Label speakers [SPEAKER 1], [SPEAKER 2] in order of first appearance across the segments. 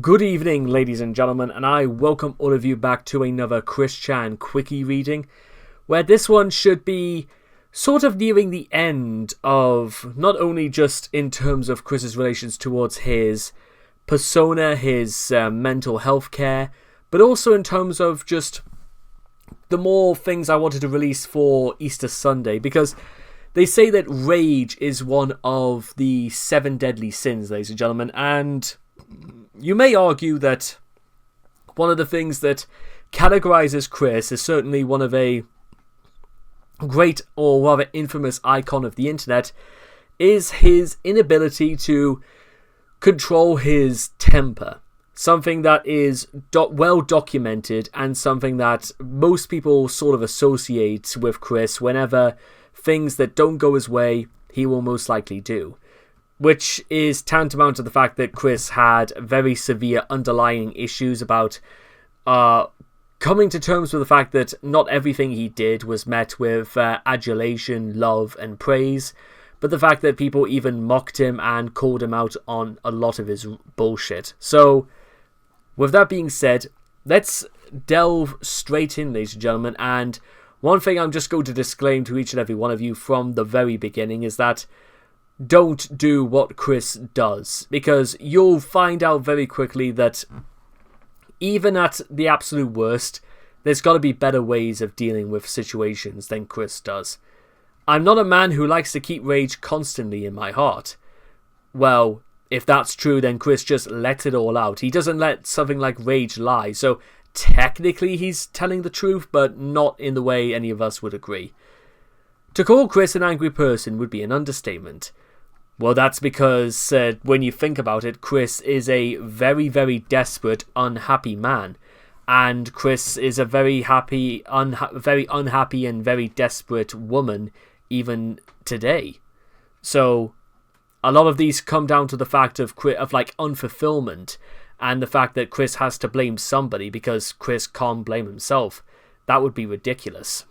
[SPEAKER 1] Good evening, ladies and gentlemen, and I welcome all of you back to another Chris Chan Quickie reading, where this one should be sort of nearing the end of, not only just in terms of Chris's relations towards his persona, his mental health care, but also in terms of just the more things I wanted to release for Easter Sunday, because they say that rage is one of the 7 deadly sins, ladies and gentlemen, and you may argue that one of the things that categorizes Chris is certainly one of a great or rather infamous icon of the internet is his inability to control his temper. Something that is well documented and something that most people sort of associate with Chris whenever things that don't go his way, he will most likely do. Which is tantamount to the fact that Chris had very severe underlying issues about coming to terms with the fact that not everything he did was met with adulation, love, and praise, but the fact that people even mocked him and called him out on a lot of his bullshit. So, with that being said, let's delve straight in, ladies and gentlemen, and one thing I'm just going to disclaim to each and every one of you from the very beginning is that don't do what Chris does, because you'll find out very quickly that even at the absolute worst, there's got to be better ways of dealing with situations than Chris does. I'm not a man who likes to keep rage constantly in my heart. Well, if that's true, then Chris just lets it all out. He doesn't let something like rage lie, so technically he's telling the truth, but not in the way any of us would agree. To call Chris an angry person would be an understatement. Well, that's because when you think about it, Chris is a very, very desperate, unhappy man. And Chris is a very very unhappy and very desperate woman even today. So a lot of these come down to the fact of like unfulfillment and the fact that Chris has to blame somebody because Chris can't blame himself. That would be ridiculous.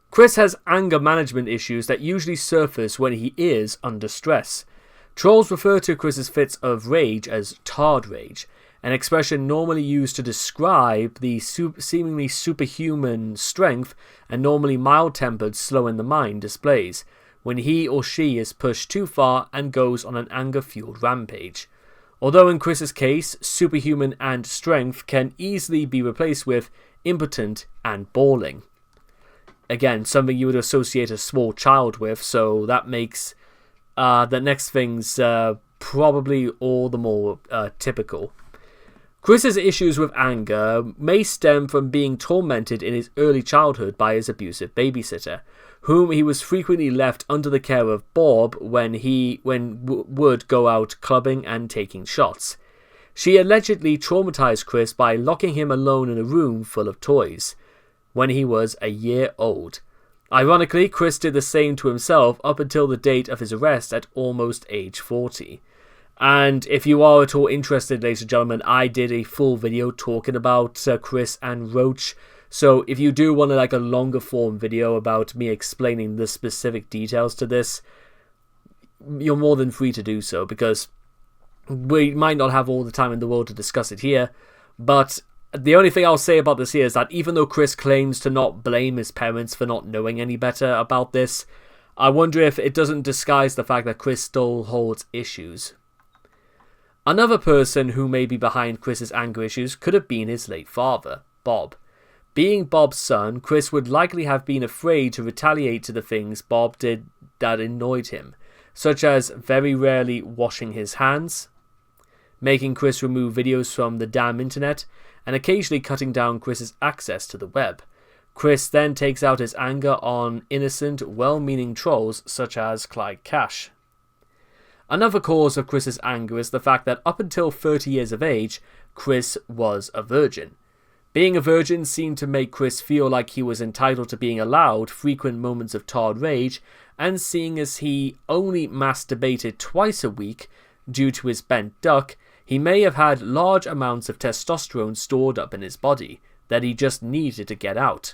[SPEAKER 1] Chris has anger management issues that usually surface when he is under stress. Trolls refer to Chris's fits of rage as tard rage, an expression normally used to describe the seemingly superhuman strength and normally mild-tempered slow-in-the-mind displays when he or she is pushed too far and goes on an anger-fueled rampage. Although in Chris's case, superhuman and strength can easily be replaced with impotent and bawling. Again, something you would associate a small child with, so that makes the next things probably all the more typical. Chris's issues with anger may stem from being tormented in his early childhood by his abusive babysitter, whom he was frequently left under the care of Bob when would go out clubbing and taking shots. She allegedly traumatized Chris by locking him alone in a room full of toys when he was a year old. Ironically, Chris did the same to himself up until the date of his arrest at almost age 40. And if you are at all interested, ladies and gentlemen, I did a full video talking about Chris and Roach. So if you do want a longer form video about me explaining the specific details to this, you're more than free to do so, because we might not have all the time in the world to discuss it here. But the only thing I'll say about this here is that even though Chris claims to not blame his parents for not knowing any better about this, I wonder if it doesn't disguise the fact that Chris still holds issues. Another person who may be behind Chris's anger issues could have been his late father, Bob. Being Bob's son, Chris would likely have been afraid to retaliate to the things Bob did that annoyed him, such as very rarely washing his hands, making Chris remove videos from the damn internet, and occasionally cutting down Chris's access to the web. Chris then takes out his anger on innocent, well-meaning trolls such as Clyde Cash. Another cause of Chris's anger is the fact that up until 30 years of age, Chris was a virgin. Being a virgin seemed to make Chris feel like he was entitled to being allowed frequent moments of tard rage, and seeing as he only masturbated twice a week due to his bent duck, he may have had large amounts of testosterone stored up in his body that he just needed to get out.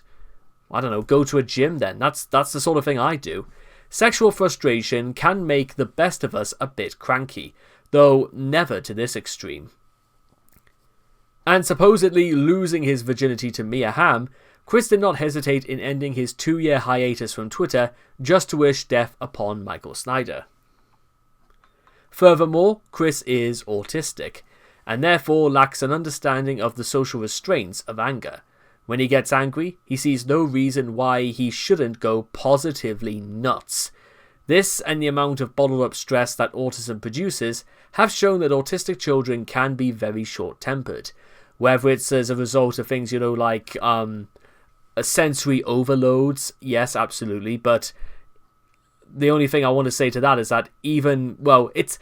[SPEAKER 1] I don't know, go to a gym then. That's the sort of thing I do. Sexual frustration can make the best of us a bit cranky. though never to this extreme. And supposedly losing his virginity to Mia Hamm, Chris did not hesitate in ending his 2-year hiatus from Twitter just to wish death upon Michael Snyder. Furthermore, Chris is autistic, and therefore lacks an understanding of the social restraints of anger. When he gets angry, he sees no reason why he shouldn't go positively nuts. This and the amount of bottled up stress that autism produces have shown that autistic children can be very short-tempered. Whether it's as a result of things, like sensory overloads, yes, absolutely, but the only thing I want to say to that is that it's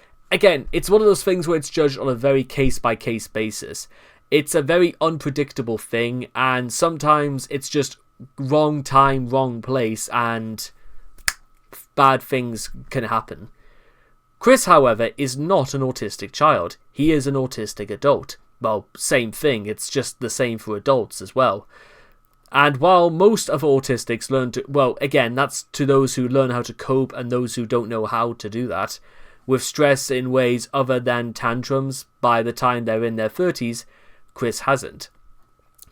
[SPEAKER 1] one of those things where it's judged on a very case-by-case basis. It's a very unpredictable thing, and sometimes it's just wrong time, wrong place, and bad things can happen. Chris, however, is not an autistic child. He is an autistic adult. Well, same thing, it's just the same for adults as well. And while most of autistics learn to, that's to those who learn how to cope and those who don't know how to do that, with stress in ways other than tantrums by the time they're in their 30s, Chris hasn't.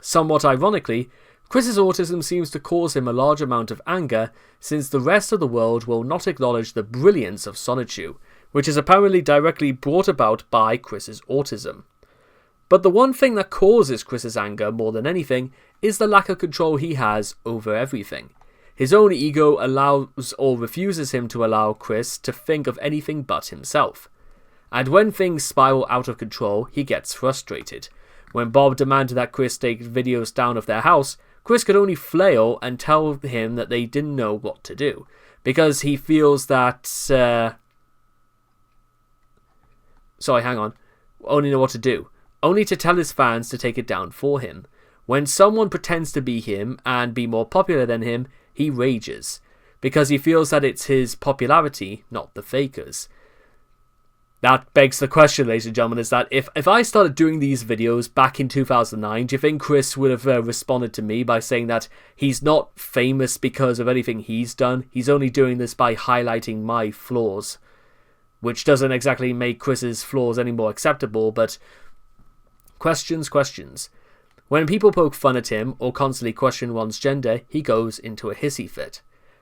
[SPEAKER 1] Somewhat ironically, Chris's autism seems to cause him a large amount of anger, since the rest of the world will not acknowledge the brilliance of solitude, which is apparently directly brought about by Chris's autism. But the one thing that causes Chris's anger more than anything is the lack of control he has over everything. His own ego allows or refuses him to allow Chris to think of anything but himself. And when things spiral out of control, he gets frustrated. When Bob demanded that Chris take videos down of their house, Chris could only flail and tell him that they didn't know what to do, because he feels that... only know what to do. Only to tell his fans to take it down for him. When someone pretends to be him and be more popular than him, he rages, because he feels that it's his popularity, not the fakers. That begs the question, ladies and gentlemen, is that if I started doing these videos back in 2009, do you think Chris would have responded to me by saying that he's not famous because of anything he's done, he's only doing this by highlighting my flaws? Which doesn't exactly make Chris's flaws any more acceptable, but... Questions. When people poke fun at him or constantly question one's gender, he goes into a hissy fit.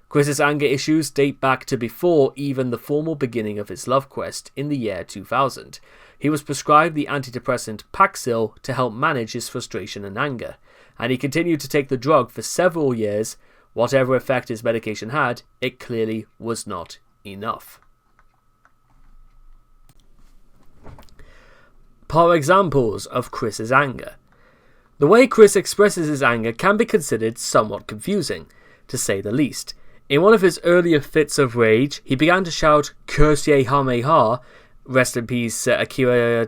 [SPEAKER 1] Chris's anger issues date back to before even the formal beginning of his love quest in the year 2000. He was prescribed the antidepressant Paxil to help manage his frustration and anger, and he continued to take the drug for several years. Whatever effect his medication had, it clearly was not enough. Par examples of Chris's anger. The way Chris expresses his anger can be considered somewhat confusing, to say the least. In one of his earlier fits of rage, he began to shout "Kursye Hameha," rest in peace Akira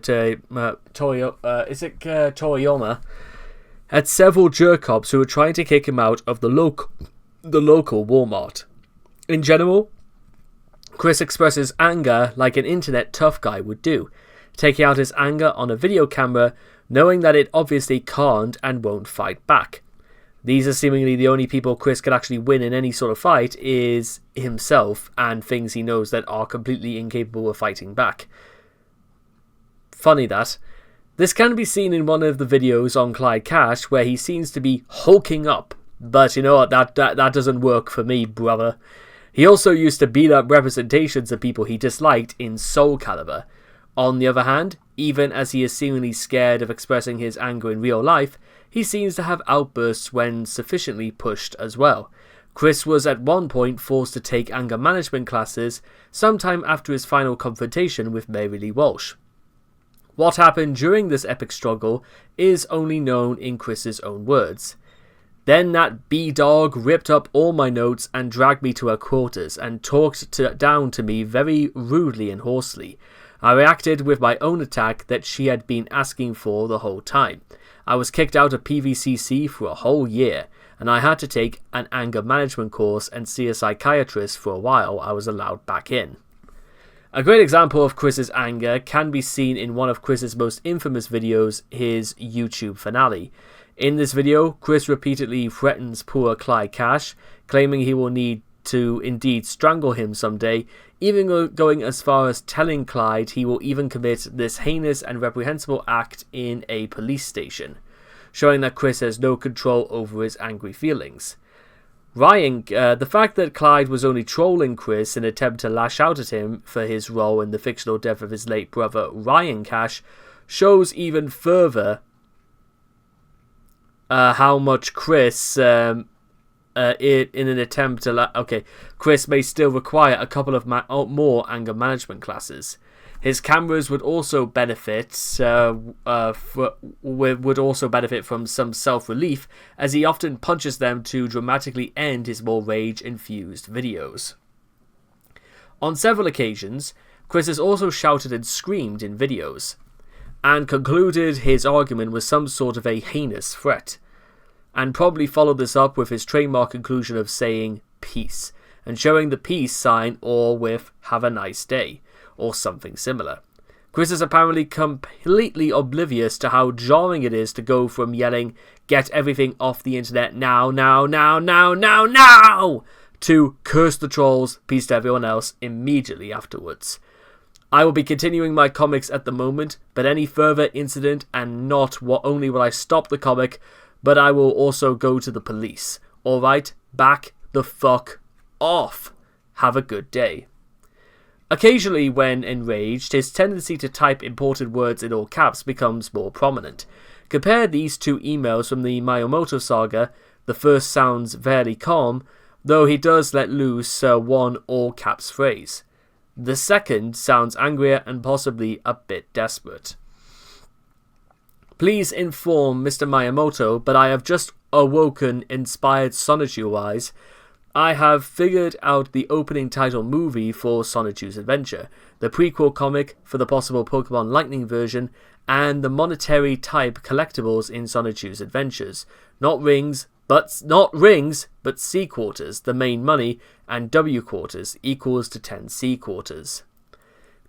[SPEAKER 1] Toriyama, at several jerk-ops who were trying to kick him out of the local Walmart. In general, Chris expresses anger like an internet tough guy would do, taking out his anger on a video camera, knowing that it obviously can't and won't fight back. These are seemingly the only people Chris could actually win in any sort of fight is himself and things he knows that are completely incapable of fighting back. Funny that. This can be seen in one of the videos on Clyde Cash where he seems to be hulking up, but you know what, that doesn't work for me, brother. He also used to beat up representations of people he disliked in Soul Calibur. On the other hand, even as he is seemingly scared of expressing his anger in real life, he seems to have outbursts when sufficiently pushed as well. Chris was at one point forced to take anger management classes sometime after his final confrontation with Mary Lee Walsh. What happened during this epic struggle is only known in Chris's own words. Then that B-dog ripped up all my notes and dragged me to her quarters and talked down to me very rudely and hoarsely. I reacted with my own attack that she had been asking for the whole time. I was kicked out of PVCC for a whole year, and I had to take an anger management course and see a psychiatrist for a while I was allowed back in. A great example of Chris's anger can be seen in one of Chris's most infamous videos, his YouTube finale. In this video, Chris repeatedly threatens poor Clyde Cash, claiming he will need to indeed strangle him someday, even going as far as telling Clyde he will even commit this heinous and reprehensible act in a police station, showing that Chris has no control over his angry feelings. The fact that Clyde was only trolling Chris in an attempt to lash out at him for his role in the fictional death of his late brother Ryan Cash shows even further how much Chris, in an attempt to... Chris may still require a couple of more anger management classes. His cameras would also benefit from some self-relief, as he often punches them to dramatically end his more rage-infused videos. On several occasions, Chris has also shouted and screamed in videos, and concluded his argument with some sort of a heinous threat, and probably followed this up with his trademark conclusion of saying peace, and showing the peace sign, or with have a nice day, or something similar. Chris is apparently completely oblivious to how jarring it is to go from yelling, "Get everything off the internet now, now, now, now, now, now!" to curse the trolls, peace to everyone else immediately afterwards. I will be continuing my comics at the moment, but any further incident, and not only will I stop the comic, but I will also go to the police. Alright, back the fuck off. Have a good day. Occasionally, when enraged, his tendency to type important words in all caps becomes more prominent. Compare these two emails from the Miyamoto saga. The first sounds fairly calm, though he does let loose one all caps phrase. The second sounds angrier and possibly a bit desperate. Please inform Mr. Miyamoto, but I have just awoken inspired Sonichu-wise. I have figured out the opening title movie for Sonichu's Adventure, the prequel comic for the possible Pokemon Lightning version, and the monetary type collectibles in Sonichu's Adventures. Not rings, but C quarters, the main money, and W quarters equals to 10 C quarters.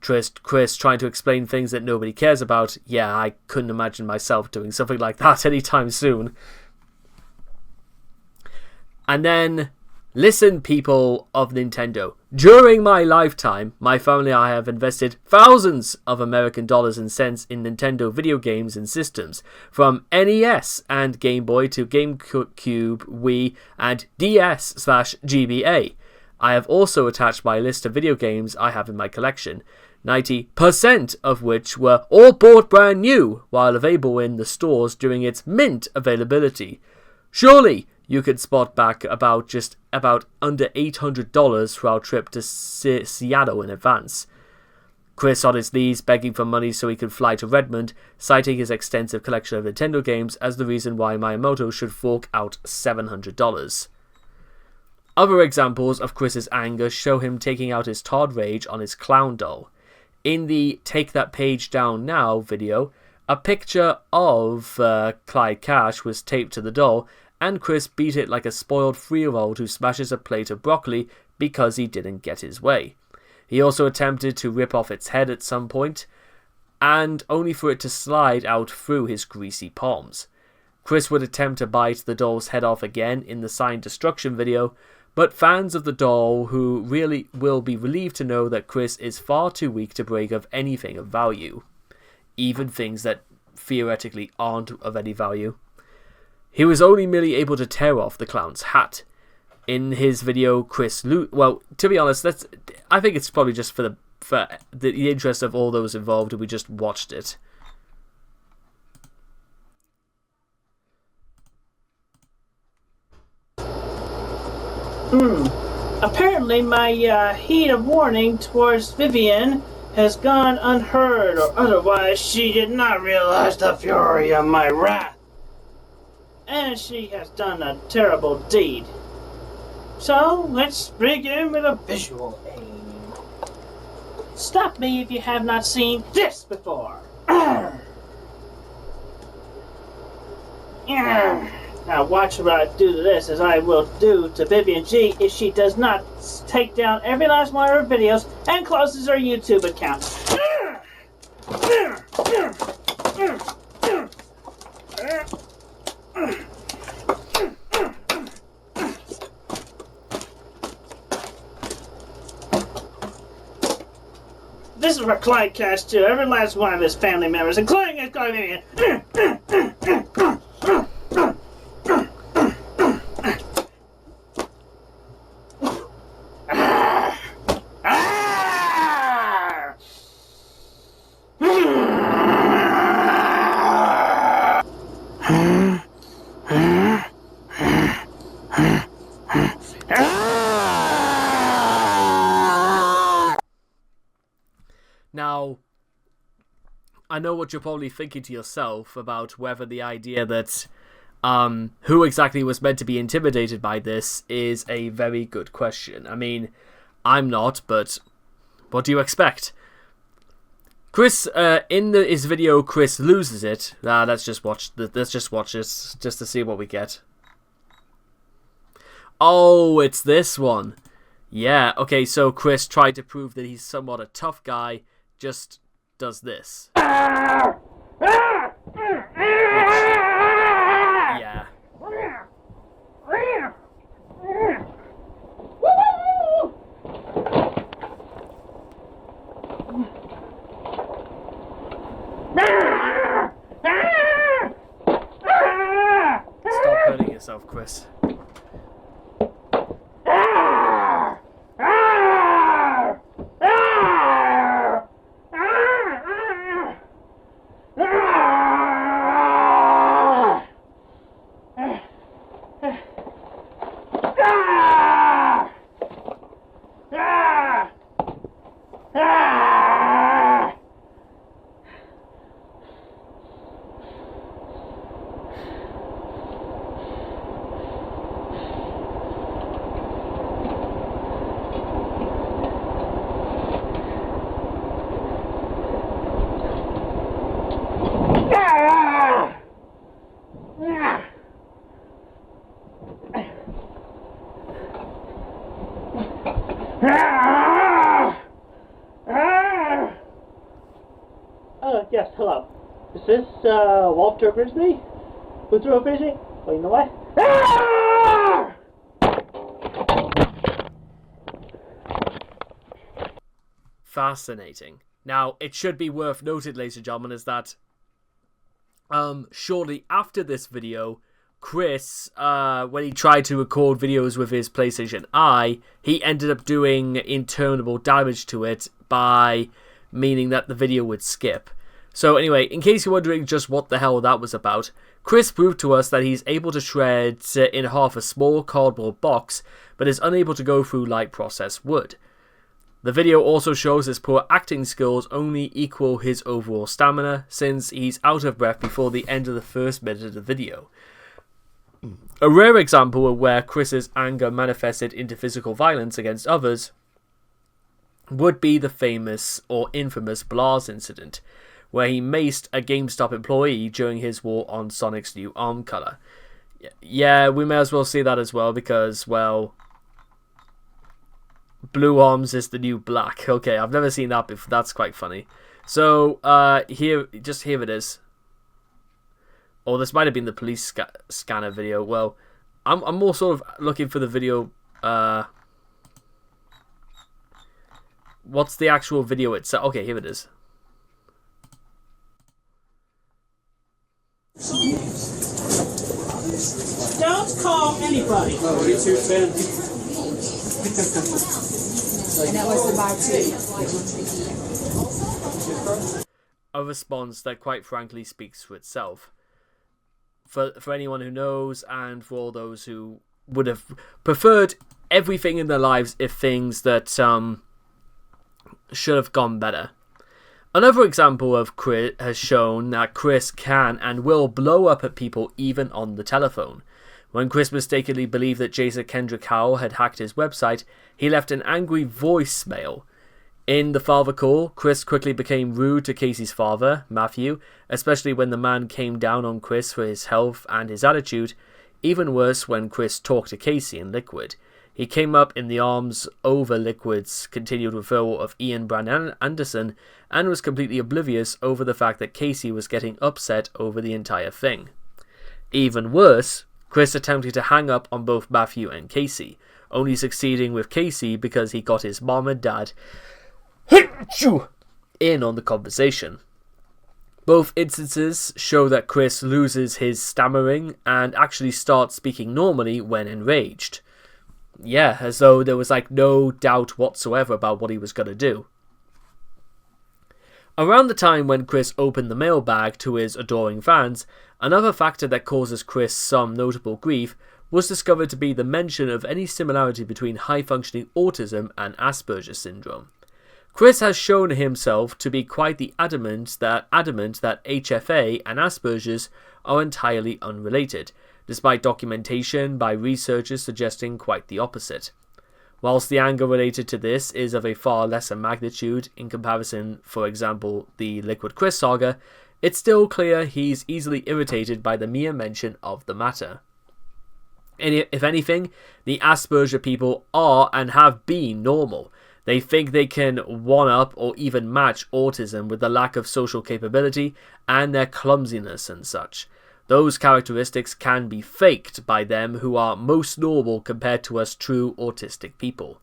[SPEAKER 1] Chris trying to explain things that nobody cares about. Yeah, I couldn't imagine myself doing something like that anytime soon. And then... Listen, people of Nintendo. During my lifetime, my family and I have invested thousands of American dollars and cents in Nintendo video games and systems, from NES and Game Boy to GameCube, Wii, and DS/GBA. I have also attached my list of video games I have in my collection, 90% of which were all bought brand new while available in the stores during its mint availability. Surely, you could spot back about under $800 for our trip to Seattle in advance. Chris on his knees begging for money so he could fly to Redmond, citing his extensive collection of Nintendo games as the reason why Miyamoto should fork out $700. Other examples of Chris's anger show him taking out his Todd rage on his clown doll. In the Take That Page Down Now video, a picture of Clyde Cash was taped to the doll, and Chris beat it like a spoiled 3-year-old who smashes a plate of broccoli because he didn't get his way. He also attempted to rip off its head at some point, and only for it to slide out through his greasy palms. Chris would attempt to bite the doll's head off again in the Sign Destruction video, but fans of the doll who really will be relieved to know that Chris is far too weak to break of anything of value, even things that theoretically aren't of any value. He was only merely able to tear off the clown's hat. In his video, well, to be honest, I think it's probably just for the interest of all those involved who we just watched it.
[SPEAKER 2] Apparently my heat of warning towards Vivian has gone unheard, or otherwise she did not realize the fury of my wrath. And she has done a terrible deed. So, let's begin with a visual aid. Stop me if you have not seen this before. Now watch what I do to this, as I will do to Vivian G if she does not take down every last one of her videos and closes her YouTube account. for Clyde Cash too. Every last one of his family members, including his guardian.
[SPEAKER 1] Now, I know what you're probably thinking to yourself about whether the idea that who exactly was meant to be intimidated by this is a very good question. I mean, I'm not, but what do you expect? Chris, in his video, Chris loses it. Let's just watch this just to see what we get. Oh, it's this one. Yeah, okay, so Chris tried to prove that he's somewhat a tough guy, just does this. Yeah. Stop hurting yourself, Chris.
[SPEAKER 2] Yes, hello. Is this, Walter Frisbee? Who threw a frisbee? Well, you know what?
[SPEAKER 1] Fascinating. Now, it should be worth noted, ladies and gentlemen, is that shortly after this video, Chris, when he tried to record videos with his PlayStation Eye, he ended up doing internal damage to it by meaning that the video would skip. So anyway, in case you're wondering just what the hell that was about, Chris proved to us that he's able to shred in half a small cardboard box, but is unable to go through light processed wood. The video also shows his poor acting skills only equal his overall stamina, since he's out of breath before the end of the first minute of the video. A rare example of where Chris's anger manifested into physical violence against others would be the famous or infamous Blas incident, where he maced a GameStop employee during his war on Sonic's new arm color. Yeah, we may as well see that as well, because, well, blue arms is the new black. Okay, I've never seen that before. That's quite funny. So, here it is. Oh, this might have been the police scanner video. Well, I'm more sort of looking for the video. What's the actual video itself? Okay, here it is.
[SPEAKER 2] Don't call anybody.
[SPEAKER 3] Oh, what are you two saying?
[SPEAKER 4] And that was the bar too.
[SPEAKER 1] A response that quite frankly speaks for itself. For anyone who knows, and for all those who would have preferred everything in their lives if things that should have gone better. Another example of Chris has shown that Chris can and will blow up at people even on the telephone. When Chris mistakenly believed that Jason Kendrick Howell had hacked his website, he left an angry voicemail. In the father call, Chris quickly became rude to Casey's father, Matthew, especially when the man came down on Chris for his health and his attitude. Even worse when Chris talked to Casey in Liquid. He came up in the arms over Liquid's continued referral of Ian Brand Anderson and was completely oblivious over the fact that Casey was getting upset over the entire thing. Even worse, Chris attempted to hang up on both Matthew and Casey, only succeeding with Casey because he got his mom and dad in on the conversation. Both instances show that Chris loses his stammering and actually starts speaking normally when enraged. Yeah, as though there was no doubt whatsoever about what he was going to do. Around the time when Chris opened the mailbag to his adoring fans, another factor that causes Chris some notable grief was discovered to be the mention of any similarity between high-functioning autism and Asperger's syndrome. Chris has shown himself to be quite the adamant that HFA and Asperger's are entirely unrelated, despite documentation by researchers suggesting quite the opposite. Whilst the anger related to this is of a far lesser magnitude in comparison, for example, the Liquid Chris saga, it's still clear he's easily irritated by the mere mention of the matter. And if anything, the Asperger people are and have been normal. They think they can one-up or even match autism with the lack of social capability and their clumsiness and such. Those characteristics can be faked by them who are most normal compared to us true autistic people.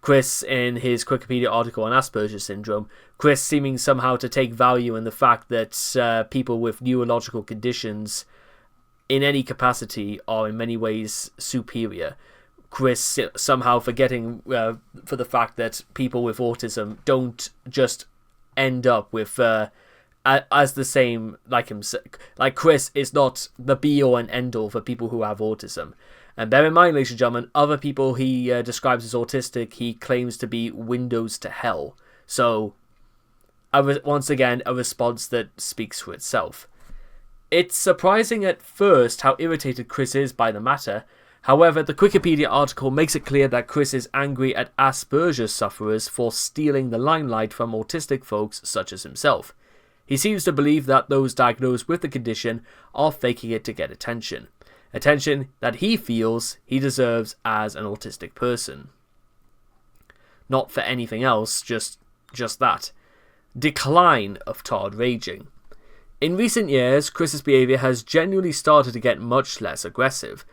[SPEAKER 1] Chris, in his Wikipedia article on Asperger's syndrome, Chris seeming somehow to take value in the fact that people with neurological conditions in any capacity are in many ways superior. Chris somehow forgetting for the fact that people with autism don't just end up with as the same like himself. Like Chris is not the be-all and end-all for people who have autism. And bear in mind, ladies and gentlemen, other people he describes as autistic, he claims to be windows to hell. So, once again, a response that speaks for itself. It's surprising at first how irritated Chris is by the matter. However, the Wikipedia article makes it clear that Chris is angry at Asperger's sufferers for stealing the limelight from autistic folks such as himself. He seems to believe that those diagnosed with the condition are faking it to get attention. Attention that he feels he deserves as an autistic person. Not for anything else, just that. Decline of Todd raging. In recent years, Chris's behaviour has genuinely started to get much less aggressive.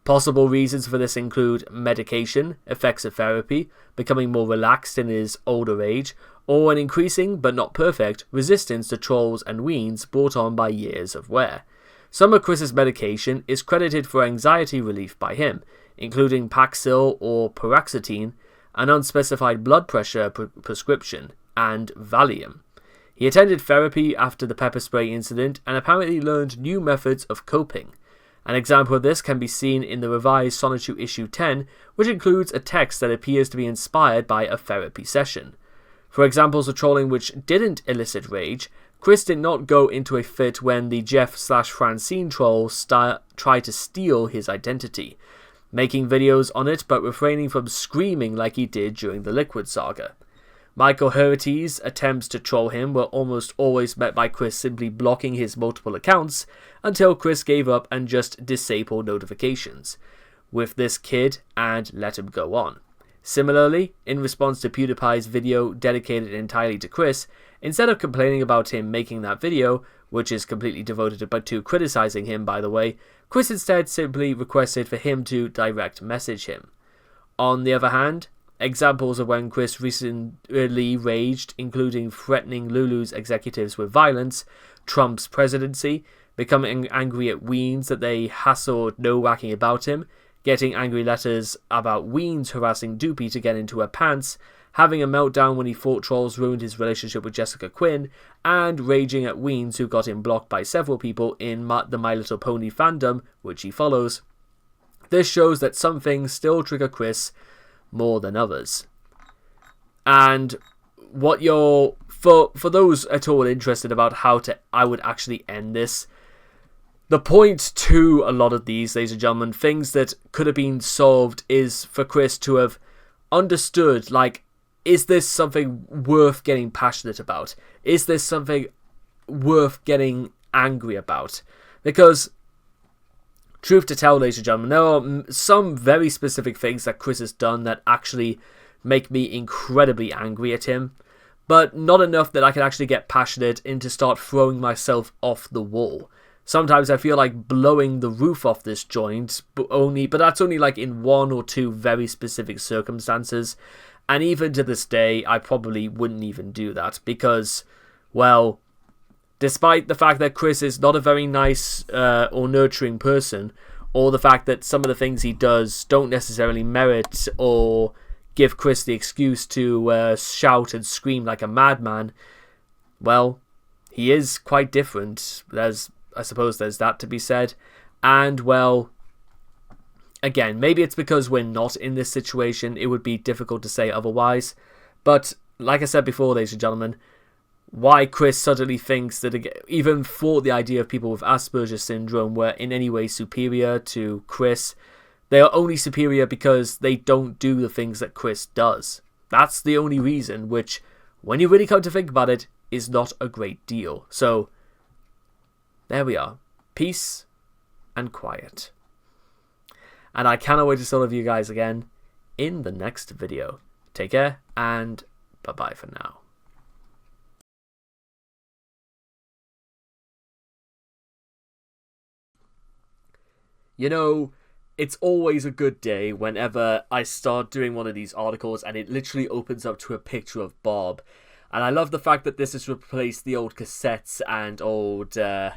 [SPEAKER 1] Possible reasons for this include medication, effects of therapy, becoming more relaxed in his older age, or an increasing, but not perfect, resistance to trolls and weens brought on by years of wear. Some of Chris's medication is credited for anxiety relief by him, including Paxil or Paroxetine, an unspecified blood pressure prescription, and Valium. He attended therapy after the pepper spray incident and apparently learned new methods of coping. An example of this can be seen in the revised Sonnetu issue 10, which includes a text that appears to be inspired by a therapy session. For examples of trolling which didn't elicit rage, Chris did not go into a fit when the Jeff/Francine troll tried to steal his identity, making videos on it but refraining from screaming like he did during the Liquid saga. Michael Hurti's attempts to troll him were almost always met by Chris simply blocking his multiple accounts until Chris gave up and just disabled notifications with this kid and let him go on. Similarly, in response to PewDiePie's video dedicated entirely to Chris, instead of complaining about him making that video, which is completely devoted to criticizing him by the way, Chris instead simply requested for him to direct message him. On the other hand, examples of when Chris recently raged, including threatening Lulu's executives with violence, Trump's presidency, becoming angry at Weens that they hassled no whacking about him, getting angry letters about Weens harassing Doopy to get into her pants, having a meltdown when he thought trolls ruined his relationship with Jessica Quinn, and raging at Weens who got him blocked by several people in the My Little Pony fandom, which he follows. This shows that some things still trigger Chris more than others. And what for those at all interested about how I would actually end this, the point to a lot of these, ladies and gentlemen, things that could have been solved is for Chris to have understood, is this something worth getting passionate about? Is this something worth getting angry about? Because, truth to tell, ladies and gentlemen, there are some very specific things that Chris has done that actually make me incredibly angry at him, but not enough that I can actually get passionate and to start throwing myself off the wall. Sometimes I feel like blowing the roof off this joint, but that's only in one or two very specific circumstances. And even to this day, I probably wouldn't even do that because, well, despite the fact that Chris is not a very nice or nurturing person, or the fact that some of the things he does don't necessarily merit or give Chris the excuse to shout and scream like a madman, well, he is quite different. I suppose there's that to be said. And, well, again, maybe it's because we're not in this situation. It would be difficult to say otherwise. But, like I said before, ladies and gentlemen, why Chris suddenly thinks that, even for the idea of people with Asperger's syndrome were in any way superior to Chris, they are only superior because they don't do the things that Chris does. That's the only reason, which, when you really come to think about it, is not a great deal. So, there we are. Peace and quiet. And I cannot wait to see all of you guys again in the next video. Take care, and bye-bye for now. You know, it's always a good day whenever I start doing one of these articles and it literally opens up to a picture of Bob. And I love the fact that this has replaced the old cassettes and old the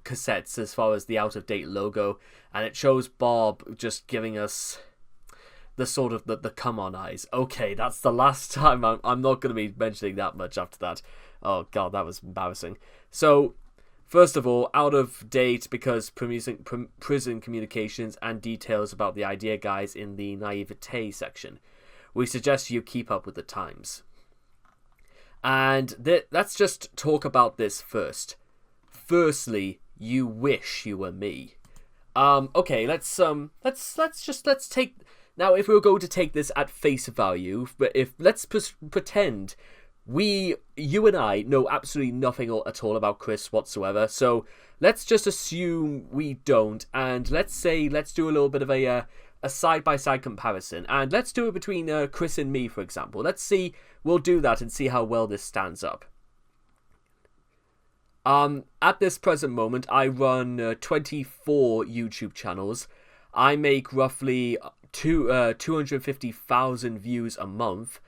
[SPEAKER 1] cassettes as far as the out-of-date logo, and it shows Bob just giving us the sort of the come on eyes. Okay, that's the last time. I'm not going to be mentioning that much after that. Oh god, that was embarrassing. So, first of all, out of date because prison communications and details about the idea guys in the naivete section. We suggest you keep up with the times. And let's just talk about this first. Firstly, you wish you were me. Okay, let's take now. If we were going to take this at face value, let's pretend you and I know absolutely nothing at all about Chris whatsoever. So let's just assume we don't, and let's do a little bit of a side-by-side comparison, and let's do it between Chris and me, for example. We'll do that and see how well this stands up. At this present moment, I run 24 YouTube channels. I make roughly 250,000 views a month.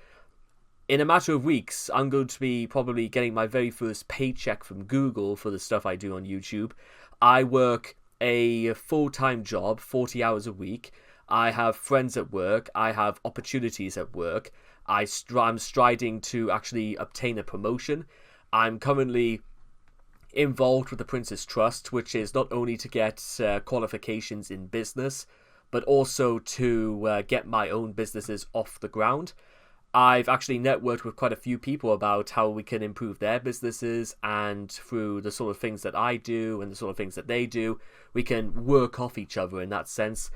[SPEAKER 1] In a matter of weeks, I'm going to be probably getting my very first paycheck from Google for the stuff I do on YouTube. I work a full-time job, 40 hours a week. I have friends at work. I have opportunities at work. I'm striding to actually obtain a promotion. I'm currently involved with the Prince's Trust, which is not only to get qualifications in business, but also to get my own businesses off the ground. I've actually networked with quite a few people about how we can improve their businesses, and through the sort of things that I do and the sort of things that they do, we can work off each other in that sense.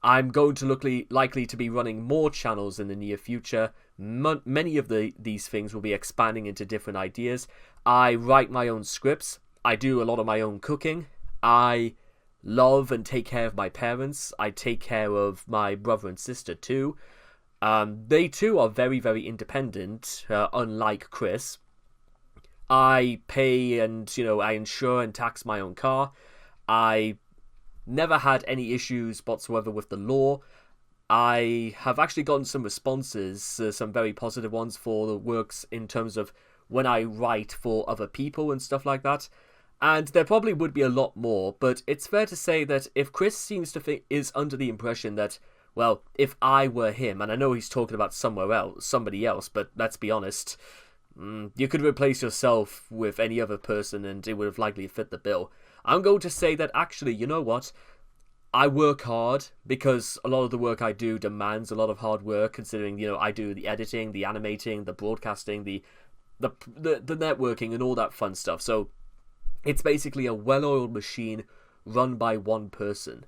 [SPEAKER 1] I'm going to likely to be running more channels in the near future. Many of these things will be expanding into different ideas. I write my own scripts. I do a lot of my own cooking. I love and take care of my parents. I take care of my brother and sister too. They too are very, very independent, unlike Chris. I pay and, I insure and tax my own car. I never had any issues whatsoever with the law. I have actually gotten some responses, some very positive ones for the works in terms of when I write for other people and stuff like that. And there probably would be a lot more, but it's fair to say that if Chris is under the impression that, well, if I were him, and I know he's talking about somebody else, but let's be honest, you could replace yourself with any other person and it would have likely fit the bill. I'm going to say that actually, you know what? I work hard because a lot of the work I do demands a lot of hard work, considering, I do the editing, the animating, the broadcasting, the networking and all that fun stuff. So it's basically a well-oiled machine run by one person.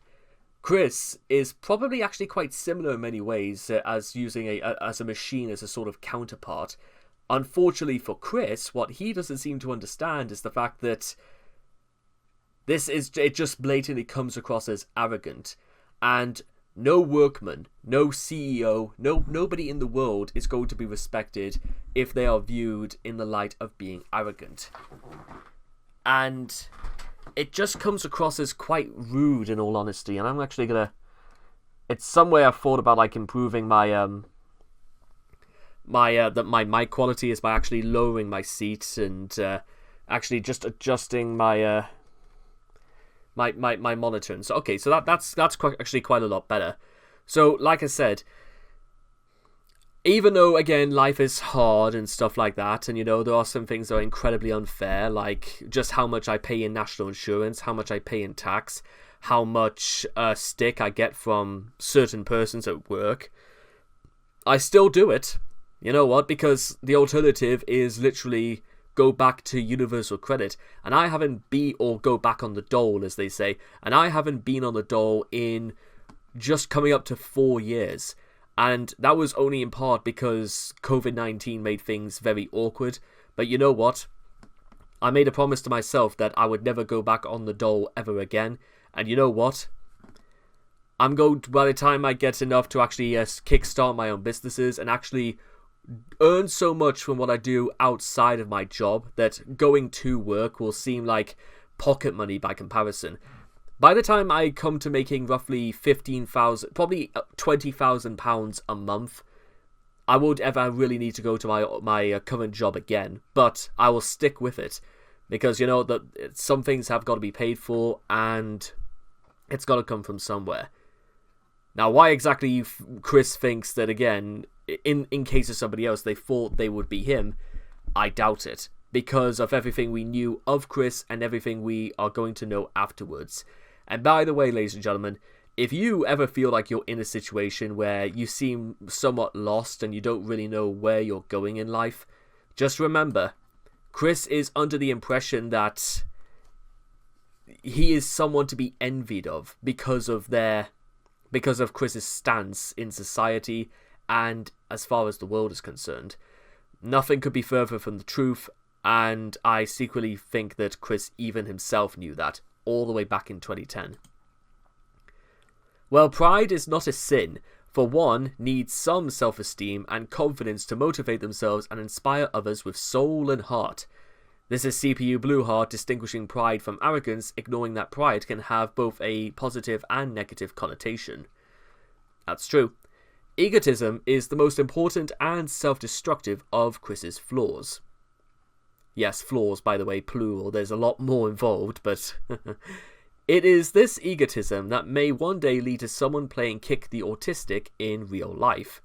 [SPEAKER 1] Chris is probably actually quite similar in many ways as using a machine as a sort of counterpart. Unfortunately for Chris, what he doesn't seem to understand is the fact that it just blatantly comes across as arrogant, and no workman, no CEO, nobody in the world is going to be respected if they are viewed in the light of being arrogant. And it just comes across as quite rude, in all honesty, and I'm actually gonna it's some way I've thought about like improving my my mic quality is by actually lowering my seat and actually just adjusting my my monitor. And so okay, so that's actually quite a lot better. So like I said, even though again life is hard and stuff like that, and there are some things that are incredibly unfair, like just how much I pay in national insurance, how much I pay in tax, how much stick I get from certain persons at work, I still do it. You know what? Because the alternative is literally go back to universal credit, and I haven't go back on the dole, as they say, and I haven't been on the dole in just coming up to 4 years. And that was only in part because COVID-19 made things very awkward. But you know what? I made a promise to myself that I would never go back on the dole ever again. And you know what? I'm going to, by the time I get enough to actually kickstart my own businesses and actually earn so much from what I do outside of my job that going to work will seem like pocket money by comparison. By the time I come to making roughly 15,000, probably £20,000 a month, I won't ever really need to go to my current job again. But I will stick with it because that some things have got to be paid for, and it's got to come from somewhere. Now, why exactly Chris thinks that again, in case of somebody else, they thought they would be him, I doubt it, because of everything we knew of Chris and everything we are going to know afterwards. And by the way, ladies and gentlemen, if you ever feel like you're in a situation where you seem somewhat lost and you don't really know where you're going in life, just remember, Chris is under the impression that he is someone to be envied of because of Chris's stance in society and as far as the world is concerned. Nothing could be further from the truth, and I secretly think that Chris even himself knew that all the way back in 2010. Well, pride is not a sin, for one needs some self-esteem and confidence to motivate themselves and inspire others with soul and heart. This is CPU Blueheart distinguishing pride from arrogance, ignoring that pride can have both a positive and negative connotation. That's true. Egotism is the most important and self-destructive of Chris's flaws. Yes, flaws, by the way, plural. There's a lot more involved, but it is this egotism that may one day lead to someone playing Kick the Autistic in real life.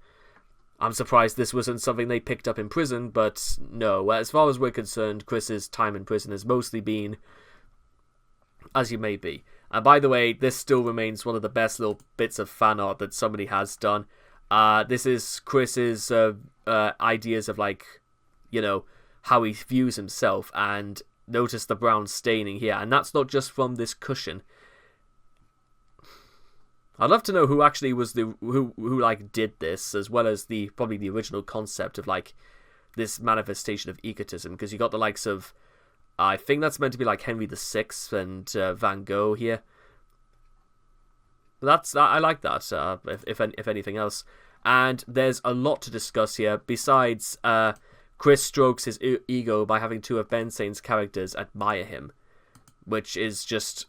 [SPEAKER 1] I'm surprised this wasn't something they picked up in prison, but no, as far as we're concerned, Chris's time in prison has mostly been as you may be. And by the way, this still remains one of the best little bits of fan art that somebody has done. This is Chris's ideas of how he views himself, and notice the brown staining here, and that's not just from this cushion. I'd love to know who actually was who did this, as well as probably the original concept of this manifestation of egotism, because you got the likes of I think that's meant to be like Henry VI and Van Gogh here. I like that. If anything else, and there's a lot to discuss here. Besides, Chris strokes his ego by having two of Ben Saint's characters admire him, which is just,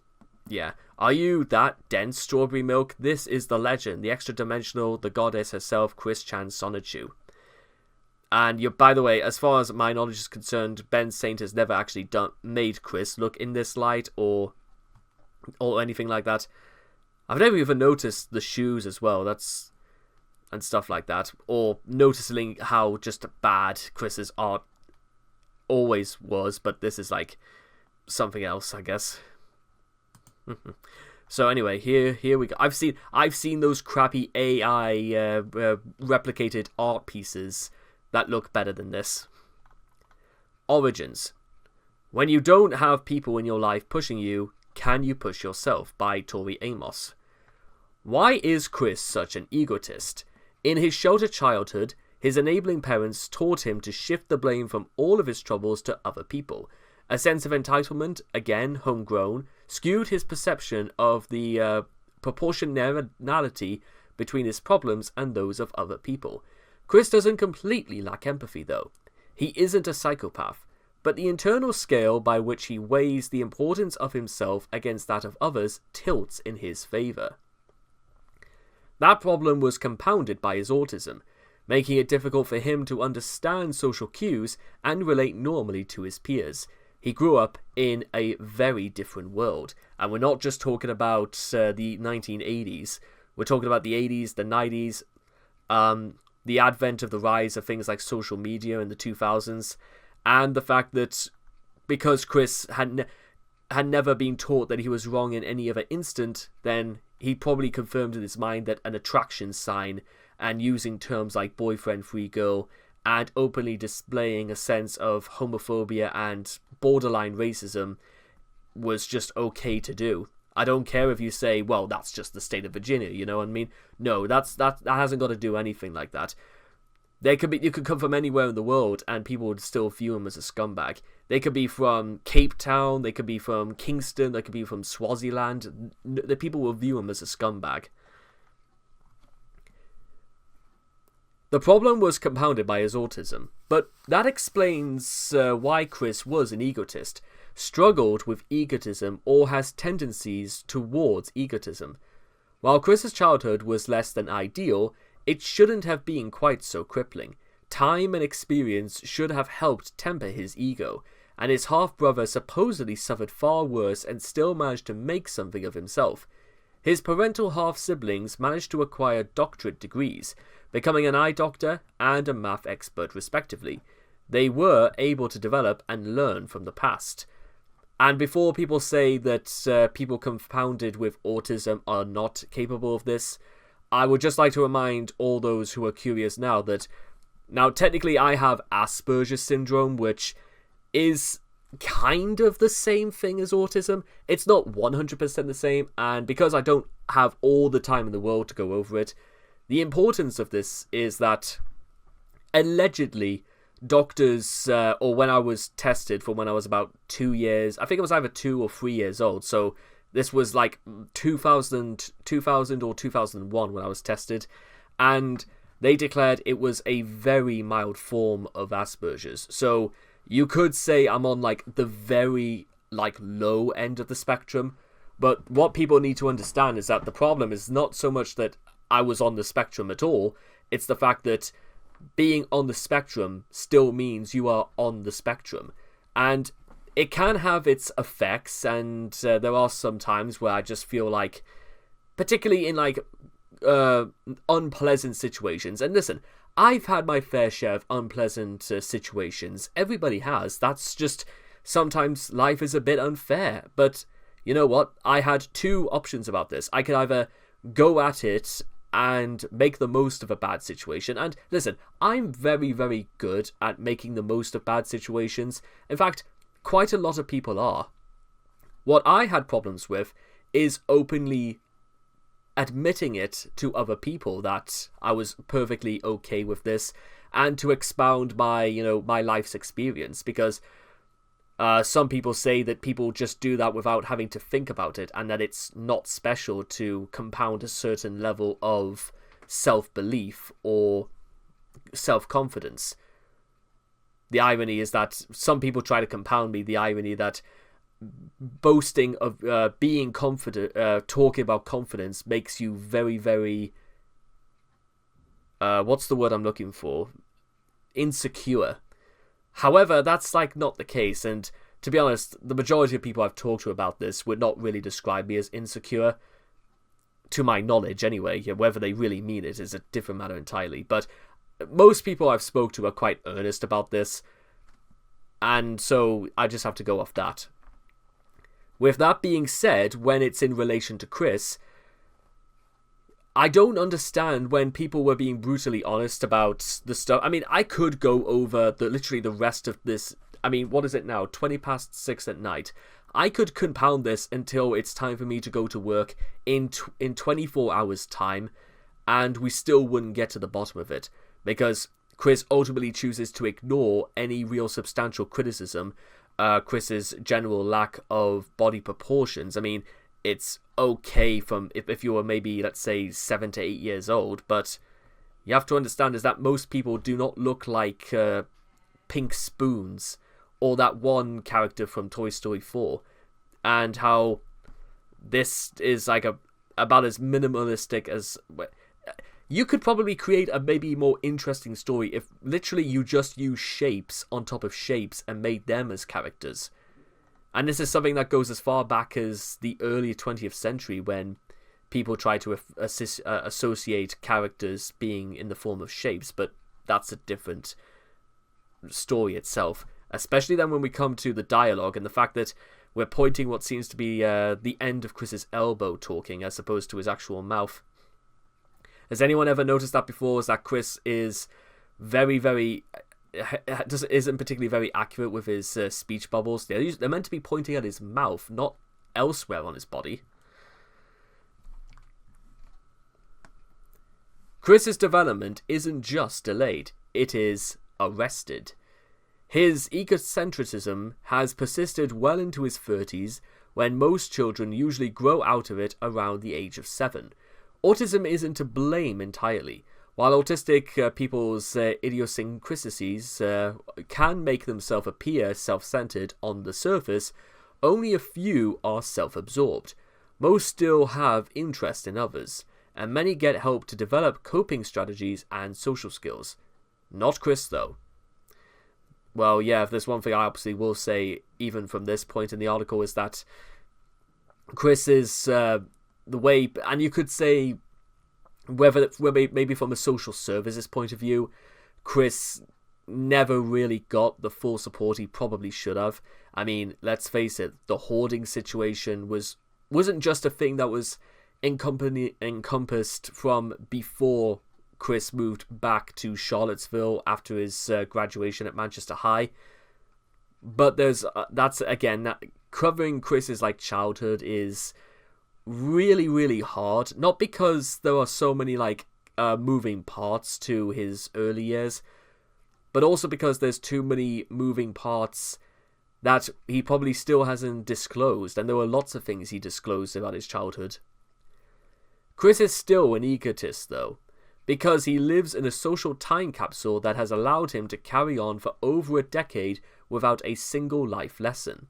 [SPEAKER 1] yeah. Are you that dense strawberry milk? This is the legend, the extra-dimensional, the goddess herself, Chris Chan Sonichu. And by the way, as far as my knowledge is concerned, Ben Saint has never actually made Chris look in this light or anything like that. I've never even noticed the shoes as well. And stuff like that, or noticing how just bad Chris's art always was, but this is something else, I guess. So anyway, here we go. I've seen those crappy AI replicated art pieces that look better than this. Origins. When you don't have people in your life pushing you, can you push yourself? By Tori Amos. Why is Chris such an egotist? In his sheltered childhood, his enabling parents taught him to shift the blame from all of his troubles to other people. A sense of entitlement, again homegrown, skewed his perception of the proportionality between his problems and those of other people. Chris doesn't completely lack empathy, though. He isn't a psychopath, but the internal scale by which he weighs the importance of himself against that of others tilts in his favour. That problem was compounded by his autism, making it difficult for him to understand social cues and relate normally to his peers. He grew up in a very different world, and we're not just talking about the 1980s. We're talking about the 80s, the 90s, the advent of the rise of things like social media in the 2000s, and the fact that because Chris had never been taught that he was wrong in any other instant, then he probably confirmed in his mind that an attraction sign and using terms like boyfriend, free girl, and openly displaying a sense of homophobia and borderline racism was just okay to do. I don't care if you say, well, that's just the state of Virginia, you know what I mean? No, that hasn't got to do anything like that. You could come from anywhere in the world and people would still view him as a scumbag. They could be from Cape Town, they could be from Kingston, they could be from Swaziland. The people will view him as a scumbag. The problem was compounded by his autism, but that explains why Chris was an egotist, struggled with egotism, or has tendencies towards egotism. While Chris's childhood was less than ideal, it shouldn't have been quite so crippling. Time and experience should have helped temper his ego, and his half-brother supposedly suffered far worse and still managed to make something of himself. His parental half-siblings managed to acquire doctorate degrees, becoming an eye doctor and a math expert respectively. They were able to develop and learn from the past. And before people say that people compounded with autism are not capable of this, I would just like to remind all those who are curious now that, now technically I have Asperger's syndrome, which is kind of the same thing as autism. It's not 100% the same, and because I don't have all the time in the world to go over it, the importance of this is that allegedly doctors, or when I was tested for when I was about 2 years, I think it was either 2 or 3 years old, so this was like 2000 or 2001 when I was tested, and they declared it was a very mild form of Asperger's. So you could say I'm on like the very low end of the spectrum, but what people need to understand is that the problem is not so much that I was on the spectrum at all, it's the fact that being on the spectrum still means you are on the spectrum. And it can have its effects, and there are some times where I just feel like, particularly in unpleasant situations, and listen, I've had my fair share of unpleasant situations. Everybody has. That's just, sometimes life is a bit unfair. But you know what? I had two options about this. I could either go at it and make the most of a bad situation. And listen, I'm very, very good at making the most of bad situations. In fact, quite a lot of people are. What I had problems with is openly admitting it to other people that I was perfectly okay with this, and to expound my, my life's experience, because some people say that people just do that without having to think about it, and that it's not special to compound a certain level of self-belief or self-confidence. The irony is that some people try to compound me the irony that boasting of being confident, talking about confidence makes you very, very, what's the word I'm looking for? Insecure. However, that's not the case, and to be honest, the majority of people I've talked to about this would not really describe me as insecure, to my knowledge anyway. Whether they really mean it is a different matter entirely, but most people I've spoke to are quite earnest about this, and so I just have to go off that. With that being said, when it's in relation to Chris, I don't understand when people were being brutally honest about the stuff. I mean, I could go over literally the rest of this. I mean, what is it now? 6:20 at night. I could compound this until it's time for me to go to work in 24 hours time, and we still wouldn't get to the bottom of it, because Chris ultimately chooses to ignore any real substantial criticism. Chris's general lack of body proportions. I mean, it's okay from if you were maybe, let's say, 7 to 8 years old, but you have to understand is that most people do not look like pink spoons or that one character from Toy Story 4, and how this is about as minimalistic as You could probably create a maybe more interesting story if literally you just use shapes on top of shapes and made them as characters. And this is something that goes as far back as the early 20th century, when people try to associate characters being in the form of shapes, but that's a different story itself. Especially then when we come to the dialogue and the fact that we're pointing what seems to be the end of Chris's elbow talking as opposed to his actual mouth. Has anyone ever noticed that before? Is that Chris is isn't particularly very accurate with his speech bubbles. They're meant to be pointing at his mouth, not elsewhere on his body. Chris's development isn't just delayed, it is arrested. His egocentrism has persisted well into his 30s, when most children usually grow out of it around the age of 7. Autism isn't to blame entirely. While autistic people's idiosyncrasies can make themselves appear self-centered on the surface, only a few are self-absorbed. Most still have interest in others, and many get help to develop coping strategies and social skills. Not Chris, though. Well, yeah, if there's one thing I obviously will say, even from this point in the article, is that Chris is the way, and you could say, whether maybe from a social services point of view, Chris never really got the full support he probably should have. I mean, let's face it, the hoarding situation wasn't just a thing that was encompassed from before Chris moved back to Charlottesville after his graduation at Manchester High. But that's again, covering Chris's childhood is really, really hard. Not because there are so many moving parts to his early years, but also because there's too many moving parts that he probably still hasn't disclosed, and there were lots of things he disclosed about his childhood. Chris is still an egotist, though, because he lives in a social time capsule that has allowed him to carry on for over a decade without a single life lesson.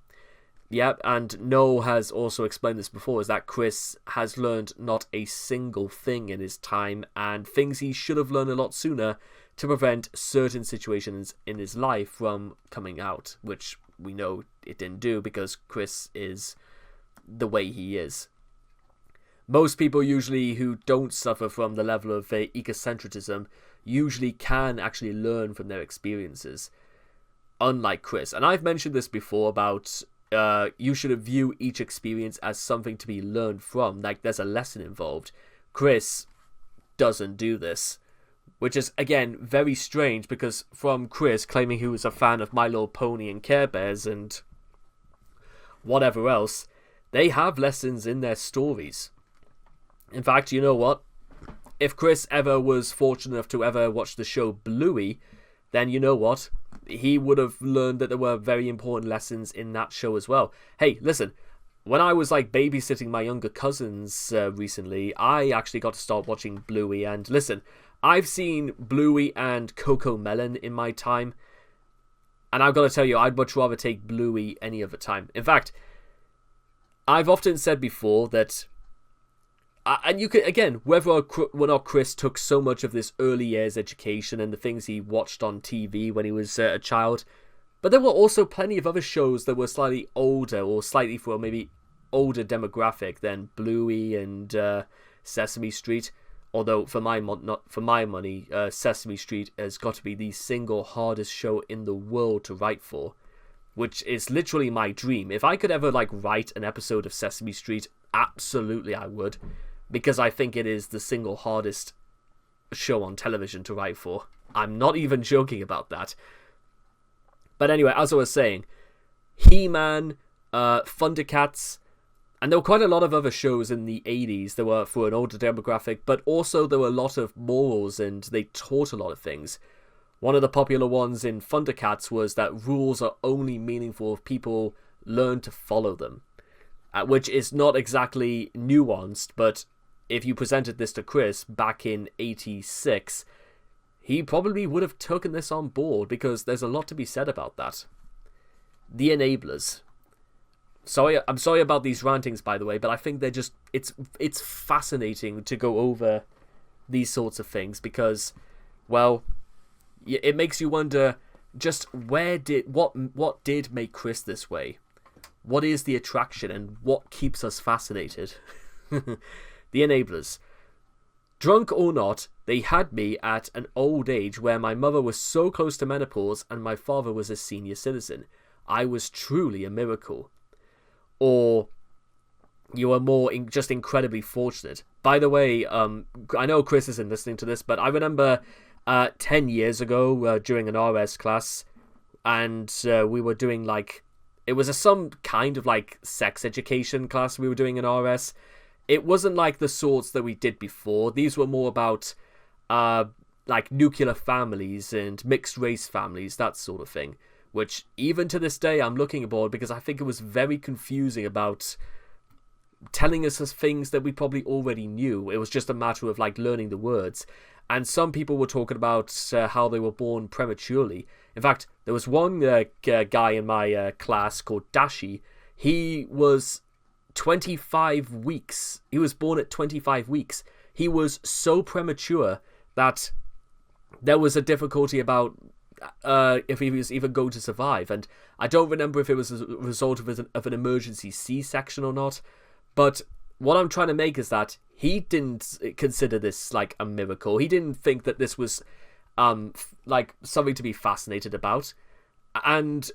[SPEAKER 1] Yep, and Noel has also explained this before, is that Chris has learned not a single thing in his time, and things he should have learned a lot sooner to prevent certain situations in his life from coming out, which we know it didn't do because Chris is the way he is. Most people usually who don't suffer from the level of egocentrism usually can actually learn from their experiences, unlike Chris. And I've mentioned this before about you should view each experience as something to be learned from, like there's a lesson involved. Chris doesn't do this, which is, again, very strange, because from Chris claiming he was a fan of My Little Pony and Care Bears and whatever else, they have lessons in their stories. In fact, you know what? If Chris ever was fortunate enough to ever watch the show Bluey, then you know what? He would have learned that there were very important lessons in that show as well. Hey, listen, when I was babysitting my younger cousins recently, I actually got to start watching Bluey, and listen, I've seen Bluey and Coco Melon in my time, and I've got to tell you, I'd much rather take Bluey any other time. In fact, I've often said before that, and you could, again, whether or not Chris took so much of this early years education and the things he watched on TV when he was a child, but there were also plenty of other shows that were slightly older, or slightly for maybe older demographic than Bluey and Sesame Street. Although for my money, Sesame Street has got to be the single hardest show in the world to write for, which is literally my dream. If I could ever write an episode of Sesame Street, absolutely I would, because I think it is the single hardest show on television to write for. I'm not even joking about that. But anyway, as I was saying, He-Man, Thundercats, and there were quite a lot of other shows in the 80s that were for an older demographic, but also there were a lot of morals and they taught a lot of things. One of the popular ones in Thundercats was that rules are only meaningful if people learn to follow them, which is not exactly nuanced, but if you presented this to Chris back in 86, he probably would have taken this on board, because there's a lot to be said about that. The enablers. I'm sorry about these rantings, by the way, but I think they're just, it's fascinating to go over these sorts of things because, well, it makes you wonder just what did make Chris this way? What is the attraction and what keeps us fascinated? The enablers. Drunk or not, they had me at an old age where my mother was so close to menopause and my father was a senior citizen. I was truly a miracle. Or you are just incredibly fortunate. By the way, I know Chris isn't listening to this, but I remember 10 years ago during an RS class, and we were doing it was some kind of sex education class we were doing in RS. It wasn't like the sorts that we did before. These were more about nuclear families and mixed race families, that sort of thing. Which even to this day I'm looking aboard because I think it was very confusing about telling us things that we probably already knew. It was just a matter of learning the words. And some people were talking about how they were born prematurely. In fact, there was one guy in my class called Dashi. He was 25 weeks. He was born at 25 weeks. He was so premature that there was a difficulty about if he was even going to survive. And I don't remember if it was a result of an emergency C-section or not. But what I'm trying to make is that he didn't consider this a miracle. He didn't think that this was something to be fascinated about. And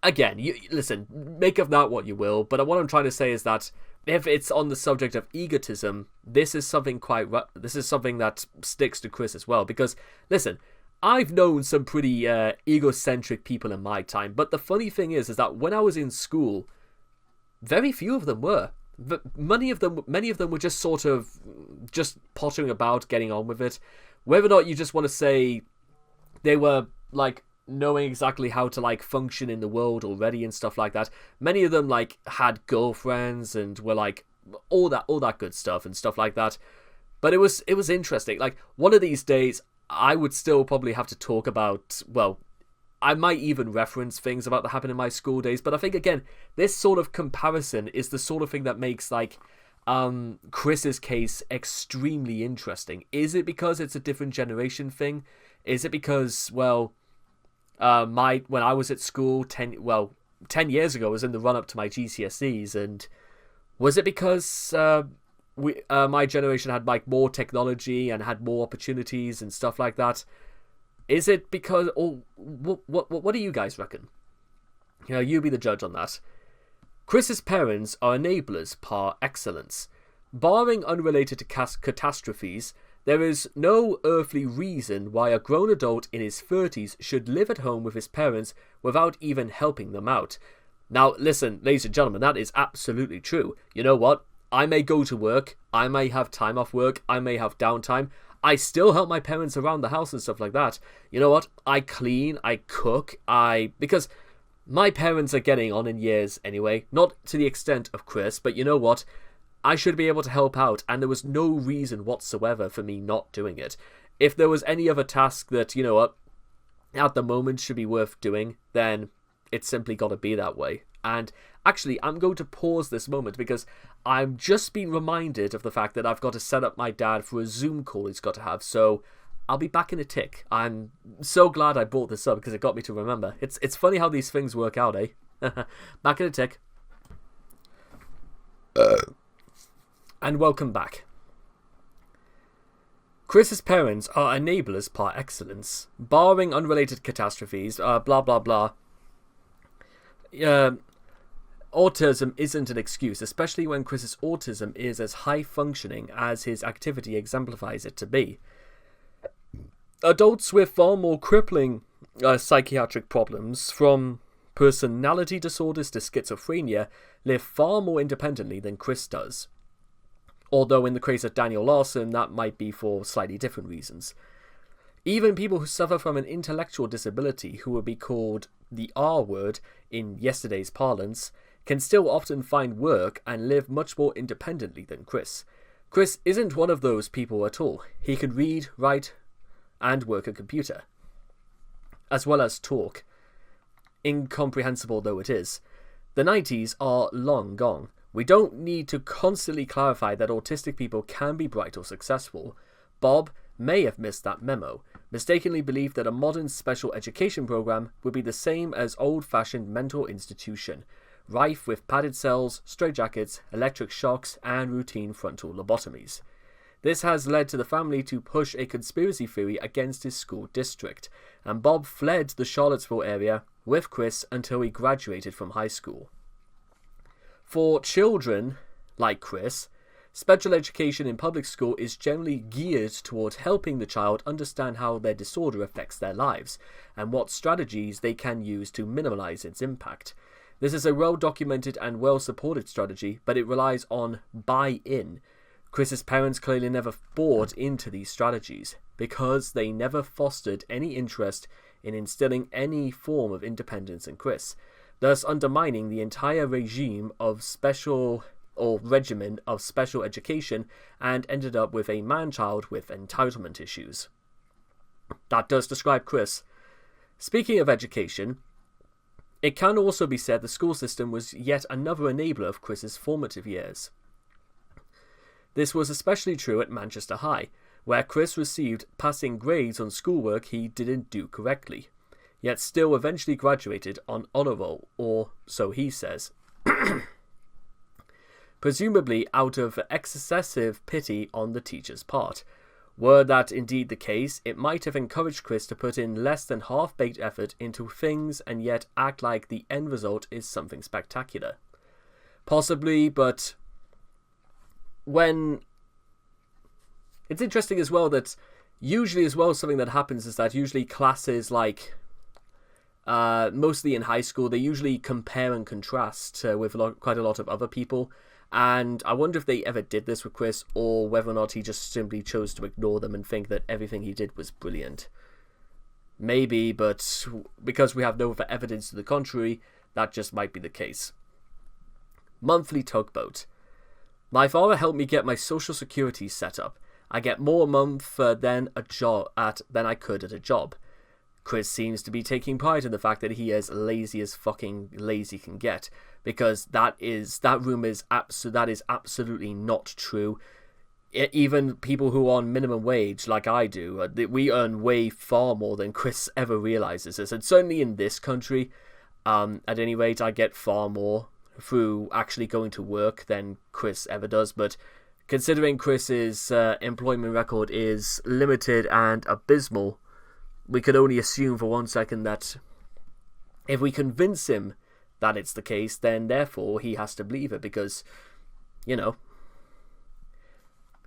[SPEAKER 1] again, listen, make of that what you will, but what I'm trying to say is that if it's on the subject of egotism, this is something that sticks to Chris as well. Because, listen, I've known some pretty egocentric people in my time, but the funny thing is that when I was in school, very few of them were. Many of them were just sort of just pottering about, getting on with it. Whether or not you just want to say they were knowing exactly how to function in the world already and stuff like that. Many of them had girlfriends and were all that good stuff and stuff like that. But it was interesting. One of these days I would still probably have to talk about, well, I might even reference things about that happened in my school days, but I think again this sort of comparison is the sort of thing that makes Chris's case extremely interesting. Is it because it's a different generation thing? Is it because, well, when I was at school 10 years ago, I was in the run-up to my GCSEs, and was it because my generation had more technology and had more opportunities and stuff like that? Is it because, or what do you guys reckon? You be the judge on that. Chris's parents are enablers par excellence. Barring unrelated to catastrophes, there is no earthly reason why a grown adult in his 30s should live at home with his parents without even helping them out. Now, listen, ladies and gentlemen, that is absolutely true. You know what? I may go to work, I may have time off work, I may have downtime. I still help my parents around the house and stuff like that. You know what? I clean, I cook, because my parents are getting on in years anyway. Not to the extent of Chris, but you know what? I should be able to help out, and there was no reason whatsoever for me not doing it. If there was any other task that, you know what, at the moment should be worth doing, then it's simply got to be that way. And actually, I'm going to pause this moment because I'm just being reminded of the fact that I've got to set up my dad for a Zoom call he's got to have. So I'll be back in a tick. I'm so glad I brought this up because it got me to remember. It's funny how these things work out, eh? Back in a tick. And welcome back. Chris's parents are enablers par excellence. Barring unrelated catastrophes, blah blah blah. Autism isn't an excuse, especially when Chris's autism is as high functioning as his activity exemplifies it to be. Adults with far more crippling psychiatric problems, from personality disorders to schizophrenia, live far more independently than Chris does. Although in the case of Daniel Larson, that might be for slightly different reasons. Even people who suffer from an intellectual disability, who would be called the R word in yesterday's parlance, can still often find work and live much more independently than Chris. Chris isn't one of those people at all. He can read, write, and work a computer, as well as talk. Incomprehensible though it is. The 90s are long gone. We don't need to constantly clarify that autistic people can be bright or successful. Bob may have missed that memo, mistakenly believed that a modern special education program would be the same as old-fashioned mental institution, rife with padded cells, straitjackets, electric shocks, and routine frontal lobotomies. This has led to the family to push a conspiracy theory against his school district, and Bob fled the Charlottesville area with Chris until he graduated from high school. For children like Chris, special education in public school is generally geared towards helping the child understand how their disorder affects their lives, and what strategies they can use to minimize its impact. This is a well-documented and well-supported strategy, but it relies on buy-in. Chris's parents clearly never bought into these strategies, because they never fostered any interest in instilling any form of independence in Chris, thus undermining the entire regime of regimen of special education, and ended up with a man-child with entitlement issues. That does describe Chris. Speaking of education, it can also be said the school system was yet another enabler of Chris's formative years. This was especially true at Manchester High, where Chris received passing grades on schoolwork he didn't do correctly, yet still eventually graduated on honour roll, or so he says. Presumably out of excessive pity on the teacher's part. Were that indeed the case, it might have encouraged Chris to put in less than half-baked effort into things and yet act like the end result is something spectacular. Possibly, but when... It's interesting as well that usually as well something that happens is that usually classes like... mostly in high school, they usually compare and contrast with quite a lot of other people. And I wonder if they ever did this with Chris, or whether or not he just simply chose to ignore them and think that everything he did was brilliant. Maybe, but because we have no other evidence to the contrary, that just might be the case. Monthly tugboat. My father helped me get my social security set up. I get more a month than I could at a job. Chris seems to be taking pride in the fact that he is lazy as fucking lazy can get, because that is absolutely not true. Even people who are on minimum wage, like I do, we earn way far more than Chris ever realizes this, and certainly in this country, at any rate, I get far more through actually going to work than Chris ever does. But considering Chris's employment record is limited and abysmal, we could only assume for 1 second that if we convince him that it's the case, then therefore he has to believe it, because, you know.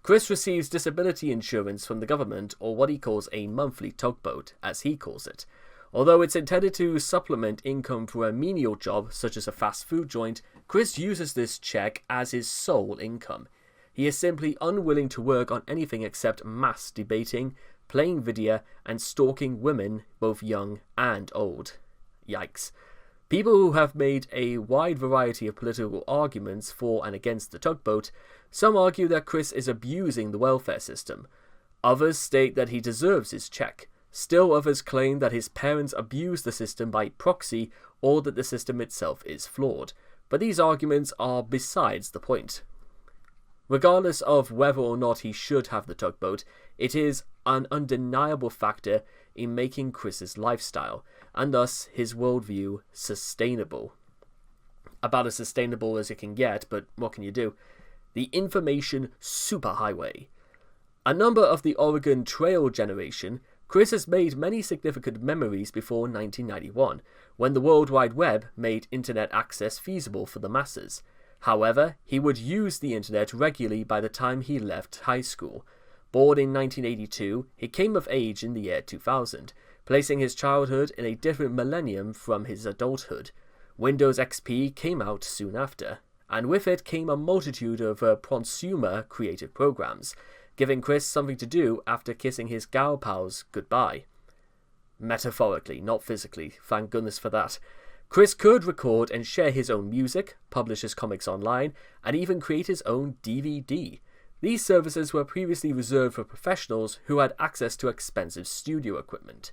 [SPEAKER 1] Chris receives disability insurance from the government, or what he calls a monthly tugboat, as he calls it. Although it's intended to supplement income for a menial job, such as a fast food joint, Chris uses this check as his sole income. He is simply unwilling to work on anything except mass debating, playing video, and stalking women, both young and old. Yikes. People who have made a wide variety of political arguments for and against the tugboat. Some argue that Chris is abusing the welfare system. Others state that he deserves his check. Still others claim that his parents abuse the system by proxy, or that the system itself is flawed. But these arguments are besides the point. Regardless of whether or not he should have the tugboat, it is an undeniable factor in making Chris's lifestyle, and thus his worldview, sustainable. About as sustainable as it can get, but what can you do? The information superhighway. A number of the Oregon Trail generation, Chris has made many significant memories before 1991, when the World Wide Web made internet access feasible for the masses. However, he would use the internet regularly by the time he left high school. Born in 1982, he came of age in the year 2000, placing his childhood in a different millennium from his adulthood. Windows XP came out soon after, and with it came a multitude of prosumer creative programs, giving Chris something to do after kissing his gal pals goodbye. Metaphorically, not physically, thank goodness for that. Chris could record and share his own music, publish his comics online, and even create his own DVD. These services were previously reserved for professionals who had access to expensive studio equipment,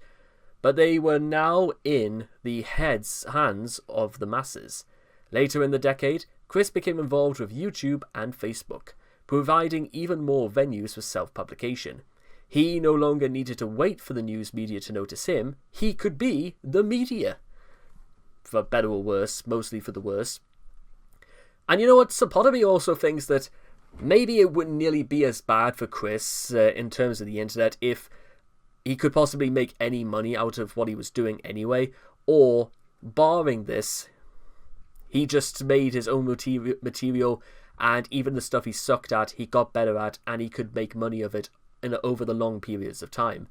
[SPEAKER 1] but they were now in the hands of the masses. Later in the decade, Chris became involved with YouTube and Facebook, providing even more venues for self-publication. He no longer needed to wait for the news media to notice him. He could be the media. For better or worse, mostly for the worse. And you know what? Sabotaging also thinks that maybe it wouldn't nearly be as bad for Chris in terms of the internet if he could possibly make any money out of what he was doing anyway, or, barring this, he just made his own material, and even the stuff he sucked at, he got better at, and he could make money of it over the long periods of time.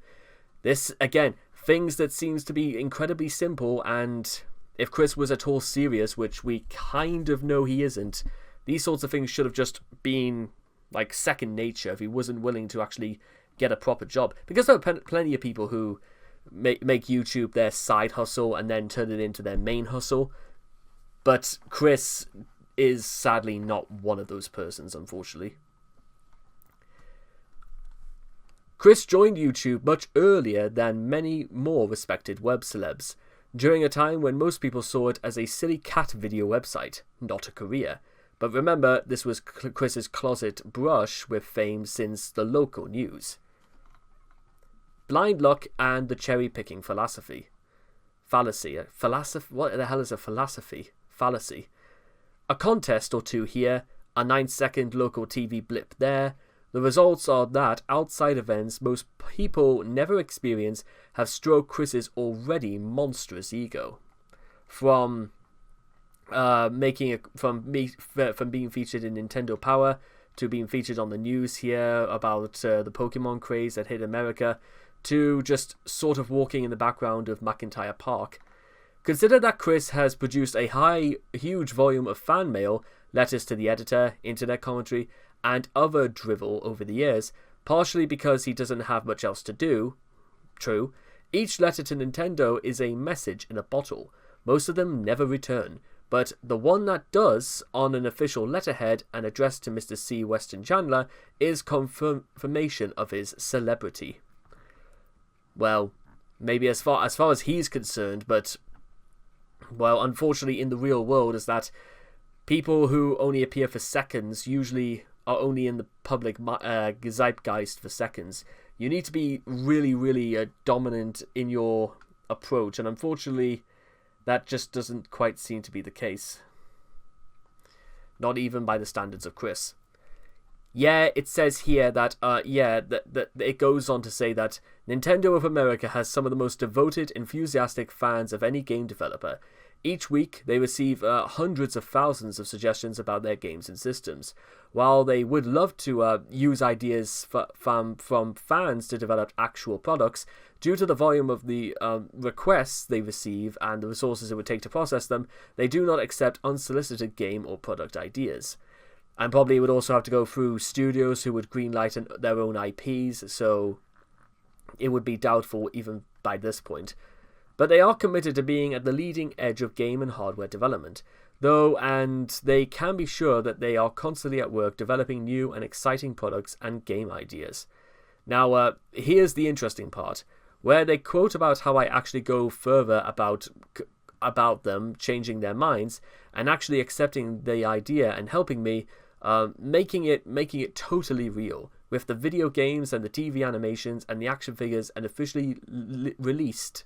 [SPEAKER 1] This, again, things that seems to be incredibly simple, and if Chris was at all serious, which we kind of know he isn't, these sorts of things should have just been like second nature if he wasn't willing to actually get a proper job. Because there are plenty of people who make YouTube their side hustle and then turn it into their main hustle. But Chris is sadly not one of those persons, unfortunately. Chris joined YouTube much earlier than many more respected web celebs, during a time when most people saw it as a silly cat video website, not a career. But remember, this was Chris's closet brush with fame since the local news. Blind luck and the cherry-picking fallacy. What the hell is a philosophy? Fallacy. A contest or two here, a 9-second local TV blip there. The results are that outside events most people never experience have stroked Chris's already monstrous ego. From being featured in Nintendo Power to being featured on the news here about the Pokemon craze that hit America, to just sort of walking in the background of McIntyre Park. Consider that Chris has produced a huge volume of fan mail, letters to the editor, internet commentary, and other drivel over the years, partially because he doesn't have much else to do. True, each letter to Nintendo is a message in a bottle. Most of them never return, but the one that does, on an official letterhead and addressed to Mr. C. Weston Chandler, is confirmation of his celebrity. Well, maybe as far as he's concerned, but, well, unfortunately in the real world is that people who only appear for seconds usually are only in the public zeitgeist for seconds. You need to be really, really dominant in your approach, and unfortunately that just doesn't quite seem to be the case. Not even by the standards of Chris. Yeah, it says here that, that it goes on to say that Nintendo of America has some of the most devoted, enthusiastic fans of any game developer. Each week, they receive hundreds of thousands of suggestions about their games and systems. While they would love to use ideas from fans to develop actual products, due to the volume of the requests they receive and the resources it would take to process them, they do not accept unsolicited game or product ideas. And probably would also have to go through studios who would greenlight their own IPs, so it would be doubtful even by this point. But they are committed to being at the leading edge of game and hardware development, and they can be sure that they are constantly at work developing new and exciting products and game ideas. Now, here's the interesting part, where they quote about how I actually go further about them changing their minds and actually accepting the idea and helping me, making it totally real, with the video games and the TV animations and the action figures and officially released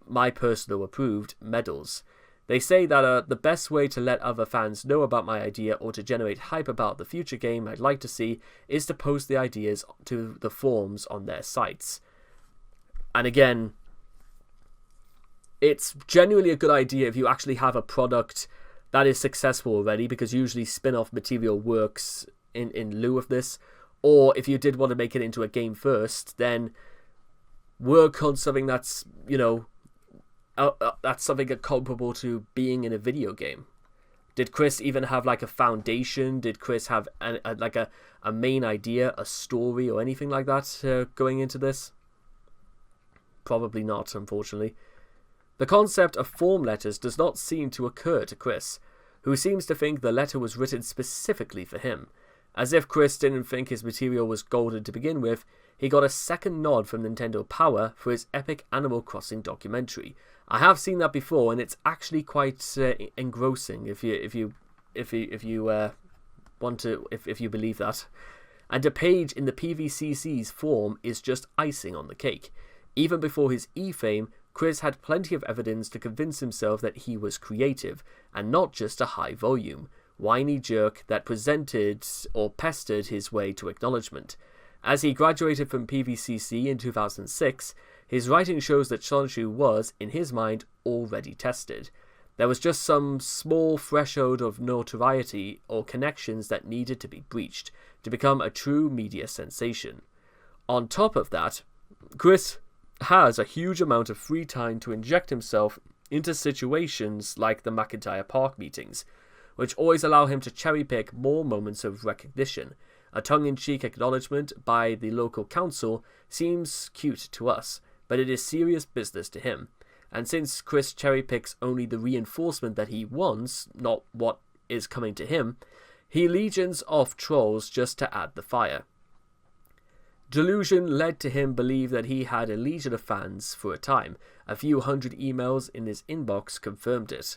[SPEAKER 1] my personal approved medals. They say that the best way to let other fans know about my idea or to generate hype about the future game I'd like to see is to post the ideas to the forums on their sites. And again, it's genuinely a good idea if you actually have a product that is successful already, because usually spin-off material works in lieu of this. Or if you did want to make it into a game first, then work on something that's, that's something comparable to being in a video game. Did Chris even have like a foundation? Did Chris have a main idea, a story, or anything like that going into this? Probably not, unfortunately. The concept of form letters does not seem to occur to Chris, who seems to think the letter was written specifically for him. As if Chris didn't think his material was golden to begin with, he got a second nod from Nintendo Power for his epic Animal Crossing documentary. I have seen that before, and it's actually quite engrossing if you believe that. and a page in the PVCC's form is just icing on the cake. Even before his E-fame, Chris had plenty of evidence to convince himself that he was creative, and not just a high-volume, whiny jerk that presented or pestered his way to acknowledgement. As he graduated from PVCC in 2006, his writing shows that solitude was, in his mind, already tested. There was just some small threshold of notoriety or connections that needed to be breached to become a true media sensation. On top of that, Chris has a huge amount of free time to inject himself into situations like the McIntyre Park meetings, which always allow him to cherry-pick more moments of recognition. A tongue-in-cheek acknowledgement by the local council seems cute to us, but it is serious business to him. And since Chris cherry-picks only the reinforcement that he wants, not what is coming to him, he legions off trolls just to add the fire. Delusion led to him believe that he had a legion of fans for a time. A few hundred emails in his inbox confirmed it,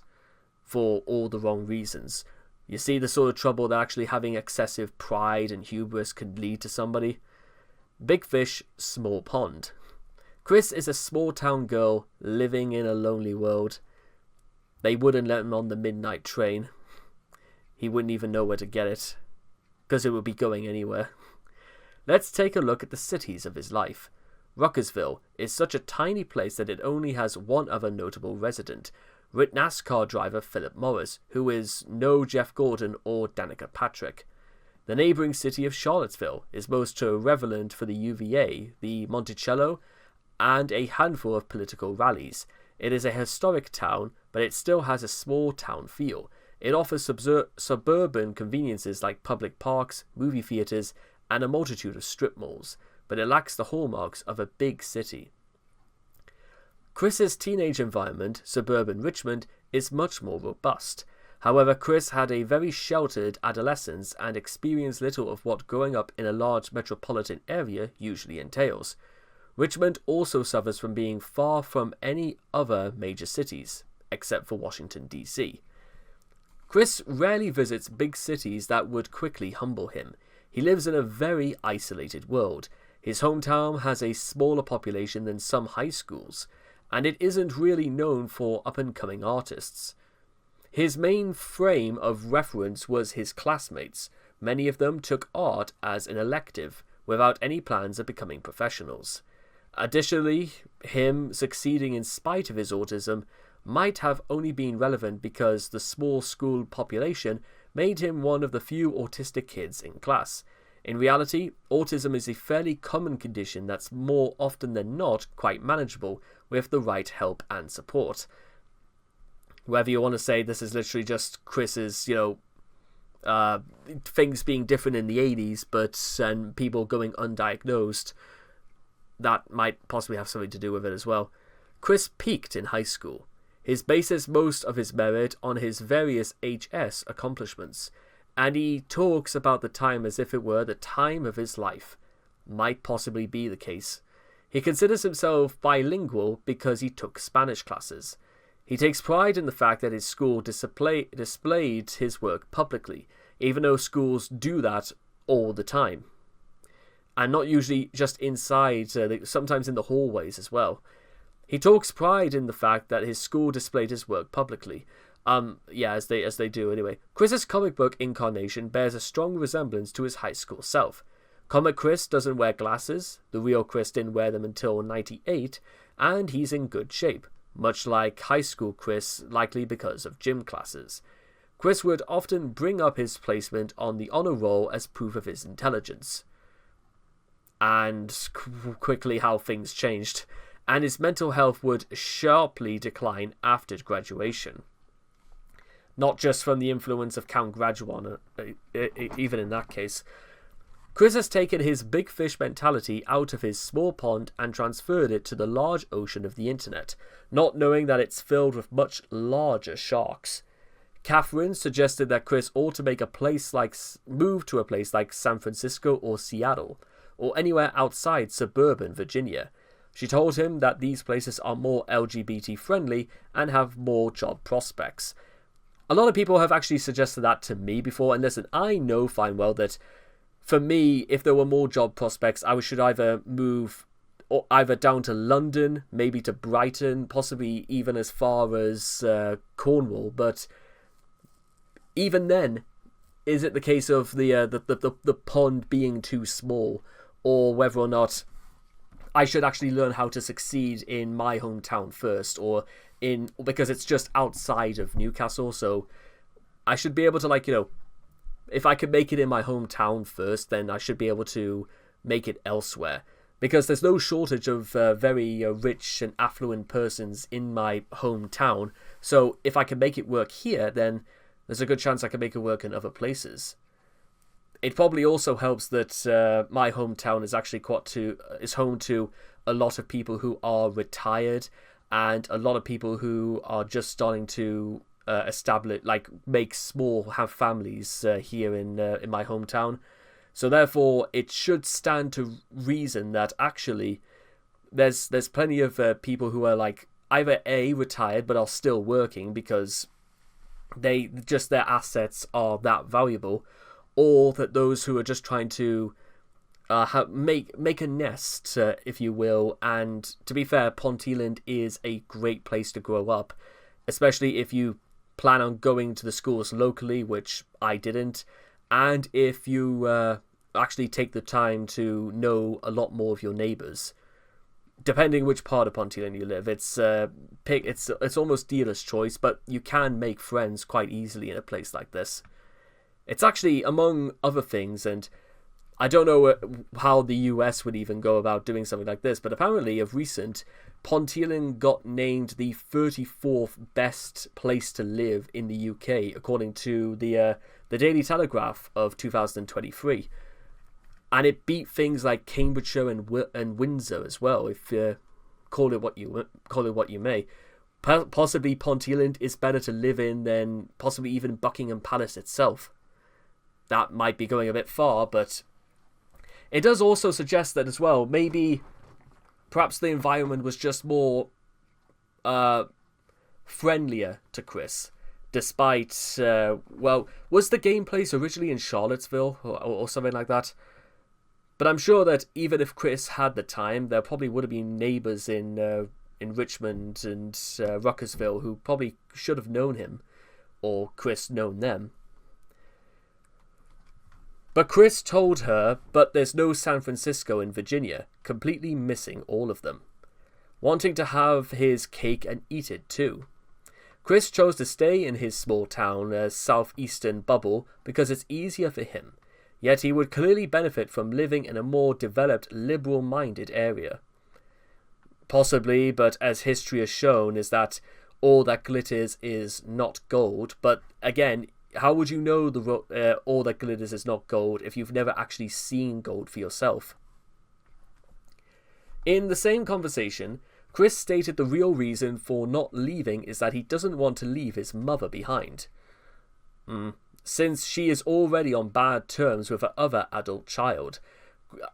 [SPEAKER 1] for all the wrong reasons. You see the sort of trouble that actually having excessive pride and hubris could lead to somebody? Big fish, small pond. Chris is a small-town girl living in a lonely world. They wouldn't let him on the midnight train. He wouldn't even know where to get it, because it would be going anywhere. Let's take a look at the cities of his life. Ruckersville is such a tiny place that it only has one other notable resident, NASCAR driver Philip Morris, who is no Jeff Gordon or Danica Patrick. The neighbouring city of Charlottesville is most relevant for the UVA, the Monticello, and a handful of political rallies. It is a historic town, but it still has a small town feel. It offers suburban conveniences like public parks, movie theatres, and a multitude of strip malls, but it lacks the hallmarks of a big city. Chris's teenage environment, suburban Richmond, is much more robust. However, Chris had a very sheltered adolescence and experienced little of what growing up in a large metropolitan area usually entails. Richmond also suffers from being far from any other major cities, except for Washington, D.C. Chris rarely visits big cities that would quickly humble him. He lives in a very isolated world. His hometown has a smaller population than some high schools, and it isn't really known for up-and-coming artists. His main frame of reference was his classmates. Many of them took art as an elective, without any plans of becoming professionals. Additionally, him succeeding in spite of his autism might have only been relevant because the small school population made him one of the few autistic kids in class. In reality, autism is a fairly common condition that's more often than not quite manageable with the right help and support. Whether you want to say this is literally just Chris's, things being different in the 80s, and people going undiagnosed, that might possibly have something to do with it as well. Chris peaked in high school. He bases most of his merit on his various HS accomplishments, and he talks about the time as if it were the time of his life. Might possibly be the case. He considers himself bilingual because he took Spanish classes. He takes pride in the fact that his school displayed his work publicly, even though schools do that all the time. And not usually just inside, sometimes in the hallways as well. He takes pride in the fact that his school displayed his work publicly. As they do anyway. Chris's comic book incarnation bears a strong resemblance to his high school self. Comic Chris doesn't wear glasses, the real Chris didn't wear them until 98, and he's in good shape, much like high school Chris, likely because of gym classes. Chris would often bring up his placement on the honor roll as proof of his intelligence. And quickly how things changed, and his mental health would sharply decline after graduation. Not just from the influence of Count Graduan, even in that case. Chris has taken his big fish mentality out of his small pond and transferred it to the large ocean of the internet, not knowing that it's filled with much larger sharks. Catherine suggested that Chris ought to move to a place like San Francisco or Seattle, or anywhere outside suburban Virginia. She told him that these places are more LGBT friendly and have more job prospects. A lot of people have actually suggested that to me before, and listen, I know fine well that for me, if there were more job prospects, I should either move either down to London, maybe to Brighton, possibly even as far as Cornwall. But even then, is it the case of the pond being too small, or whether or not I should actually learn how to succeed in my hometown first, or because it's just outside of Newcastle, so I should be able to, if I could make it in my hometown first, then I should be able to make it elsewhere. Because there's no shortage of very rich and affluent persons in my hometown. So if I can make it work here, then there's a good chance I can make it work in other places. It probably also helps that my hometown is actually is home to a lot of people who are retired, and a lot of people who are just starting to have families here in my hometown. So therefore, it should stand to reason that actually there's plenty of people who are either retired but are still working because their assets are that valuable, or that those who are just trying to make a nest, if you will. And to be fair, Ponteland is a great place to grow up, especially if you plan on going to the schools locally, which I didn't, and if you actually take the time to know a lot more of your neighbours. Depending which part of Ponteland you live, it's almost dealer's choice, but you can make friends quite easily in a place like this. It's actually, among other things, and I don't know how the US would even go about doing something like this, but apparently of recent, Ponteland got named the 34th best place to live in the UK, according to the Daily Telegraph of 2023. And it beat things like Cambridgeshire and Windsor as well, if call it what you may. Possibly Ponteland is better to live in than possibly even Buckingham Palace itself. That might be going a bit far, but it does also suggest that as well, maybe perhaps the environment was just more friendlier to Chris, despite, was the game place originally in Charlottesville or something like that? But I'm sure that even if Chris had the time, there probably would have been neighbours in Richmond and Ruckersville who probably should have known him, or Chris known them. But Chris told her, but there's no San Francisco in Virginia, completely missing all of them. Wanting to have his cake and eat it too. Chris chose to stay in his small town, southeastern bubble, because it's easier for him. Yet he would clearly benefit from living in a more developed, liberal-minded area. Possibly, but as history has shown, is that all that glitters is not gold. But again, how would you know all that glitters is not gold if you've never actually seen gold for yourself? In the same conversation, Chris stated the real reason for not leaving is that he doesn't want to leave his mother behind. Since she is already on bad terms with her other adult child.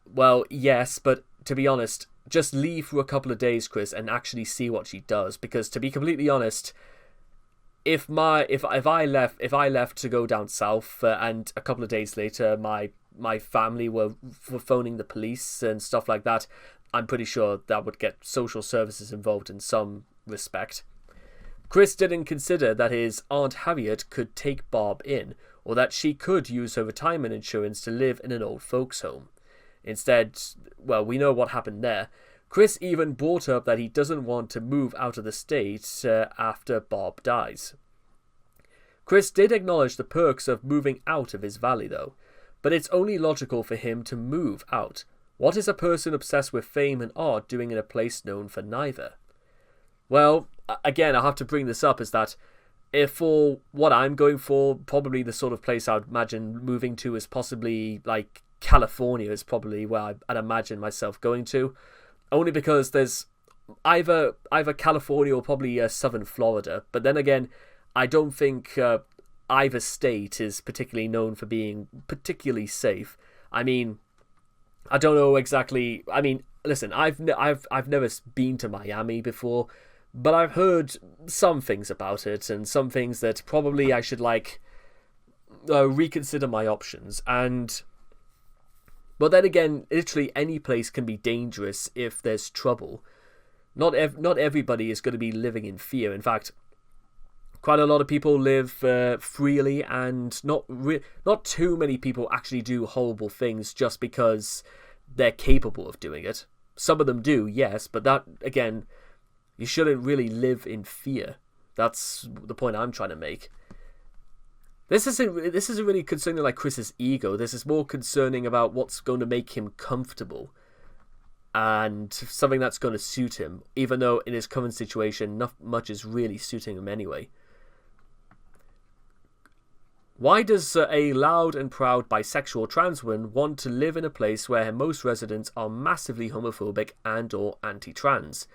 [SPEAKER 1] Well, yes, but to be honest, just leave for a couple of days, Chris, and actually see what she does. Because to be completely honest, if I left to go down south and a couple of days later my family were phoning the police and stuff like that, I'm pretty sure that would get social services involved in some respect. Chris didn't consider that his Aunt Harriet could take Bob in, or that she could use her retirement insurance to live in an old folks' home. Instead, well, we know what happened there. Chris even brought up that he doesn't want to move out of the state after Bob dies. Chris did acknowledge the perks of moving out of his valley, though, but it's only logical for him to move out. What is a person obsessed with fame and art doing in a place known for neither? Well, again, I have to bring this up, is that if for what I'm going for, probably the sort of place I'd imagine moving to is possibly like California is probably where I'd imagine myself going to. Only because there's either California or probably southern Florida. But then again, I don't think either state is particularly known for being particularly safe. I mean, I don't know exactly. I mean, listen, I've never been to Miami before, but I've heard some things about it, and some things that probably I should reconsider my options. And But then again, literally any place can be dangerous if there's trouble. Not everybody is going to be living in fear. In fact, quite a lot of people live freely, and not too many people actually do horrible things just because they're capable of doing it. Some of them do, yes, but that, again, you shouldn't really live in fear. That's the point I'm trying to make. This isn't really concerning like Chris's ego. This is more concerning about what's going to make him comfortable and something that's going to suit him, even though in his current situation not much is really suiting him anyway. Why does a loud and proud bisexual trans woman want to live in a place where most residents are massively homophobic and or anti-trans?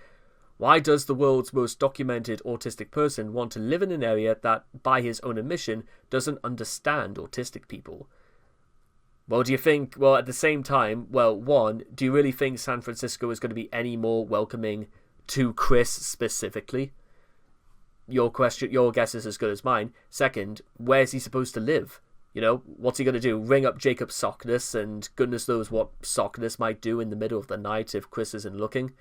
[SPEAKER 1] Why does the world's most documented autistic person want to live in an area that, by his own admission, doesn't understand autistic people? Well, do you think, well, at the same time, well, one, do you really think San Francisco is going to be any more welcoming to Chris specifically? Your guess is as good as mine. Second, where's he supposed to live? You know, what's he going to do? Ring up Jacob Sockness, and goodness knows what Sockness might do in the middle of the night if Chris isn't looking.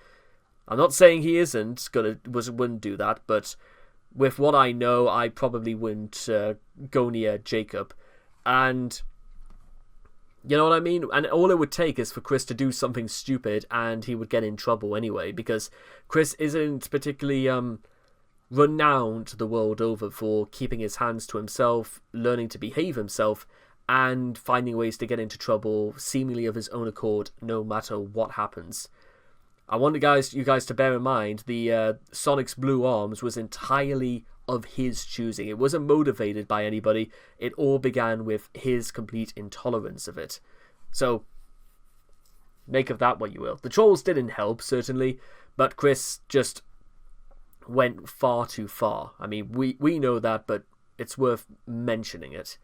[SPEAKER 1] I'm not saying he wouldn't do that, but with what I know, I probably wouldn't go near Jacob. And you know what I mean? And all it would take is for Chris to do something stupid, and he would get in trouble anyway, because Chris isn't particularly renowned the world over for keeping his hands to himself, learning to behave himself, and finding ways to get into trouble seemingly of his own accord, no matter what happens. I want you guys to bear in mind the Sonic's Blue Arms was entirely of his choosing. It wasn't motivated by anybody. It all began with his complete intolerance of it. So, make of that what you will. The trolls didn't help, certainly, but Chris just went far too far. I mean, we know that, but it's worth mentioning it.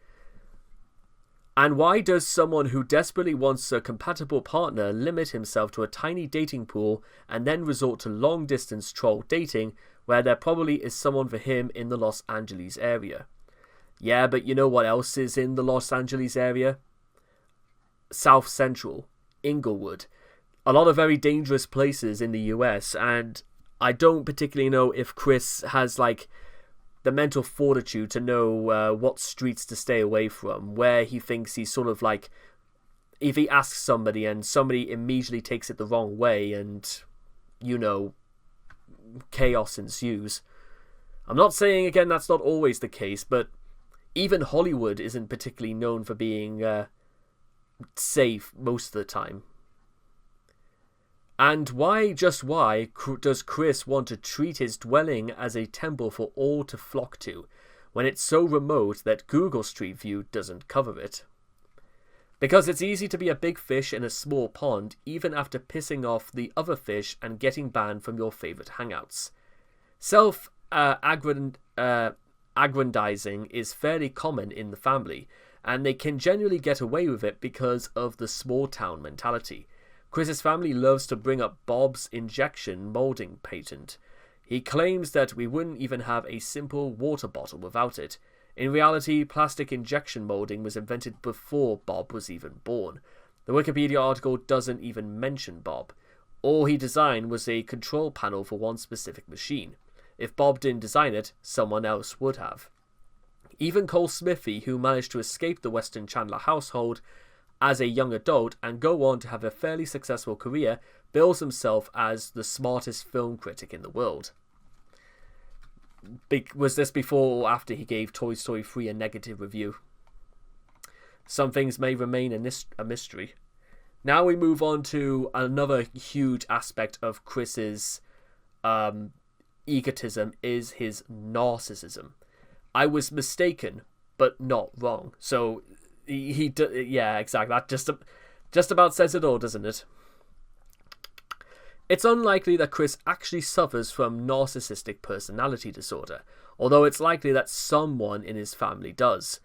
[SPEAKER 1] And why does someone who desperately wants a compatible partner limit himself to a tiny dating pool and then resort to long-distance troll dating where there probably is someone for him in the Los Angeles area? Yeah, but you know what else is in the Los Angeles area? South Central, Inglewood. A lot of very dangerous places in the US, and I don't particularly know if Chris has, like, the mental fortitude to know what streets to stay away from, where he thinks he's sort of like, if he asks somebody and somebody immediately takes it the wrong way and, you know, chaos ensues. I'm not saying, again, that's not always the case, but even Hollywood isn't particularly known for being safe most of the time. And why does Chris want to treat his dwelling as a temple for all to flock to, when it's so remote that Google Street View doesn't cover it? Because it's easy to be a big fish in a small pond, even after pissing off the other fish and getting banned from your favourite hangouts. Self-aggrandizing is fairly common in the family, and they can generally get away with it because of the small town mentality. Chris's family loves to bring up Bob's injection molding patent. He claims that we wouldn't even have a simple water bottle without it. In reality, plastic injection molding was invented before Bob was even born. The Wikipedia article doesn't even mention Bob. All he designed was a control panel for one specific machine. If Bob didn't design it, someone else would have. Even Cole Smithy, who managed to escape the Weston Chandler household as a young adult and go on to have a fairly successful career, bills himself as the smartest film critic in the world. Was this before or after he gave Toy Story 3 a negative review? Some things may remain a mystery. Now we move on to another huge aspect of Chris's egotism, is his narcissism. I was mistaken, but not wrong. So yeah, exactly. That just about says it all, doesn't it? It's unlikely that Chris actually suffers from narcissistic personality disorder, although it's likely that someone in his family does.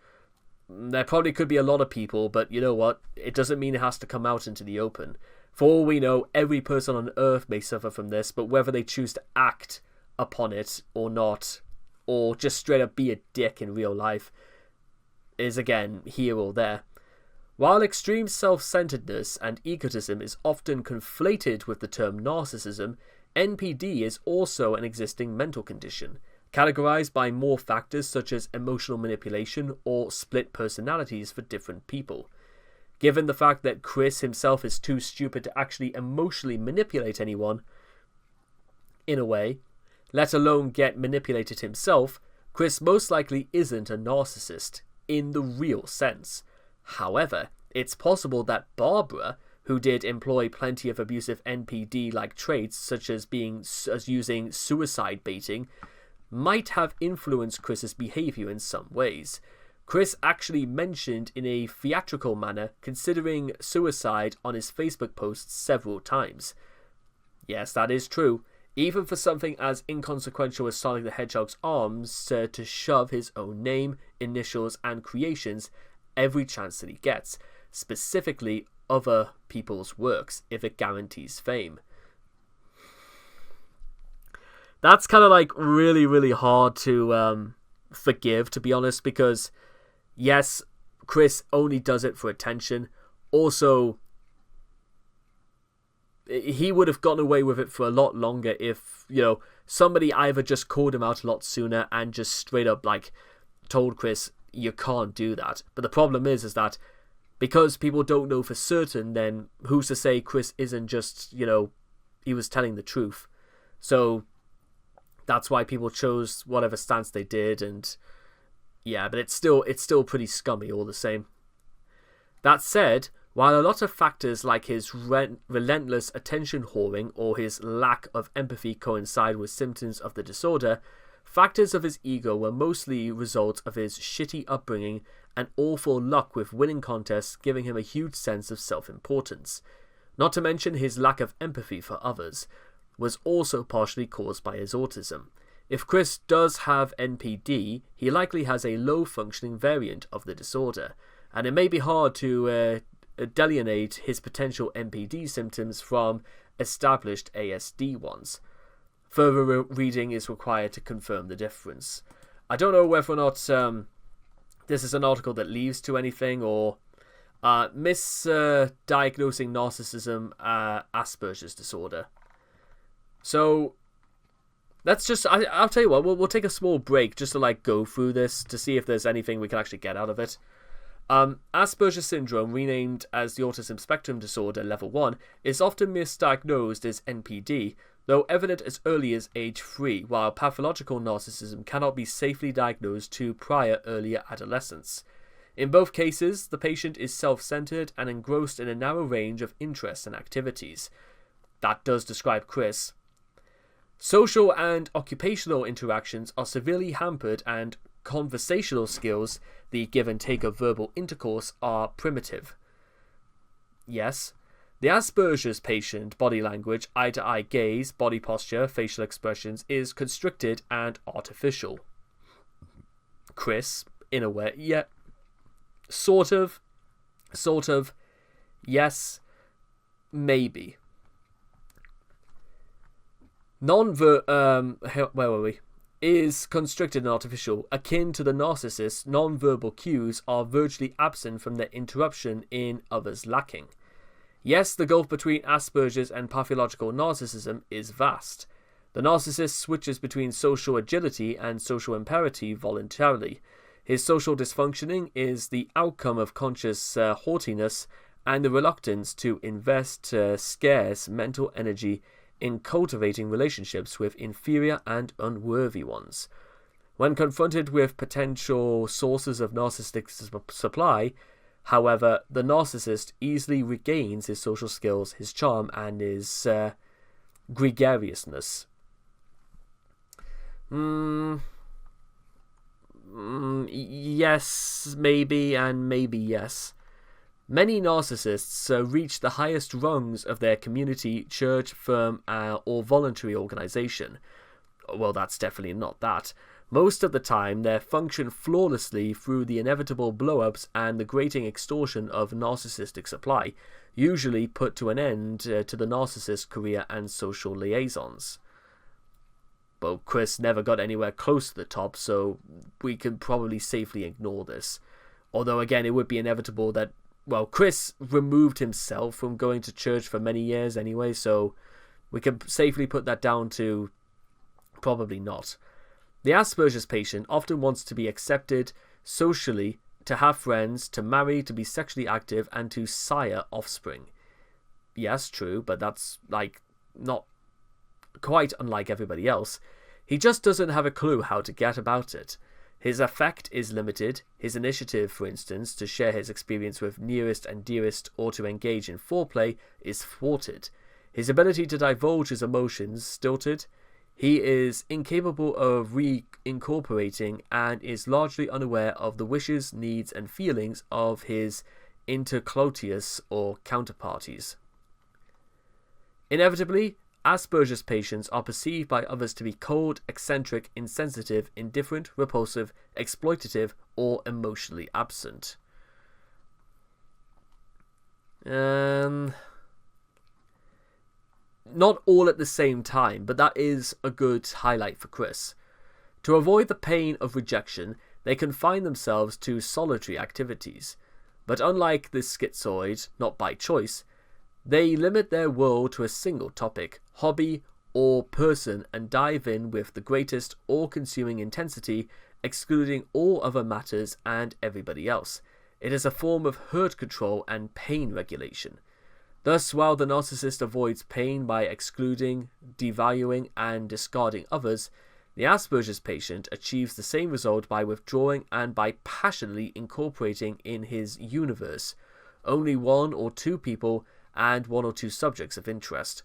[SPEAKER 1] There probably could be a lot of people, but you know what? It doesn't mean it has to come out into the open. For all we know, every person on Earth may suffer from this, but whether they choose to act upon it or not, or just straight up be a dick in real life, is again here or there. While extreme self-centeredness and egotism is often conflated with the term narcissism, NPD is also an existing mental condition, categorized by more factors such as emotional manipulation or split personalities for different people. Given the fact that Chris himself is too stupid to actually emotionally manipulate anyone, in a way, let alone get manipulated himself, Chris most likely isn't a narcissist, in the real sense. However, it's possible that Barbara, who did employ plenty of abusive NPD-like traits such as using suicide baiting, might have influenced Chris's behavior in some ways. Chris actually mentioned in a theatrical manner considering suicide on his Facebook posts several times. Yes, that is true, even for something as inconsequential as Sonic the Hedgehog's arms to shove his own name, initials, and creations every chance that he gets, specifically other people's works, if it guarantees fame. That's kind of like really, really hard to forgive, to be honest, because yes, Chris only does it for attention. Also, he would have gotten away with it for a lot longer if, somebody either just called him out a lot sooner and just straight up, told Chris, you can't do that. But the problem is that because people don't know for certain, then who's to say Chris isn't just, he was telling the truth. So that's why people chose whatever stance they did, and yeah, but it's still pretty scummy all the same. That said, while a lot of factors like his relentless attention whoring or his lack of empathy coincide with symptoms of the disorder, factors of his ego were mostly results of his shitty upbringing and awful luck with winning contests giving him a huge sense of self-importance. Not to mention his lack of empathy for others was also partially caused by his autism. If Chris does have NPD, he likely has a low-functioning variant of the disorder, and it may be hard to delineate his potential NPD symptoms from established ASD ones. Further reading is required to confirm the difference. I don't know whether or not this is an article that leads to anything, or misdiagnosing narcissism, Asperger's disorder. So let's just, I'll tell you what, we'll take a small break just to go through this to see if there's anything we can actually get out of it. Asperger's syndrome, renamed as the Autism Spectrum Disorder Level 1, is often misdiagnosed as NPD, though evident as early as age 3, while pathological narcissism cannot be safely diagnosed to prior earlier adolescence. In both cases, the patient is self-centered and engrossed in a narrow range of interests and activities. That does describe Chris. Social and occupational interactions are severely hampered, and conversational skills, the give and take of verbal intercourse, are primitive. Yes, the Asperger's patient body language, eye-to-eye gaze, body posture, facial expressions is constricted and artificial. Chris, in a way, yeah, sort of, yes, maybe. Where were we? Is constricted and artificial. Akin to the narcissist, non-verbal cues are virtually absent from their interruption in others lacking. Yes, the gulf between Asperger's and pathological narcissism is vast. The narcissist switches between social agility and social imperative voluntarily. His social dysfunctioning is the outcome of conscious haughtiness and the reluctance to invest scarce mental energy in cultivating relationships with inferior and unworthy ones. When confronted with potential sources of narcissistic supply, however, the narcissist easily regains his social skills, his charm, and his gregariousness. Yes, maybe, and maybe yes. Many narcissists reach the highest rungs of their community, church, firm, or voluntary organization. Well, that's definitely not that. Most of the time, they function flawlessly through the inevitable blow-ups and the grating extortion of narcissistic supply, usually put to an end to the narcissist's career and social liaisons. But Chris never got anywhere close to the top, so we can probably safely ignore this. Although, again, it would be inevitable that well, Chris removed himself from going to church for many years anyway, so we can safely put that down to probably not. The Asperger's patient often wants to be accepted socially, to have friends, to marry, to be sexually active, and to sire offspring. Yes, true, but that's, like, not quite unlike everybody else. He just doesn't have a clue how to get about it. His affect is limited. His initiative, for instance, to share his experience with nearest and dearest or to engage in foreplay is thwarted. His ability to divulge his emotions stilted. He is incapable of reincorporating and is largely unaware of the wishes, needs, and feelings of his intercloteus or counterparties. Inevitably, Asperger's patients are perceived by others to be cold, eccentric, insensitive, indifferent, repulsive, exploitative, or emotionally absent. Not all at the same time, but that is a good highlight for Chris. To avoid the pain of rejection, they confine themselves to solitary activities. But unlike the schizoid, not by choice, they limit their world to a single topic, hobby, or person and dive in with the greatest all-consuming intensity, excluding all other matters and everybody else. It is a form of hurt control and pain regulation. Thus, while the narcissist avoids pain by excluding, devaluing, and discarding others, the Asperger's patient achieves the same result by withdrawing and by passionately incorporating in his universe only one or two people and one or two subjects of interest.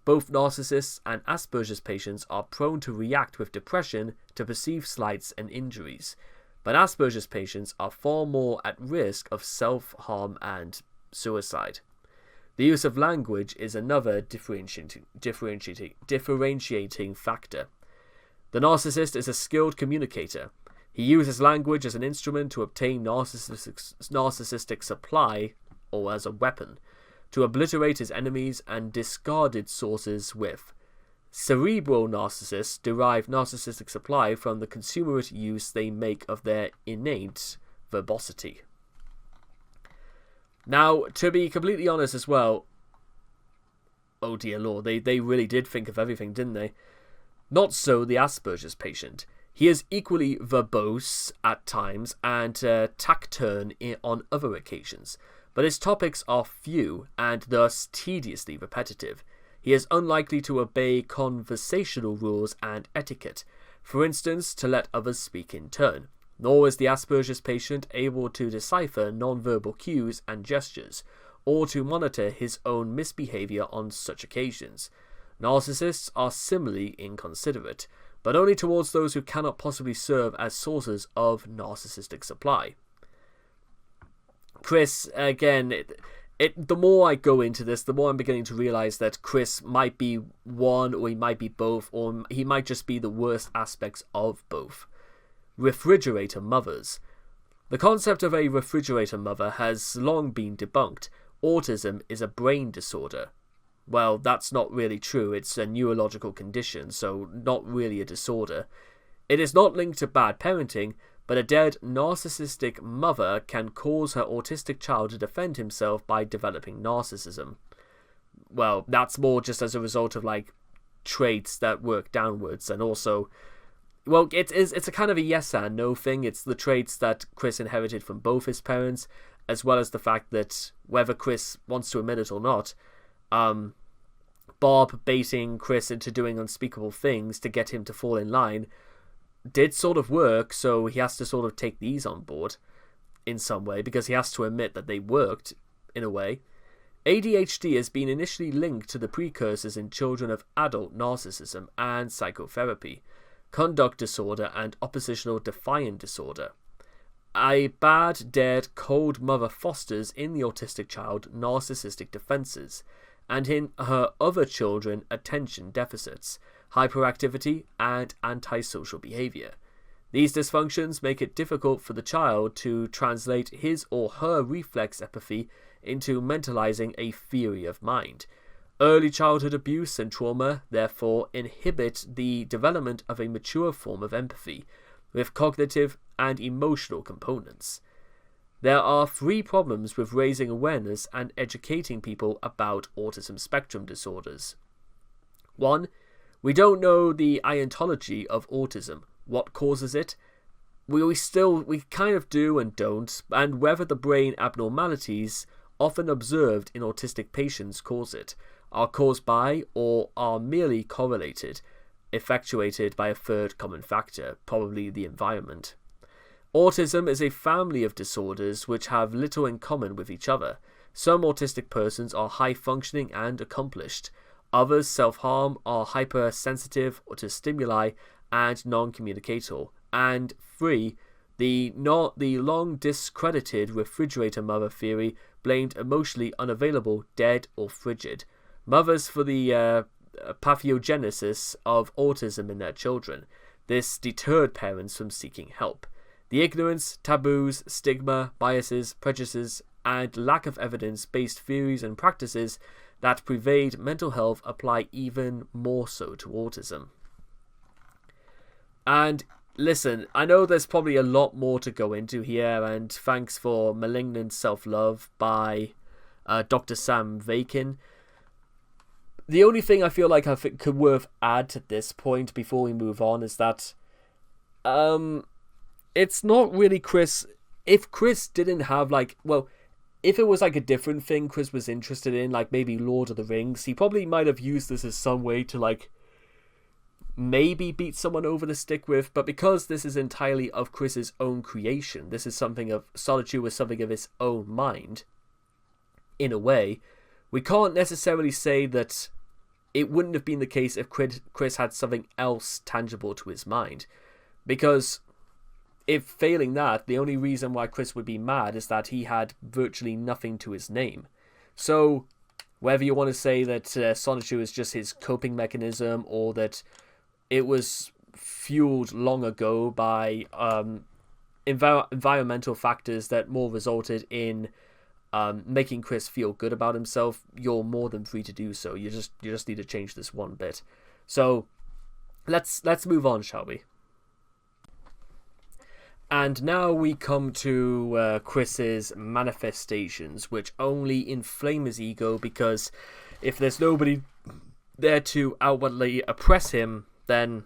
[SPEAKER 1] Both narcissists and Asperger's patients are prone to react with depression to perceived slights and injuries, but Asperger's patients are far more at risk of self-harm and suicide. The use of language is another differentiating factor. The narcissist is a skilled communicator. He uses language as an instrument to obtain narcissistic supply, or as a weapon, to obliterate his enemies and discarded sources with. Cerebral narcissists derive narcissistic supply from the consumerate use they make of their innate verbosity. Now, to be completely honest as well, oh dear lord, they really did think of everything, didn't they? Not so the Asperger's patient. He is equally verbose at times and taciturn on other occasions, but his topics are few and thus tediously repetitive. He is unlikely to obey conversational rules and etiquette, for instance, to let others speak in turn. Nor is the Asperger's patient able to decipher non-verbal cues and gestures, or to monitor his own misbehavior on such occasions. Narcissists are similarly inconsiderate, but only towards those who cannot possibly serve as sources of narcissistic supply. Chris, again, the more I go into this, the more I'm beginning to realize that Chris might be one, or he might be both, or he might just be the worst aspects of both. Refrigerator mothers. The concept of a refrigerator mother has long been debunked. Autism is a brain disorder. Well, that's not really true. It's a neurological condition, so not really a disorder. It is not linked to bad parenting, but a dead narcissistic mother can cause her autistic child to defend himself by developing narcissism. Well, that's more just as a result of, like, traits that work downwards, and also, well, it's a kind of a yes and no thing. It's the traits that Chris inherited from both his parents, as well as the fact that, whether Chris wants to admit it or not, Bob baiting Chris into doing unspeakable things to get him to fall in line did sort of work, so he has to sort of take these on board in some way, because he has to admit that they worked, in a way. ADHD has been initially linked to the precursors in children of adult narcissism and psychotherapy, conduct disorder, and oppositional defiant disorder. A bad, dead, cold mother fosters in the autistic child narcissistic defenses, and in her other children attention deficits, hyperactivity, and antisocial behavior. These dysfunctions make it difficult for the child to translate his or her reflex empathy into mentalizing a theory of mind. Early childhood abuse and trauma, therefore, inhibit the development of a mature form of empathy, with cognitive and emotional components. There are 3 problems with raising awareness and educating people about autism spectrum disorders. 1. We don't know the ontology of autism, what causes it. We kind of do and don't, and whether the brain abnormalities often observed in autistic patients cause it, are caused by, or are merely correlated, effectuated by a third common factor, probably the environment. Autism is a family of disorders which have little in common with each other. Some autistic persons are high-functioning and accomplished. Others self-harm, are hypersensitive to stimuli, and non-communicator. And 3. The long discredited refrigerator mother theory blamed emotionally unavailable, dead, or frigid mothers for the pathogenesis of autism in their children. This deterred parents from seeking help. The ignorance, taboos, stigma, biases, prejudices, and lack of evidence-based theories and practices that pervade mental health apply even more so to autism. And listen, I know there's probably a lot more to go into here, and thanks for Malignant Self-Love by Dr. Sam Vakin. The only thing I feel like I think could worth add to this point before we move on is that it's not really Chris. If Chris didn't have if it was like a different thing Chris was interested in, like maybe Lord of the Rings, he probably might have used this as some way to maybe beat someone over the stick with, but because this is entirely of Chris's own creation, this is something of Solitude was something of his own mind, in a way, we can't necessarily say that it wouldn't have been the case if Chris had something else tangible to his mind, because if failing that, the only reason why Chris would be mad is that he had virtually nothing to his name. So, whether you want to say that Solitude is just his coping mechanism, or that it was fueled long ago by environmental factors that more resulted in making Chris feel good about himself, you're more than free to do so. You just need to change this one bit. So let's move on, shall we? And now we come to Chris's manifestations, which only inflame his ego, because if there's nobody there to outwardly oppress him, then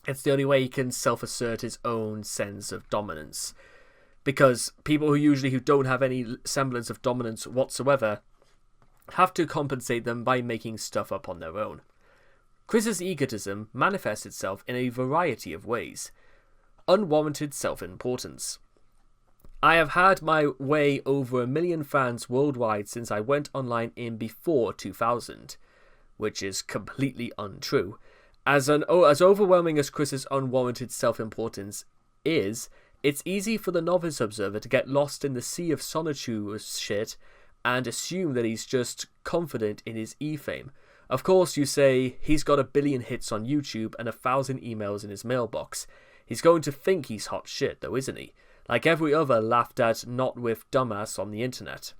[SPEAKER 1] it's the only way he can self-assert his own sense of dominance. Because people who don't have any semblance of dominance whatsoever have to compensate them by making stuff up on their own. Chris's egotism manifests itself in a variety of ways. Unwarranted self-importance. I have had my way over 1 million fans worldwide since I went online in before 2000, which is completely untrue. As overwhelming as Chris's unwarranted self-importance is, it's easy for the novice observer to get lost in the sea of Solitude shit and assume that he's just confident in his e-fame. Of course, you say, he's got 1 billion hits on YouTube and 1,000 emails in his mailbox. He's going to think he's hot shit, though, isn't he? Like every other laughed at not with dumbass on the internet.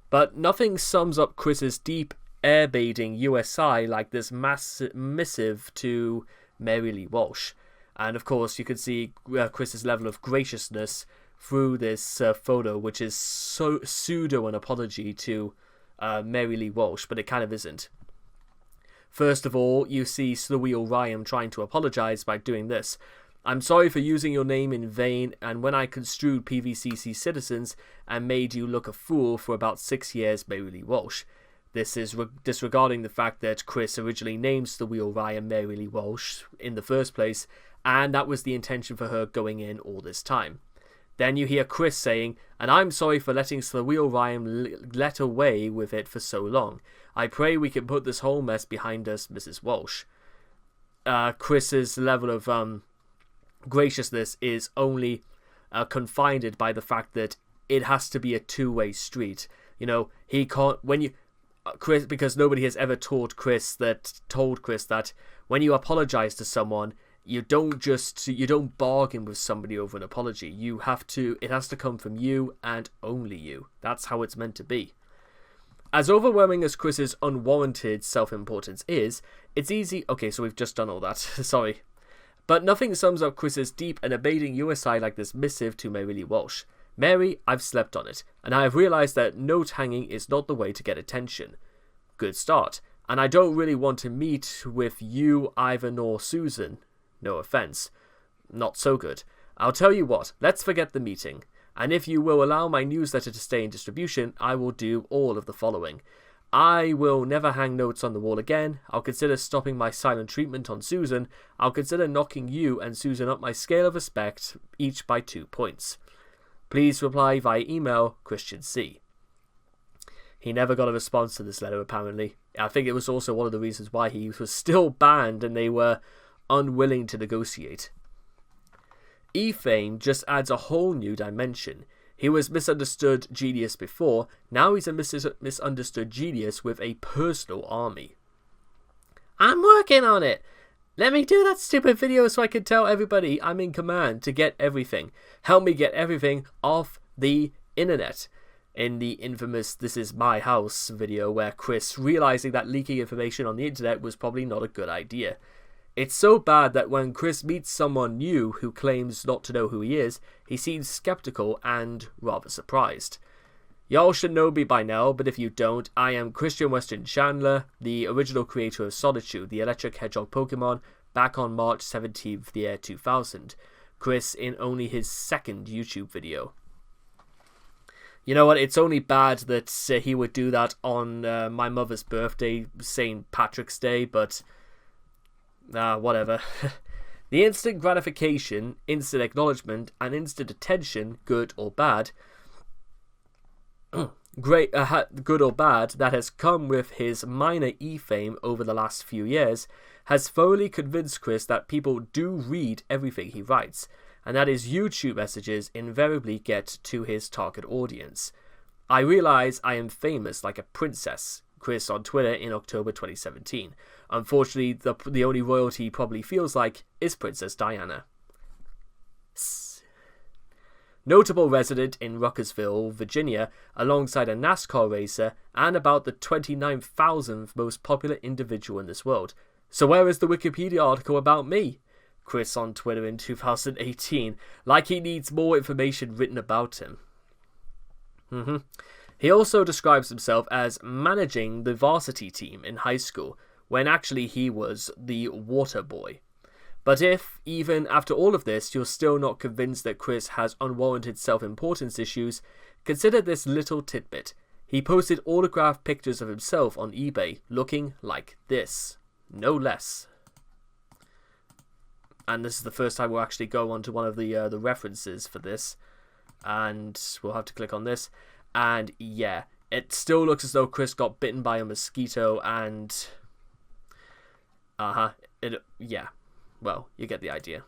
[SPEAKER 1] But nothing sums up Chris's deep airbaiting USI like this missive to Mary Lee Walsh. And of course, you can see Chris's level of graciousness through this photo, which is so pseudo an apology to Mary Lee Walsh, but it kind of isn't. First of all, you see Slaweel Ryan trying to apologize by doing this. I'm sorry for using your name in vain, and when I construed PVCC citizens and made you look a fool for about 6 years, Mary Lee Walsh. This is disregarding the fact that Chris originally named Slaweel Ryan Mary Lee Walsh in the first place, and that was the intention for her going in all this time. Then you hear Chris saying, and I'm sorry for letting Slaweel Ryan let away with it for so long. I pray we can put this whole mess behind us, Mrs. Walsh. Chris's level of graciousness is only confined by the fact that it has to be a two-way street. You know, he can't, Chris, because nobody has ever told Chris that when you apologize to someone, you don't bargain with somebody over an apology. It has to come from you and only you. That's how it's meant to be. As overwhelming as Chris's unwarranted self-importance is, it's easy. Okay, so we've just done all that. Sorry. But nothing sums up Chris's deep and abating USI like this missive to Mary Lee Walsh. Mary, I've slept on it, and I have realized that note hanging is not the way to get attention. Good start. And I don't really want to meet with you, Ivan or Susan. No offense. Not so good. I'll tell you what, let's forget the meeting. And if you will allow my newsletter to stay in distribution, I will do all of the following. I will never hang notes on the wall again. I'll consider stopping my silent treatment on Susan. I'll consider knocking you and Susan up my scale of respect, each by 2 points. Please reply via email, Christian C. He never got a response to this letter, apparently. I think it was also one of the reasons why he was still banned and they were unwilling to negotiate. E-Fame just adds a whole new dimension. He was misunderstood genius before, now he's a misunderstood genius with a personal army. I'm working on it! Let me do that stupid video so I can tell everybody I'm in command to get everything. Help me get everything off the internet. In the infamous This Is My House video where Chris, realizing that leaking information on the internet was probably not a good idea. It's so bad that when Chris meets someone new who claims not to know who he is, he seems skeptical and rather surprised. Y'all should know me by now, but if you don't, I am Christian Weston Chandler, the original creator of Solitude, the electric hedgehog Pokemon, back on March 17th, the year 2000. Chris in only his second YouTube video. You know what, it's only bad that he would do that on my mother's birthday, St. Patrick's Day, but whatever. The instant gratification, instant acknowledgement, and instant attention, good or bad, good or bad, that has come with his minor E-Fame over the last few years, has thoroughly convinced Chris that people do read everything he writes, and that his YouTube messages invariably get to his target audience. I realize I am famous like a princess, Chris on Twitter in October 2017. Unfortunately, the only royalty he probably feels like is Princess Diana. Notable resident in Ruckersville, Virginia, alongside a NASCAR racer and about the 29,000th most popular individual in this world. So where is the Wikipedia article about me? Chris on Twitter in 2018, like he needs more information written about him. He also describes himself as managing the varsity team in high school, when actually he was the water boy. But if, even after all of this, you're still not convinced that Chris has unwarranted self-importance issues, consider this little tidbit. He posted autographed pictures of himself on eBay, looking like this. No less. And this is the first time we'll actually go on to one of the references for this. And we'll have to click on this. And yeah, it still looks as though Chris got bitten by a mosquito and... yeah. Well, you get the idea.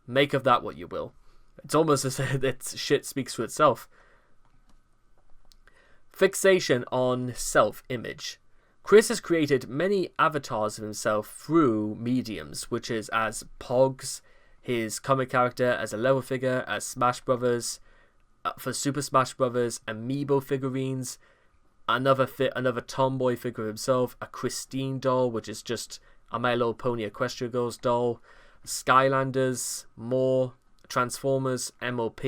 [SPEAKER 1] Make of that what you will. It's almost as if that shit speaks for itself. Fixation on self-image. Chris has created many avatars of himself through mediums, which is as Pogs, his comic character as a level figure, as Smash Brothers, for Super Smash Brothers, amiibo figurines, another tomboy figure of himself, a Christine doll, which is just a My Little Pony Equestria Girls doll, Skylanders, more, Transformers, MOP,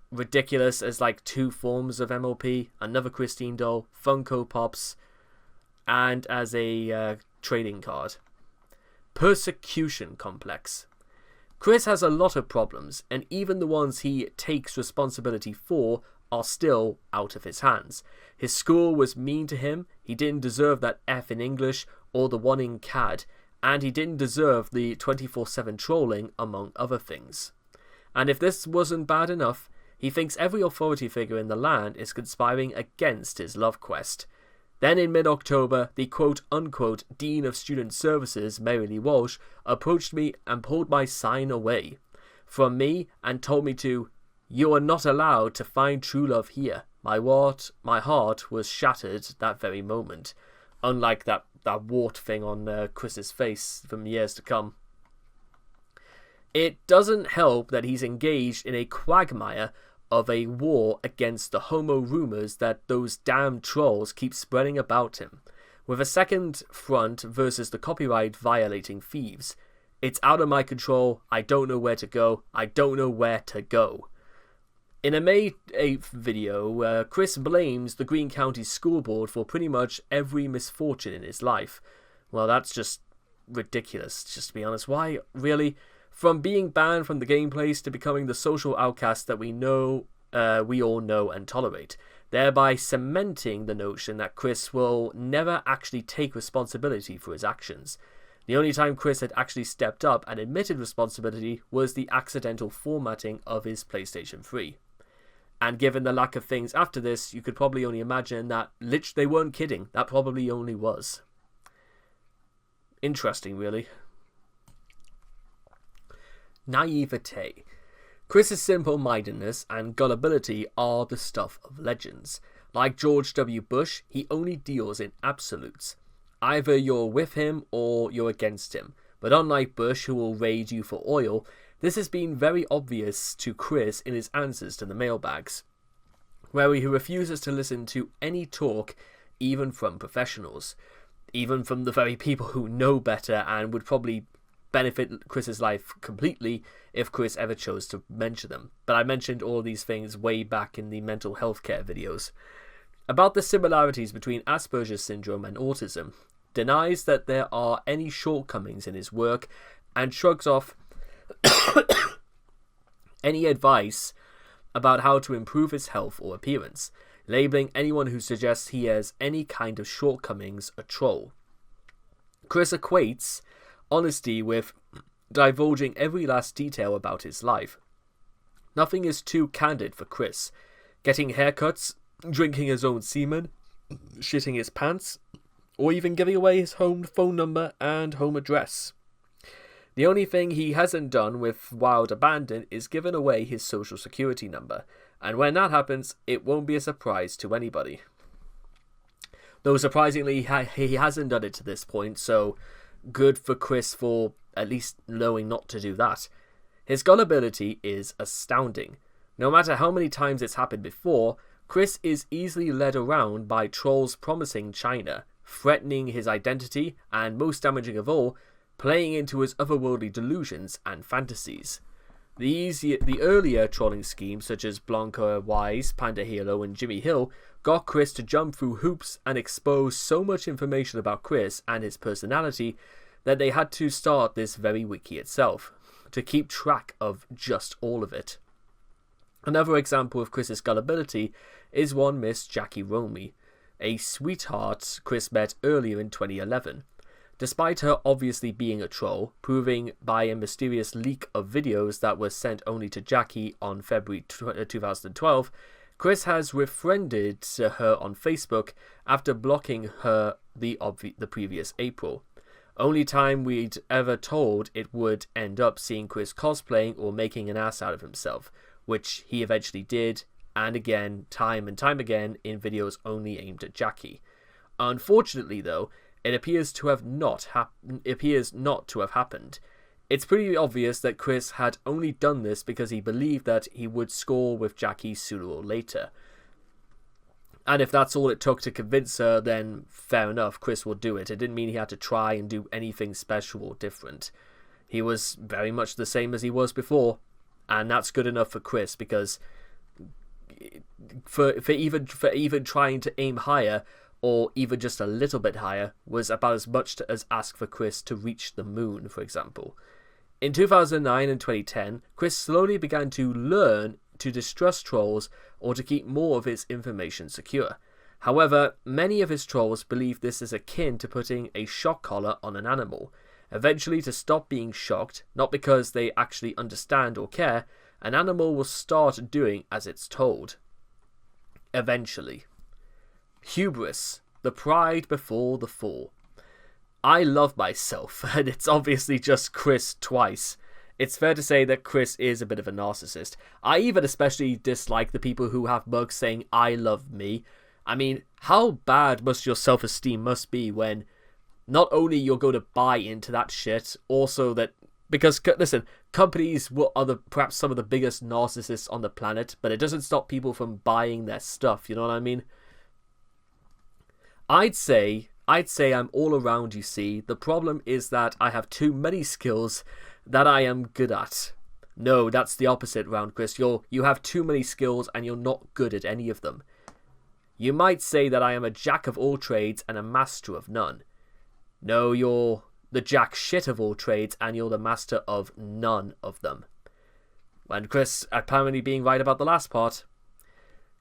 [SPEAKER 1] Ridiculous as like 2 forms of MOP, another Christine doll, Funko Pops, and as a trading card. Persecution complex. Chris has a lot of problems, and even the ones he takes responsibility for are still out of his hands. His school was mean to him, he didn't deserve that F in English or the 1 in CAD, and he didn't deserve the 24/7 trolling, among other things. And if this wasn't bad enough, he thinks every authority figure in the land is conspiring against his love quest. Then in mid-October, the quote-unquote Dean of Student Services, Mary Lee Walsh, approached me and pulled my sign away from me and told me to, "You are not allowed to find true love here." My heart was shattered that very moment, unlike that wart thing on Chris's face from years to come. It doesn't help that he's engaged in a quagmire of a war against the homo rumours that those damn trolls keep spreading about him, with a second front versus the copyright violating thieves. It's out of my control. I don't know where to go. I don't know where to go. In a May 8th video, Chris blames the Greene County School Board for pretty much every misfortune in his life. Well, that's just ridiculous, just to be honest. Why? Really? From being banned from the game place to becoming the social outcast that we all know and tolerate, thereby cementing the notion that Chris will never actually take responsibility for his actions. The only time Chris had actually stepped up and admitted responsibility was the accidental formatting of his PlayStation 3. And given the lack of things after this, you could probably only imagine that they weren't kidding. That probably only was. Interesting, really. Naivete. Chris's simple-mindedness and gullibility are the stuff of legends. Like George W. Bush, he only deals in absolutes. Either you're with him or you're against him. But unlike Bush, who will raid you for oil, this has been very obvious to Chris in his answers to the mailbags, where he refuses to listen to any talk, even from professionals, even from the very people who know better and would probably benefit Chris's life completely if Chris ever chose to mention them. But I mentioned all these things way back in the mental health care videos. About the similarities between Asperger's syndrome and autism, denies that there are any shortcomings in his work, and shrugs off any advice about how to improve his health or appearance, labeling anyone who suggests he has any kind of shortcomings a troll. Chris equates honesty with divulging every last detail about his life. Nothing is too candid for Chris. Getting haircuts, drinking his own semen, shitting his pants, or even giving away his home phone number and home address. The only thing he hasn't done with wild abandon is given away his social security number, and when that happens, it won't be a surprise to anybody. Though surprisingly, he hasn't done it to this point, so good for Chris for at least knowing not to do that. His gullibility is astounding. No matter how many times it's happened before, Chris is easily led around by trolls promising China, threatening his identity, and most damaging of all, playing into his otherworldly delusions and fantasies. The earlier trolling schemes, such as Blanca Wise, Panda Halo, and Jimmy Hill, got Chris to jump through hoops and expose so much information about Chris and his personality that they had to start this very wiki itself, to keep track of just all of it. Another example of Chris's gullibility is one Miss Jackie Romey, a sweetheart Chris met earlier in 2011. Despite her obviously being a troll, proving by a mysterious leak of videos that were sent only to Jackie on February 2012, Chris has refriended her on Facebook after blocking her the previous April. Only time we'd ever told it would end up seeing Chris cosplaying or making an ass out of himself, which he eventually did, and again, time and time again, in videos only aimed at Jackie. Unfortunately, though, it appears not to have happened. It's pretty obvious that Chris had only done this because he believed that he would score with Jackie sooner or later. And if that's all it took to convince her, then fair enough, Chris will do it. It didn't mean he had to try and do anything special or different. He was very much the same as he was before, and that's good enough for Chris, because for even trying to aim higher, or even just a little bit higher, was about as much as ask for Chris to reach the moon, for example. In 2009 and 2010, Chris slowly began to learn to distrust trolls or to keep more of his information secure. However, many of his trolls believe this is akin to putting a shock collar on an animal. Eventually, to stop being shocked, not because they actually understand or care, an animal will start doing as it's told. Eventually. Hubris, the pride before the fall. I love myself, and it's obviously just Chris twice. It's fair to say that Chris is a bit of a narcissist. I even especially dislike the people who have mugs saying, "I love me." I mean, how bad must your self-esteem must be when not only you're going to buy into that shit, also that, because, listen, companies are perhaps some of the biggest narcissists on the planet, but it doesn't stop people from buying their stuff, you know what I mean? I'd say, I'd say I'm all around, you see. The problem is that I have too many skills that I am good at. No, that's the opposite round, Chris. You have too many skills and you're not good at any of them. You might say that I am a jack of all trades and a master of none. No, you're the jack shit of all trades and you're the master of none of them. And Chris apparently being right about the last part.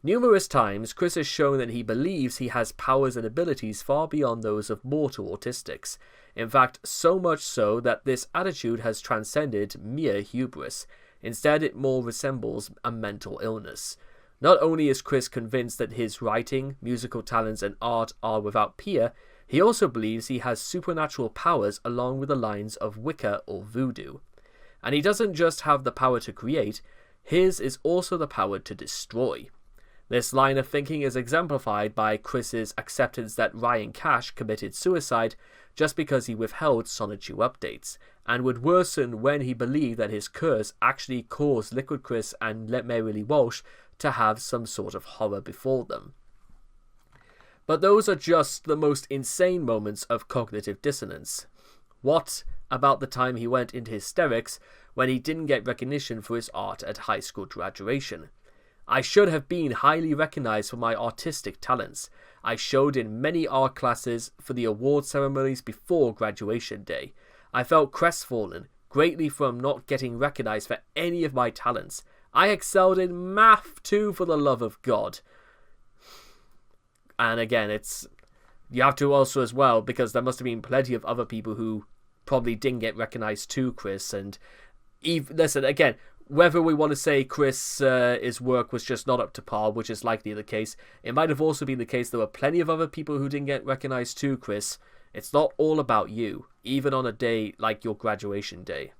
[SPEAKER 1] Numerous times, Chris has shown that he believes he has powers and abilities far beyond those of mortal autistics. In fact, so much so that this attitude has transcended mere hubris. Instead, it more resembles a mental illness. Not only is Chris convinced that his writing, musical talents, and art are without peer, he also believes he has supernatural powers along with the lines of Wicca or voodoo. And he doesn't just have the power to create, his is also the power to destroy. This line of thinking is exemplified by Chris's acceptance that Ryan Cash committed suicide just because he withheld Sonichu updates, and would worsen when he believed that his curse actually caused Liquid Chris and Mary Lee Walsh to have some sort of horror befall them. But those are just the most insane moments of cognitive dissonance. What about the time he went into hysterics when he didn't get recognition for his art at high school graduation? I should have been highly recognized for my artistic talents. I showed in many art classes for the award ceremonies before graduation day. I felt crestfallen greatly from not getting recognized for any of my talents. I excelled in math too, for the love of God. And again, you have to also as well, because there must have been plenty of other people who probably didn't get recognized too, Chris. And listen, again, whether we want to say Chris's work was just not up to par, which is likely the case, it might have also been the case there were plenty of other people who didn't get recognized too, Chris. It's not all about you, even on a day like your graduation day.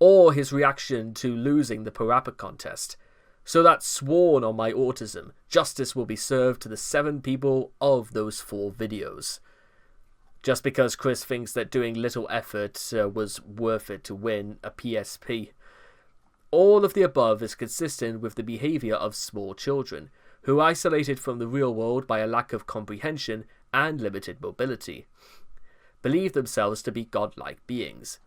[SPEAKER 1] Or his reaction to losing the parappa contest. So that's sworn on my autism. Justice will be served to the 7 people of those 4 videos. Just because Chris thinks that doing little effort was worth it to win a PSP. All of the above is consistent with the behaviour of small children, who isolated from the real world by a lack of comprehension and limited mobility, believe themselves to be godlike beings.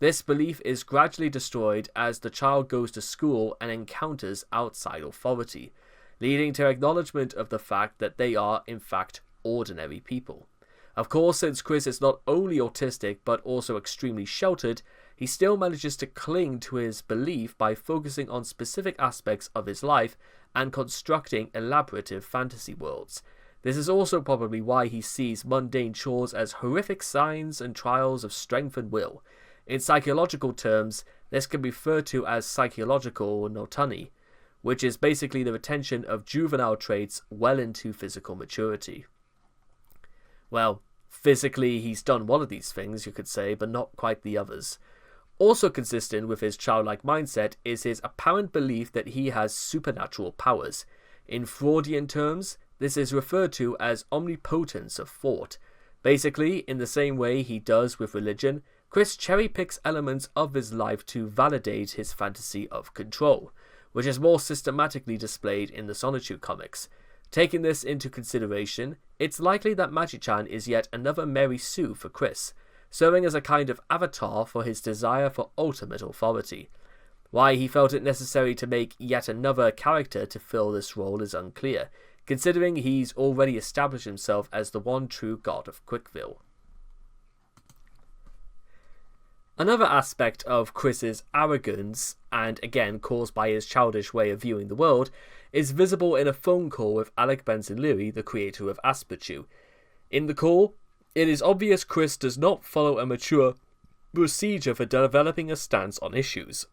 [SPEAKER 1] This belief is gradually destroyed as the child goes to school and encounters outside authority, leading to acknowledgement of the fact that they are, in fact, ordinary people. Of course, since Chris is not only autistic but also extremely sheltered, he still manages to cling to his belief by focusing on specific aspects of his life and constructing elaborative fantasy worlds. This is also probably why he sees mundane chores as horrific signs and trials of strength and will. In psychological terms, this can be referred to as psychological notoriety, which is basically the retention of juvenile traits well into physical maturity. Well, physically he's done one of these things, you could say, but not quite the others. Also consistent with his childlike mindset is his apparent belief that he has supernatural powers. In Freudian terms, this is referred to as omnipotence of thought. Basically, in the same way he does with religion, Chris cherry-picks elements of his life to validate his fantasy of control, which is more systematically displayed in the Sonichu comics. Taking this into consideration, it's likely that Magi-chan is yet another Mary Sue for Chris, serving as a kind of avatar for his desire for ultimate authority. Why he felt it necessary to make yet another character to fill this role is unclear, considering he's already established himself as the one true god of Quickville. Another aspect of Chris's arrogance, and again caused by his childish way of viewing the world, is visible in a phone call with Alec Benson-Leary, the creator of Asperchu. In the call, it is obvious Chris does not follow a mature procedure for developing a stance on issues.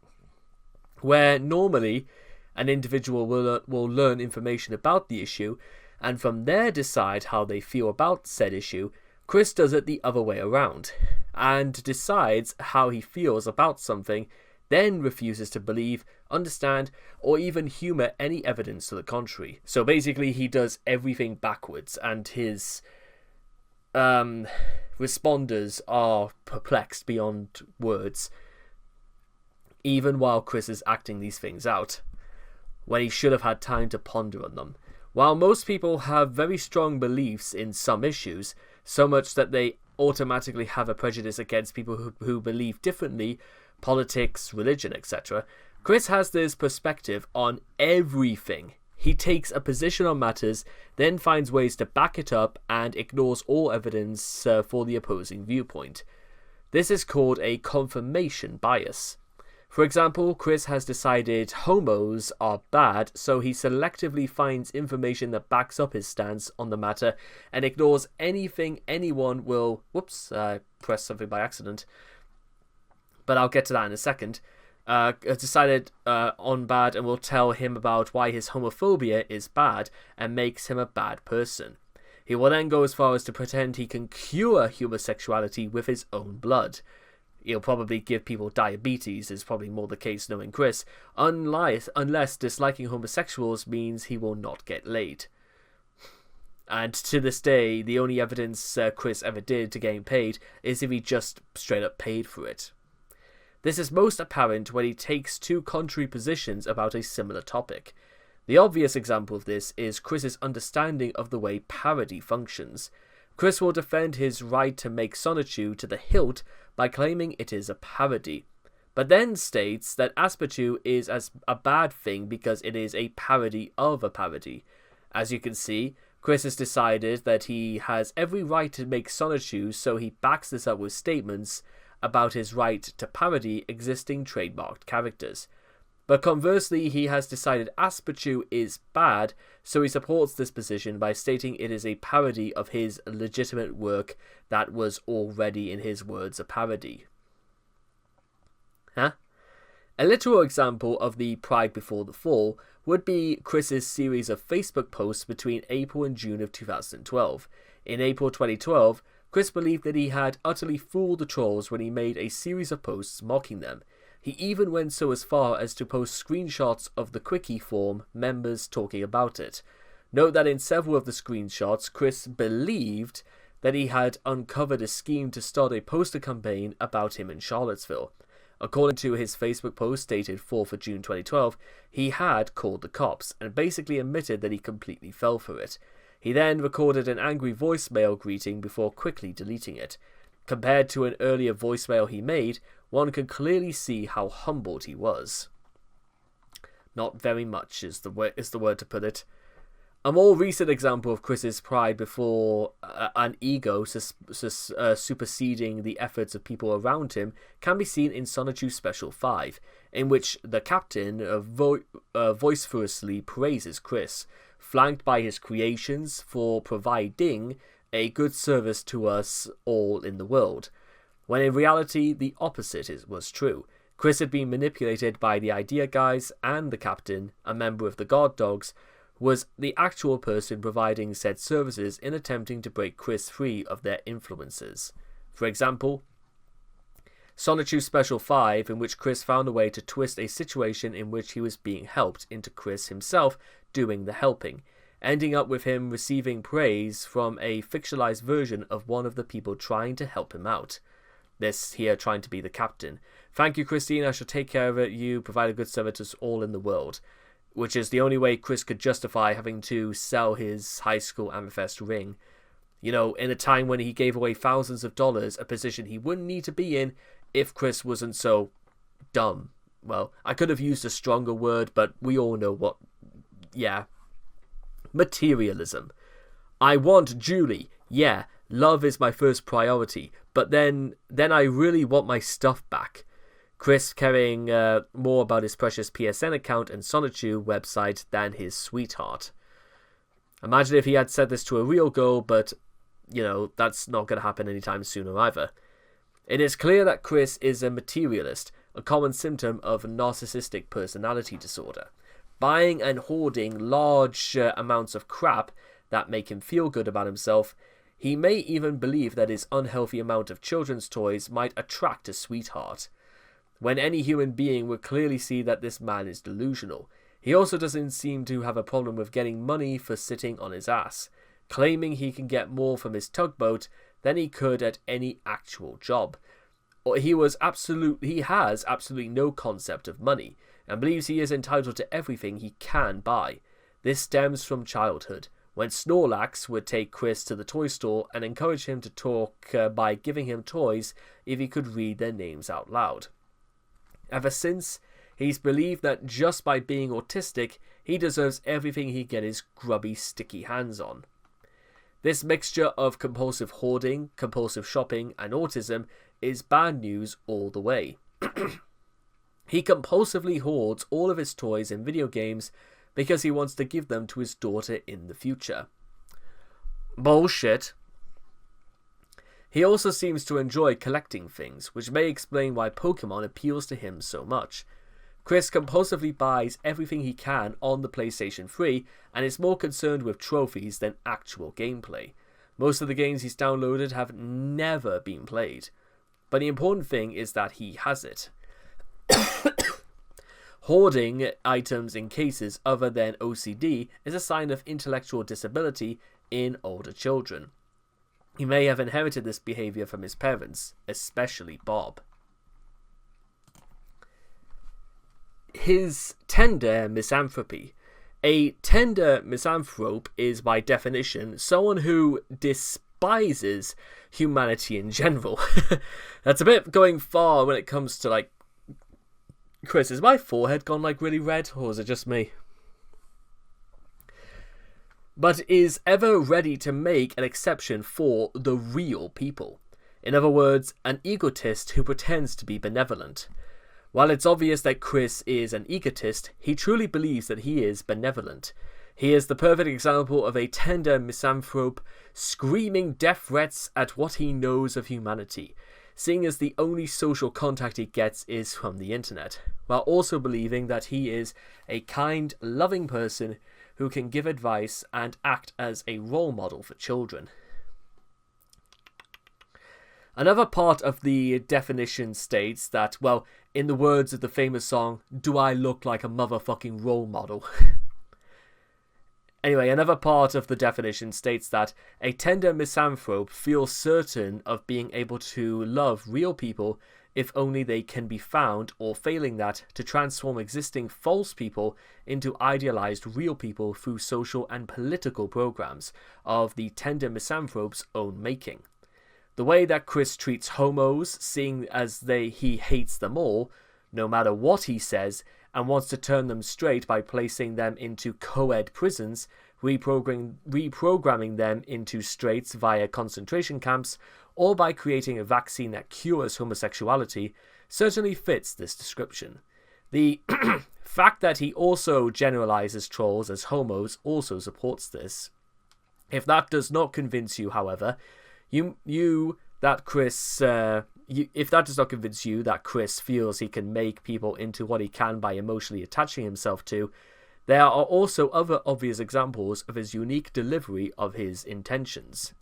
[SPEAKER 1] Where normally an individual will learn information about the issue and from there decide how they feel about said issue, Chris does it the other way around, and decides how he feels about something, then refuses to believe, understand, or even humour any evidence to the contrary. So basically he does everything backwards, and his responders are perplexed beyond words, even while Chris is acting these things out, when he should have had time to ponder on them. While most people have very strong beliefs in some issues, so much that they automatically have a prejudice against people who believe differently, politics, religion, etc., Chris has this perspective on everything. He takes a position on matters, then finds ways to back it up and ignores all evidence for the opposing viewpoint. This is called a confirmation bias. For example, Chris has decided homos are bad, so he selectively finds information that backs up his stance on the matter and ignores anything anyone will... Whoops, I pressed something by accident. But I'll get to that in a second. Decided on bad and will tell him about why his homophobia is bad and makes him a bad person. He will then go as far as to pretend he can cure homosexuality with his own blood. He'll probably give people diabetes, is probably more the case knowing Chris, unless disliking homosexuals means he will not get laid. And to this day, the only evidence Chris ever did to getting paid is if he just straight up paid for it. This is most apparent when he takes two contrary positions about a similar topic. The obvious example of this is Chris's understanding of the way parody functions. Chris will defend his right to make Sonichu to the hilt by claiming it is a parody, but then states that Aspetu is a bad thing because it is a parody of a parody. As you can see, Chris has decided that he has every right to make Sonichu, so he backs this up with statements about his right to parody existing trademarked characters. But conversely, he has decided Aspetu is bad, so he supports this position by stating it is a parody of his legitimate work that was already, in his words, a parody. A literal example of the pride before the fall would be Chris's series of Facebook posts between April and June of 2012. In April 2012, Chris believed that he had utterly fooled the trolls when he made a series of posts mocking them. He even went so as far as to post screenshots of the Quickie forum members talking about it. Note that in several of the screenshots, Chris believed that he had uncovered a scheme to start a poster campaign about him in Charlottesville. According to his Facebook post dated 4th of June 2012, he had called the cops and basically admitted that he completely fell for it. He then recorded an angry voicemail greeting before quickly deleting it. Compared to an earlier voicemail he made, one can clearly see how humbled he was. Not very much is the word to put it. A more recent example of Chris's pride before an ego superseding the efforts of people around him can be seen in Sonichu Special 5, in which the captain vociferously praises Chris, flanked by his creations for providing a good service to us all in the world, when in reality the opposite was true. Chris had been manipulated by the idea guys, and the captain, a member of the guard dogs, was the actual person providing said services in attempting to break Chris free of their influences. For example, Sonichu Special 5, in which Chris found a way to twist a situation in which he was being helped into Chris himself doing the helping, ending up with him receiving praise from a fictionalized version of one of the people trying to help him out. This here trying to be the captain. Thank you, Christine, I shall take care of it. You provide a good service to us all in the world. Which is the only way Chris could justify having to sell his high school amethyst ring. You know, in a time when he gave away thousands of dollars, a position he wouldn't need to be in if Chris wasn't so dumb. Well, I could have used a stronger word, but we all know what... Yeah. Materialism. I want Julie. Yeah, love is my first priority. But then I really want my stuff back. Chris caring more about his precious PSN account and Sonichu website than his sweetheart. Imagine if he had said this to a real girl, but, you know, that's not going to happen anytime sooner either. It is clear that Chris is a materialist, a common symptom of narcissistic personality disorder. Buying and hoarding large amounts of crap that make him feel good about himself. He may even believe that his unhealthy amount of children's toys might attract a sweetheart, when any human being would clearly see that this man is delusional. He also doesn't seem to have a problem with getting money for sitting on his ass, claiming he can get more from his tugboat than he could at any actual job. Or he has absolutely no concept of money, and believes he is entitled to everything he can buy. This stems from childhood, when Snorlax would take Chris to the toy store and encourage him to talk by giving him toys if he could read their names out loud. Ever since, he's believed that just by being autistic, he deserves everything he gets his grubby, sticky hands on. This mixture of compulsive hoarding, compulsive shopping, and autism is bad news all the way. He compulsively hoards all of his toys and video games because he wants to give them to his daughter in the future. Bullshit. He also seems to enjoy collecting things, which may explain why Pokemon appeals to him so much. Chris compulsively buys everything he can on the PlayStation 3 and is more concerned with trophies than actual gameplay. Most of the games he's downloaded have never been played, but the important thing is that he has it. Hoarding items in cases other than OCD is a sign of intellectual disability in older children. He may have inherited this behavior from his parents, especially Bob. His tender misanthropy. A tender misanthrope is, by definition, someone who despises humanity in general. That's a bit going far when it comes to, like, Chris, is my forehead gone, like, really red, or is it just me? But is ever ready to make an exception for the real people. In other words, an egotist who pretends to be benevolent. While it's obvious that Chris is an egotist, he truly believes that he is benevolent. He is the perfect example of a tender misanthrope screaming death threats at what he knows of humanity, seeing as the only social contact he gets is from the internet, while also believing that he is a kind, loving person who can give advice and act as a role model for children. Another part of the definition states that, well, in the words of the famous song, "Do I look like a motherfucking role model?" Anyway, another part of the definition states that a tender misanthrope feels certain of being able to love real people if only they can be found, or failing that, to transform existing false people into idealized real people through social and political programs of the tender misanthrope's own making. The way that Chris treats homos, seeing as he hates them all, no matter what he says, and wants to turn them straight by placing them into co-ed prisons, reprogramming them into straights via concentration camps, or by creating a vaccine that cures homosexuality, certainly fits this description. The fact that he also generalizes trolls as homos also supports this. If that does not convince you, however, if that does not convince you that Chris feels he can make people into what he can by emotionally attaching himself to, there are also other obvious examples of his unique delivery of his intentions.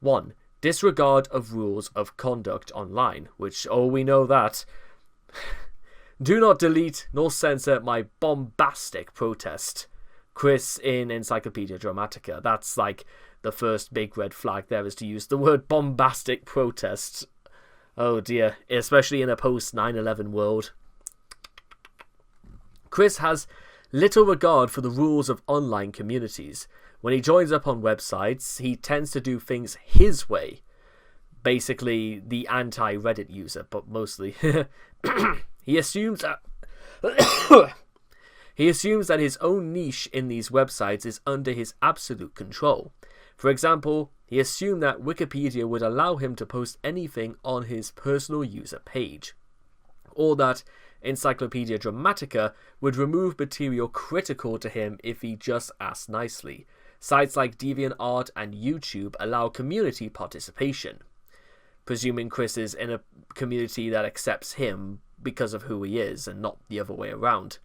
[SPEAKER 1] 1. Disregard of rules of conduct online, which, we know that. Do not delete nor censor my bombastic protest. Chris in Encyclopedia Dramatica. That's like the first big red flag there, is to use the word bombastic protest. Oh dear, especially in a post 9/11 world. Chris has little regard for the rules of online communities. When he joins up on websites, he tends to do things his way. Basically, the anti-Reddit user, but mostly. He assumes that his own niche in these websites is under his absolute control. For example, he assumed that Wikipedia would allow him to post anything on his personal user page, or that Encyclopedia Dramatica would remove material critical to him if he just asked nicely. Sites like DeviantArt and YouTube allow community participation, presuming Chris is in a community that accepts him because of who he is and not the other way around.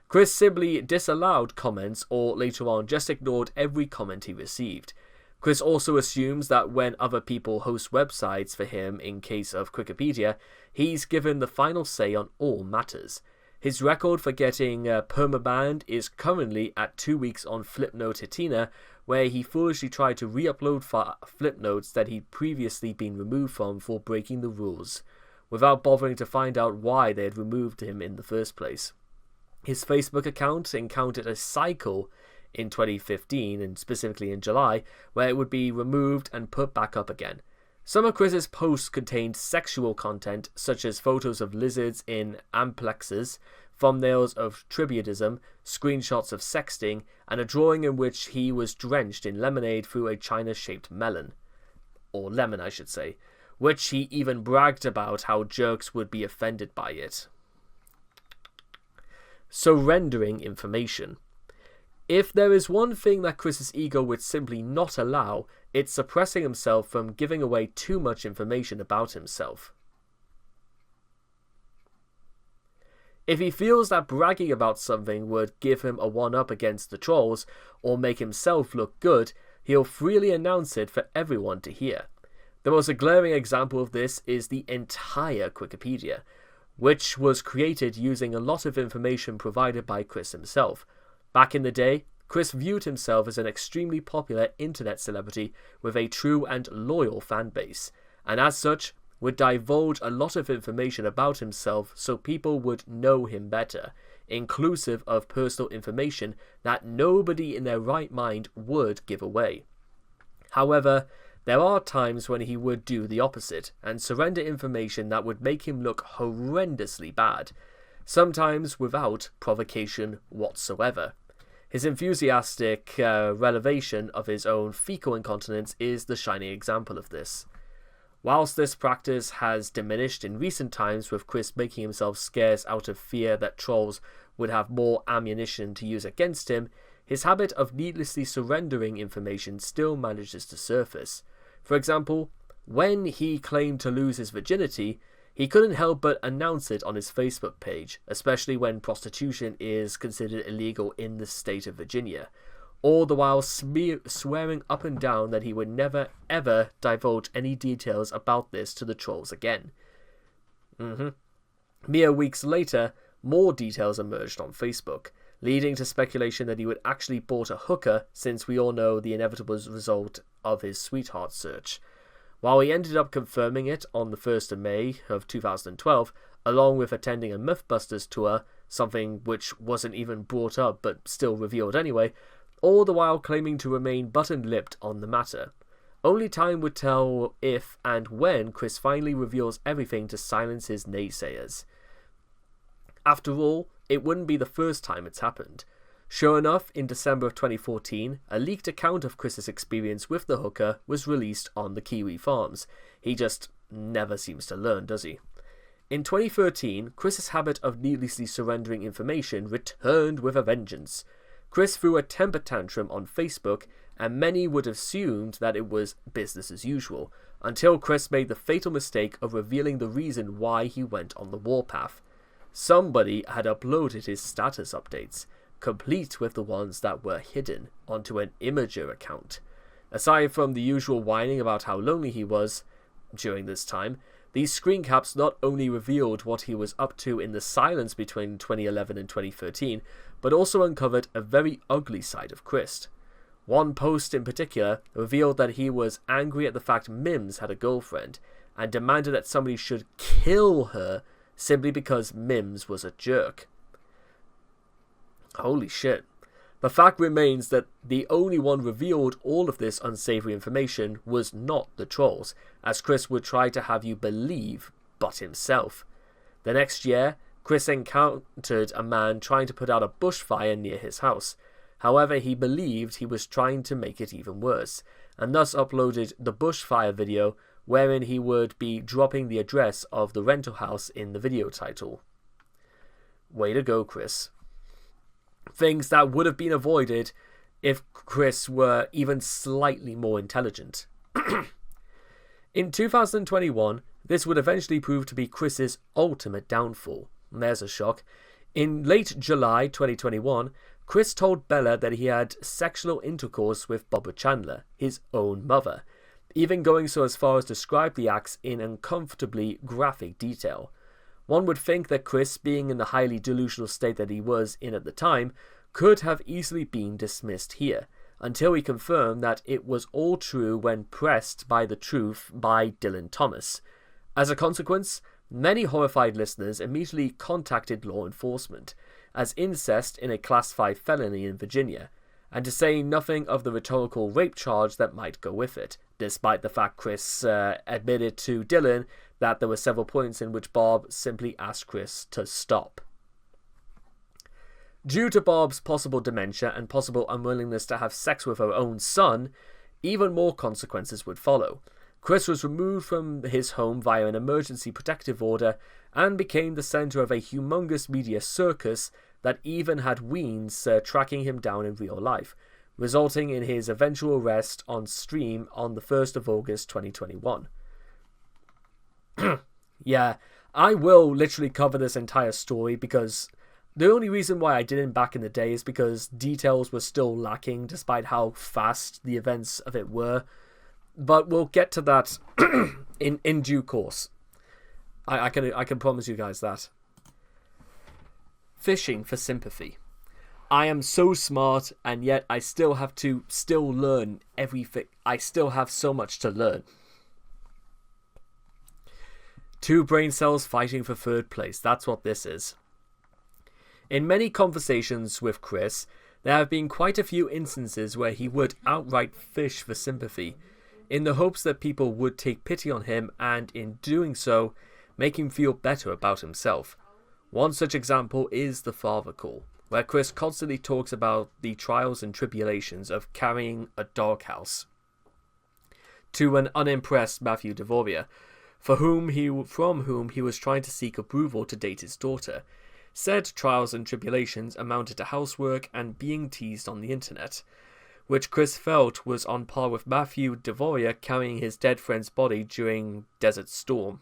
[SPEAKER 1] Chris simply disallowed comments, or later on just ignored every comment he received. Chris also assumes that when other people host websites for him in case of Wikipedia, he's given the final say on all matters. His record for getting permabanned is currently at 2 weeks on Flipnote Hitina, where he foolishly tried to re-upload Flipnotes that he'd previously been removed from for breaking the rules, without bothering to find out why they had removed him in the first place. His Facebook account encountered a cycle in 2015, and specifically in July, where it would be removed and put back up again. Some of Chris's posts contained sexual content, such as photos of lizards in amplexes, thumbnails of tribudism, screenshots of sexting, and a drawing in which he was drenched in lemonade through a China-shaped melon. Or lemon, I should say. Which he even bragged about how jerks would be offended by it. Surrendering information. If there is one thing that Chris's ego would simply not allow, it's suppressing himself from giving away too much information about himself. If he feels that bragging about something would give him a one-up against the trolls, or make himself look good, he'll freely announce it for everyone to hear. The most glaring example of this is the entire Wikipedia, which was created using a lot of information provided by Chris himself. Back in the day, Chris viewed himself as an extremely popular internet celebrity with a true and loyal fan base, and as such, would divulge a lot of information about himself so people would know him better, inclusive of personal information that nobody in their right mind would give away. However, there are times when he would do the opposite and surrender information that would make him look horrendously bad, sometimes without provocation whatsoever. His enthusiastic revelation of his own fecal incontinence is the shining example of this. Whilst this practice has diminished in recent times, with Chris making himself scarce out of fear that trolls would have more ammunition to use against him, his habit of needlessly surrendering information still manages to surface. For example, when he claimed to lose his virginity, he couldn't help but announce it on his Facebook page, especially when prostitution is considered illegal in the state of Virginia, all the while swearing up and down that he would never ever divulge any details about this to the trolls again. Mere weeks later, more details emerged on Facebook, leading to speculation that he would actually bought a hooker, since we all know the inevitable result of his sweetheart search. While he ended up confirming it on the 1st of May of 2012, along with attending a Mythbusters tour, something which wasn't even brought up but still revealed anyway, all the while claiming to remain button-lipped on the matter. Only time would tell if and when Chris finally reveals everything to silence his naysayers. After all, it wouldn't be the first time it's happened. Sure enough, in December of 2014, a leaked account of Chris's experience with the hooker was released on the Kiwi Farms. He just never seems to learn, does he? In 2013, Chris's habit of needlessly surrendering information returned with a vengeance. Chris threw a temper tantrum on Facebook, and many would have assumed that it was business as usual, until Chris made the fatal mistake of revealing the reason why he went on the warpath. Somebody had uploaded his status updates, complete with the ones that were hidden, onto an Imager account. Aside from the usual whining about how lonely he was during this time, these screen caps not only revealed what he was up to in the silence between 2011 and 2013, but also uncovered a very ugly side of Chris. One post in particular revealed that he was angry at the fact Mims had a girlfriend, and demanded that somebody should kill her simply because Mims was a jerk. Holy shit. The fact remains that the only one revealed all of this unsavory information was not the trolls, as Chris would try to have you believe, but himself. The next year, Chris encountered a man trying to put out a bushfire near his house. However, he believed he was trying to make it even worse, and thus uploaded the bushfire video, wherein he would be dropping the address of the rental house in the video title. Way to go, Chris. Things that would have been avoided if Chris were even slightly more intelligent. In 2021, this would eventually prove to be Chris's ultimate downfall. There's a shock. In late July 2021, Chris told Bella that he had sexual intercourse with Barbara Chandler, his own mother, even going so as far as to describe the acts in uncomfortably graphic detail. One would think that Chris, being in the highly delusional state that he was in at the time, could have easily been dismissed here, until he confirmed that it was all true when pressed by the truth by Dylan Thomas. As a consequence, many horrified listeners immediately contacted law enforcement. as incest in a Class 5 felony in Virginia, and to say nothing of the rhetorical rape charge that might go with it, despite the fact Chris admitted to Dylan that there were several points in which Bob simply asked Chris to stop. Due to Bob's possible dementia and possible unwillingness to have sex with her own son, even more consequences would follow. Chris was removed from his home via an emergency protective order and became the centre of a humongous media circus that even had Weens tracking him down in real life, resulting in his eventual arrest on stream on the 1st of August 2021. Yeah, I will literally cover this entire story because the only reason why I didn't back in the day is because details were still lacking despite how fast the events of it were. But we'll get to that in due course. I can promise you guys that. Fishing for sympathy. I am so smart, and yet I still have to learn everything. I still have so much to learn. Two brain cells fighting for third place. That's what this is. In many conversations with Chris, there have been quite a few instances where he would outright fish for sympathy, in the hopes that people would take pity on him and, in doing so, make him feel better about himself. One such example is the father call, where Chris constantly talks about the trials and tribulations of carrying a doghouse to an unimpressed Matthew Devoria, from whom he was trying to seek approval to date his daughter. Said trials and tribulations amounted to housework and being teased on the internet, which Chris felt was on par with Matthew Devoria carrying his dead friend's body during Desert Storm.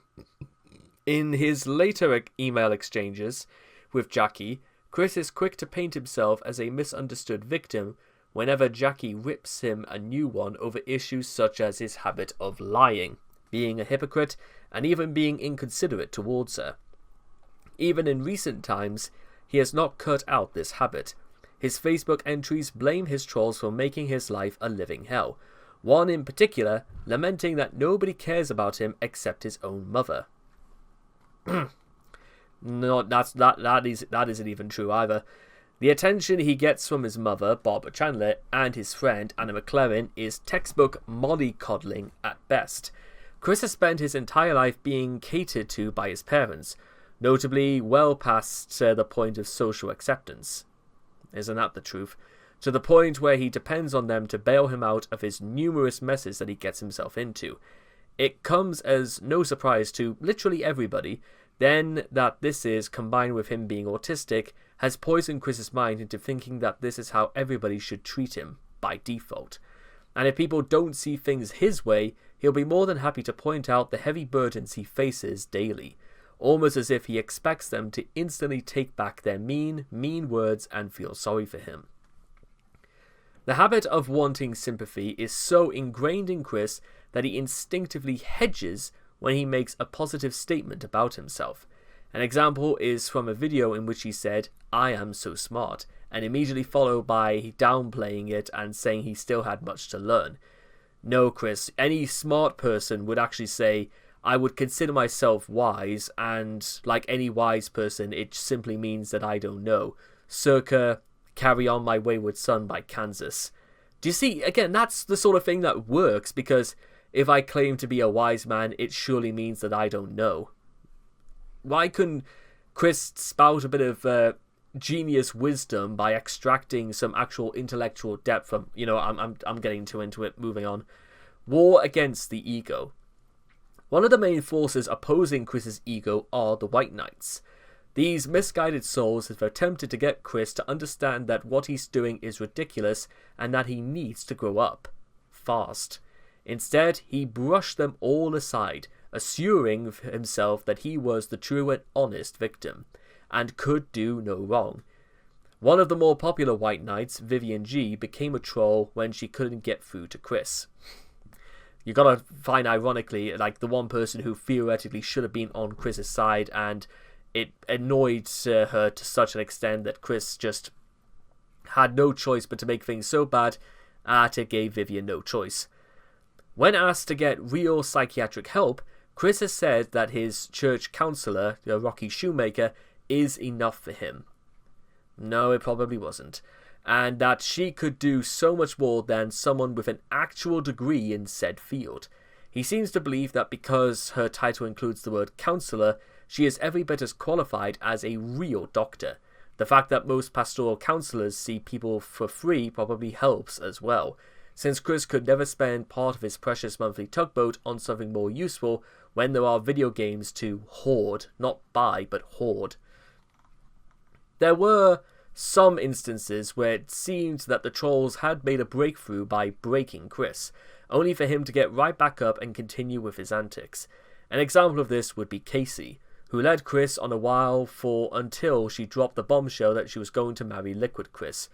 [SPEAKER 1] In his later email exchanges with Jackie, Chris is quick to paint himself as a misunderstood victim whenever Jackie rips him a new one over issues such as his habit of lying, being a hypocrite, and even being inconsiderate towards her. Even in recent times, he has not cut out this habit. His Facebook entries blame his trolls for making his life a living hell, one in particular lamenting that nobody cares about him except his own mother. No, that isn't even true either. The attention he gets from his mother, Barbara Chandler, and his friend, Anna McLaren, is textbook mollycoddling at best. Chris has spent his entire life being catered to by his parents, notably well past the point of social acceptance. Isn't that the truth? To the point where he depends on them to bail him out of his numerous messes that he gets himself into. It comes as no surprise to literally everybody, then, that this is, combined with him being autistic, has poisoned Chris's mind into thinking that this is how everybody should treat him, by default. And if people don't see things his way, he'll be more than happy to point out the heavy burdens he faces daily, almost as if he expects them to instantly take back their mean words and feel sorry for him. The habit of wanting sympathy is so ingrained in Chris that he instinctively hedges when he makes a positive statement about himself. An example is from a video in which he said, "I am so smart," and immediately followed by downplaying it and saying he still had much to learn. No, Chris, any smart person would actually say, "I would consider myself wise, and like any wise person, it simply means that I don't know." Circa Carry On My Wayward Son by Kansas. Do you see, again, that's the sort of thing that works, because if I claim to be a wise man, it surely means that I don't know. Why couldn't Chris spout a bit of genius wisdom by extracting some actual intellectual depth from, I'm getting too into it, moving on. War against the ego. One of the main forces opposing Chris's ego are the White Knights. These misguided souls have attempted to get Chris to understand that what he's doing is ridiculous and that he needs to grow up. Fast. Instead, he brushed them all aside, assuring himself that he was the true and honest victim, and could do no wrong. One of the more popular White Knights, Vivian G, became a troll when she couldn't get through to Chris. You gotta find, ironically, like the one person who theoretically should have been on Chris's side, and it annoyed her to such an extent that Chris just had no choice but to make things so bad that it gave Vivian no choice. When asked to get real psychiatric help, Chris has said that his church counsellor, Rocky Shoemaker, is enough for him. No, it probably wasn't. And that she could do so much more than someone with an actual degree in said field. He seems to believe that because her title includes the word counsellor, she is every bit as qualified as a real doctor. The fact that most pastoral counsellors see people for free probably helps as well, since Chris could never spend part of his precious monthly tugboat on something more useful when there are video games to hoard, not buy, but hoard. There were some instances where it seemed that the trolls had made a breakthrough by breaking Chris, only for him to get right back up and continue with his antics. An example of this would be Casey, who led Chris on a while until she dropped the bombshell that she was going to marry Liquid Chris,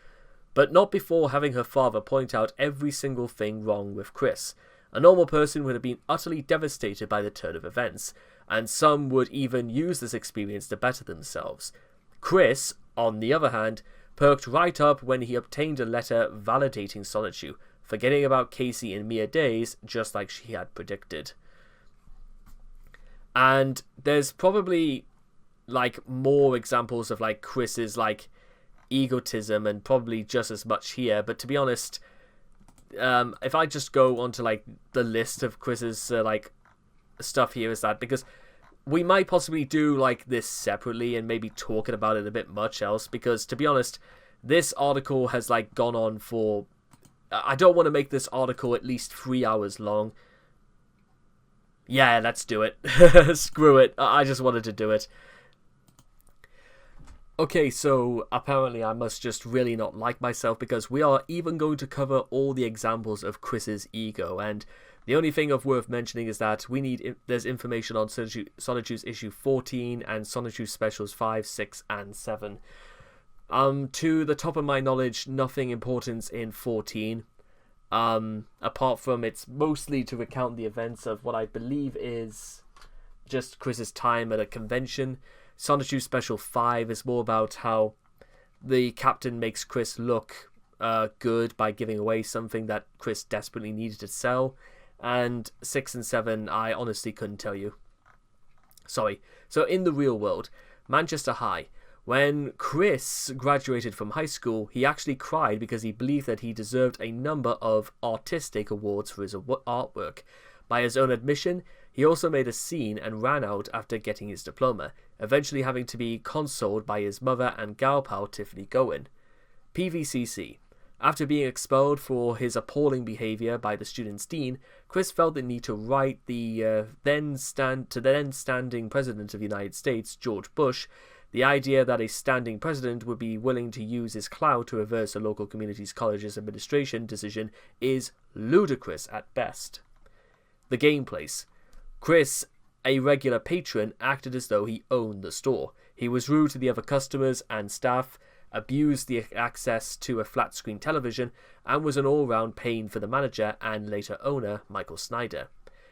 [SPEAKER 1] but not before having her father point out every single thing wrong with Chris. A normal person would have been utterly devastated by the turn of events, and some would even use this experience to better themselves. Chris, on the other hand, perked right up when he obtained a letter validating Solitude, forgetting about Casey in mere days, just like she had predicted. And there's probably more examples of Chris's egotism, and probably just as much here, but to be honest, if I just go onto the list of Chris's stuff here, is that because we might possibly do this separately and maybe talking about it a bit much else, because to be honest, this article has gone on for, I don't want to make this article at least 3 hours long. Yeah, let's do it. Screw it. I just wanted to do it. Okay, so apparently I must just really not like myself, because we are even going to cover all the examples of Chris's ego, and the only thing of worth mentioning is that there's information on Solitude's issue 14 and Solitude specials 5, 6, and 7. To the top of my knowledge, nothing important in 14. Apart from it's mostly to recount the events of what I believe is just Chris's time at a convention. Solitude Special 5 is more about how the captain makes Chris look good by giving away something that Chris desperately needed to sell. And 6 and 7, I honestly couldn't tell you. Sorry. So in the real world, Manchester High. When Chris graduated from high school, he actually cried because he believed that he deserved a number of artistic awards for his artwork. By his own admission, he also made a scene and ran out after getting his diploma, eventually having to be consoled by his mother and gal pal Tiffany Gowen. PVCC. After being expelled for his appalling behaviour by the student's dean, Chris felt the need to write the then standing President of the United States, George Bush, the idea that a standing president would be willing to use his clout to reverse a local community college's administration decision is ludicrous at best. The gameplays. Chris, a regular patron, acted as though he owned the store. He was rude to the other customers and staff, abused the access to a flat-screen television, and was an all-round pain for the manager and later owner, Michael Snyder.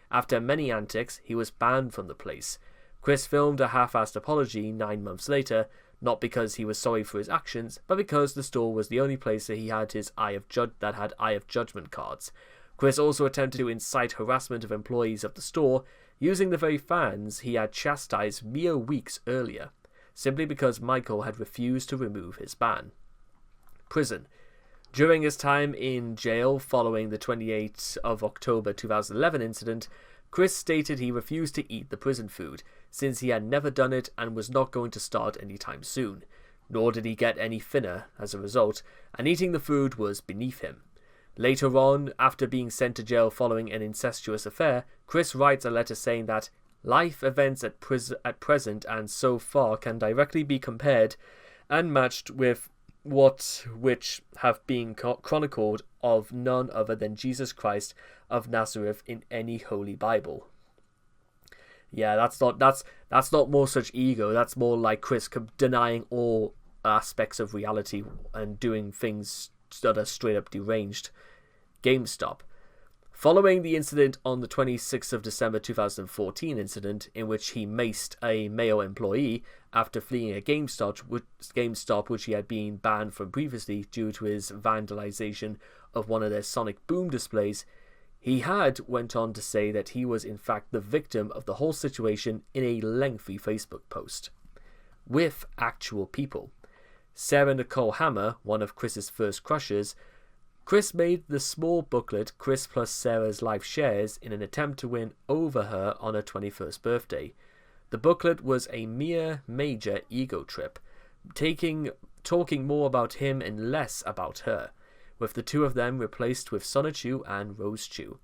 [SPEAKER 1] After many antics, he was banned from the place. Chris filmed a half-assed apology 9 months later, not because he was sorry for his actions, but because the store was the only place that he had his Eye of Judgment cards. Chris also attempted to incite harassment of employees of the store, using the very fans he had chastised mere weeks earlier, simply because Michael had refused to remove his ban. Prison. During his time in jail following the 28th of October 2011 incident, Chris stated he refused to eat the prison food, since he had never done it and was not going to start anytime soon. Nor did he get any thinner as a result, and eating the food was beneath him. Later on, after being sent to jail following an incestuous affair, Chris writes a letter saying that life events at present and so far can directly be compared and matched with which have been chronicled of none other than Jesus Christ of Nazareth in any holy Bible. Yeah, that's not more such ego. That's more like Chris denying all aspects of reality and doing things that are straight up deranged. GameStop. Following the incident on the 26th of December 2014 incident, in which he maced a male employee after fleeing a GameStop which he had been banned from previously due to his vandalization of one of their Sonic Boom displays, he went on to say that he was in fact the victim of the whole situation in a lengthy Facebook post. With actual people. Sarah Nicole Hammer, one of Chris's first crushes, Chris made the small booklet Chris plus Sarah's Life Shares in an attempt to win over her on her 21st birthday. The booklet was a mere major ego trip, talking more about him and less about her, with the two of them replaced with Sonichu and Rosechu.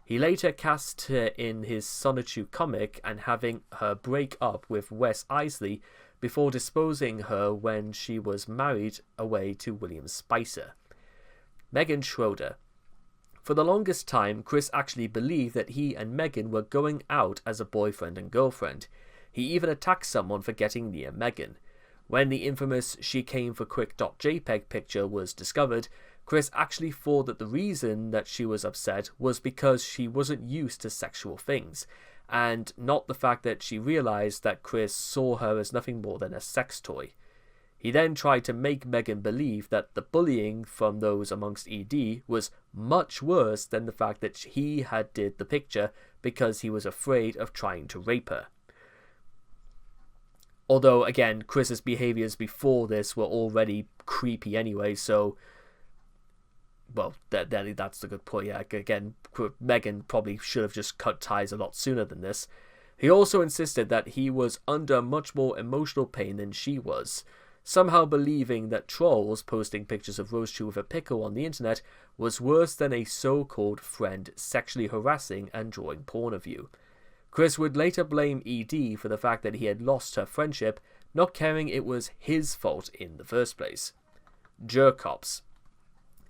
[SPEAKER 1] He later cast her in his Sonichu comic and having her break up with Wes Isley before disposing her when she was married away to William Spicer. Megan Schroeder. For the longest time, Chris actually believed that he and Megan were going out as a boyfriend and girlfriend. He even attacked someone for getting near Megan. When the infamous She Came for Quick.jpg picture was discovered, Chris actually thought that the reason that she was upset was because she wasn't used to sexual things, and not the fact that she realized that Chris saw her as nothing more than a sex toy. He then tried to make Megan believe that the bullying from those amongst ED was much worse than the fact that he had did the picture because he was afraid of trying to rape her. Although, again, Chris's behaviors before this were already creepy anyway, so... Well, that's the good point, yeah. Again, Megan probably should have just cut ties a lot sooner than this. He also insisted that he was under much more emotional pain than she was, somehow believing that trolls posting pictures of Rosechu with a pickle on the internet was worse than a so-called friend sexually harassing and drawing porn of you. Chris would later blame ED for the fact that he had lost her friendship, not caring it was his fault in the first place. Jerk-cops.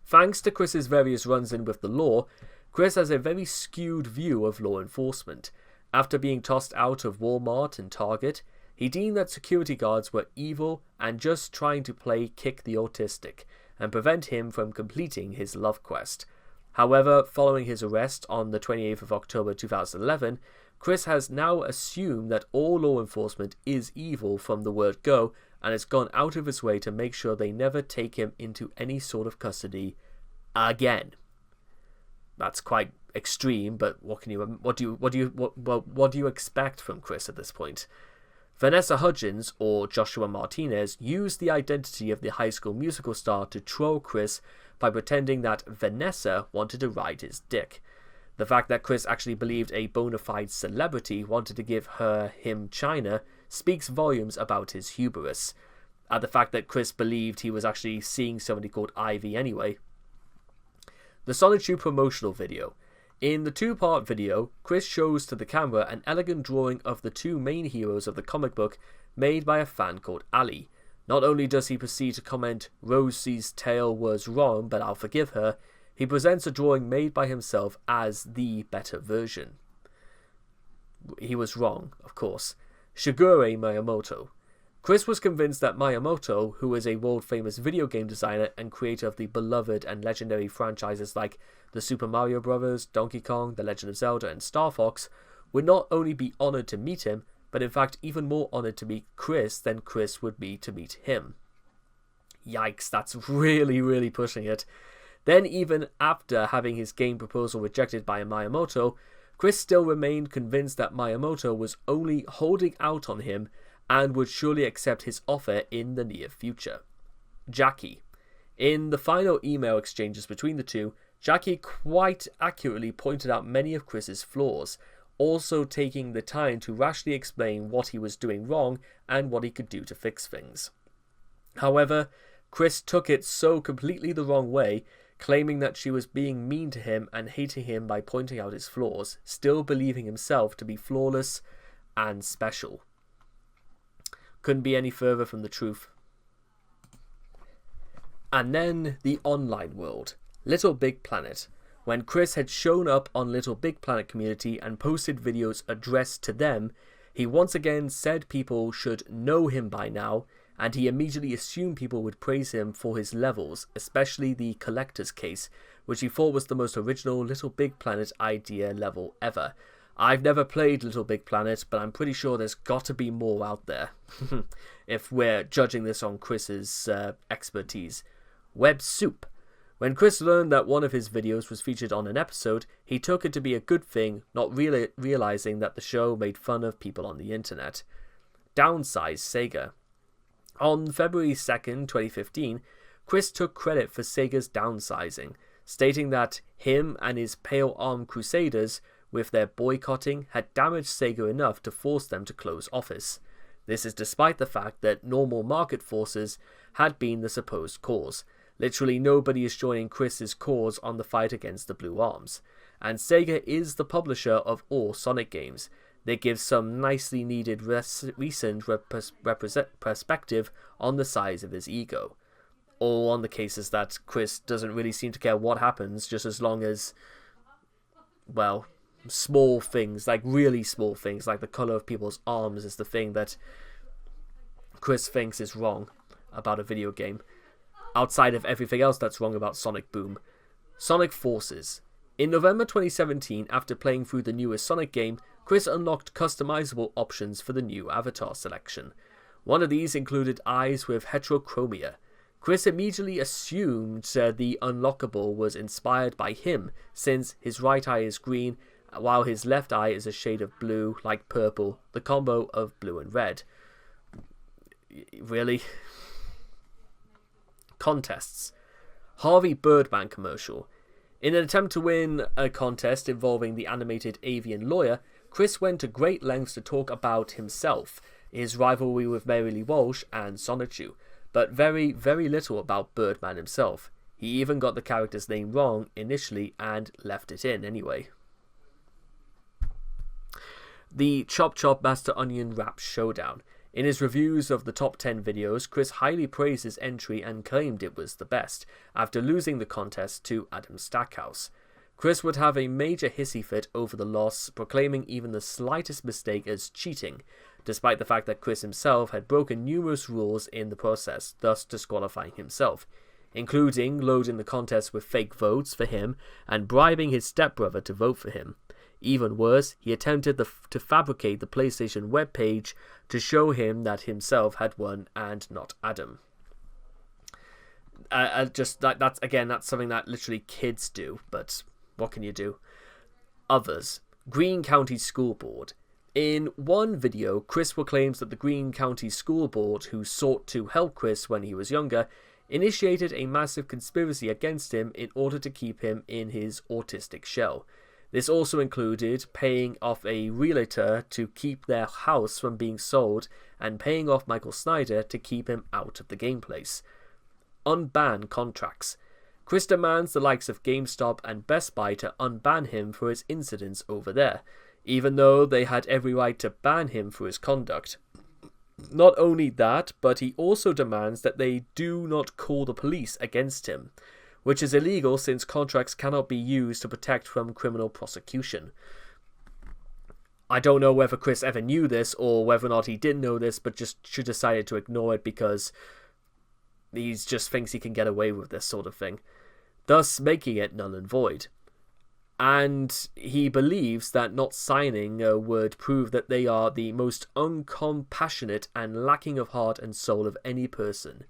[SPEAKER 1] Thanks to Chris's various runs-in with the law, Chris has a very skewed view of law enforcement. After being tossed out of Walmart and Target, he deemed that security guards were evil and just trying to play Kick the Autistic and prevent him from completing his love quest. However, following his arrest on the 28th of October 2011, Chris has now assumed that all law enforcement is evil from the word go and has gone out of his way to make sure they never take him into any sort of custody again. That's quite extreme, but what do you expect from Chris at this point? Vanessa Hudgens, or Joshua Martinez, used the identity of the High School Musical star to troll Chris by pretending that Vanessa wanted to ride his dick. The fact that Chris actually believed a bona fide celebrity wanted to give him China speaks volumes about his hubris. The fact that Chris believed he was actually seeing somebody called Ivy anyway. The Sonichu promotional video. In the two-part video, Chris shows to the camera an elegant drawing of the two main heroes of the comic book made by a fan called Ali. Not only does he proceed to comment, Rosie's tale was wrong, but I'll forgive her, he presents a drawing made by himself as the better version. He was wrong, of course. Shigeru Miyamoto. Chris was convinced that Miyamoto, who is a world-famous video game designer and creator of the beloved and legendary franchises like the Super Mario Bros., Donkey Kong, The Legend of Zelda, and Star Fox, would not only be honored to meet him, but in fact even more honored to meet Chris than Chris would be to meet him. Yikes, that's really pushing it. Then, even after having his game proposal rejected by Miyamoto, Chris still remained convinced that Miyamoto was only holding out on him and would surely accept his offer in the near future. Jackie. In the final email exchanges between the two, Jackie quite accurately pointed out many of Chris's flaws, also taking the time to rationally explain what he was doing wrong and what he could do to fix things. However, Chris took it so completely the wrong way, claiming that she was being mean to him and hating him by pointing out his flaws, still believing himself to be flawless and special. Couldn't be any further from the truth. And then the online world. Little Big Planet. When Chris had shown up on Little Big Planet community and posted videos addressed to them, he once again said people should know him by now, and he immediately assumed people would praise him for his levels, especially the collector's case, which he thought was the most original Little Big Planet idea level ever. I've never played Little Big Planet, but I'm pretty sure there's got to be more out there, if we're judging this on Chris's expertise. Web Soup. When Chris learned that one of his videos was featured on an episode, he took it to be a good thing, not really realizing that the show made fun of people on the internet. Downsize Sega. On February 2nd, 2015, Chris took credit for Sega's downsizing, stating that him and his Pale Arm Crusaders, with their boycotting, had damaged Sega enough to force them to close office. This is despite the fact that normal market forces had been the supposed cause. Literally nobody is joining Chris's cause on the fight against the Blue Arms. And Sega is the publisher of all Sonic games. They give some nicely needed recent perspective on the size of his ego. Or on the cases that Chris doesn't really seem to care what happens, just as long as, well, small things, like really small things, like the colour of people's arms is the thing that Chris thinks is wrong about a video game, outside of everything else that's wrong about Sonic Boom. Sonic Forces. In November 2017, after playing through the newest Sonic game, Chris unlocked customizable options for the new avatar selection. One of these included eyes with heterochromia. Chris immediately assumed the unlockable was inspired by him, since his right eye is green, while his left eye is a shade of blue, like purple, the combo of blue and red. Really? Contests. Harvey Birdman commercial. In an attempt to win a contest involving the animated avian lawyer, Chris went to great lengths to talk about himself, his rivalry with Mary Lee Walsh and Sonichu, but very, very little about Birdman himself. He even got the character's name wrong initially and left it in anyway. The Chop Chop Master Onion Rap Showdown. In his reviews of the top 10 videos, Chris highly praised his entry and claimed it was the best, after losing the contest to Adam Stackhouse. Chris would have a major hissy fit over the loss, proclaiming even the slightest mistake as cheating, despite the fact that Chris himself had broken numerous rules in the process, thus disqualifying himself, including loading the contest with fake votes for him and bribing his stepbrother to vote for him. Even worse, he attempted to fabricate the PlayStation webpage to show him that himself had won and not Adam. That's something that literally kids do, but what can you do? Others. Greene County School Board. In one video, Chris proclaims that the Greene County School Board, who sought to help Chris when he was younger, initiated a massive conspiracy against him in order to keep him in his autistic shell. This also included paying off a realtor to keep their house from being sold and paying off Michael Snyder to keep him out of the game place. Unban contracts. Chris demands the likes of GameStop and Best Buy to unban him for his incidents over there, even though they had every right to ban him for his conduct. Not only that, but he also demands that they do not call the police against him, which is illegal since contracts cannot be used to protect from criminal prosecution. I don't know whether Chris ever knew this or whether or not he didn't know this, but just decided to ignore it because he just thinks he can get away with this sort of thing, thus making it null and void. And he believes that not signing would prove that they are the most uncompassionate and lacking of heart and soul of any person,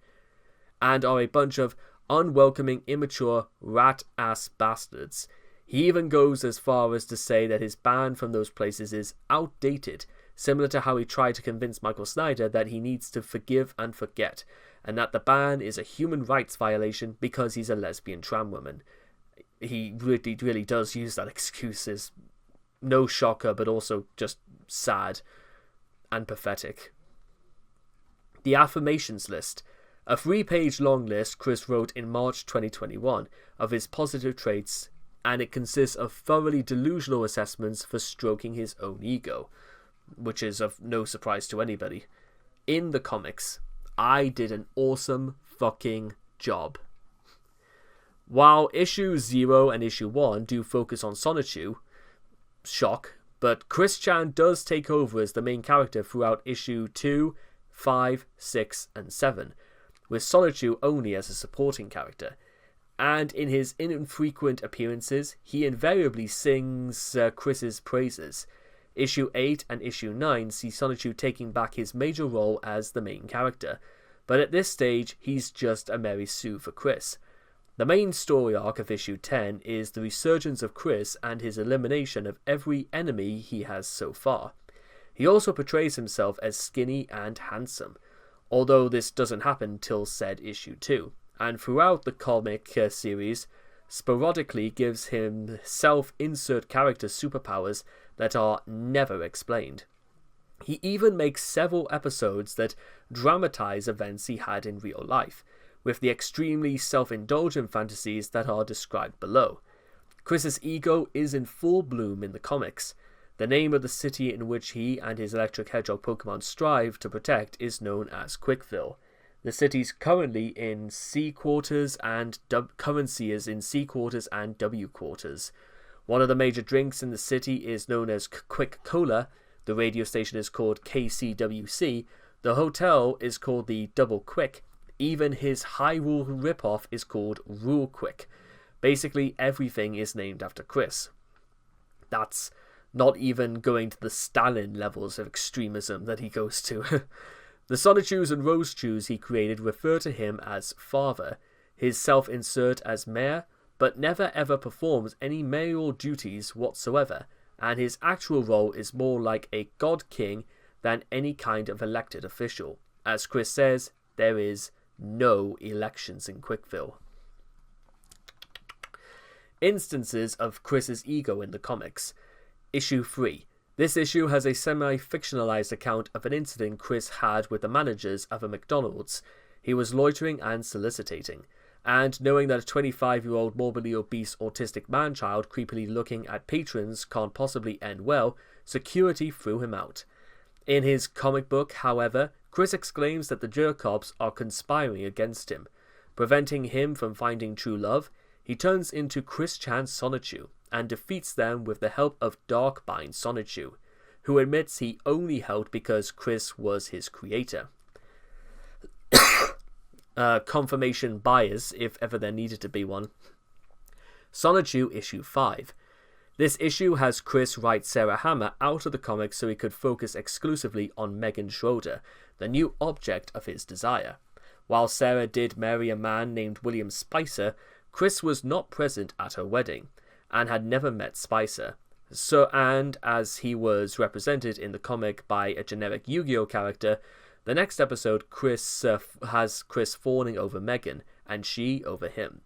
[SPEAKER 1] and are a bunch of unwelcoming, immature, rat-ass bastards. He even goes as far as to say that his ban from those places is outdated, similar to how he tried to convince Michael Snyder that he needs to forgive and forget, and that the ban is a human rights violation because he's a lesbian trans woman. He really does use that excuse as no shocker, but also just sad and pathetic. The affirmations list. A 3-page long list Chris wrote in March 2021 of his positive traits, and it consists of thoroughly delusional assessments for stroking his own ego, which is of no surprise to anybody. In the comics, I did an awesome fucking job. While issue 0 and issue 1 do focus on Sonichu, shock, but Chris Chan does take over as the main character throughout issue 2, 5, 6, and 7, with Sonichu only as a supporting character. And in his infrequent appearances, he invariably sings Chris's praises. Issue 8 and issue 9 see Sonichu taking back his major role as the main character, but at this stage he's just a Mary Sue for Chris. The main story arc of issue 10 is the resurgence of Chris and his elimination of every enemy he has so far. He also portrays himself as skinny and handsome. although this doesn't happen till said issue 2, and throughout the comic series, sporadically gives him self-insert character superpowers that are never explained. He even makes several episodes that dramatize events he had in real life, with the extremely self-indulgent fantasies that are described below. Chris's ego is in full bloom in the comics. The name of the city in which he and his electric hedgehog Pokemon strive to protect is known as Quickville. The city's currently in C quarters and currency is in C quarters and W quarters. One of the major drinks in the city is known as Quick Cola. The radio station is called KCWC. The hotel is called the Double Quick. Even his Hyrule ripoff is called Rule Quick. Basically, everything is named after Chris. That's not even going to the Stalin levels of extremism that he goes to. The Sonichus and Rosechus he created refer to him as father, his self-insert as mayor, but never ever performs any mayoral duties whatsoever, and his actual role is more like a god king than any kind of elected official. As Chris says, there is no elections in Quickville. Instances of Chris's ego in the comics. Issue 3. This issue has a semi-fictionalized account of an incident Chris had with the managers of a McDonald's. He was loitering and soliciting, and knowing that a 25-year-old morbidly obese autistic man-child creepily looking at patrons can't possibly end well, security threw him out. In his comic book, however, Chris exclaims that the jerk-cops are conspiring against him. Preventing him from finding true love, he turns into Chris Chan Sonichu and defeats them with the help of Darkbind Sonichu, who admits he only helped because Chris was his creator. Confirmation bias, if ever there needed to be one. Sonichu issue 5. This issue has Chris write Sarah Hammer out of the comics so he could focus exclusively on Megan Schroeder, the new object of his desire. While Sarah did marry a man named William Spicer, Chris was not present at her wedding, and had never met Spicer. And as he was represented in the comic by a generic Yu-Gi-Oh character, the next episode has Chris fawning over Megan, and she over him.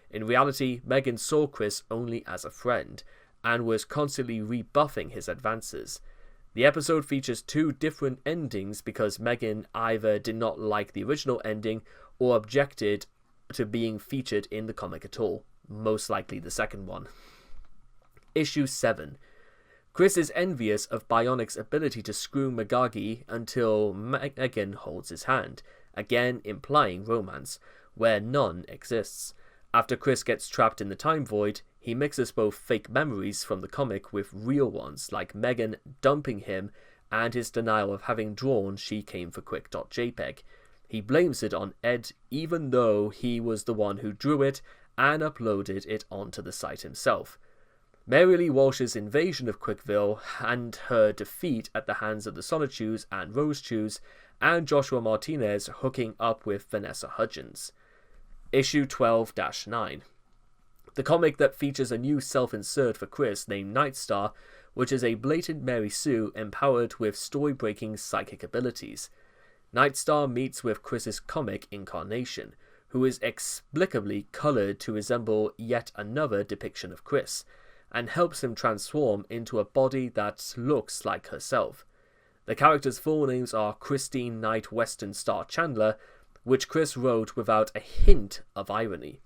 [SPEAKER 1] In reality, Megan saw Chris only as a friend, and was constantly rebuffing his advances. The episode features 2 different endings because Megan either did not like the original ending or objected to being featured in the comic at all. Most likely the second one. Issue 7. Chris is envious of Bionic's ability to screw Magagi until Megan holds his hand, again implying romance, where none exists. After Chris gets trapped in the time void, he mixes both fake memories from the comic with real ones, like Megan dumping him and his denial of having drawn She Came for Quick.jpg. He blames it on Ed, even though he was the one who drew it and uploaded it onto the site himself. Mary Lee Walsh's invasion of Quickville and her defeat at the hands of the Sonichus and Rosechus, and Joshua Martinez hooking up with Vanessa Hudgens. Issue 12-9. The comic that features a new self-insert for Chris named Nightstar, which is a blatant Mary Sue empowered with story-breaking psychic abilities. Nightstar meets with Chris's comic incarnation, who is explicably coloured to resemble yet another depiction of Chris, and helps him transform into a body that looks like herself. The character's full names are Christine Knight Western Star Chandler, which Chris wrote without a hint of irony.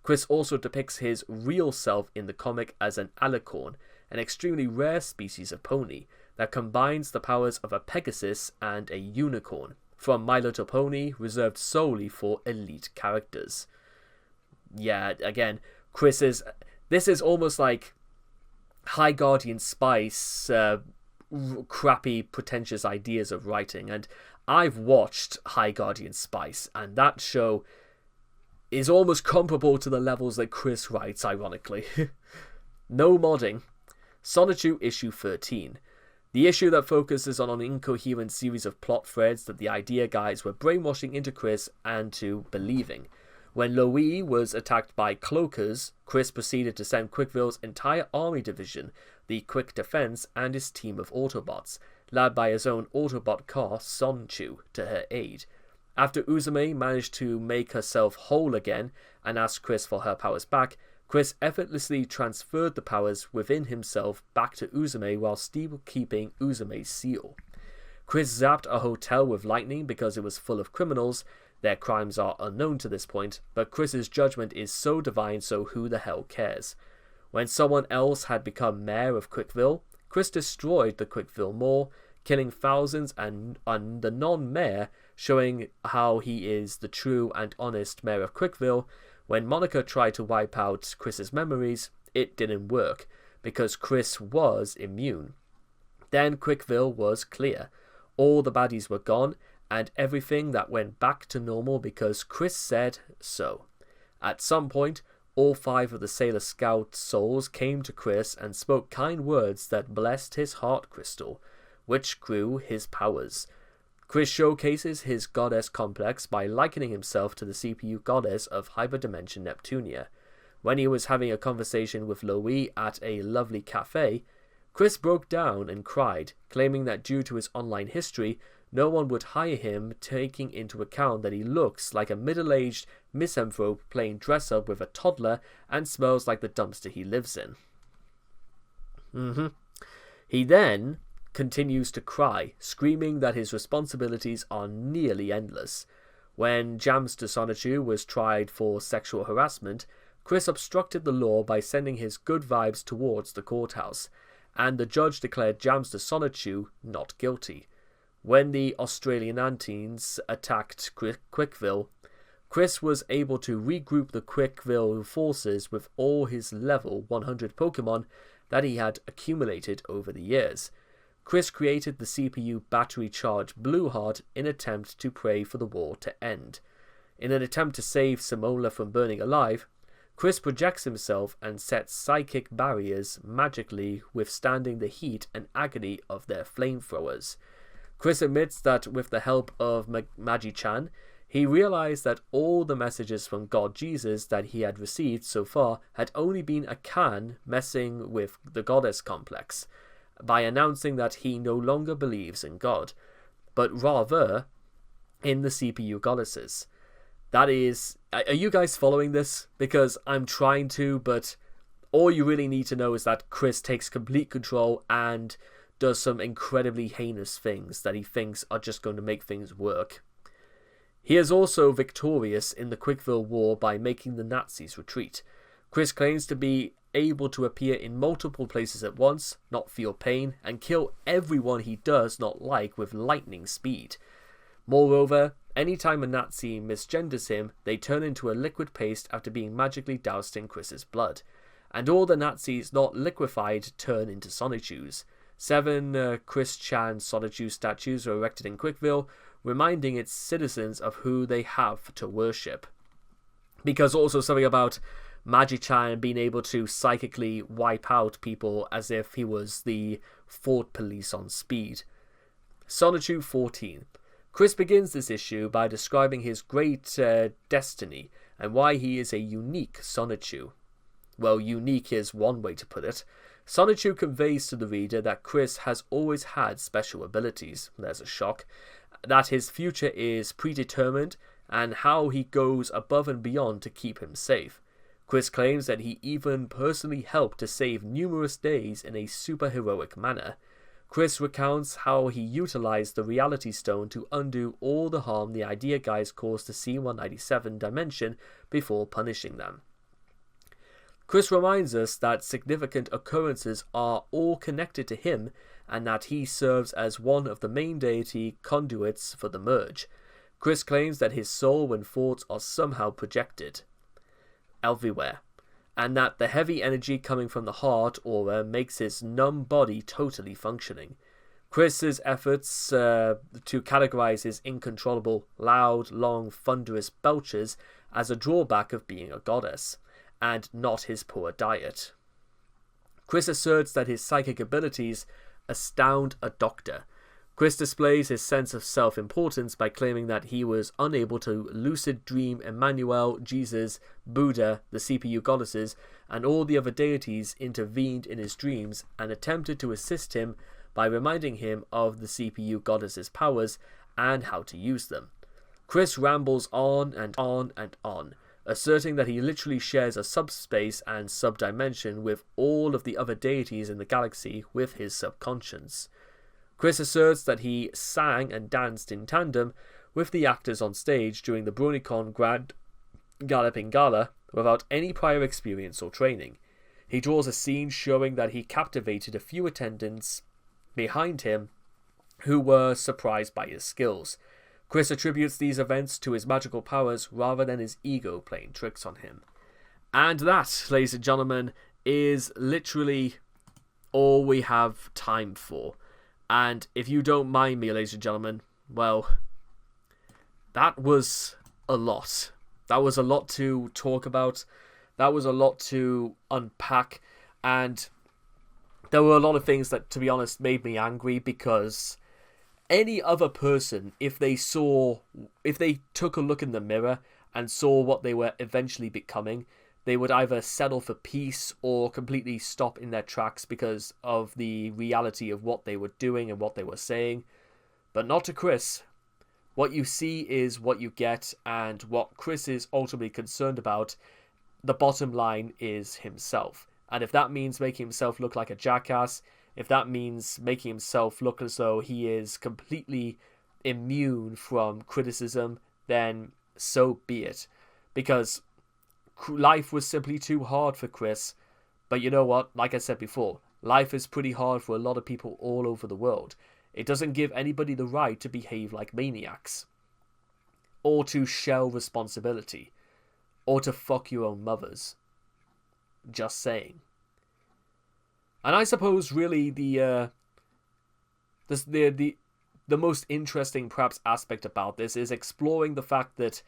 [SPEAKER 1] Chris also depicts his real self in the comic as an alicorn, an extremely rare species of pony that combines the powers of a Pegasus and a unicorn, from My Little Pony, reserved solely for elite characters. Yeah, again, this is almost like High Guardian Spice, crappy, pretentious ideas of writing, and I've watched High Guardian Spice, and that show is almost comparable to the levels that Chris writes, ironically. No modding. Sonichu issue 13. The issue that focuses on an incoherent series of plot threads that the idea guys were brainwashing into Chris and to believing. When Louis was attacked by cloakers, Chris proceeded to send Quickville's entire army division, the Quick Defense, and his team of Autobots, led by his own Autobot car, Sonchu, to her aid. After Uzume managed to make herself whole again and asked Chris for her powers back, Chris effortlessly transferred the powers within himself back to Uzume while still keeping Uzume's seal. Chris zapped a hotel with lightning because it was full of criminals. Their crimes are unknown to this point, but Chris's judgment is so divine, so who the hell cares? When someone else had become mayor of Quickville, Chris destroyed the Quickville Mall, killing thousands, and the non-mayor, showing how he is the true and honest mayor of Quickville. When Monica tried to wipe out Chris's memories, it didn't work, because Chris was immune. Then Quickville was clear. All the baddies were gone, and everything that went back to normal because Chris said so. At some point, all 5 of the Sailor Scout souls came to Chris and spoke kind words that blessed his heart crystal, which grew his powers. Chris showcases his goddess complex by likening himself to the CPU goddess of hyperdimension Neptunia. When he was having a conversation with Louis at a lovely cafe, Chris broke down and cried, claiming that due to his online history, no one would hire him, taking into account that he looks like a middle-aged misanthrope playing dress-up with a toddler and smells like the dumpster he lives in. He then continues to cry, screaming that his responsibilities are nearly endless. When Jams de Sonichu was tried for sexual harassment, Chris obstructed the law by sending his good vibes towards the courthouse, and the judge declared Jams de Sonichu not guilty. When the Australian Anteens attacked Quickville, Chris was able to regroup the Quickville forces with all his level 100 Pokemon that he had accumulated over the years. Chris created the CPU battery-charged Blueheart in an attempt to pray for the war to end. In an attempt to save Simola from burning alive, Chris projects himself and sets psychic barriers magically withstanding the heat and agony of their flamethrowers. Chris admits that with the help of Magi-chan, he realized that all the messages from God Jesus that he had received so far had only been a can messing with the goddess complex, by announcing that he no longer believes in God, but rather in the CPU goddesses. That is, are you guys following this? Because I'm trying to, but all you really need to know is that Chris takes complete control and does some incredibly heinous things that he thinks are just going to make things work. He is also victorious in the Quickville War by making the Nazis retreat. Chris claims to be able to appear in multiple places at once, not feel pain, and kill everyone he does not like with lightning speed. Moreover, anytime a Nazi misgenders him, they turn into a liquid paste after being magically doused in Chris's blood. And all the Nazis not liquefied turn into Sonichus. 7 Chris Chan Sonichu statues are erected in Quickville, reminding its citizens of who they have to worship. Because also something about Magi-chan being able to psychically wipe out people as if he was the Fort Police on speed. Sonichu 14. Chris begins this issue by describing his great destiny and why he is a unique Sonichu. Well, unique is one way to put it. Sonichu conveys to the reader that Chris has always had special abilities, there's a shock, that his future is predetermined, and how he goes above and beyond to keep him safe. Chris claims that he even personally helped to save numerous days in a superheroic manner. Chris recounts how he utilized the Reality Stone to undo all the harm the Idea Guys caused to C-197 dimension before punishing them. Chris reminds us that significant occurrences are all connected to him and that he serves as one of the main deity conduits for the merge. Chris claims that his soul and thoughts are somehow projected everywhere, and that the heavy energy coming from the heart aura makes his numb body totally functioning. Chris's efforts to categorize his incontrollable, loud, long, thunderous belches as a drawback of being a goddess, and not his poor diet. Chris asserts that his psychic abilities astound a doctor. Chris displays his sense of self-importance by claiming that he was unable to lucid dream Emmanuel, Jesus, Buddha, the CPU goddesses, and all the other deities intervened in his dreams and attempted to assist him by reminding him of the CPU goddesses' powers and how to use them. Chris rambles on and on and on, asserting that he literally shares a subspace and subdimension with all of the other deities in the galaxy with his subconscious. Chris asserts that he sang and danced in tandem with the actors on stage during the BronyCon Grand Galloping Gala without any prior experience or training. He draws a scene showing that he captivated a few attendants behind him who were surprised by his skills. Chris attributes these events to his magical powers rather than his ego playing tricks on him. And that, ladies and gentlemen, is literally all we have time for. And if you don't mind me, ladies and gentlemen, well, that was a lot. That was a lot to talk about. That was a lot to unpack. And there were a lot of things that, to be honest, made me angry, because any other person, if they took a look in the mirror and saw what they were eventually becoming, they would either settle for peace or completely stop in their tracks because of the reality of what they were doing and what they were saying. But not to Chris. What you see is what you get, and what Chris is ultimately concerned about, the bottom line, is himself. And if that means making himself look like a jackass, if that means making himself look as though he is completely immune from criticism, then so be it. Because life was simply too hard for Chris. But you know what? Like I said before, life is pretty hard for a lot of people all over the world. It doesn't give anybody the right to behave like maniacs, or to shell responsibility, or to fuck your own mothers. Just saying. And I suppose really the most interesting perhaps aspect about this is exploring the fact that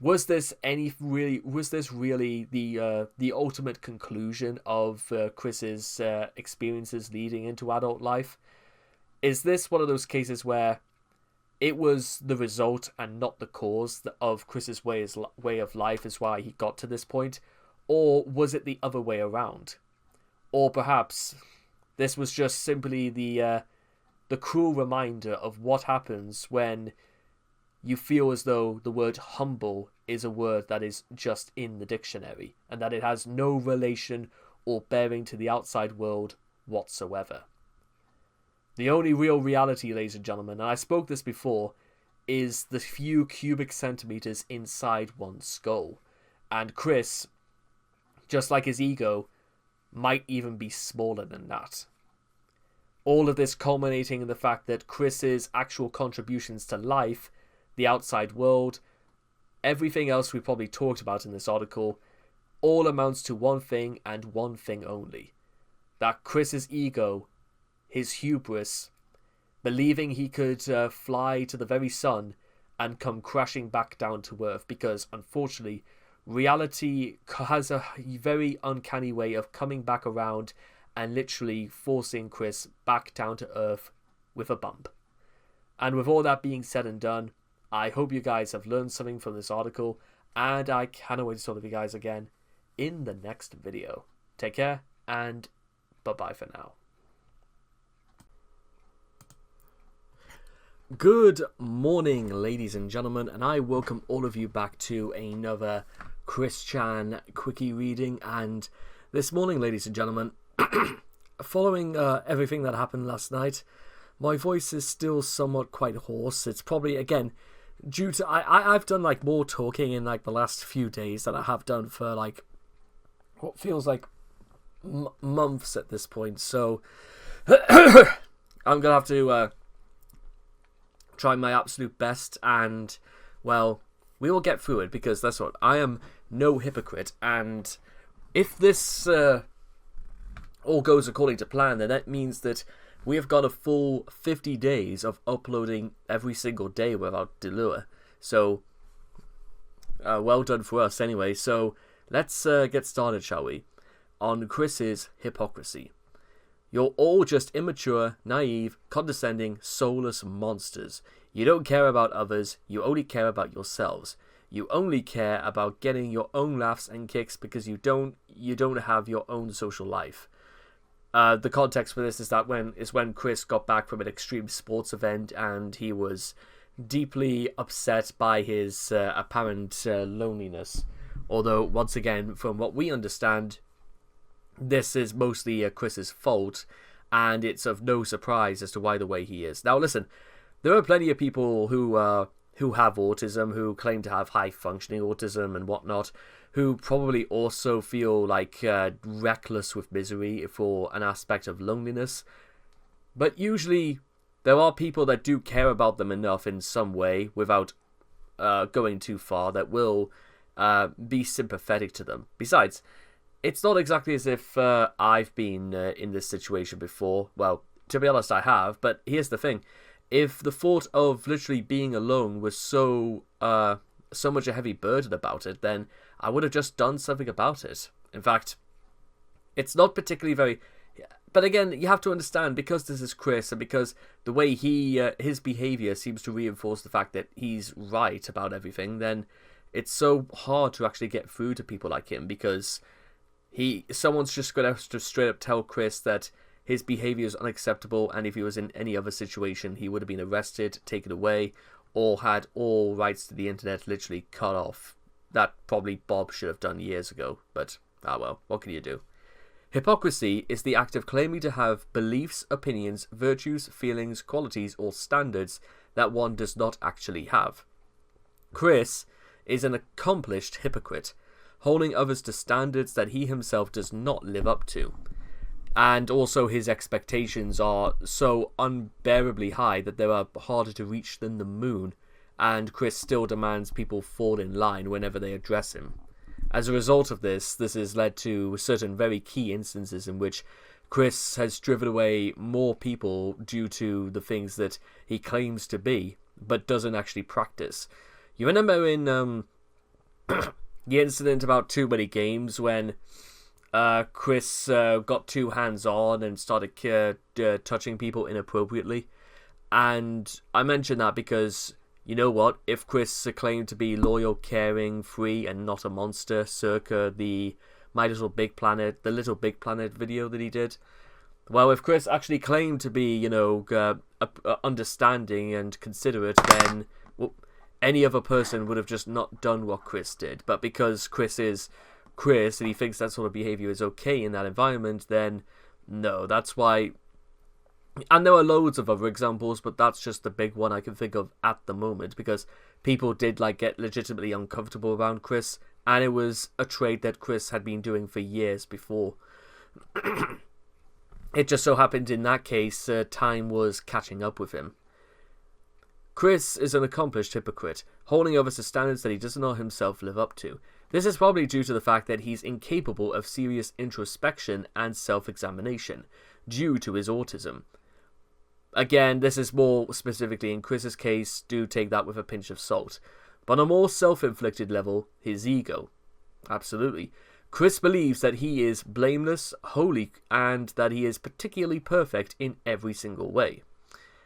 [SPEAKER 1] was this really the ultimate conclusion of Chris's experiences leading into adult life? Is this one of those cases where it was the result and not the cause of Chris's way of life is why he got to this point? Or was it the other way around? Or perhaps this was just simply the cruel reminder of what happens when you feel as though the word humble is a word that is just in the dictionary, and that it has no relation or bearing to the outside world whatsoever. The only real reality, ladies and gentlemen, and I spoke this before, is the few cubic centimeters inside one's skull. And Chris, just like his ego, might even be smaller than that. All of this culminating in the fact that Chris's actual contributions to life, the outside world, everything else we probably talked about in this article, all amounts to one thing and one thing only. That Chris's ego, his hubris, believing he could fly to the very sun and come crashing back down to earth, because unfortunately reality has a very uncanny way of coming back around and literally forcing Chris back down to earth with a bump. And with all that being said and done, I hope you guys have learned something from this article, and I cannot wait to talk to you guys again in the next video. Take care, and bye-bye for now. Good morning, ladies and gentlemen, and I welcome all of you back to another Chris Chan quickie reading. And this morning, ladies and gentlemen, following everything that happened last night, my voice is still somewhat quite hoarse. It's probably, again, due to I've done like more talking in like the last few days than I have done for like what feels like months at this point. So I'm gonna have to try my absolute best, and well, we will get through it, because that's what I am, no hypocrite. And if this all goes according to plan, then that means that we have got a full 50 days of uploading every single day without delay. So well done for us anyway. So let's get started, shall we, on Chris's hypocrisy. You're all just immature, naive, condescending, soulless monsters. You don't care about others, you only care about yourselves. You only care about getting your own laughs and kicks because you don't have your own social life. The context for this is that when Chris got back from an extreme sports event and he was deeply upset by his apparent loneliness. Although, once again, from what we understand, this is mostly Chris's fault, and it's of no surprise as to why the way he is. Now, listen, there are plenty of people who have autism, who claim to have high-functioning autism and whatnot, who probably also feel like reckless with misery for an aspect of loneliness. But usually, there are people that do care about them enough in some way, without going too far, that will be sympathetic to them. Besides, it's not exactly as if I've been in this situation before. Well, to be honest, I have, but here's the thing. If the thought of literally being alone was so much a heavy burden about it, then I would have just done something about it. In fact, it's not particularly very... But again, you have to understand, because this is Chris, and because the way his behaviour seems to reinforce the fact that he's right about everything, then it's so hard to actually get through to people like him, because someone's just going to have to straight up tell Chris that his behaviour is unacceptable, and if he was in any other situation, he would have been arrested, taken away, or had all rights to the internet literally cut off. That probably Bob should have done years ago, but well, what can you do? Hypocrisy is the act of claiming to have beliefs, opinions, virtues, feelings, qualities, or standards that one does not actually have. Chris is an accomplished hypocrite, holding others to standards that he himself does not live up to. And also his expectations are so unbearably high that they are harder to reach than the moon, and Chris still demands people fall in line whenever they address him. As a result of this has led to certain very key instances in which Chris has driven away more people due to the things that he claims to be, but doesn't actually practice. You remember in the incident about too many games when Chris got too hands-on and started touching people inappropriately? And I mention that because, you know what, if Chris claimed to be loyal, caring, free, and not a monster, circa the Little Big Planet video that he did, well, if Chris actually claimed to be, understanding and considerate, then any other person would have just not done what Chris did. But because Chris is Chris and he thinks that sort of behavior is okay in that environment, then no, that's why. And there are loads of other examples, but that's just the big one I can think of at the moment, because people did get legitimately uncomfortable around Chris, and it was a trait that Chris had been doing for years before. It just so happened in that case, time was catching up with him. Chris is an accomplished hypocrite, holding others to standards that he does not himself live up to. This is probably due to the fact that he's incapable of serious introspection and self-examination, due to his autism. Again, this is more specifically in Chris's case, do take that with a pinch of salt. But on a more self-inflicted level, his ego. Absolutely. Chris believes that he is blameless, holy, and that he is particularly perfect in every single way.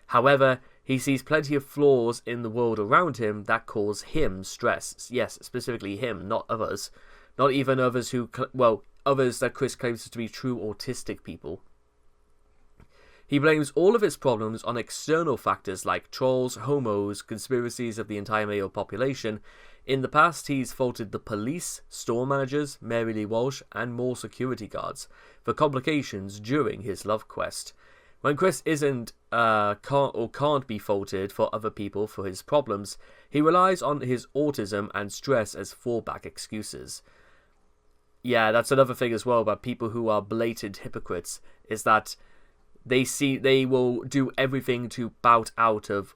[SPEAKER 1] However, he sees plenty of flaws in the world around him that cause him stress. Yes, specifically him, not others. Not even others others that Chris claims to be true autistic people. He blames all of his problems on external factors like trolls, homos, conspiracies of the entire male population. In the past, he's faulted the police, store managers, Mary Lee Walsh, and more security guards for complications during his love quest. When Chris can't be faulted for other people for his problems, he relies on his autism and stress as fallback excuses. Yeah, that's another thing as well about people who are blatant hypocrites, is that they will do everything to bout out of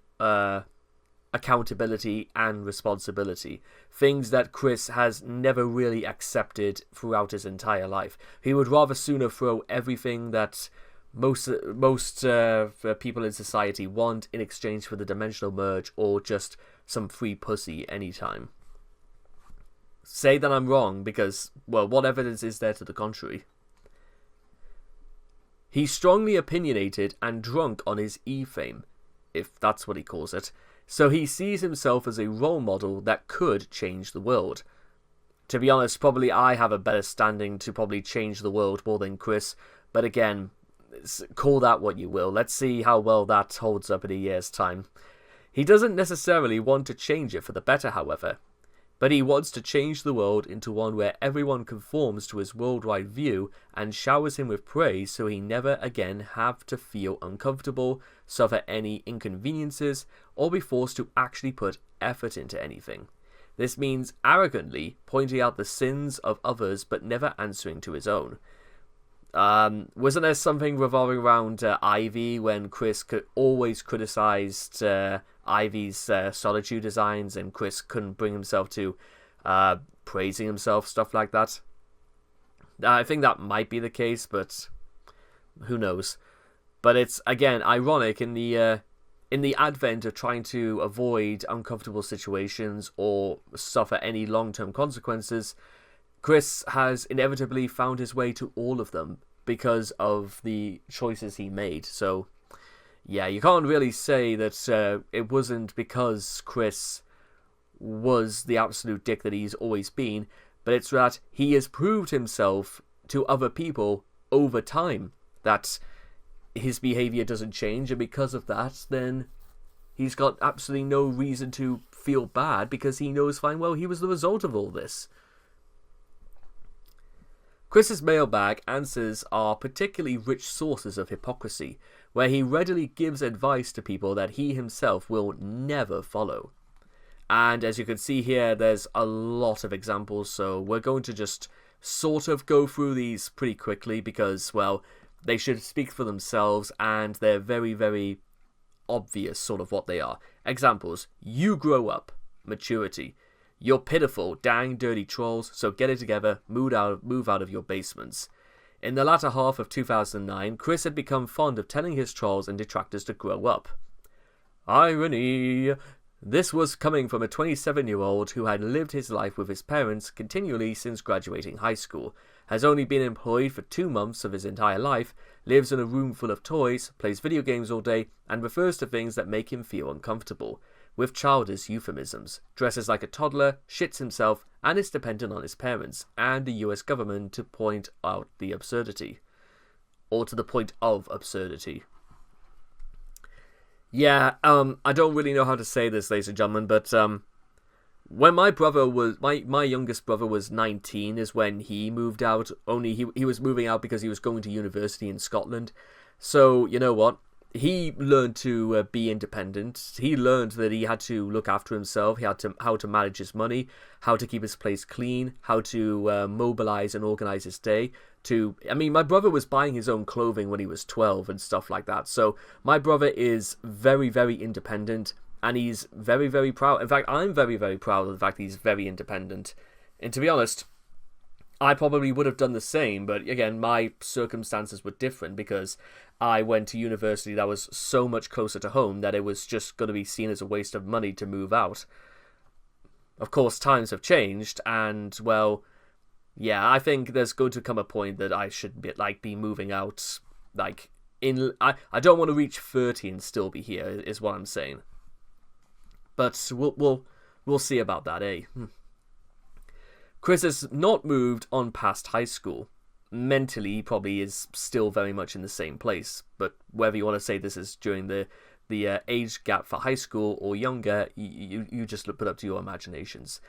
[SPEAKER 1] accountability and responsibility. Things that Chris has never really accepted throughout his entire life. He would rather sooner throw everything that most people in society want in exchange for the dimensional merge or just some free pussy anytime. Say that I'm wrong, because, well, what evidence is there to the contrary? He's strongly opinionated and drunk on his E-fame, if that's what he calls it, so he sees himself as a role model that could change the world. To be honest, probably I have a better standing to probably change the world more than Chris, but again, call that what you will. Let's see how well that holds up in a year's time. He doesn't necessarily want to change it for the better, however, but he wants to change the world into one where everyone conforms to his worldwide view and showers him with praise so he never again have to feel uncomfortable, suffer any inconveniences, or be forced to actually put effort into anything. This means arrogantly pointing out the sins of others but never answering to his own. Wasn't there something revolving around Ivy when Chris always criticized Ivy's solitude designs and Chris couldn't bring himself to praising himself, stuff like that? I think that might be the case, but who knows? But it's, again, ironic in the advent of trying to avoid uncomfortable situations or suffer any long-term consequences, Chris has inevitably found his way to all of them because of the choices he made. So, yeah, you can't really say that it wasn't because Chris was the absolute dick that he's always been, but it's that he has proved himself to other people over time that his behavior doesn't change, and because of that, then he's got absolutely no reason to feel bad because he knows fine well he was the result of all this. Chris's mailbag answers are particularly rich sources of hypocrisy, where he readily gives advice to people that he himself will never follow. And as you can see here, there's a lot of examples, so we're going to just sort of go through these pretty quickly because, well, they should speak for themselves and they're very, very obvious sort of what they are. Examples: you grow up. Maturity. You're pitiful, dang dirty trolls, so get it together, move out of your basements. In the latter half of 2009, Chris had become fond of telling his trolls and detractors to grow up. Irony! This was coming from a 27-year-old who had lived his life with his parents continually since graduating high school, has only been employed for 2 months of his entire life, lives in a room full of toys, plays video games all day, and refers to things that make him feel uncomfortable, with childish euphemisms, dresses like a toddler, shits himself, and is dependent on his parents and the US government to point out the absurdity. Or to the point of absurdity. Yeah, I don't really know how to say this, ladies and gentlemen, but when my brother was, my youngest brother was 19 is when he moved out, only he was moving out because he was going to university in Scotland. So, you know what? He learned to be independent. He learned that he had to look after himself. He had to how to manage his money, how to keep his place clean, how to mobilize and organize his day. I mean, my brother was buying his own clothing when he was 12 and stuff like that. So my brother is very, very independent, and he's very, very proud. In fact, I'm very, very proud of the fact that he's very independent. And to be honest, I probably would have done the same, but again, my circumstances were different because I went to university that was so much closer to home that it was just going to be seen as a waste of money to move out. Of course, times have changed, and, well, yeah, I think there's going to come a point that I should be moving out, I don't want to reach 30 and still be here, is what I'm saying. But we'll see about that, eh? Chris has not moved on past high school. Mentally, he probably is still very much in the same place, but whether you want to say this is during the age gap for high school or younger, you just put up to your imaginations.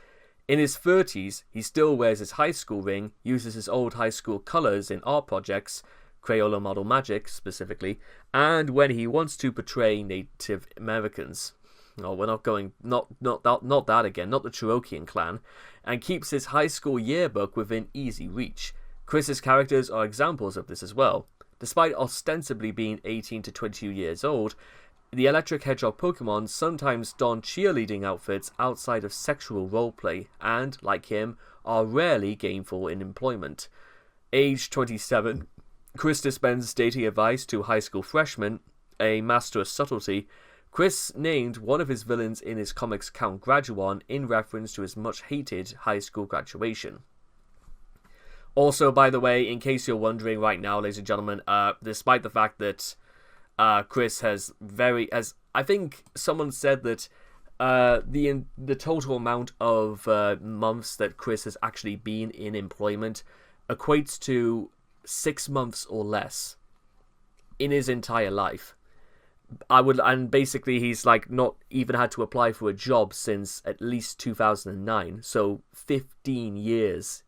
[SPEAKER 1] In his 30s, he still wears his high school ring, uses his old high school colours in art projects, Crayola Model Magic specifically, and when he wants to portray Native Americans. Oh, we're not going, not that again, not the Cherokean clan, and keeps his high school yearbook within easy reach. Chris's characters are examples of this as well. Despite ostensibly being 18 to 22 years old, the Electric Hedgehog Pokemon sometimes don cheerleading outfits outside of sexual roleplay and, like him, are rarely gainful in employment. Age 27, Chris dispenses dating advice to high school freshmen, a master of subtlety. Chris named one of his villains in his comics Count Graduon in reference to his much-hated high school graduation. Also, by the way, in case you're wondering right now, ladies and gentlemen, despite the fact that Chris has I think someone said that the total amount of months that Chris has actually been in employment equates to 6 months or less in his entire life. and basically he's like not even had to apply for a job since at least 2009, so 15 years.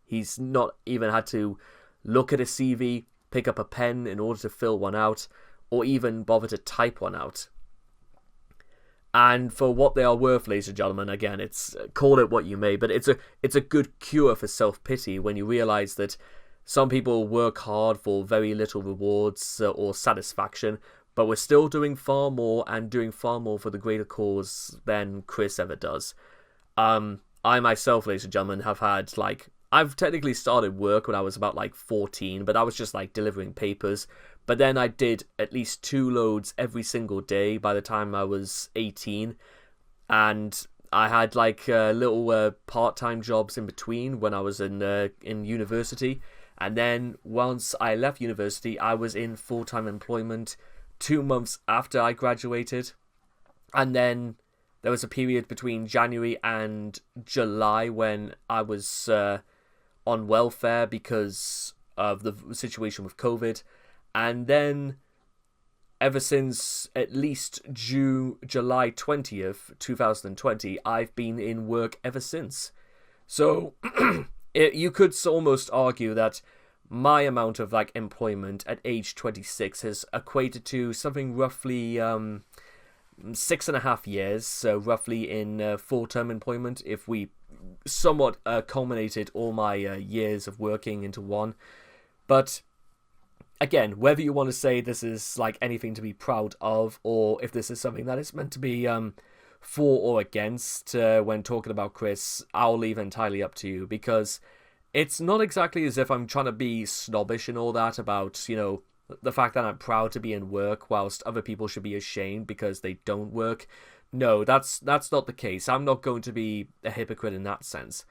[SPEAKER 1] He's not even had to look at a CV, pick up a pen in order to fill one out, or even bother to type one out. And for what they are worth, ladies and gentlemen, again, it's call it what you may, but it's a good cure for self-pity when you realise that some people work hard for very little rewards or satisfaction, but we're still doing far more and doing far more for the greater cause than Chris ever does. I myself, ladies and gentlemen, have had, like, I've technically started work when I was about, like, 14, but I was just, like, delivering papers. But then I did at least 2 loads every single day by the time I was 18. And I had, like, little part-time jobs in between when I was in university. And then once I left university, I was in full-time employment 2 months after I graduated. And then there was a period between January and July when I was on welfare because of the situation with COVID. And then ever since at least July 20th, 2020, I've been in work ever since. So you could almost argue that my amount of like employment at age 26 has equated to something roughly 6.5 years, so roughly in full-term employment, if we somewhat culminated all my years of working into one. But again, whether you want to say this is like anything to be proud of, or if this is something that is meant to be for or against when talking about Chris, I'll leave entirely up to you, because it's not exactly as if I'm trying to be snobbish and all that about, you know, the fact that I'm proud to be in work whilst other people should be ashamed because they don't work. No, that's not the case. I'm not going to be a hypocrite in that sense.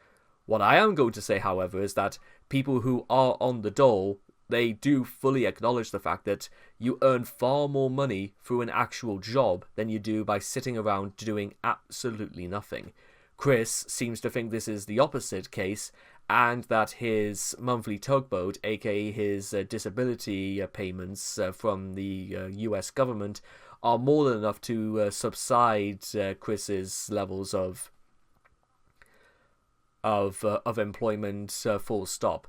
[SPEAKER 1] What I am going to say, however, is that people who are on the dole, they do fully acknowledge the fact that you earn far more money through an actual job than you do by sitting around doing absolutely nothing. Chris seems to think this is the opposite case, and that his monthly tugboat, aka his disability payments from the US government, are more than enough to subside Chris's levels of employment, full stop.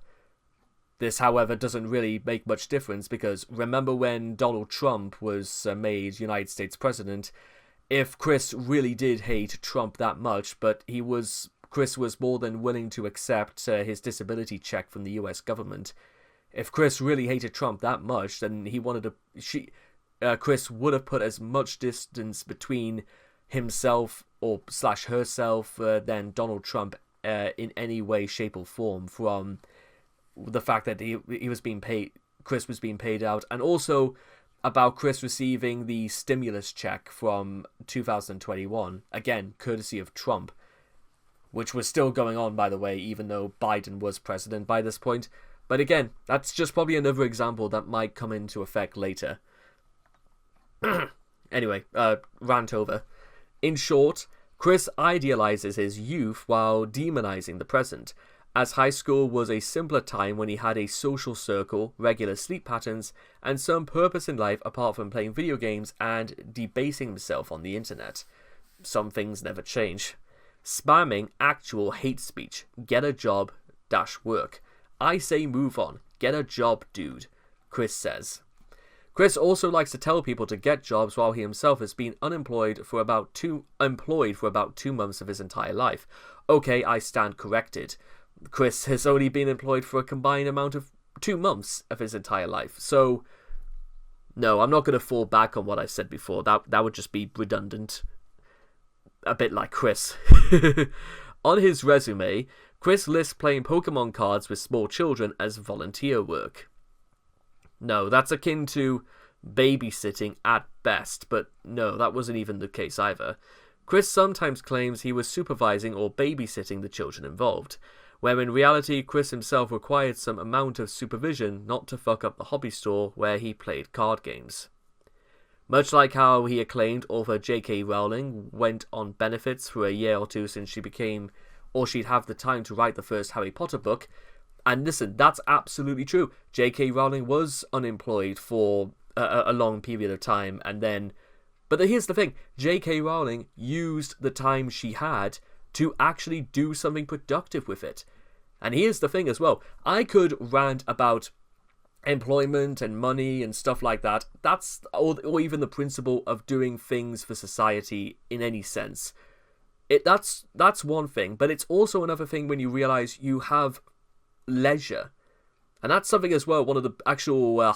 [SPEAKER 1] This, however, doesn't really make much difference, because remember when Donald Trump was made United States president, if Chris really did hate Trump that much, but Chris was more than willing to accept his disability check from the US government. If Chris really hated Trump that much, then Chris would have put as much distance between himself or / herself than Donald Trump in any way, shape or form, from the fact that he was being paid, Chris was being paid out, and also about Chris receiving the stimulus check from 2021, again, courtesy of Trump, which was still going on, by the way, even though Biden was president by this point. But again, that's just probably another example that might come into effect later. Anyway, rant over. In short, Chris idealizes his youth while demonizing the present, as high school was a simpler time when he had a social circle, regular sleep patterns, and some purpose in life apart from playing video games and debasing himself on the internet. Some things never change. Spamming actual hate speech. Get a job - work. I say move on. Get a job, dude, Chris says. Chris also likes to tell people to get jobs while he himself has been employed for about 2 months of his entire life. Okay, I stand corrected. Chris has only been employed for a combined amount of 2 months of his entire life. So, no, I'm not going to fall back on what I said before. That would just be redundant. A bit like Chris. On his resume, Chris lists playing Pokemon cards with small children as volunteer work. No, that's akin to babysitting at best, but no, that wasn't even the case either. Chris sometimes claims he was supervising or babysitting the children involved, where in reality Chris himself required some amount of supervision not to fuck up the hobby store where he played card games. Much like how he acclaimed author J.K. Rowling went on benefits for a year or two since she'd have the time to write the first Harry Potter book. And listen, that's absolutely true. J.K. Rowling was unemployed for a long period of time, and then... But here's the thing, J.K. Rowling used the time she had to actually do something productive with it. And here's the thing as well, I could rant about employment and money and stuff like that. That's or even the principle of doing things for society in any sense. That's one thing, but it's also another thing when you realize you have leisure. And that's something as well, one of the actual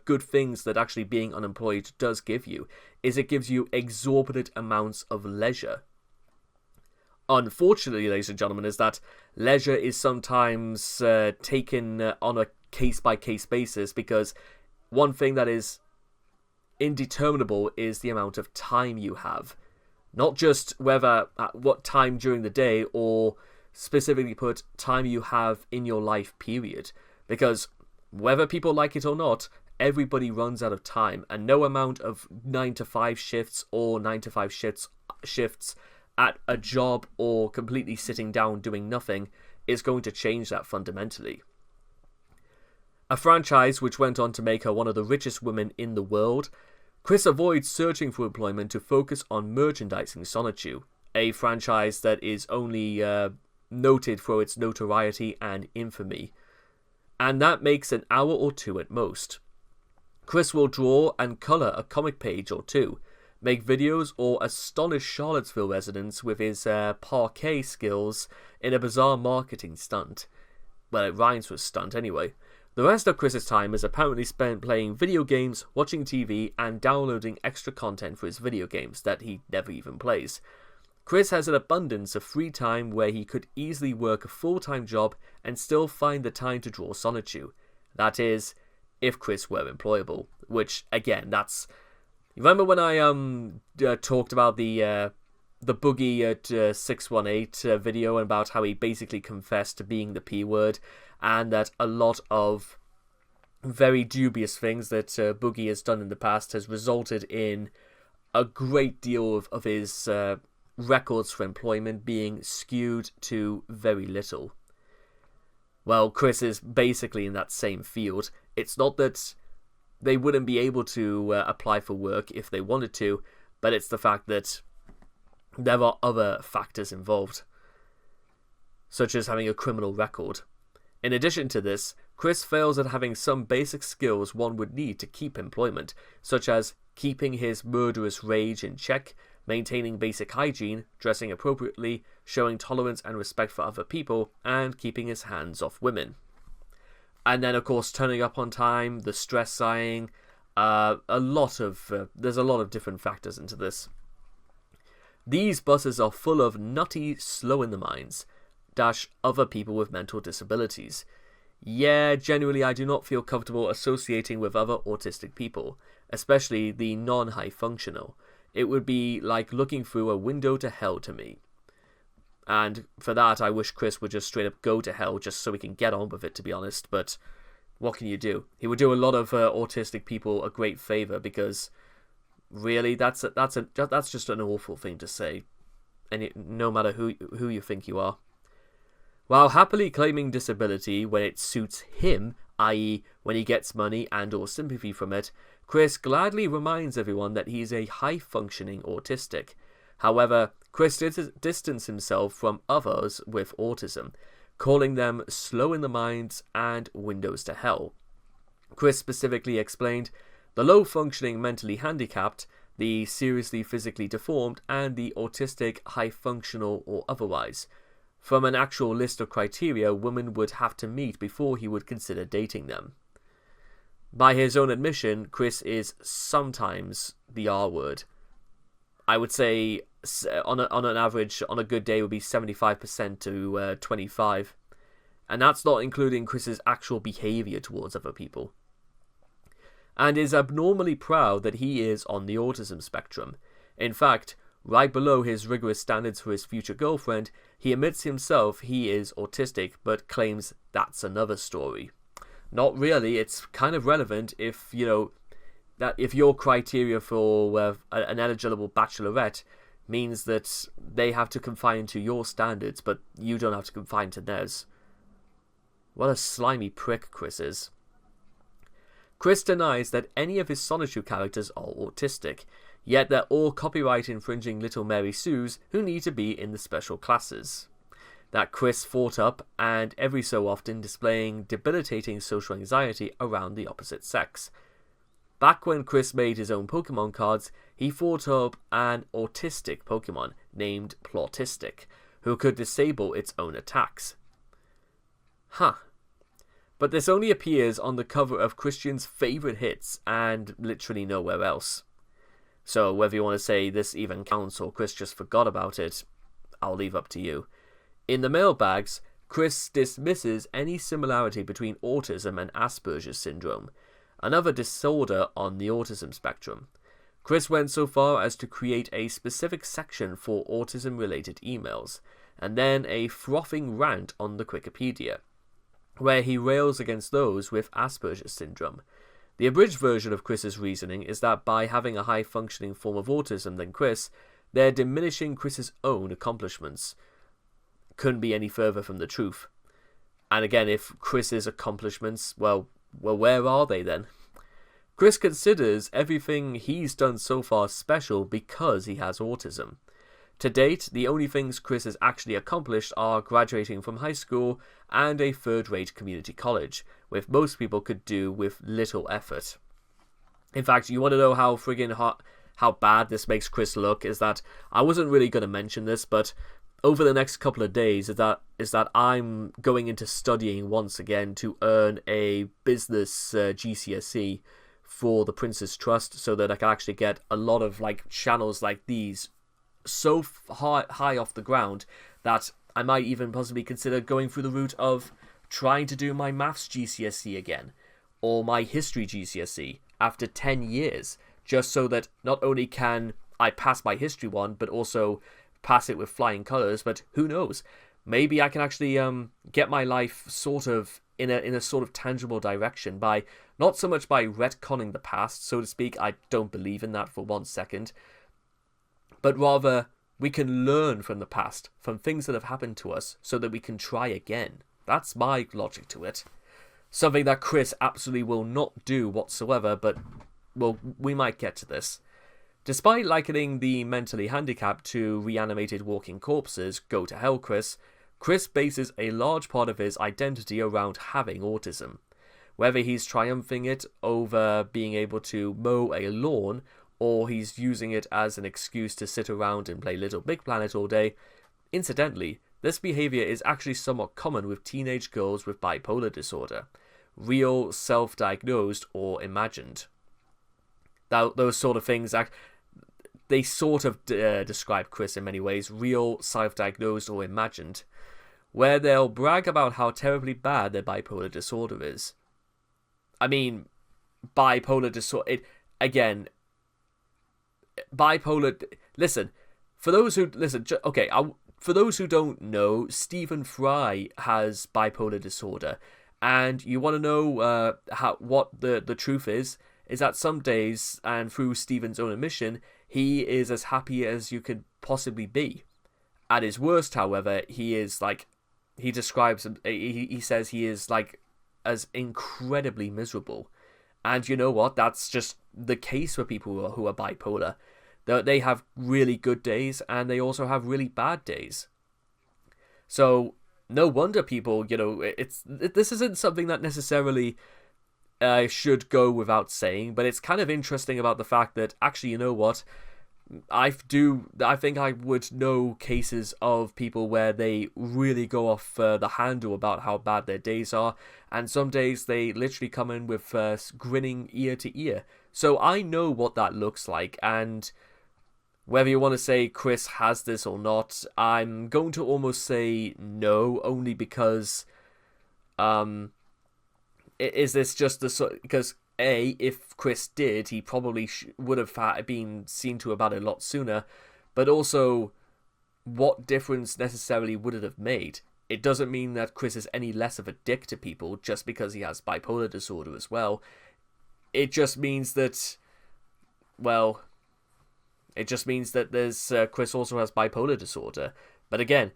[SPEAKER 1] good things that actually being unemployed does give you, is it gives you exorbitant amounts of leisure. Unfortunately, ladies and gentlemen, is that leisure is sometimes taken on a case-by-case basis, because one thing that is indeterminable is the amount of time you have. Not just whether what time during the day, or specifically put, time you have in your life period. Because whether people like it or not, everybody runs out of time, and no amount of 9-to-5 shifts or 9-to-5 shifts at a job or completely sitting down doing nothing is going to change that fundamentally. A franchise which went on to make her one of the richest women in the world, Chris avoids searching for employment to focus on merchandising Sonichu, a franchise that is only noted for its notoriety and infamy. And that makes an hour or two at most. Chris will draw and colour a comic page or two, make videos, or astonish Charlottesville residents with his parquet skills in a bizarre marketing stunt. Well, it rhymes with stunt anyway. The rest of Chris's time is apparently spent playing video games, watching TV, and downloading extra content for his video games that he never even plays. Chris has an abundance of free time where he could easily work a full-time job and still find the time to draw Sonichu. That is, if Chris were employable. Which, again, that's... Remember when I talked about the Boogie at 618 video, and about how he basically confessed to being the P word, and that a lot of very dubious things that Boogie has done in the past has resulted in a great deal of his records for employment being skewed to very little. Well, Chris is basically in that same field. It's not that they wouldn't be able to apply for work if they wanted to, but it's the fact that there are other factors involved, such as having a criminal record. In addition to this, Chris fails at having some basic skills one would need to keep employment, such as keeping his murderous rage in check, maintaining basic hygiene, dressing appropriately, showing tolerance and respect for other people, and keeping his hands off women. And then, of course, turning up on time, the stress sighing, there's a lot of different factors into this. These buses are full of nutty, slow-in-the-minds, other people with mental disabilities. Yeah, generally I do not feel comfortable associating with other autistic people, especially the non-high functional. It would be like looking through a window to hell to me. And for that, I wish Chris would just straight up go to hell just so we can get on with it, to be honest. But what can you do? He would do a lot of autistic people a great favour, because really, that's just an awful thing to say, and no matter who you think you are. While happily claiming disability when it suits him, i.e. when he gets money and or sympathy from it, Chris gladly reminds everyone that he is a high-functioning autistic. However, Chris distances himself from others with autism, calling them slow in the minds and windows to hell. Chris specifically explained the low-functioning mentally handicapped, the seriously physically deformed, and the autistic high-functional or otherwise, from an actual list of criteria women would have to meet before he would consider dating them. By his own admission, Chris is sometimes the R word. I would say on an average, on a good day, would be 75% to 25%. And that's not including Chris's actual behaviour towards other people. And is abnormally proud that he is on the autism spectrum. In fact, right below his rigorous standards for his future girlfriend, he admits himself he is autistic, but claims that's another story. Not really. It's kind of relevant if, that if your criteria for an eligible bachelorette means that they have to confine to your standards, but you don't have to confine to theirs. What a slimy prick Chris is. Chris denies that any of his solitary characters are autistic, yet they're all copyright-infringing little Mary Sues who need to be in the special classes that Chris fought up, and every so often displaying debilitating social anxiety around the opposite sex. Back when Chris made his own Pokemon cards, he fought up an autistic Pokemon named Plautistic, who could disable its own attacks. Huh. But this only appears on the cover of Christian's favourite hits and literally nowhere else. So whether you want to say this even counts or Chris just forgot about it, I'll leave up to you. In the mailbags, Chris dismisses any similarity between autism and Asperger's syndrome, another disorder on the autism spectrum. Chris went so far as to create a specific section for autism-related emails, and then a frothing rant on the Wikipedia, where he rails against those with Asperger's syndrome. The abridged version of Chris's reasoning is that by having a high-functioning form of autism than Chris, they're diminishing Chris's own accomplishments. Couldn't be any further from the truth. And again, if Chris's accomplishments, well, where are they then? Chris considers everything he's done so far special because he has autism. To date, the only things Chris has actually accomplished are graduating from high school and a third-rate community college, which most people could do with little effort. In fact, you want to know how how bad this makes Chris look? Is that I wasn't really going to mention this, but over the next couple of days is that I'm going into studying once again to earn a business GCSE for the Prince's Trust, so that I can actually get a lot of channels like these so high off the ground that I might even possibly consider going through the route of trying to do my maths GCSE again, or my history GCSE after 10 years, just so that not only can I pass my history one, but also pass it with flying colours. But who knows, maybe I can actually get my life sort of in a sort of tangible direction by not so much by retconning the past, so to speak. I don't believe in that for 1 second, but rather we can learn from the past, from things that have happened to us, so that we can try again. That's my logic to it. Something that Chris absolutely will not do whatsoever, but well, we might get to this. Despite likening the mentally handicapped to reanimated walking corpses, go to hell Chris bases a large part of his identity around having autism. Whether he's triumphing it over being able to mow a lawn, or he's using it as an excuse to sit around and play Little Big Planet all day. Incidentally, this behaviour is actually somewhat common with teenage girls with bipolar disorder, real, self-diagnosed, or imagined. Those sort of things, they sort of describe Chris in many ways, real, self-diagnosed, or imagined, where they'll brag about how terribly bad their bipolar disorder is. I mean, bipolar disorder, bipolar. Listen, for those who for those who don't know, Stephen Fry has bipolar disorder, and you want to know what the truth is that some days, and through Stephen's own admission, he is as happy as you could possibly be. At his worst, however, he is he says he is as incredibly miserable. And you know what? That's just the case for people who are bipolar. They have really good days, and they also have really bad days. So no wonder people, this isn't something that necessarily should go without saying, but it's kind of interesting about the fact that actually, you know what? I think I would know cases of people where they really go off the handle about how bad their days are, and some days they literally come in with grinning ear to ear. So I know what that looks like, and whether you want to say Chris has this or not, I'm going to almost say no, only because is this just the sort, because if Chris did, he probably would have been seen to about it a lot sooner, but also, what difference necessarily would it have made? It doesn't mean that Chris is any less of a dick to people just because he has bipolar disorder as well. It just means that, well, there's Chris also has bipolar disorder. But again,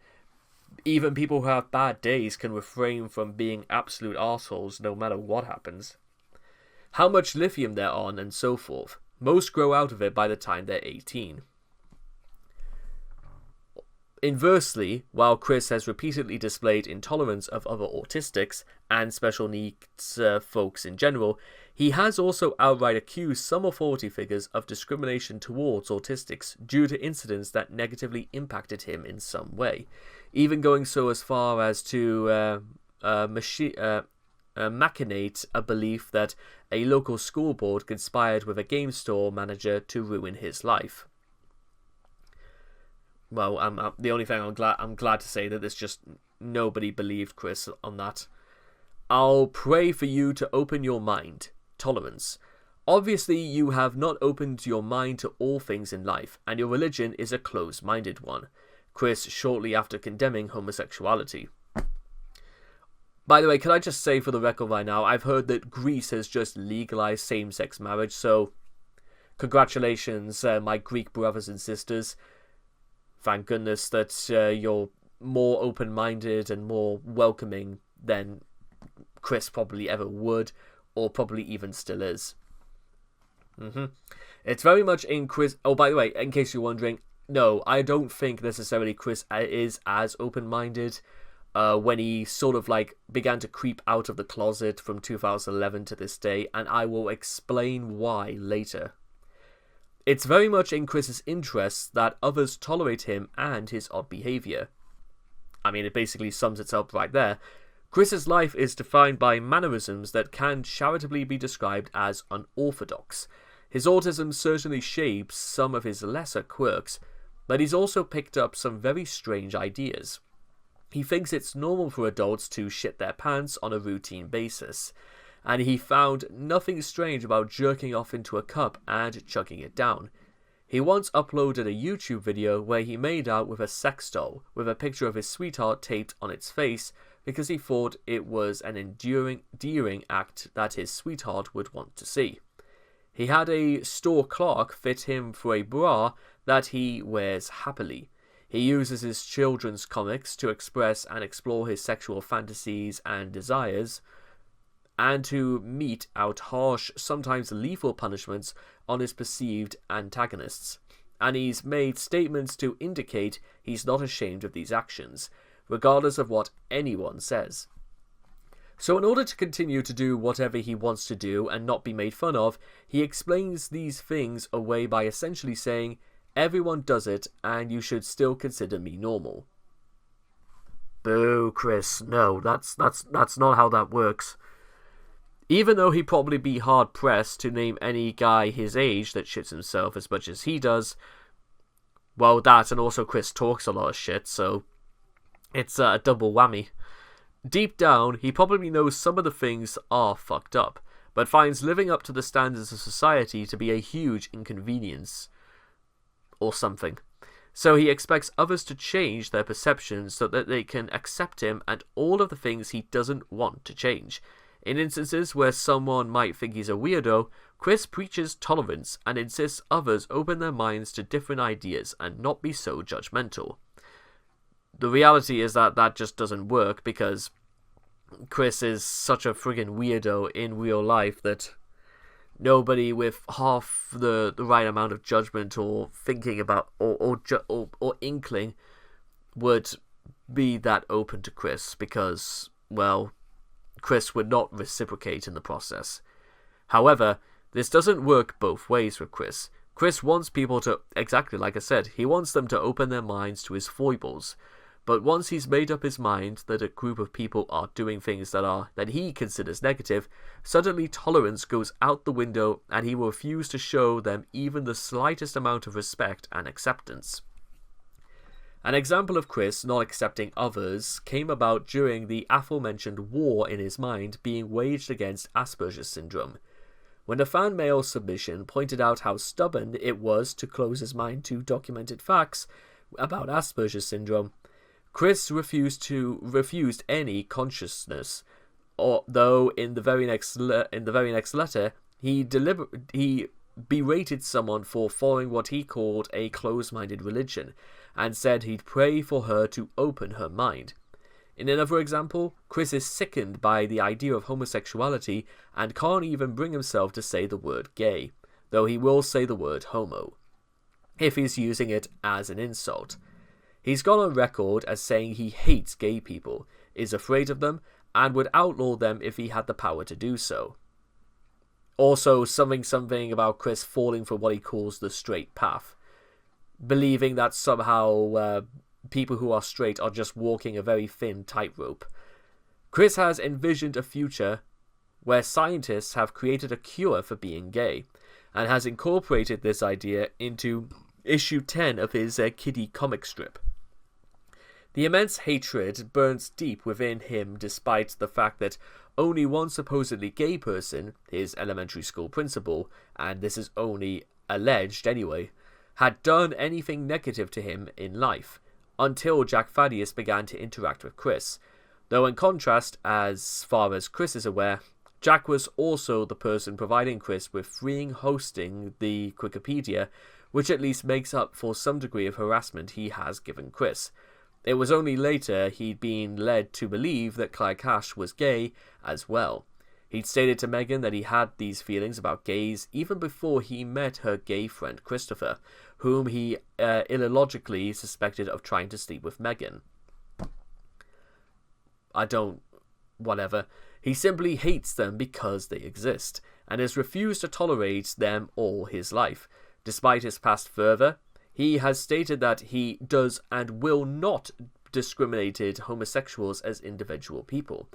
[SPEAKER 1] even people who have bad days can refrain from being absolute assholes no matter what happens. how much lithium they're on, and so forth. Most grow out of it by the time they're 18. Inversely, while Chris has repeatedly displayed intolerance of other autistics and special needs folks in general, he has also outright accused some authority figures of discrimination towards autistics due to incidents that negatively impacted him in some way, even going so as far as to machinate a belief that a local school board conspired with a game store manager to ruin his life. Well, the only thing I'm glad to say that there's just nobody believed Chris on that. I'll pray for you to open your mind. Tolerance. Obviously, you have not opened your mind to all things in life, and your religion is a closed-minded one. Chris shortly after condemning homosexuality. By the way, can I just say for the record right now, I've heard that Greece has just legalized same-sex marriage, so congratulations, my Greek brothers and sisters. Thank goodness that you're more open-minded and more welcoming than Chris probably ever would, or probably even still is. It's very much in Chris... Oh, by the way, in case you're wondering, no, I don't think necessarily Chris is as open-minded when he sort of like began to creep out of the closet from 2011 to this day, and I will explain why later. It's very much in Chris's interests that others tolerate him and his odd behaviour. I mean, it basically sums it up right there. Chris's life is defined by mannerisms that can charitably be described as unorthodox. His autism certainly shapes some of his lesser quirks, but he's also picked up some very strange ideas. He thinks it's normal for adults to shit their pants on a routine basis, and he found nothing strange about jerking off into a cup and chugging it down. He once uploaded a YouTube video where he made out with a sex doll with a picture of his sweetheart taped on its face because he thought it was an endearing act that his sweetheart would want to see. He had a store clerk fit him for a bra that he wears happily. He uses his children's comics to express and explore his sexual fantasies and desires, and to mete out harsh, sometimes lethal punishments on his perceived antagonists. And he's made statements to indicate he's not ashamed of these actions, regardless of what anyone says. So in order to continue to do whatever he wants to do and not be made fun of, he explains these things away by essentially saying, everyone does it and you should still consider me normal. Boo, Chris. No, that's not how that works. Even though he'd probably be hard-pressed to name any guy his age that shits himself as much as he does, well, that and also Chris talks a lot of shit, so it's a double whammy. Deep down, he probably knows some of the things are fucked up, but finds living up to the standards of society to be a huge inconvenience. Or something. So he expects others to change their perceptions so that they can accept him and all of the things he doesn't want to change. In instances where someone might think he's a weirdo, Chris preaches tolerance and insists others open their minds to different ideas and not be so judgmental. The reality is that that just doesn't work because Chris is such a friggin' weirdo in real life that nobody with half the right amount of judgment or thinking about or inkling would be that open to Chris because, well, Chris would not reciprocate in the process. However, this doesn't work both ways for Chris. Chris wants people to, exactly like I said, he wants them to open their minds to his foibles. But once he's made up his mind that a group of people are doing things that he considers negative, suddenly tolerance goes out the window and he will refuse to show them even the slightest amount of respect and acceptance. An example of Chris not accepting others came about during the aforementioned war in his mind being waged against Asperger's syndrome. When a fan mail submission pointed out how stubborn it was to close his mind to documented facts about Asperger's syndrome, Chris refused any consciousness, though in the very next letter he berated someone for following what he called a close-minded religion, and said he'd pray for her to open her mind. In another example, Chris is sickened by the idea of homosexuality and can't even bring himself to say the word gay, though he will say the word homo, if he's using it as an insult. He's gone on record as saying he hates gay people, is afraid of them, and would outlaw them if he had the power to do so. Also, something about Chris falling for what he calls the straight path, believing that somehow people who are straight are just walking a very thin tightrope. Chris has envisioned a future where scientists have created a cure for being gay, and has incorporated this idea into issue 10 of his kiddie comic strip. The immense hatred burns deep within him despite the fact that only one supposedly gay person, his elementary school principal, and this is only alleged anyway, had done anything negative to him in life, until Jack Thaddeus began to interact with Chris. Though in contrast, as far as Chris is aware, Jack was also the person providing Chris with freeing hosting the Wikipedia, which at least makes up for some degree of harassment he has given Chris. It was only later he'd been led to believe that Claire Cash was gay as well. He'd stated to Megan that he had these feelings about gays even before he met her gay friend Christopher, whom he illogically suspected of trying to sleep with Megan. Whatever. He simply hates them because they exist, and has refused to tolerate them all his life. Despite his past fervour, he has stated that he does and will not discriminate homosexuals as individual people,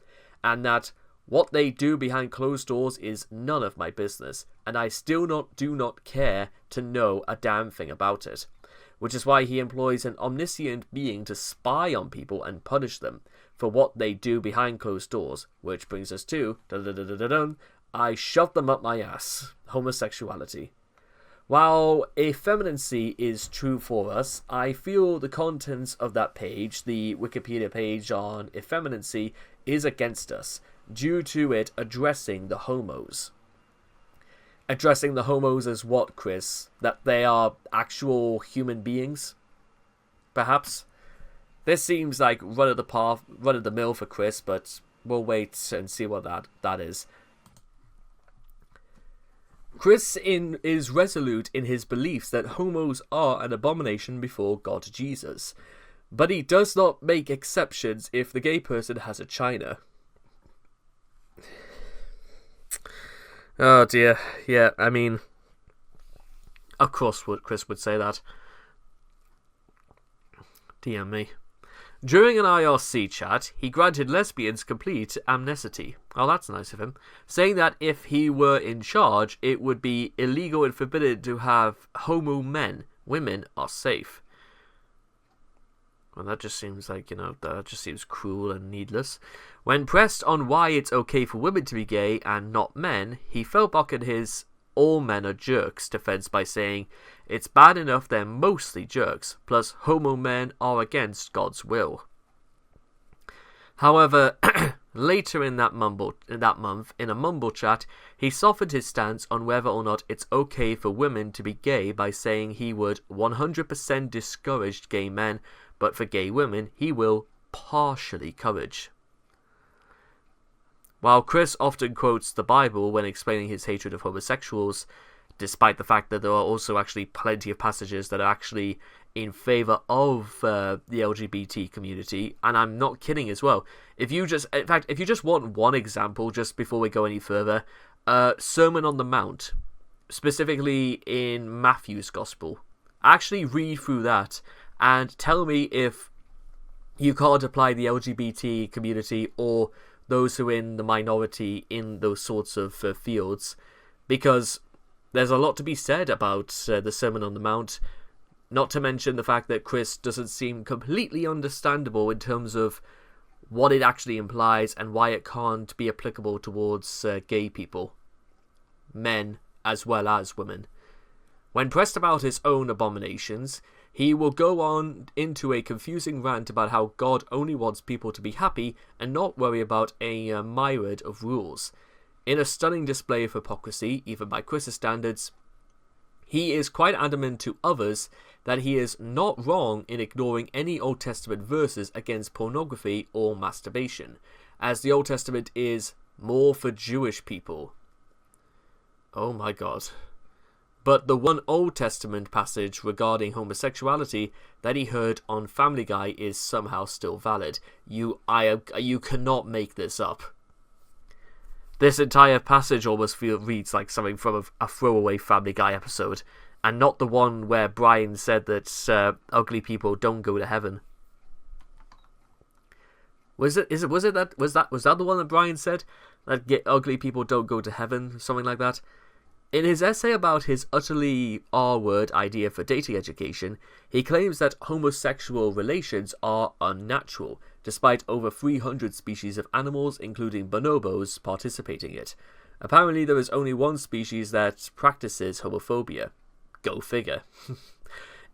[SPEAKER 1] and that what they do behind closed doors is none of my business, and I still do not care to know a damn thing about it. Which is why he employs an omniscient being to spy on people and punish them for what they do behind closed doors, which brings us to, I shove them up my ass, homosexuality. While effeminacy is true for us, I feel the contents of that page, the Wikipedia page on effeminacy, is against us, due to it addressing the homos. Addressing the homos as what, Chris? That they are actual human beings? Perhaps? This seems like run of the mill for Chris, but we'll wait and see what that is. Chris is resolute in his beliefs that homos are an abomination before God Jesus, but he does not make exceptions if the gay person has a china. Oh dear, yeah, I mean, of course Chris would say that. DM me. During an IRC chat, he granted lesbians complete amnesty. Oh, that's nice of him. Saying that if he were in charge, it would be illegal and forbidden to have homo men. Women are safe. Well, that just seems like, that just seems cruel and needless. When pressed on why it's okay for women to be gay and not men, he fell back on his all men are jerks defense by saying, it's bad enough they're mostly jerks, plus homo men are against God's will. However, later in that month, in a mumble chat, he softened his stance on whether or not it's okay for women to be gay by saying he would 100% discourage gay men, but for gay women, he will partially courage. While Chris often quotes the Bible when explaining his hatred of homosexuals, despite the fact that there are also actually plenty of passages that are actually in favour of the LGBT community, and I'm not kidding as well. If you just want one example, just before we go any further, Sermon on the Mount, specifically in Matthew's Gospel, actually read through that and tell me if you can't apply the LGBT community or those who are in the minority in those sorts of fields, because there's a lot to be said about the Sermon on the Mount, not to mention the fact that Chris doesn't seem completely understandable in terms of what it actually implies and why it can't be applicable towards gay people, men as well as women. When pressed about his own abominations, he will go on into a confusing rant about how God only wants people to be happy and not worry about a myriad of rules. In a stunning display of hypocrisy, even by Chris's standards, He is quite adamant to others that he is not wrong in ignoring any Old Testament verses against pornography or masturbation, as the Old Testament is more for Jewish people. Oh my god. But the one Old Testament passage regarding homosexuality that he heard on Family Guy is somehow still valid. You cannot make this up. This entire passage almost reads like something from a throwaway Family Guy episode, and not the one where Brian said that ugly people don't go to heaven. Was that the one that Brian said that ugly people don't go to heaven, something like that? In his essay about his utterly R-word idea for dating education, he claims that homosexual relations are unnatural, despite over 300 species of animals, including bonobos, participating in it. Apparently there is only one species that practices homophobia. Go figure.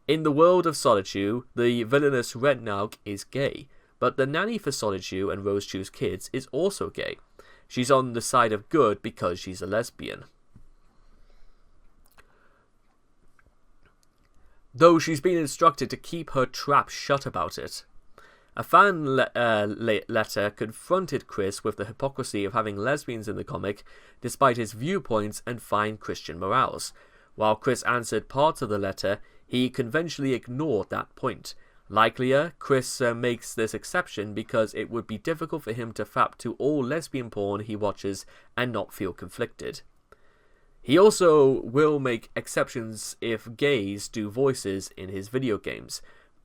[SPEAKER 1] In the world of Solitude, the villainous Red Nauk is gay, but the nanny for Solitude and Rose Chew's kids is also gay. She's on the side of good because she's a lesbian. Though she's been instructed to keep her trap shut about it. A fan letter confronted Chris with the hypocrisy of having lesbians in the comic, despite his viewpoints and fine Christian morals. While Chris answered parts of the letter, he conventionally ignored that point. Likelier, Chris makes this exception because it would be difficult for him to fap to all lesbian porn he watches and not feel conflicted. He also will make exceptions if gays do voices in his video games.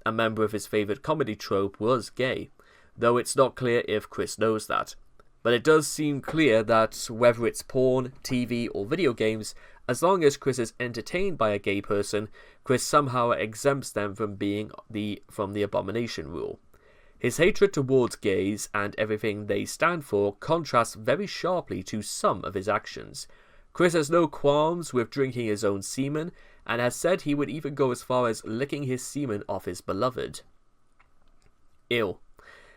[SPEAKER 1] A member of his favourite comedy troupe was gay, though it's not clear if Chris knows that. But it does seem clear that whether it's porn, TV or video games, as long as Chris is entertained by a gay person, Chris somehow exempts them from the abomination rule. His hatred towards gays and everything they stand for contrasts very sharply to some of his actions. Chris has no qualms with drinking his own semen, and has said he would even go as far as licking his semen off his beloved. Ew.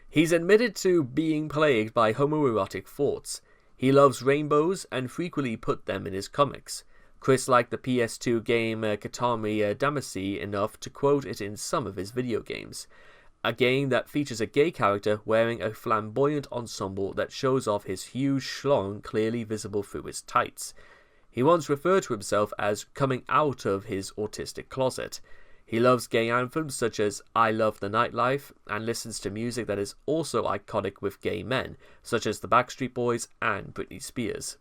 [SPEAKER 1] He's admitted to being plagued by homoerotic thoughts. He loves rainbows and frequently put them in his comics. Chris liked the PS2 game Katami Damacy enough to quote it in some of his video games. A game that features a gay character wearing a flamboyant ensemble that shows off his huge schlong clearly visible through his tights. He once referred to himself as coming out of his autistic closet. He loves gay anthems such as I Love the Nightlife, and listens to music that is also iconic with gay men, such as the Backstreet Boys and Britney Spears.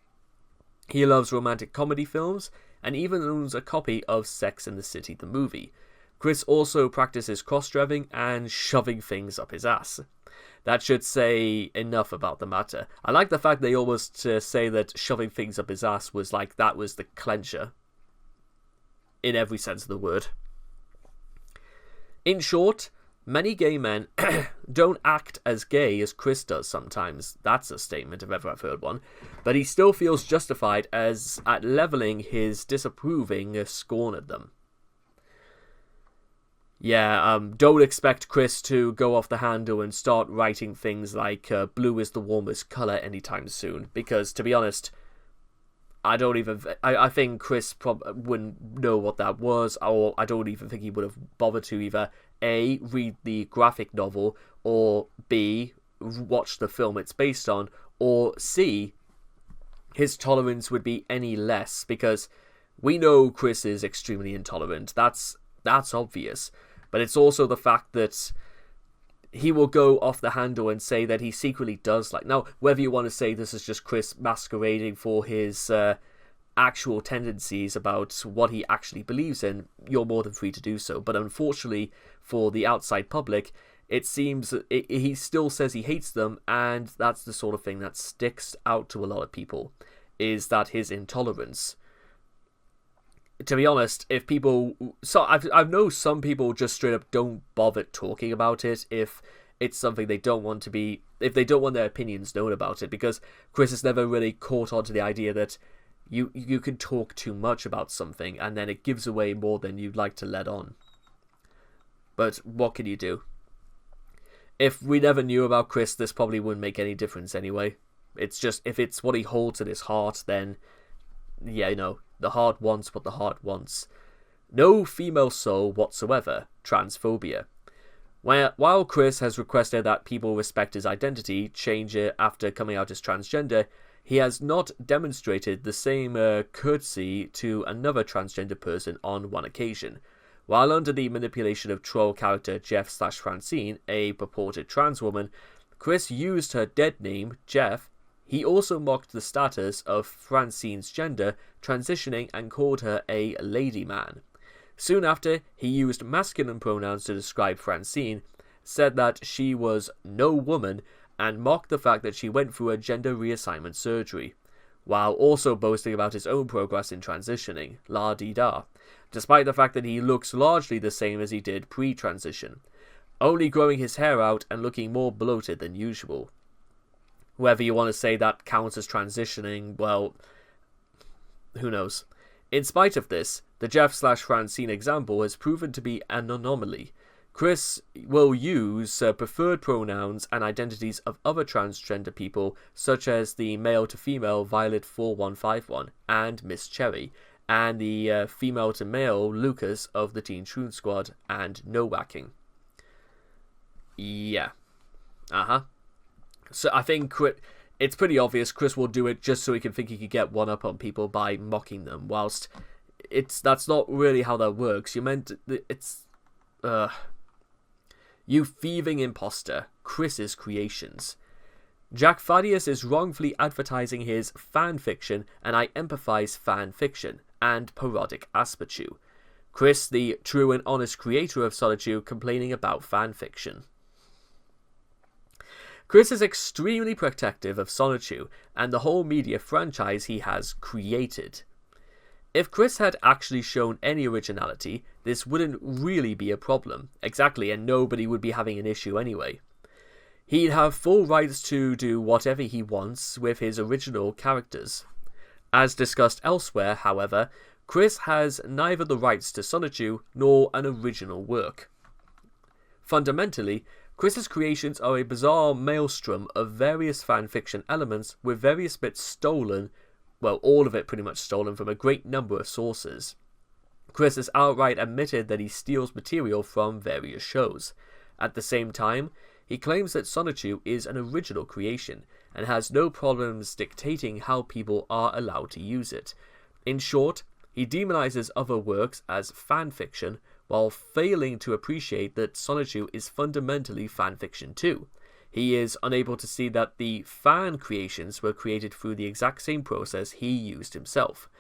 [SPEAKER 1] He loves romantic comedy films, and even owns a copy of Sex and the City the movie. Chris also practices cross-driving and shoving things up his ass. That should say enough about the matter. I like the fact they almost say that shoving things up his ass was like that was the clencher. In every sense of the word. In short, many gay men don't act as gay as Chris does sometimes. That's a statement if ever I've heard one. But he still feels justified at levelling his disapproving scorn at them. Yeah, don't expect Chris to go off the handle and start writing things like blue is the warmest colour anytime soon. Because, to be honest, I think Chris wouldn't know what that was, or I don't even think he would have bothered to either A, read the graphic novel, or B, watch the film it's based on, or C, his tolerance would be any less, because we know Chris is extremely intolerant. That's obvious. But it's also the fact that he will go off the handle and say that he secretly does like... Now, whether you want to say this is just Chris masquerading for his actual tendencies about what he actually believes in, you're more than free to do so. But unfortunately, for the outside public, it seems he still says he hates them, and that's the sort of thing that sticks out to a lot of people, is that his intolerance. To be honest, if people... So I've known some people just straight up don't bother talking about it if it's something they don't want to be... If they don't want their opinions known about it, because Chris has never really caught on to the idea that you can talk too much about something and then it gives away more than you'd like to let on. But what can you do? If we never knew about Chris, this probably wouldn't make any difference anyway. It's just, if it's what he holds in his heart, then... Yeah, you know, the heart wants what the heart wants. No female soul whatsoever, transphobia. While Chris has requested that people respect his identity, change it after coming out as transgender, he has not demonstrated the same courtesy to another transgender person on one occasion. While under the manipulation of troll character Jeff/Francine, a purported trans woman, Chris used her dead name, Jeff. He also mocked the status of Francine's gender, transitioning and called her a lady man. Soon after, he used masculine pronouns to describe Francine, said that she was no woman, and mocked the fact that she went through a gender reassignment surgery, while also boasting about his own progress in transitioning, la-di-da, despite the fact that he looks largely the same as he did pre-transition, only growing his hair out and looking more bloated than usual. Whether you want to say that counts as transitioning, well, who knows. In spite of this, the Jeff/Francine example has proven to be an anomaly. Chris will use preferred pronouns and identities of other transgender people, such as the male-to-female Violet4151 and Miss Cherry, and the female-to-male Lucas of the Teen Troon Squad, and no whacking. Yeah. So I think it's pretty obvious Chris will do it just so he can think he could get one up on people by mocking them, whilst that's not really how that works. You thieving imposter, Chris's creations. Jack Thaddeus is wrongfully advertising his fan fiction, and I empathize fan fiction, and parodic Aspertu. Chris, the true and honest creator of Solitude, complaining about fan fiction. Chris is extremely protective of Solitude and the whole media franchise he has created. If Chris had actually shown any originality, this wouldn't really be a problem. Exactly, and nobody would be having an issue anyway. He'd have full rights to do whatever he wants with his original characters. As discussed elsewhere, however, Chris has neither the rights to Solitude nor an original work. Fundamentally, Chris's creations are a bizarre maelstrom of various fanfiction elements, with various bits stolen, well, all of it pretty much stolen from a great number of sources. Chris has outright admitted that he steals material from various shows. At the same time, he claims that Solitude is an original creation, and has no problems dictating how people are allowed to use it. In short, he demonizes other works as fanfiction, while failing to appreciate that Solitude is fundamentally fanfiction too. He is unable to see that the fan creations were created through the exact same process he used himself.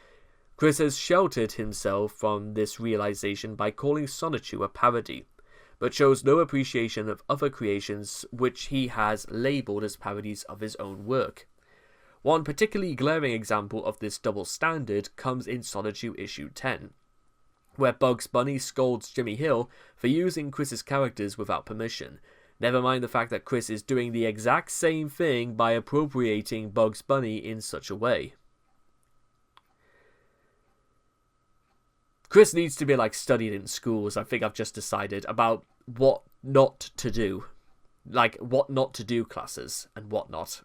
[SPEAKER 1] Chris has sheltered himself from this realization by calling Solitude a parody, but shows no appreciation of other creations which he has labelled as parodies of his own work. One particularly glaring example of this double standard comes in Solitude issue 10. Where Bugs Bunny scolds Jimmy Hill for using Chris's characters without permission. Never mind the fact that Chris is doing the exact same thing by appropriating Bugs Bunny in such a way. Chris needs to be studied in schools, I think I've just decided, about what not to do. What not to do classes and what not.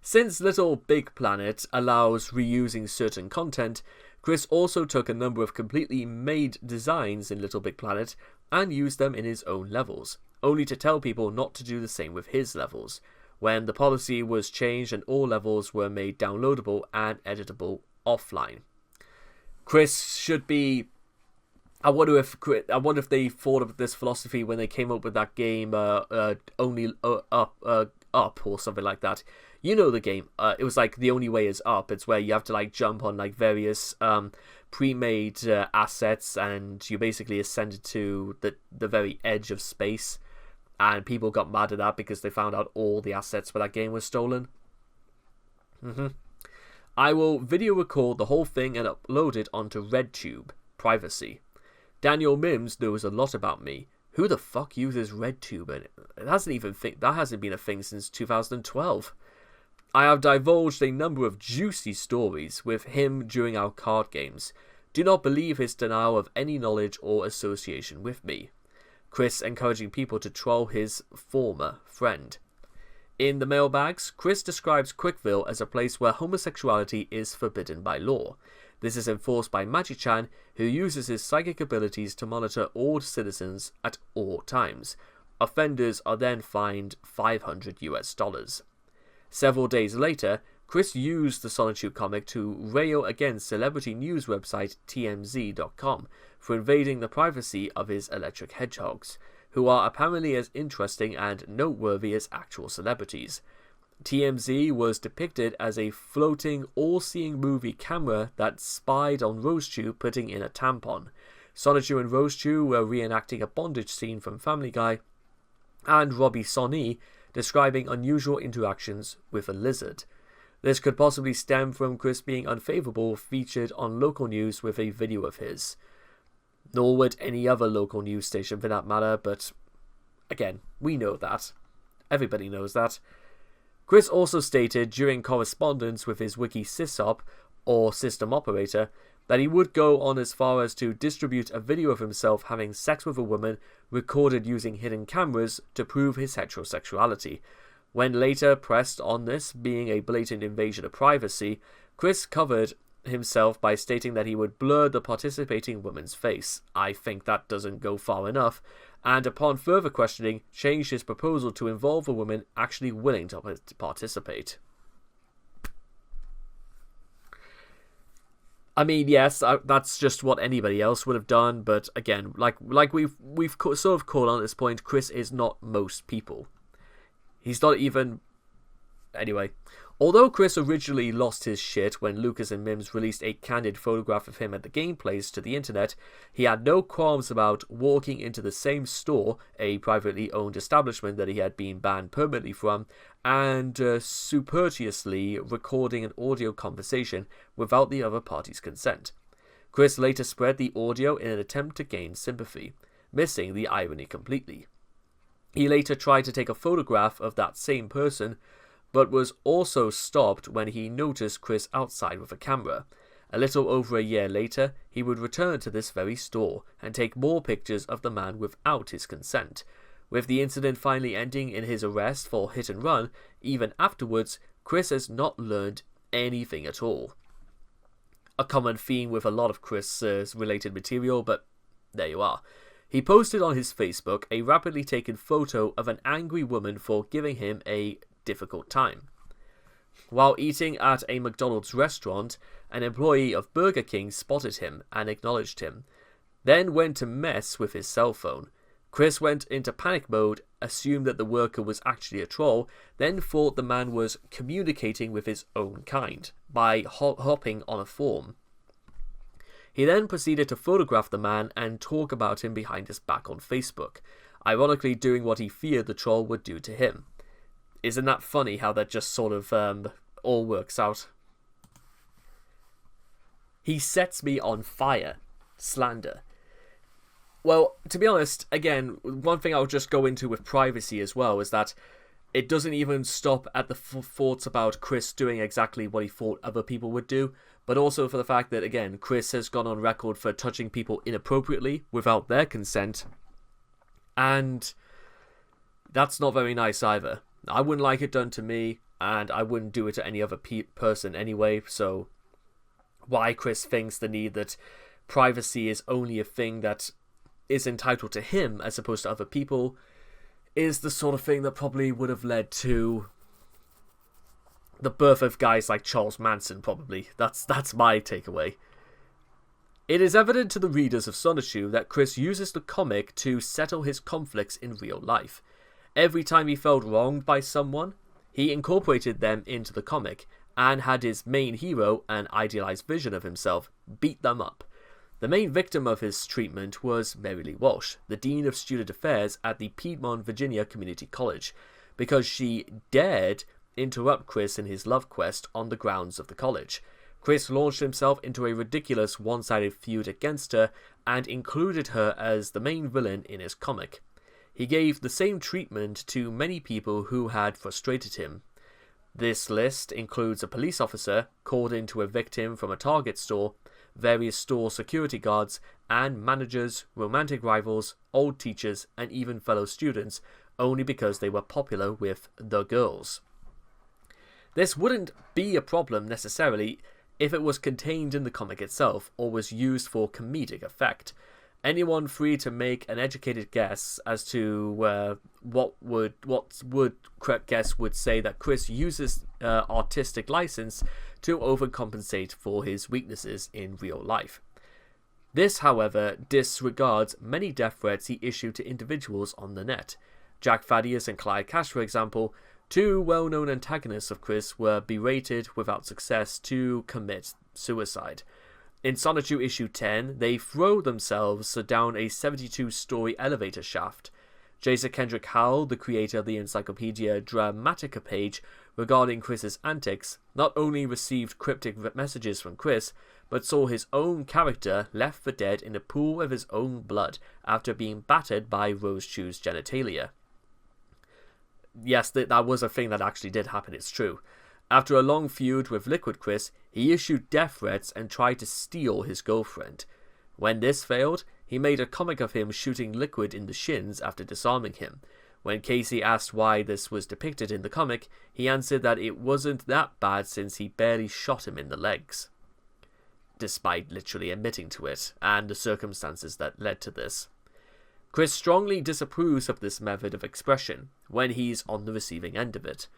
[SPEAKER 1] Since Little Big Planet allows reusing certain content, Chris also took a number of completely made designs in Little Big Planet and used them in his own levels, only to tell people not to do the same with his levels, when the policy was changed and all levels were made downloadable and editable offline. Chris should be... I wonder if they thought of this philosophy when they came up with that game, Only Up or something like that. You know the game. It was The Only Way Is Up. It's where you have to jump on various pre-made assets, and you basically ascended to the very edge of space. And people got mad at that because they found out all the assets for that game was stolen. I will video record the whole thing and upload it onto RedTube. Privacy. Daniel Mims knows a lot about me. Who the fuck uses RedTube? And that hasn't been a thing since 2012. I have divulged a number of juicy stories with him during our card games. Do not believe his denial of any knowledge or association with me. Chris encouraging people to troll his former friend. In the mailbags, Chris describes Quickville as a place where homosexuality is forbidden by law. This is enforced by Magi-chan, who uses his psychic abilities to monitor all citizens at all times. Offenders are then fined $500. Several days later, Chris used the Solitude comic to rail against celebrity news website TMZ.com for invading the privacy of his electric hedgehogs, who are apparently as interesting and noteworthy as actual celebrities. TMZ was depicted as a floating, all-seeing movie camera that spied on Rosechew putting in a tampon. Sonichu and Rosechew were reenacting a bondage scene from Family Guy, and Robbie Sonny describing unusual interactions with a lizard. This could possibly stem from Chris being unfavorable featured on local news with a video of his. Nor would any other local news station for that matter, but again, we know that. Everybody knows that. Chris also stated during correspondence with his wiki sysop, or system operator, that he would go on as far as to distribute a video of himself having sex with a woman recorded using hidden cameras to prove his heterosexuality. When later pressed on this being a blatant invasion of privacy, Chris covered himself by stating that he would blur the participating woman's face. I think that doesn't go far enough, and upon further questioning, changed his proposal to involve a woman actually willing to participate. I mean, yes, that's just what anybody else would have done, but again, like we've sort of called on at this point, Chris is not most people. He's not even... Anyway, although Chris originally lost his shit when Lucas and Mims released a candid photograph of him at the gameplays to the internet, he had no qualms about walking into the same store, a privately owned establishment that he had been banned permanently from, and surreptitiously recording an audio conversation without the other party's consent. Chris later spread the audio in an attempt to gain sympathy, missing the irony completely. He later tried to take a photograph of that same person, but was also stopped when he noticed Chris outside with a camera. A little over a year later, he would return to this very store and take more pictures of the man without his consent. With the incident finally ending in his arrest for hit and run, even afterwards, Chris has not learned anything at all. A common theme with a lot of Chris' related material, but there you are. He posted on his Facebook a rapidly taken photo of an angry woman for giving him a difficult time. While eating at a McDonald's restaurant, an employee of Burger King spotted him and acknowledged him, then went to mess with his cell phone. Chris went into panic mode, assumed that the worker was actually a troll, then thought the man was communicating with his own kind by hopping on a form. He then proceeded to photograph the man and talk about him behind his back on Facebook, ironically doing what he feared the troll would do to him. Isn't that funny how that just sort of all works out? He sets me on fire. Slander. Well, to be honest, again, one thing I'll just go into with privacy as well is that it doesn't even stop at the thoughts about Chris doing exactly what he thought other people would do, but also for the fact that, again, Chris has gone on record for touching people inappropriately without their consent, and that's not very nice either. I wouldn't like it done to me, and I wouldn't do it to any other person anyway, so why Chris thinks the need that privacy is only a thing that is entitled to him as opposed to other people is the sort of thing that probably would have led to the birth of guys like Charles Manson, probably. That's my takeaway. It is evident to the readers of Sonichu that Chris uses the comic to settle his conflicts in real life. Every time he felt wronged by someone, he incorporated them into the comic, and had his main hero, an idealized vision of himself, beat them up. The main victim of his treatment was Mary Lee Walsh, the Dean of Student Affairs at the Piedmont, Virginia Community College, because she dared interrupt Chris in his love quest on the grounds of the college. Chris launched himself into a ridiculous one-sided feud against her, and included her as the main villain in his comic. He gave the same treatment to many people who had frustrated him. This list includes a police officer called in to evict him from a Target store, various store security guards, and managers, romantic rivals, old teachers, and even fellow students, only because they were popular with the girls. This wouldn't be a problem necessarily if it was contained in the comic itself or was used for comedic effect. Anyone free to make an educated guess as to what would correct guess would say that Chris uses artistic license to overcompensate for his weaknesses in real life. This, however, disregards many death threats he issued to individuals on the net. Jack Thaddeus and Clyde Cash, for example, two well-known antagonists of Chris, were berated without success to commit suicide. In Sonichu issue 10, they throw themselves down a 72-story elevator shaft. Jason Kendrick Howell, the creator of the Encyclopedia Dramatica page regarding Chris's antics, not only received cryptic messages from Chris, but saw his own character left for dead in a pool of his own blood after being battered by Rose Chu's genitalia. Yes, that was a thing that actually did happen, it's true. After a long feud with Liquid Chris, he issued death threats and tried to steal his girlfriend. When this failed, he made a comic of him shooting Liquid in the shins after disarming him. When Casey asked why this was depicted in the comic, he answered that it wasn't that bad since he barely shot him in the legs. Despite literally admitting to it, and the circumstances that led to this. Chris strongly disapproves of this method of expression when he's on the receiving end of it.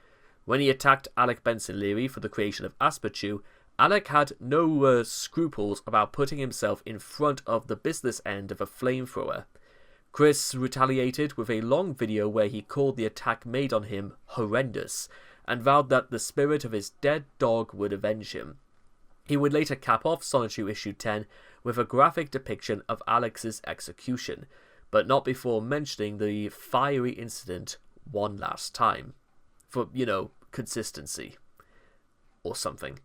[SPEAKER 1] When he attacked Alec Benson Leary for the creation of Asperchu, Alec had no scruples about putting himself in front of the business end of a flamethrower. Chris retaliated with a long video where he called the attack made on him horrendous, and vowed that the spirit of his dead dog would avenge him. He would later cap off Sonichu issue 10 with a graphic depiction of Alex's execution, but not before mentioning the fiery incident one last time. For, consistency. Or something.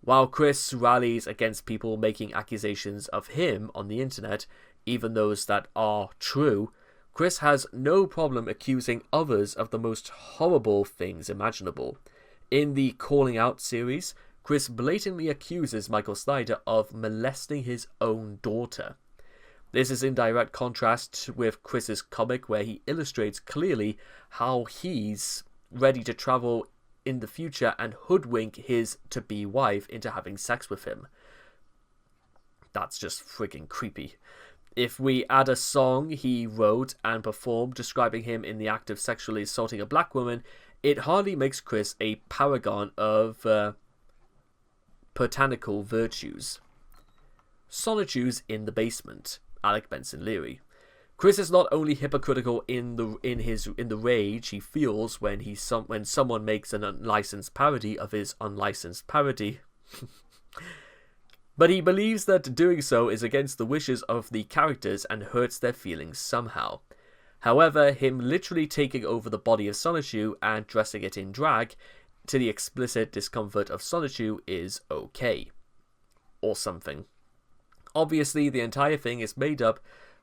[SPEAKER 1] While Chris rallies against people making accusations of him on the internet, even those that are true, Chris has no problem accusing others of the most horrible things imaginable. In the Calling Out series, Chris blatantly accuses Michael Snyder of molesting his own daughter. This is in direct contrast with Chris's comic where he illustrates clearly how he's ready to travel in the future and hoodwink his to-be wife into having sex with him. That's just friggin' creepy. If we add a song he wrote and performed describing him in the act of sexually assaulting a black woman, it hardly makes Chris a paragon of puritanical virtues. Sonichu's in the basement. Alec Benson Leary. Chris is not only hypocritical in the rage he feels when someone makes an unlicensed parody of his unlicensed parody, but he believes that doing so is against the wishes of the characters and hurts their feelings somehow. However, him literally taking over the body of Sonichu and dressing it in drag to the explicit discomfort of Sonichu is okay. Or something. Obviously, the entire thing is made up,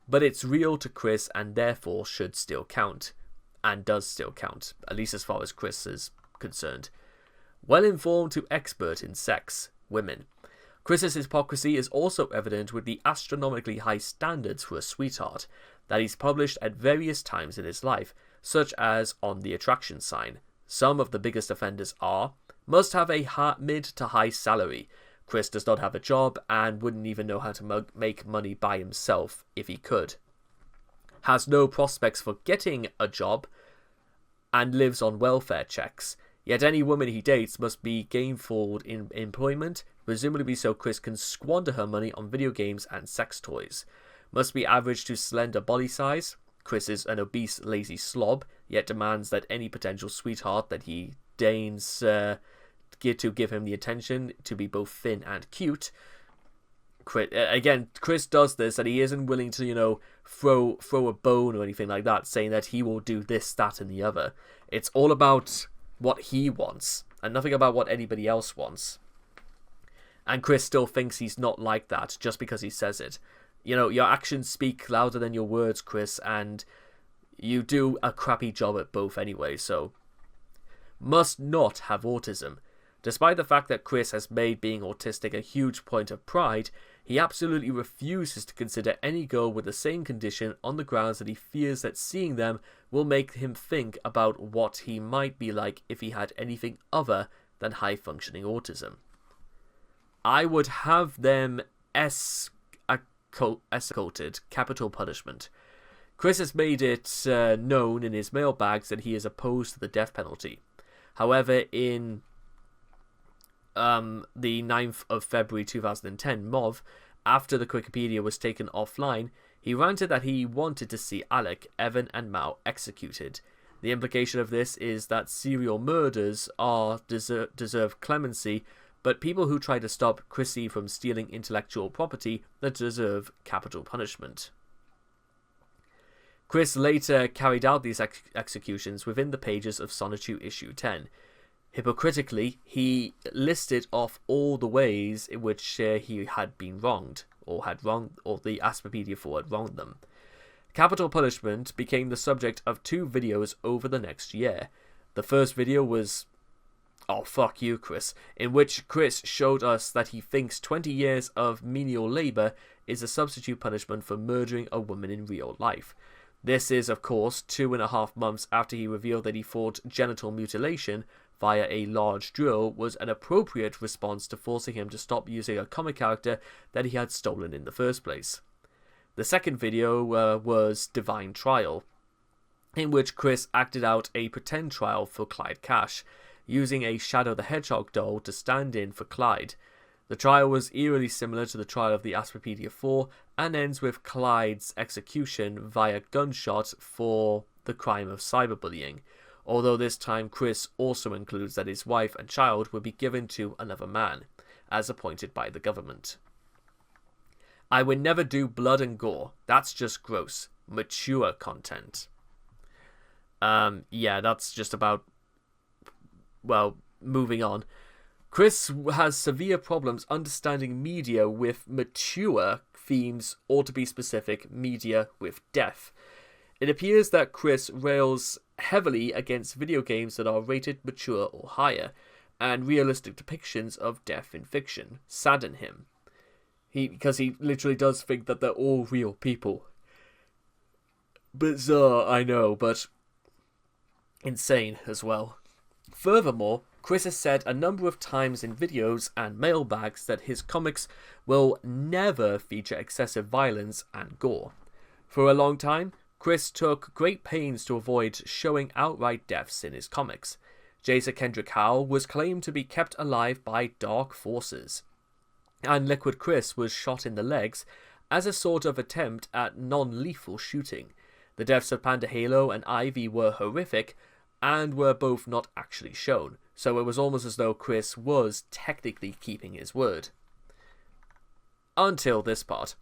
[SPEAKER 1] but it's real to Chris and therefore should still count. And does still count, at least as far as Chris is concerned. Well-informed to expert in sex, women. Chris's hypocrisy is also evident with the astronomically high standards for a sweetheart that he's published at various times in his life, such as on the attraction sign. Some of the biggest offenders are, must have a mid to high salary. Chris does not have a job and wouldn't even know how to make money by himself if he could. Has no prospects for getting a job and lives on welfare checks. Yet any woman he dates must be gainful in employment, presumably so Chris can squander her money on video games and sex toys. Must be average to slender body size. Chris is an obese, lazy slob, yet demands that any potential sweetheart that he deigns to give him the attention to be both thin and cute. Chris does this and he isn't willing to, throw a bone or anything like that, saying that he will do this, that, and the other. It's all about what he wants and nothing about what anybody else wants. And Chris still thinks he's not like that just because he says it. Your actions speak louder than your words, Chris, and you do a crappy job at both anyway, so. Must not have autism. Despite the fact that Chris has made being autistic a huge point of pride, he absolutely refuses to consider any girl with the same condition on the grounds that he fears that seeing them will make him think about what he might be like if he had anything other than high-functioning autism. I would have them escorted, capital punishment. Chris has made it known in his mailbags that he is opposed to the death penalty. However, in the 9th of February 2010 MOV, after the Wikipedia was taken offline, he ranted that he wanted to see Alec, Evan and Mal executed. The implication of this is that serial murders deserve clemency, but people who try to stop Chrissy from stealing intellectual property that deserve capital punishment. Chris later carried out these executions within the pages of Sonnetu issue 10. Hypocritically, he listed off all the ways in which he had been wronged, or the Asperpedia 4 had wronged them. Capital punishment became the subject of 2 videos over the next year. The first video was "Oh fuck you, Chris," in which Chris showed us that he thinks 20 years of menial labour is a substitute punishment for murdering a woman in real life. This is, of course, 2.5 months after he revealed that he thought genital mutilation via a large drill was an appropriate response to forcing him to stop using a comic character that he had stolen in the first place. The second video was Divine Trial, in which Chris acted out a pretend trial for Clyde Cash, using a Shadow the Hedgehog doll to stand in for Clyde. The trial was eerily similar to the trial of the Asperpedia 4 and ends with Clyde's execution via gunshot for the crime of cyberbullying, although this time Chris also includes that his wife and child would be given to another man, as appointed by the government. "I would never do blood and gore. That's just gross. Mature content." Yeah, that's just about, well, moving on. Chris has severe problems understanding media with mature themes, or to be specific, media with death. It appears that Chris rails heavily against video games that are rated mature or higher, and realistic depictions of death in fiction sadden him. Because he literally does think that they're all real people. Bizarre, I know, but insane as well. Furthermore, Chris has said a number of times in videos and mailbags that his comics will never feature excessive violence and gore. For a long time, Chris took great pains to avoid showing outright deaths in his comics. Jason Kendrick Howell was claimed to be kept alive by dark forces, and Liquid Chris was shot in the legs as a sort of attempt at non-lethal shooting. The deaths of Panda Halo and Ivy were horrific, and were both not actually shown, so it was almost as though Chris was technically keeping his word. Until this part.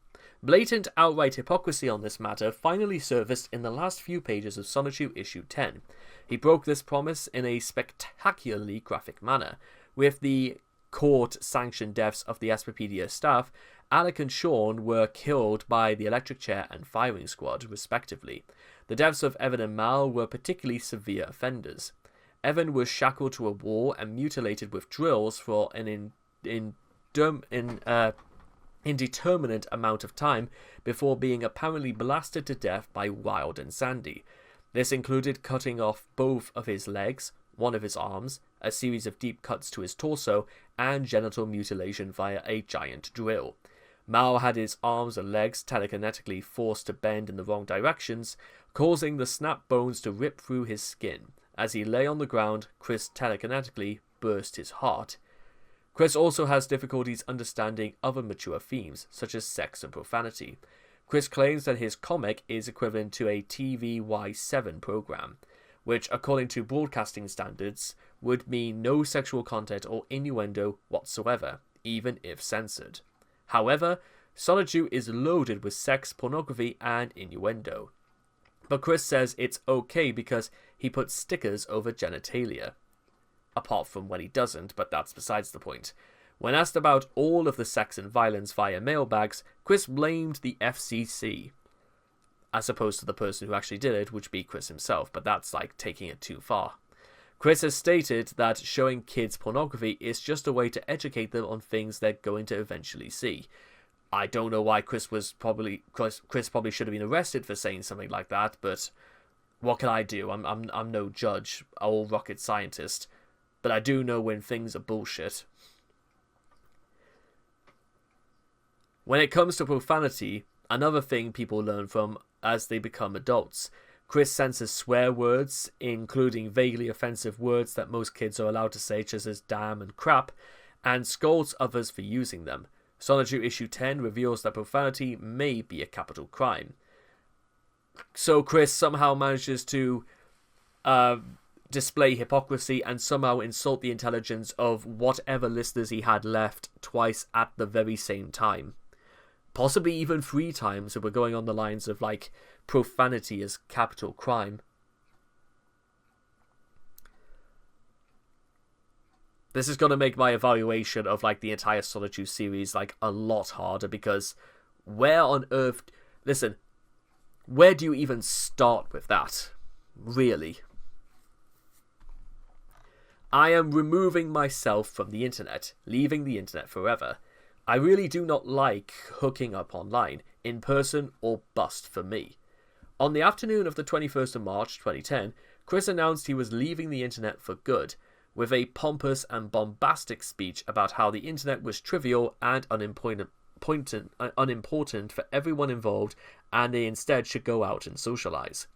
[SPEAKER 1] Blatant outright hypocrisy on this matter finally surfaced in the last few pages of Sonnetu issue 10. He broke this promise in a spectacularly graphic manner, with the court-sanctioned deaths of the Asperpedia staff. Alec and Sean were killed by the electric chair and firing squad, respectively. The deaths of Evan and Mal were particularly severe offenders. Evan was shackled to a wall and mutilated with drills for an indeterminate amount of time before being apparently blasted to death by Wild and Sandy. This included cutting off both of his legs, one of his arms, a series of deep cuts to his torso, and genital mutilation via a giant drill. Mal had his arms and legs telekinetically forced to bend in the wrong directions, causing the snap bones to rip through his skin. As he lay on the ground, Chris telekinetically burst his heart. Chris also has difficulties understanding other mature themes, such as sex and profanity. Chris claims that his comic is equivalent to a TVY7 program, which, according to broadcasting standards, would mean no sexual content or innuendo whatsoever, even if censored. However, Sonnetu is loaded with sex, pornography, and innuendo. But Chris says it's okay because he puts stickers over genitalia. Apart from when he doesn't, but that's besides the point. When asked about all of the sex and violence via mailbags, Chris blamed the FCC, as opposed to the person who actually did it, which would be Chris himself, but that's like taking it too far. Chris has stated that showing kids pornography is just a way to educate them on things they're going to eventually see. I don't know why Chris probably should have been arrested for saying something like that, but what can I do? I'm no judge or rocket scientist, but I do know when things are bullshit. When it comes to profanity, another thing people learn from as they become adults, Chris censors swear words, including vaguely offensive words that most kids are allowed to say, such as damn and crap, and scolds others for using them. Solitude issue 10 reveals that profanity may be a capital crime. So Chris somehow manages to display hypocrisy and somehow insult the intelligence of whatever listeners he had left twice at the very same time. Possibly even 3 times if we're going on the lines of like profanity as capital crime. This is going to make my evaluation of like the entire Solitude series like a lot harder, because where on earth... Listen, where do you even start with that? Really? I am removing myself from the internet, leaving the internet forever. I really do not like hooking up online, in person or bust for me. On the afternoon of the 21st of March 2010, Chris announced he was leaving the internet for good, with a pompous and bombastic speech about how the internet was trivial and unimportant for everyone involved, and they instead should go out and socialize,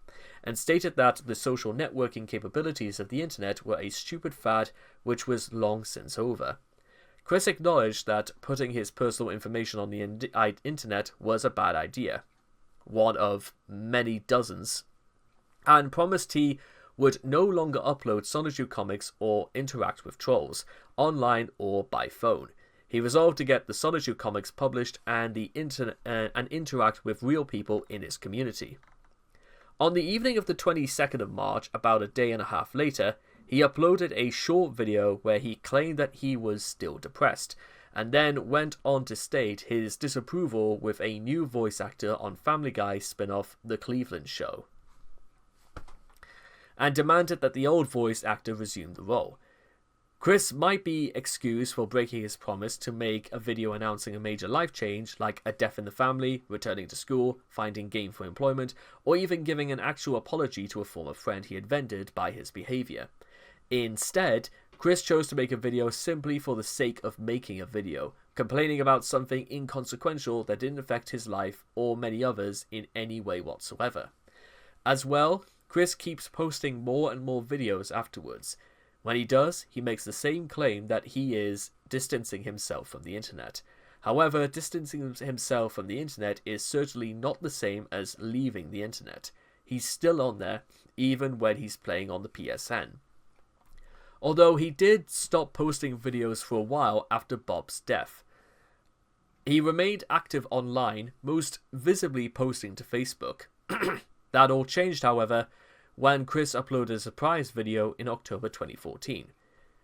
[SPEAKER 1] and stated that the social networking capabilities of the internet were a stupid fad which was long since over. Chris acknowledged that putting his personal information on the internet was a bad idea, one of many dozens, and promised he would no longer upload Solitude comics or interact with trolls, online or by phone. He resolved to get the Solitude comics published and and interact with real people in his community. On the evening of the 22nd of March, about a day and a half later, he uploaded a short video where he claimed that he was still depressed, and then went on to state his disapproval with a new voice actor on Family Guy spin-off The Cleveland Show, and demanded that the old voice actor resume the role. Chris might be excused for breaking his promise to make a video announcing a major life change, like a death in the family, returning to school, finding gainful employment, or even giving an actual apology to a former friend he had offended by his behaviour. Instead, Chris chose to make a video simply for the sake of making a video, complaining about something inconsequential that didn't affect his life or many others in any way whatsoever. As well, Chris keeps posting more and more videos afterwards. When he does, he makes the same claim that he is distancing himself from the internet. However, distancing himself from the internet is certainly not the same as leaving the internet. He's still on there, even when he's playing on the PSN. Although he did stop posting videos for a while after Bob's death. He remained active online, most visibly posting to Facebook. That all changed, however, when Chris uploaded a surprise video in October 2014.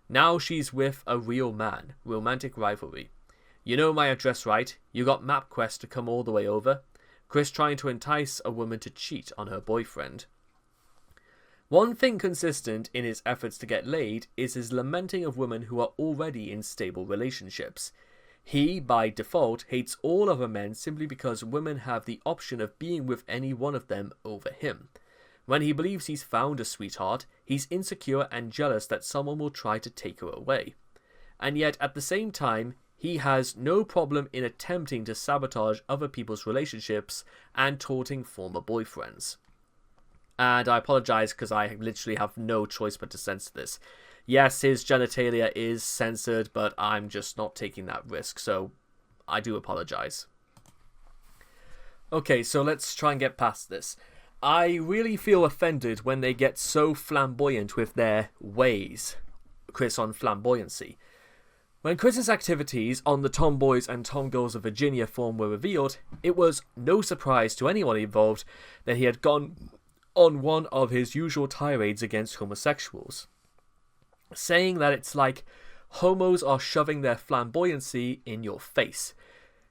[SPEAKER 1] Now she's with a real man, romantic rivalry. You know my address, right? You got MapQuest to come all the way over? Chris trying to entice a woman to cheat on her boyfriend. One thing consistent in his efforts to get laid is his lamenting of women who are already in stable relationships. He, by default, hates all other men simply because women have the option of being with any one of them over him. When he believes he's found a sweetheart, he's insecure and jealous that someone will try to take her away. And yet, at the same time, he has no problem in attempting to sabotage other people's relationships and taunting former boyfriends. And I apologize because I literally have no choice but to censor this. Yes, his genitalia is censored, but I'm just not taking that risk, so I do apologize. Okay, so let's try and get past this. I really feel offended when they get so flamboyant with their ways. Chris on flamboyancy. When Chris's activities on the Tomboys and Tomgirls of Virginia forum were revealed, it was no surprise to anyone involved that he had gone on one of his usual tirades against homosexuals, saying that it's like homos are shoving their flamboyancy in your face.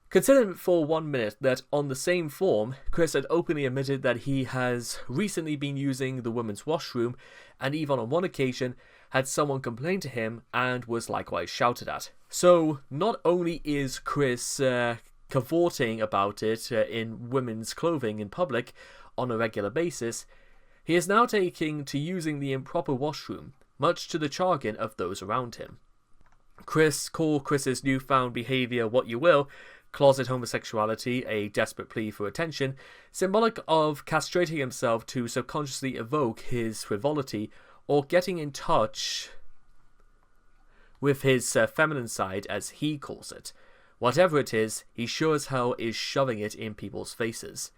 [SPEAKER 1] Consider for 1 minute that on the same forum, Chris had openly admitted that he has recently been using the women's washroom, and even on one occasion had someone complain to him and was likewise shouted at. So not only is Chris cavorting about it in women's clothing in public on a regular basis, he is now taking to using the improper washroom, much to the chagrin of those around him. Call Chris's newfound behaviour what you will, closet homosexuality, a desperate plea for attention, symbolic of castrating himself to subconsciously evoke his frivolity, or getting in touch with his feminine side, as he calls it. Whatever it is, he sure as hell is shoving it in people's faces.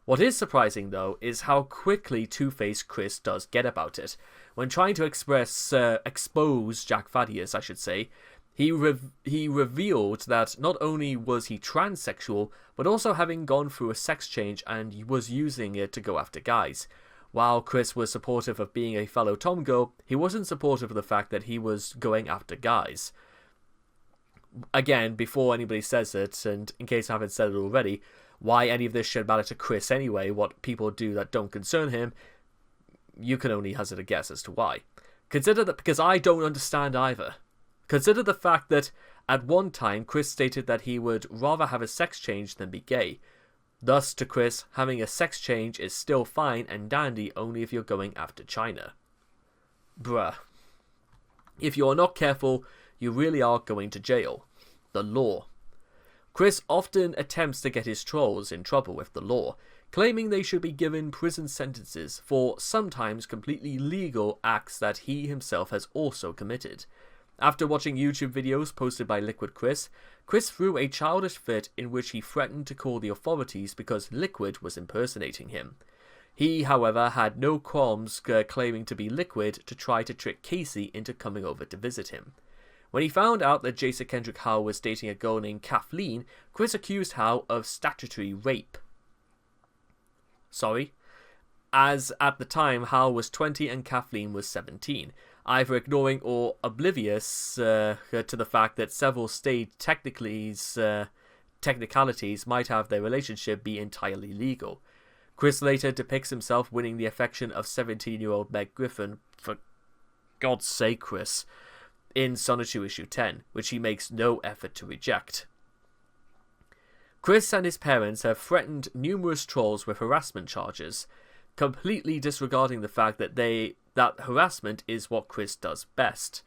[SPEAKER 1] What is surprising, though, is how quickly Two-Faced Chris does get about it. When trying to expose Jack Thaddeus, I should say, he revealed that not only was he transsexual, but also having gone through a sex change and was using it to go after guys. While Chris was supportive of being a fellow tomgirl, he wasn't supportive of the fact that he was going after guys. Again, before anybody says it, and in case I haven't said it already, why any of this should matter to Chris anyway, what people do that don't concern him, you can only hazard a guess as to why. Consider that, because I don't understand either. Consider the fact that at one time Chris stated that he would rather have a sex change than be gay. Thus, to Chris, having a sex change is still fine and dandy only if you're going after China. Bruh. If you're not careful, you really are going to jail. The law. Chris often attempts to get his trolls in trouble with the law, claiming they should be given prison sentences for sometimes completely legal acts that he himself has also committed. After watching YouTube videos posted by Liquid Chris threw a childish fit in which he threatened to call the authorities because Liquid was impersonating him. He, however, had no qualms claiming to be Liquid to try to trick Casey into coming over to visit him. When he found out that Jason Kendrick Howe was dating a girl named Kathleen, Chris accused Howe of statutory rape. As at the time Howe was 20 and Kathleen was 17, either ignoring or oblivious to the fact that several state technicalities might have their relationship be entirely legal. Chris later depicts himself winning the affection of 17-year-old Meg Griffin, for God's sake, Chris, in Sonatu issue 10, which he makes no effort to reject. Chris and his parents have threatened numerous trolls with harassment charges, completely disregarding the fact that harassment is what Chris does best.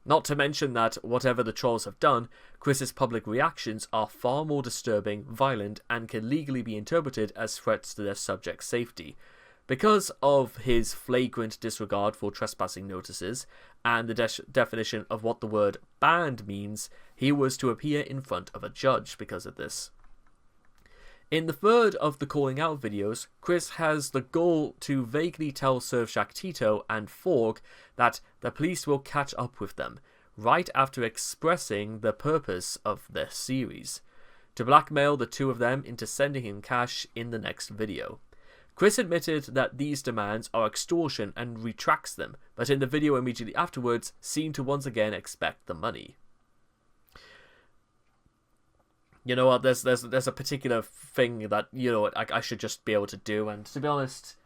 [SPEAKER 1] Not to mention that, whatever the trolls have done, Chris's public reactions are far more disturbing, violent, and can legally be interpreted as threats to their subject's safety. Because of his flagrant disregard for trespassing notices, and the definition of what the word banned means, he was to appear in front of a judge because of this. In the third of the calling out videos, Chris has the goal to vaguely tell Surfshack Tito and Forg that the police will catch up with them, right after expressing the purpose of their series, to blackmail the two of them into sending him cash in the next video. Chris admitted that these demands are extortion and retracts them, but in the video immediately afterwards seemed to once again expect the money. You know what, there's a particular thing that, you know, I should just be able to do, and to be honest,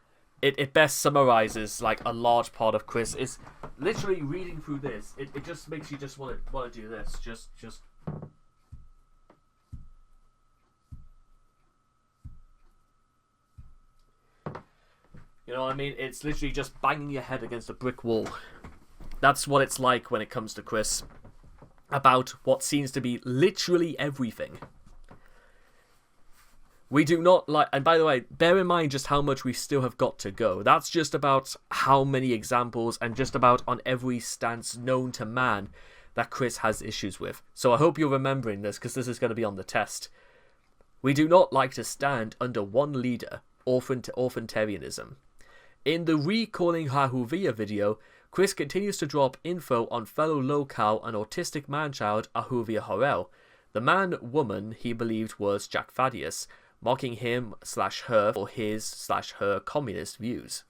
[SPEAKER 1] it best summarizes like a large part of Chris. Is literally reading through this, it just makes you just want to do this, just you know what I mean? It's literally just banging your head against a brick wall. That's what it's like when it comes to Chris, about what seems to be literally everything. We do not like, and by the way, bear in mind just how much we still have got to go. That's just about how many examples and just about on every stance known to man that Chris has issues with. So I hope you're remembering this, because this is going to be on the test. We do not like to stand under one leader, orphantarianism. In the Recalling Ahuvia video, Chris continues to drop info on fellow locale and autistic manchild Ahuvia Horel, the man-woman he believed was Jack Thaddeus, mocking him/her for his/her communist views.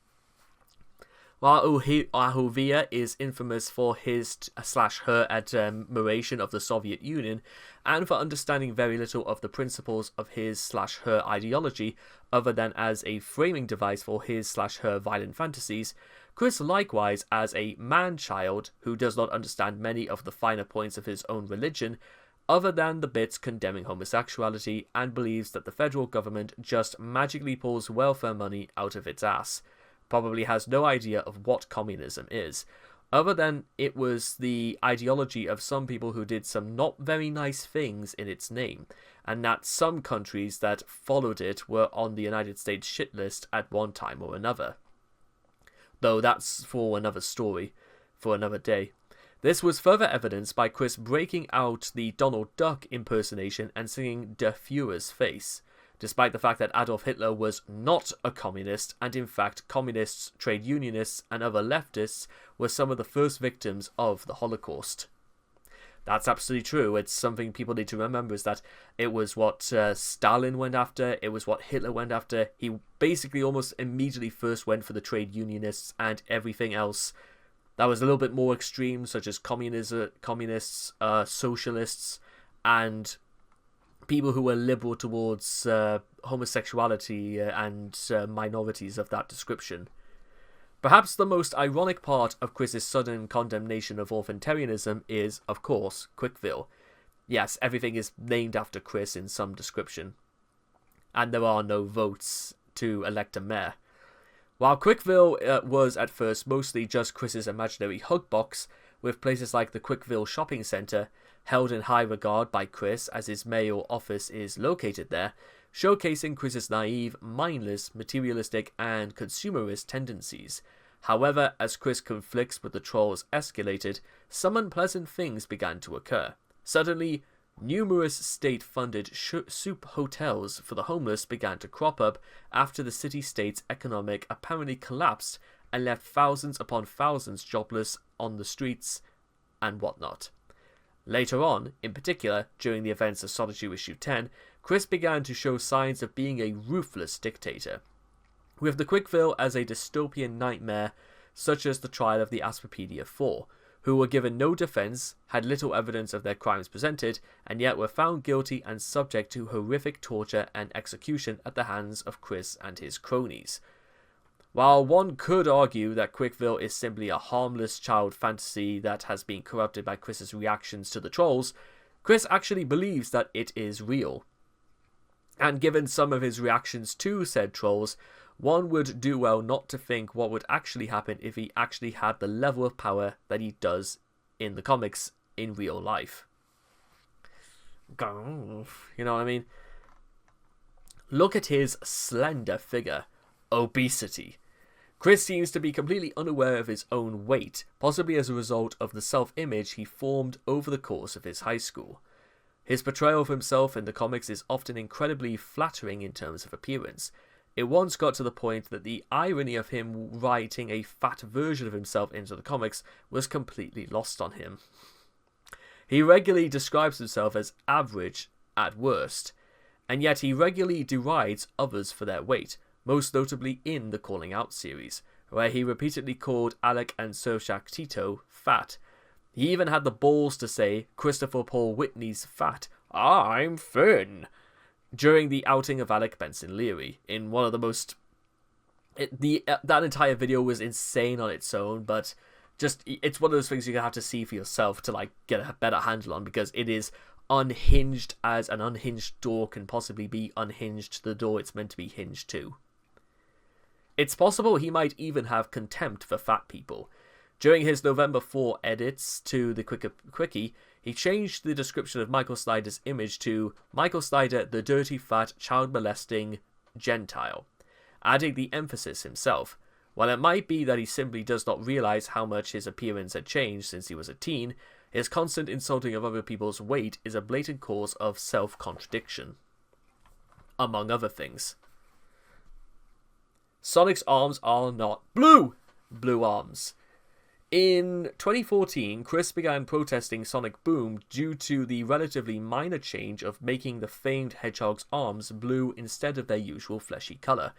[SPEAKER 1] While Ahuvia is infamous for his/her admiration of the Soviet Union and for understanding very little of the principles of his/her ideology other than as a framing device for his/her violent fantasies, Chris likewise, as a man-child who does not understand many of the finer points of his own religion, other than the bits condemning homosexuality, and believes that the federal government just magically pulls welfare money out of its ass, probably has no idea of what communism is, other than it was the ideology of some people who did some not very nice things in its name, and that some countries that followed it were on the United States shit list at one time or another. Though that's for another story, for another day. This was further evidenced by Chris breaking out the Donald Duck impersonation and singing Der Fuhrer's face, despite the fact that Adolf Hitler was not a communist, and in fact communists, trade unionists, and other leftists were some of the first victims of the Holocaust. That's absolutely true. It's something people need to remember, is that it was what Stalin went after, it was what Hitler went after. He basically almost immediately first went for the trade unionists and everything else that was a little bit more extreme, such as communists, socialists, and people who were liberal towards homosexuality and minorities of that description. Perhaps the most ironic part of Chris's sudden condemnation of authoritarianism is, of course, Quickville. Yes, everything is named after Chris in some description. And there are no votes to elect a mayor. While Quickville was at first mostly just Chris's imaginary hug box, with places like the Quickville shopping centre held in high regard by Chris as his mayoral office is located there, showcasing Chris's naive, mindless, materialistic, and consumerist tendencies. However, as Chris conflicts with the trolls escalated, some unpleasant things began to occur. Suddenly, numerous state-funded soup hotels for the homeless began to crop up after the city-state's economic apparently collapsed and left thousands upon thousands jobless on the streets and whatnot. Later on, in particular, during the events of Solitude Issue 10, Chris began to show signs of being a ruthless dictator, with the Quickville as a dystopian nightmare such as the trial of the Astropedia 4, who were given no defense, had little evidence of their crimes presented, and yet were found guilty and subject to horrific torture and execution at the hands of Chris and his cronies. While one could argue that Quickville is simply a harmless child fantasy that has been corrupted by Chris's reactions to the trolls, Chris actually believes that it is real. And given some of his reactions to said trolls, one would do well not to think what would actually happen if he actually had the level of power that he does in the comics in real life. You know what I mean? Look at his slender figure. Obesity. Chris seems to be completely unaware of his own weight, possibly as a result of the self-image he formed over the course of his high school. His portrayal of himself in the comics is often incredibly flattering in terms of appearance. It once got to the point that the irony of him writing a fat version of himself into the comics was completely lost on him. He regularly describes himself as average at worst, and yet he regularly derides others for their weight, most notably in the Calling Out series, where he repeatedly called Alec and Surshak Tito fat. He even had the balls to say Christopher Paul Whitney's fat, I'm thin, during the outing of Alec Benson Leary, in one of the most... that entire video was insane on its own, but just it's one of those things you have to see for yourself to like get a better handle on, because it is unhinged as an unhinged door can possibly be unhinged to the door it's meant to be hinged to. It's possible he might even have contempt for fat people. During his November 4 edits to the Quickie, he changed the description of Michael Snyder's image to Michael Snyder, the dirty, fat, child-molesting Gentile, adding the emphasis himself. While it might be that he simply does not realize how much his appearance had changed since he was a teen, his constant insulting of other people's weight is a blatant cause of self-contradiction, among other things. Sonic's arms are not blue arms. In 2014, Chris began protesting Sonic Boom due to the relatively minor change of making the famed hedgehog's arms blue instead of their usual fleshy colour.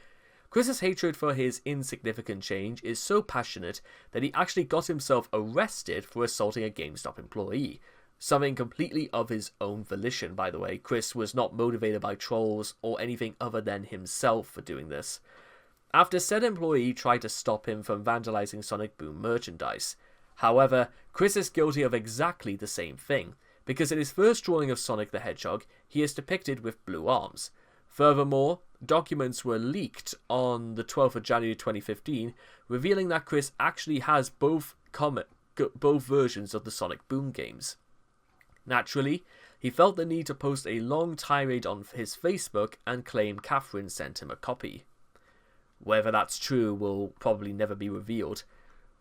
[SPEAKER 1] Chris's hatred for his insignificant change is so passionate that he actually got himself arrested for assaulting a GameStop employee. Something completely of his own volition, by the way. Chris was not motivated by trolls or anything other than himself for doing this. after said employee tried to stop him from vandalizing Sonic Boom merchandise. However, Chris is guilty of exactly the same thing, because in his first drawing of Sonic the Hedgehog, he is depicted with blue arms. Furthermore, documents were leaked on the 12th of January 2015, revealing that Chris actually has both versions of the Sonic Boom games. Naturally, he felt the need to post a long tirade on his Facebook and claim Catherine sent him a copy. Whether that's true will probably never be revealed.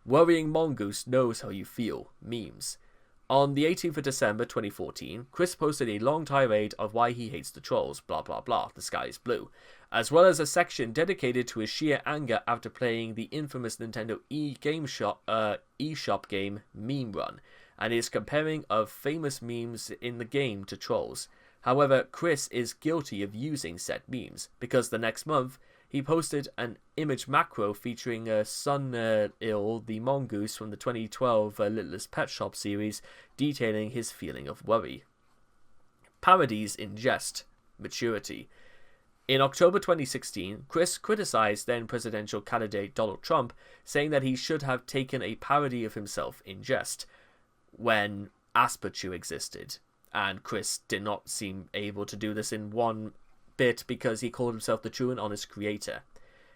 [SPEAKER 1] Worrying Mongoose knows how you feel. Memes. On the 18th of December 2014, Chris posted a long tirade of why he hates the trolls, blah blah blah, the sky is blue, as well as a section dedicated to his sheer anger after playing the infamous Nintendo eShop game Meme Run, and is comparing of famous memes in the game to trolls. However, Chris is guilty of using said memes, because the next month, he posted an image macro featuring Sunil, the mongoose from the 2012 Littlest Pet Shop series, detailing his feeling of worry. Parodies in jest. Maturity. In October 2016, Chris criticized then presidential candidate Donald Trump, saying that he should have taken a parody of himself in jest, when Asperture existed, and Chris did not seem able to do this in one bit because he called himself the true and honest creator.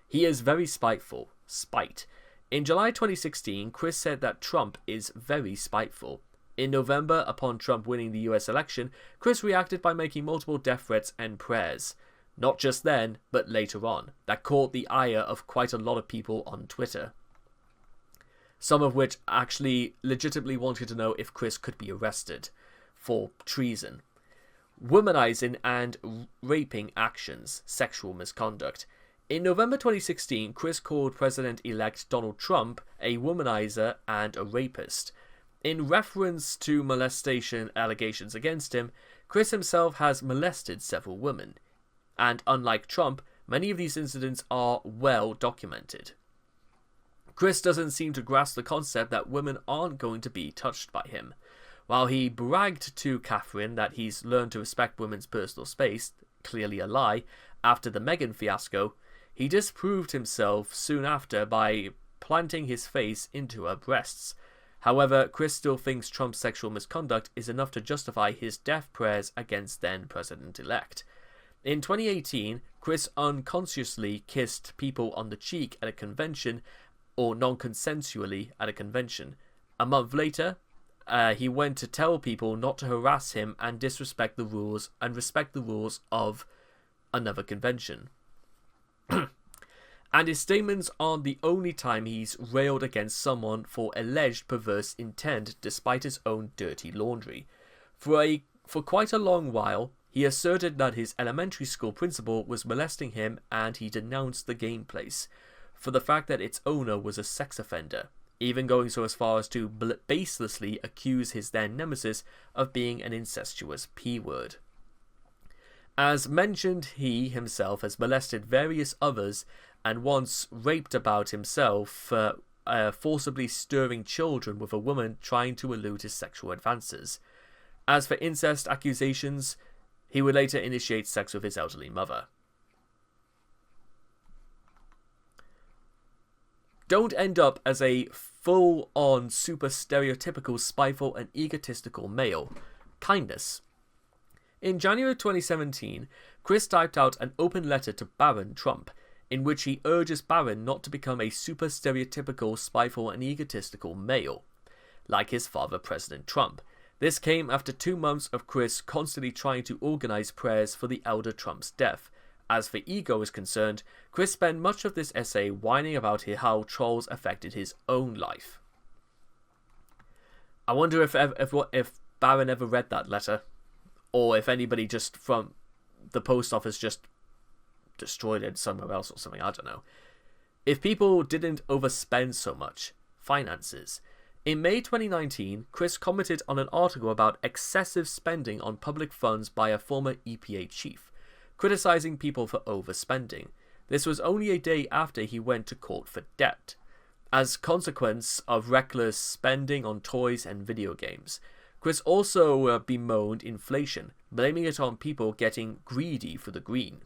[SPEAKER 1] He is very spiteful. Spite. In July 2016, Chris said that Trump is very spiteful. In November, upon Trump winning the US election, Chris reacted by making multiple death threats and prayers. Not just then, but later on. That caught the ire of quite a lot of people on Twitter. Some of which actually legitimately wanted to know if Chris could be arrested for treason. Womanizing and raping actions, sexual misconduct. In November 2016, Chris called President-elect Donald Trump a womanizer and a rapist. In reference to molestation allegations against him, Chris himself has molested several women, and unlike Trump, many of these incidents are well documented. Chris doesn't seem to grasp the concept that women aren't going to be touched by him. While he bragged to Catherine that he's learned to respect women's personal space, clearly a lie, after the Meghan fiasco, he disproved himself soon after by planting his face into her breasts. However, Chris still thinks Trump's sexual misconduct is enough to justify his death prayers against then President-elect. In 2018, Chris unconsciously kissed people on the cheek at a convention, or non-consensually at a convention. A month later, he went to tell people not to harass him and disrespect the rules and respect the rules of another convention. And his statements aren't the only time he's railed against someone for alleged perverse intent despite his own dirty laundry. For quite a long while, he asserted that his elementary school principal was molesting him, and he denounced the game place for the fact that its owner was a sex offender, even going so as far as to baselessly accuse his then nemesis of being an incestuous P-word. As mentioned, he himself has molested various others and once raped about himself, forcibly stirring children with a woman trying to elude his sexual advances. As for incest accusations, he would later initiate sex with his elderly mother. Don't end up as a full-on super stereotypical spiteful and egotistical male. Kindness. In January 2017, Chris typed out an open letter to Baron Trump, in which he urges Baron not to become a super stereotypical, spiteful and egotistical male, like his father President Trump. This came after 2 months of Chris constantly trying to organize prayers for the elder Trump's death. As for ego is concerned, Chris spent much of this essay whining about how trolls affected his own life. I wonder if Baron ever read that letter, or if anybody just from the post office just destroyed it somewhere else or something, I don't know. If people didn't overspend so much. Finances. In May 2019, Chris commented on an article about excessive spending on public funds by a former EPA chief, criticizing people for overspending. This was only a day after he went to court for debt, as consequence of reckless spending on toys and video games. Chris also bemoaned inflation, blaming it on people getting greedy for the green.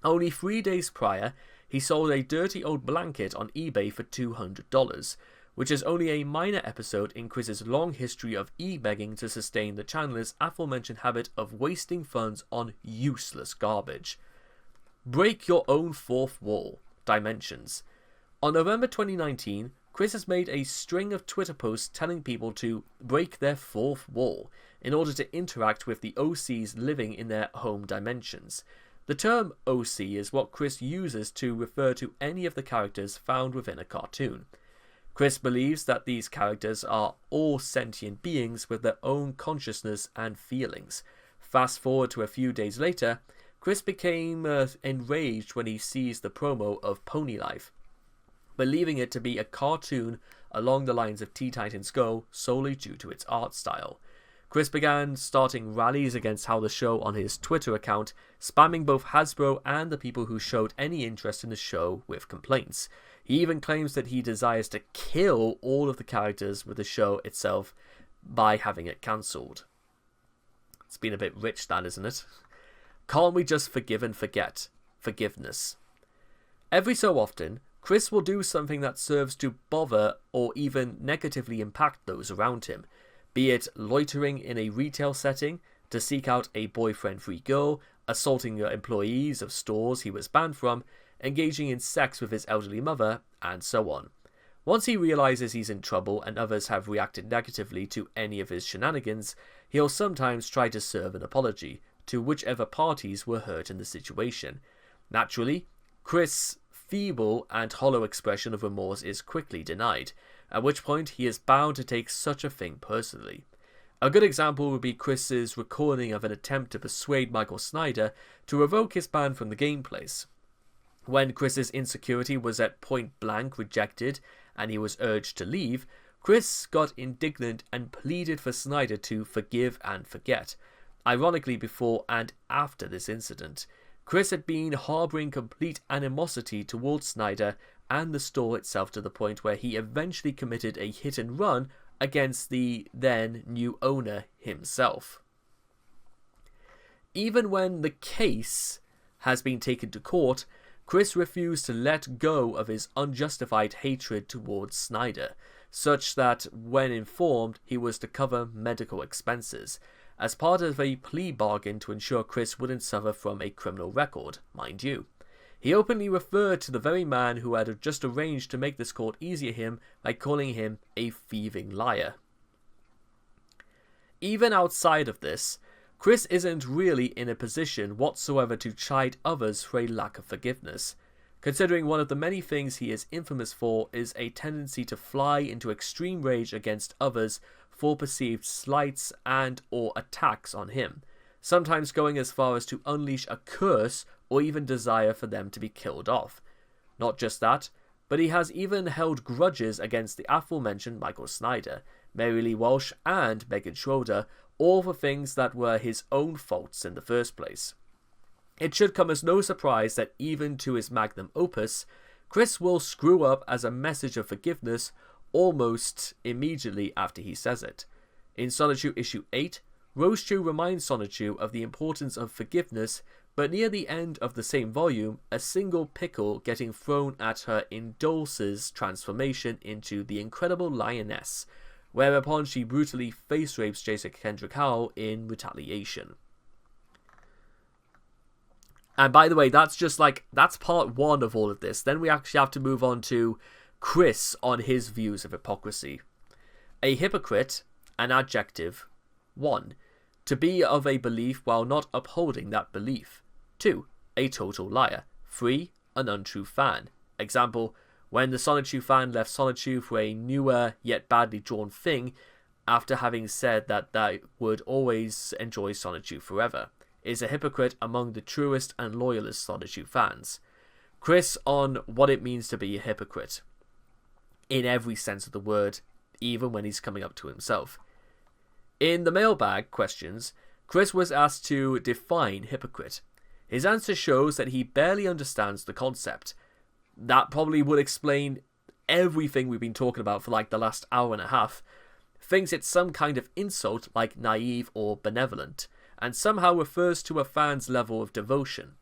[SPEAKER 1] Only 3 days prior, he sold a dirty old blanket on eBay for $200, which is only a minor episode in Chris's long history of e-begging to sustain the channel's aforementioned habit of wasting funds on useless garbage. Break your own fourth wall. Dimensions. On November 2019, Chris has made a string of Twitter posts telling people to break their fourth wall in order to interact with the OCs living in their home dimensions. The term OC is what Chris uses to refer to any of the characters found within a cartoon. Chris believes that these characters are all sentient beings with their own consciousness and feelings. Fast forward to a few days later, Chris became enraged when he sees the promo of Pony Life, believing it to be a cartoon along the lines of Teen Titans Go solely due to its art style. Chris began starting rallies against how the show on his Twitter account, spamming both Hasbro and the people who showed any interest in the show with complaints. He even claims that he desires to kill all of the characters with the show itself by having it cancelled. It's been a bit rich, that, isn't it? Can't we just forgive and forget? Forgiveness. Every so often, Chris will do something that serves to bother or even negatively impact those around him, be it loitering in a retail setting, to seek out a boyfriend-free girl, assaulting the employees of stores he was banned from, engaging in sex with his elderly mother, and so on. Once he realizes he's in trouble and others have reacted negatively to any of his shenanigans, he'll sometimes try to serve an apology to whichever parties were hurt in the situation. Naturally, Chris' feeble and hollow expression of remorse is quickly denied, at which point he is bound to take such a thing personally. A good example would be Chris's recording of an attempt to persuade Michael Snyder to revoke his ban from the gameplays. When Chris's insecurity was at point blank rejected and he was urged to leave, Chris got indignant and pleaded for Snyder to forgive and forget. Ironically, before and after this incident, Chris had been harbouring complete animosity towards Snyder and the store itself to the point where he eventually committed a hit and run against the then new owner himself. Even when the case has been taken to court, Chris refused to let go of his unjustified hatred towards Snyder, such that when informed he was to cover medical expenses, as part of a plea bargain to ensure Chris wouldn't suffer from a criminal record, mind you. He openly referred to the very man who had just arranged to make this court easier him by calling him a thieving liar. Even outside of this, Chris isn't really in a position whatsoever to chide others for a lack of forgiveness, considering one of the many things he is infamous for is a tendency to fly into extreme rage against others for perceived slights and or attacks on him, sometimes going as far as to unleash a curse or even desire for them to be killed off. Not just that, but he has even held grudges against the aforementioned Michael Snyder, Mary Lee Walsh and Megan Schroeder, all for things that were his own faults in the first place. It should come as no surprise that even to his magnum opus, Chris will screw up as a message of forgiveness almost immediately after he says it. In Sonichu issue 8, Rosechew reminds Sonichu of the importance of forgiveness, but near the end of the same volume, a single pickle getting thrown at her endorses transformation into the Incredible Lioness, whereupon she brutally face rapes Jason Kendrick Howell in retaliation. And by the way, that's part one of all of this. Then we actually have to move on to Chris on his views of hypocrisy. A hypocrite, an adjective. 1. To be of a belief while not upholding that belief. 2. A total liar. 3. An untrue fan. Example, when the Sonichu fan left Sonichu for a newer yet badly drawn thing after having said that they would always enjoy Sonichu forever, is a hypocrite among the truest and loyalist Sonichu fans. Chris on what it means to be a hypocrite, in every sense of the word, even when he's coming up to himself. In the mailbag questions, Chris was asked to define hypocrite. His answer shows that he barely understands the concept. That probably would explain everything we've been talking about for like the last hour and a half. Thinks it's some kind of insult like naive or benevolent, and somehow refers to a fan's level of devotion.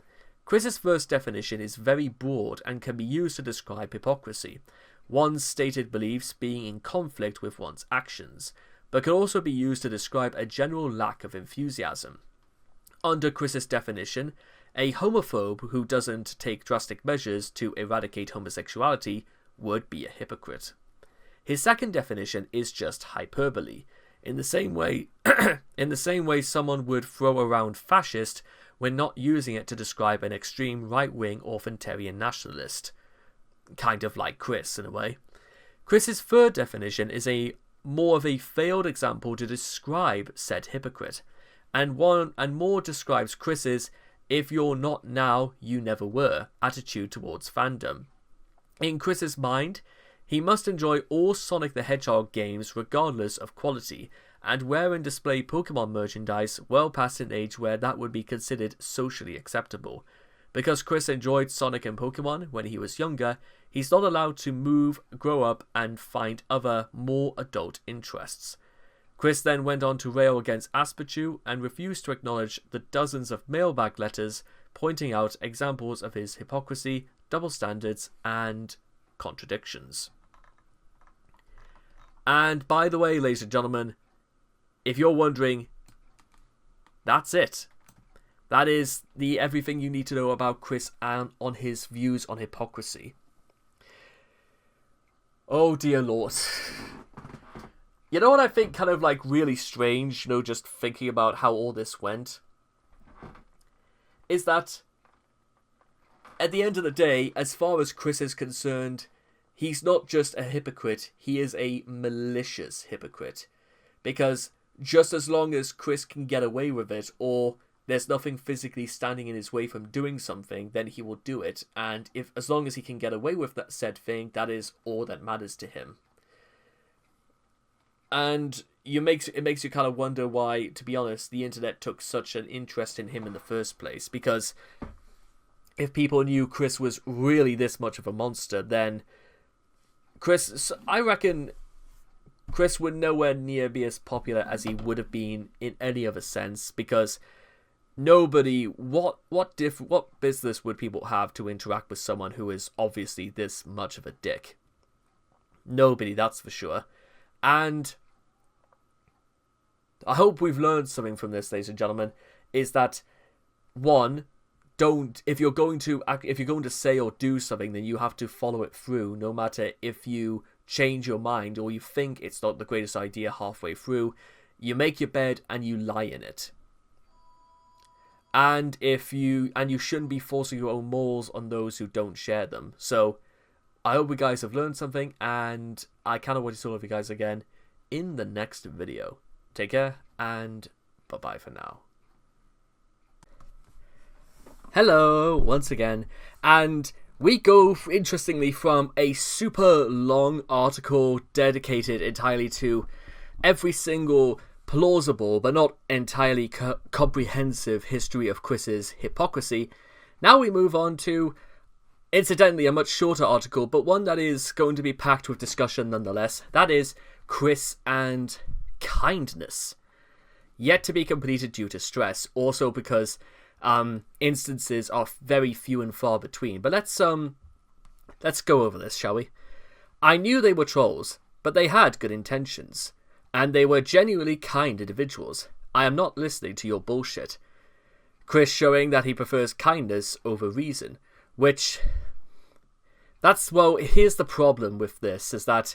[SPEAKER 1] Chris's first definition is very broad and can be used to describe hypocrisy, one's stated beliefs being in conflict with one's actions, but can also be used to describe a general lack of enthusiasm. Under Chris's definition, a homophobe who doesn't take drastic measures to eradicate homosexuality would be a hypocrite. His second definition is just hyperbole. In the same way someone would throw around fascist when not using it to describe an extreme right-wing authoritarian nationalist. Kind of like Chris, in a way. Chris's third definition is more of a failed example to describe said hypocrite, and more describes Chris's "if you're not now, you never were" attitude towards fandom. In Chris's mind, he must enjoy all Sonic the Hedgehog games regardless of quality, and wear and display Pokemon merchandise well past an age where that would be considered socially acceptable. Because Chris enjoyed Sonic and Pokemon when he was younger, he's not allowed to move, grow up, and find other, more adult interests. Chris then went on to rail against Asperchu and refused to acknowledge the dozens of mailbag letters pointing out examples of his hypocrisy, double standards, and contradictions. And by the way, ladies and gentlemen, if you're wondering, that's it. That is everything you need to know about Chris and on his views on hypocrisy. Oh dear Lord. You know what I think kind of like really strange, just thinking about how all this went? Is that at the end of the day, as far as Chris is concerned, he's not just a hypocrite, he is a malicious hypocrite. Because just as long as Chris can get away with it, or there's nothing physically standing in his way from doing something, then he will do it. And as long as he can get away with that said thing, that is all that matters to him. And it makes you kind of wonder why, to be honest, the internet took such an interest in him in the first place. Because if people knew Chris was really this much of a monster, then I reckon Chris would nowhere near be as popular as he would have been in any other sense, because what business would people have to interact with someone who is obviously this much of a dick? Nobody, that's for sure. And I hope we've learned something from this, ladies and gentlemen, is that one, if you're going to say or do something, then you have to follow it through, no matter if you change your mind or you think it's not the greatest idea halfway through. You make your bed and you lie in it. And you shouldn't be forcing your own morals on those who don't share them. So I hope you guys have learned something, and I kind of want to see all of you guys again in the next video. Take care, and bye-bye for now. Hello, once again, and we go, interestingly, from a super long article dedicated entirely to every single plausible but not entirely comprehensive history of Chris's hypocrisy. Now we move on to, incidentally, a much shorter article, but one that is going to be packed with discussion nonetheless. That is Chris and kindness. Yet to be completed due to stress, also because instances are very few and far between. But let's go over this, shall we? I knew they were trolls, but they had good intentions, and they were genuinely kind individuals. I am not listening to your bullshit. Chris showing that he prefers kindness over reason, which here's the problem with this, is that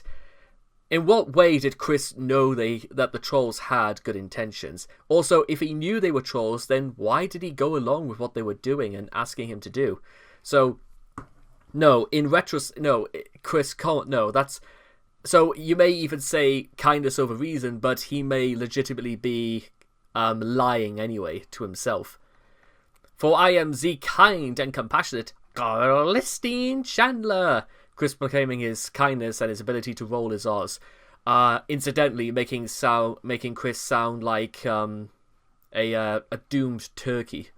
[SPEAKER 1] in what way did Chris know that the trolls had good intentions? Also, if he knew they were trolls, then why did he go along with what they were doing and asking him to do? So, no, Chris can't, no, that's... So, you may even say kindness over reason, but he may legitimately be lying anyway to himself. For I am the kind and compassionate Listine Chandler, Chris proclaiming his kindness and his ability to roll his R's. Incidentally, making Chris sound like a doomed turkey.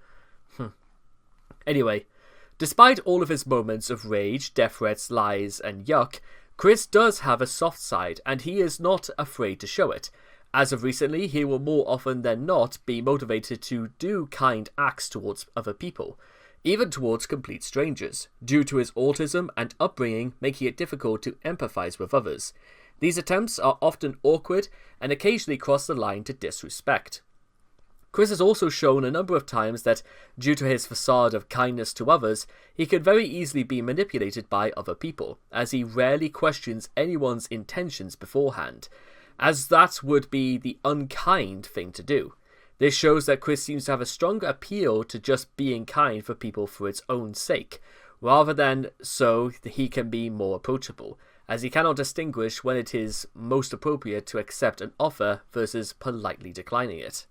[SPEAKER 1] Anyway, despite all of his moments of rage, death threats, lies, and yuck, Chris does have a soft side, and he is not afraid to show it. As of recently, he will more often than not be motivated to do kind acts towards other people. even towards complete strangers, due to his autism and upbringing making it difficult to empathize with others. These attempts are often awkward and occasionally cross the line to disrespect. Chris has also shown a number of times that, due to his facade of kindness to others, he could very easily be manipulated by other people, as he rarely questions anyone's intentions beforehand, as that would be the unkind thing to do. This shows that Chris seems to have a stronger appeal to just being kind for people for its own sake, rather than so that he can be more approachable, as he cannot distinguish when it is most appropriate to accept an offer versus politely declining it.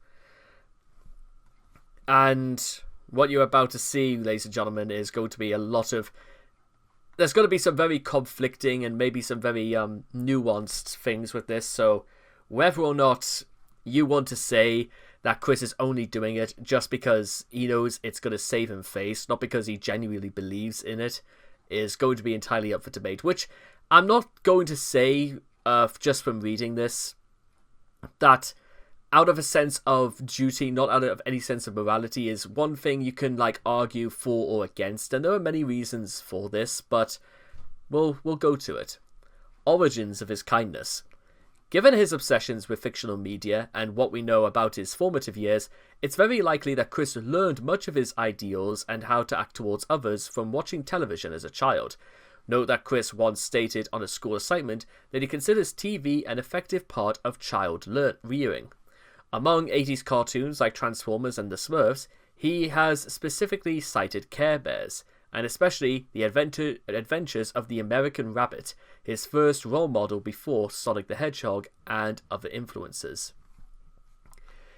[SPEAKER 1] And what you're about to see, ladies and gentlemen, is going to be a lot of... There's going to be some very conflicting and maybe some very nuanced things with this, so whether or not you want to say that Chris is only doing it just because he knows it's going to save him face, not because he genuinely believes in it, is going to be entirely up for debate, which I'm not going to say, just from reading this, that out of a sense of duty, not out of any sense of morality, is one thing you can argue for or against, and there are many reasons for this, but we'll go to it. Origins of his kindness. Given his obsessions with fictional media and what we know about his formative years, it's very likely that Chris learned much of his ideals and how to act towards others from watching television as a child. Note that Chris once stated on a school assignment that he considers TV an effective part of child rearing. Among 80s cartoons like Transformers and the Smurfs, he has specifically cited Care Bears, and especially the adventures of the American Rabbit, his first role model before Sonic the Hedgehog and other influences.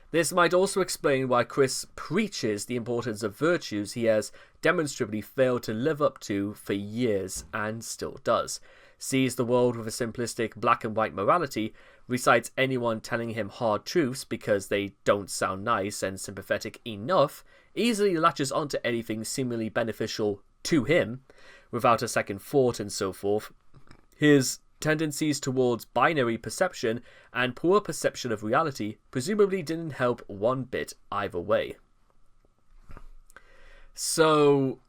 [SPEAKER 1] This might also explain why Chris preaches the importance of virtues he has demonstrably failed to live up to for years and still does, sees the world with a simplistic black and white morality, recites anyone telling him hard truths because they don't sound nice and sympathetic enough, easily latches onto anything seemingly beneficial to him, without a second thought and so forth. His tendencies towards binary perception and poor perception of reality presumably didn't help one bit either way. So,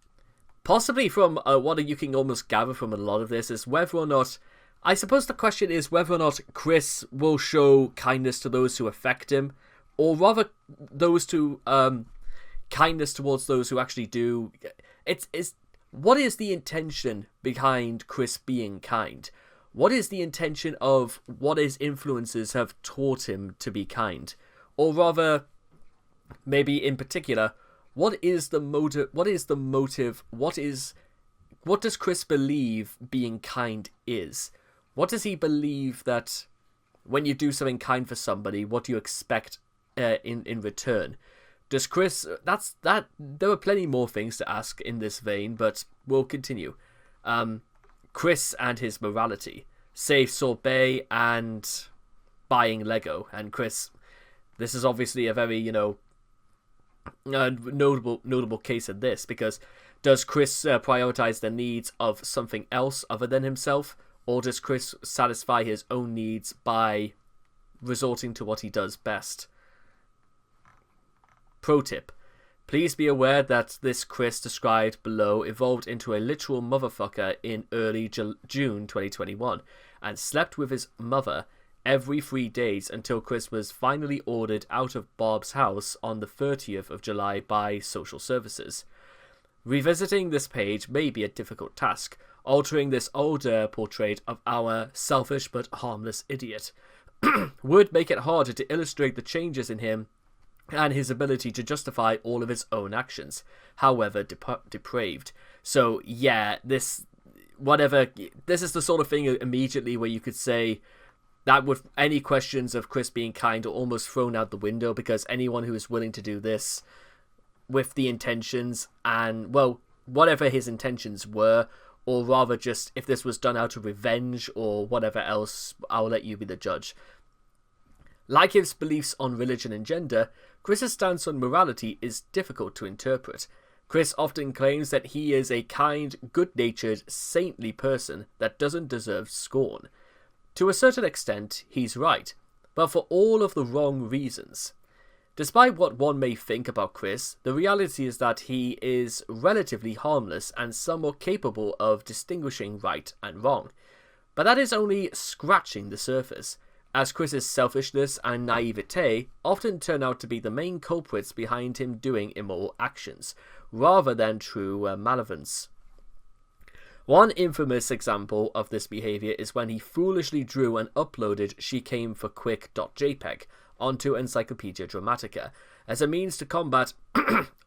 [SPEAKER 1] possibly from what you can almost gather from a lot of this is whether or not, I suppose the question is whether or not Chris will show kindness to those who affect him, or rather those to kindness towards those who actually do. What is the intention behind Chris being kind? What is the intention of what his influences have taught him to be kind? Or rather, maybe in particular, what is the motive? What does Chris believe being kind is? What does he believe that when you do something kind for somebody, what do you expect in return? Does Chris... There are plenty more things to ask in this vein, but we'll continue. Chris and his morality. Save sorbet and buying Lego. And Chris, this is obviously a very, notable case of this, because does Chris prioritize the needs of something else other than himself, or does Chris satisfy his own needs by resorting to what he does best? Pro tip. Please be aware that this Chris described below evolved into a literal motherfucker in early June 2021 and slept with his mother every 3 days until Chris was finally ordered out of Bob's house on the 30th of July by social services. Revisiting this page may be a difficult task, altering this older portrait of our selfish but harmless idiot would make it harder to illustrate the changes in him and his ability to justify all of his own actions, however depraved. So yeah, this is the sort of thing immediately where you could say that with any questions of Chris being kind are almost thrown out the window, because anyone who is willing to do this with the intentions and, well, whatever his intentions were, or rather just if this was done out of revenge or whatever else, I'll let you be the judge. Like his beliefs on religion and gender, Chris's stance on morality is difficult to interpret. Chris often claims that he is a kind, good-natured, saintly person that doesn't deserve scorn. To a certain extent, he's right, but for all of the wrong reasons. Despite what one may think about Chris, the reality is that he is relatively harmless and somewhat capable of distinguishing right and wrong. But that is only scratching the surface, as Chris's selfishness and naivete often turn out to be the main culprits behind him doing immoral actions, rather than true malevolence. One infamous example of this behaviour is when he foolishly drew and uploaded She Came for Quick.jpg onto Encyclopedia Dramatica as a means to combat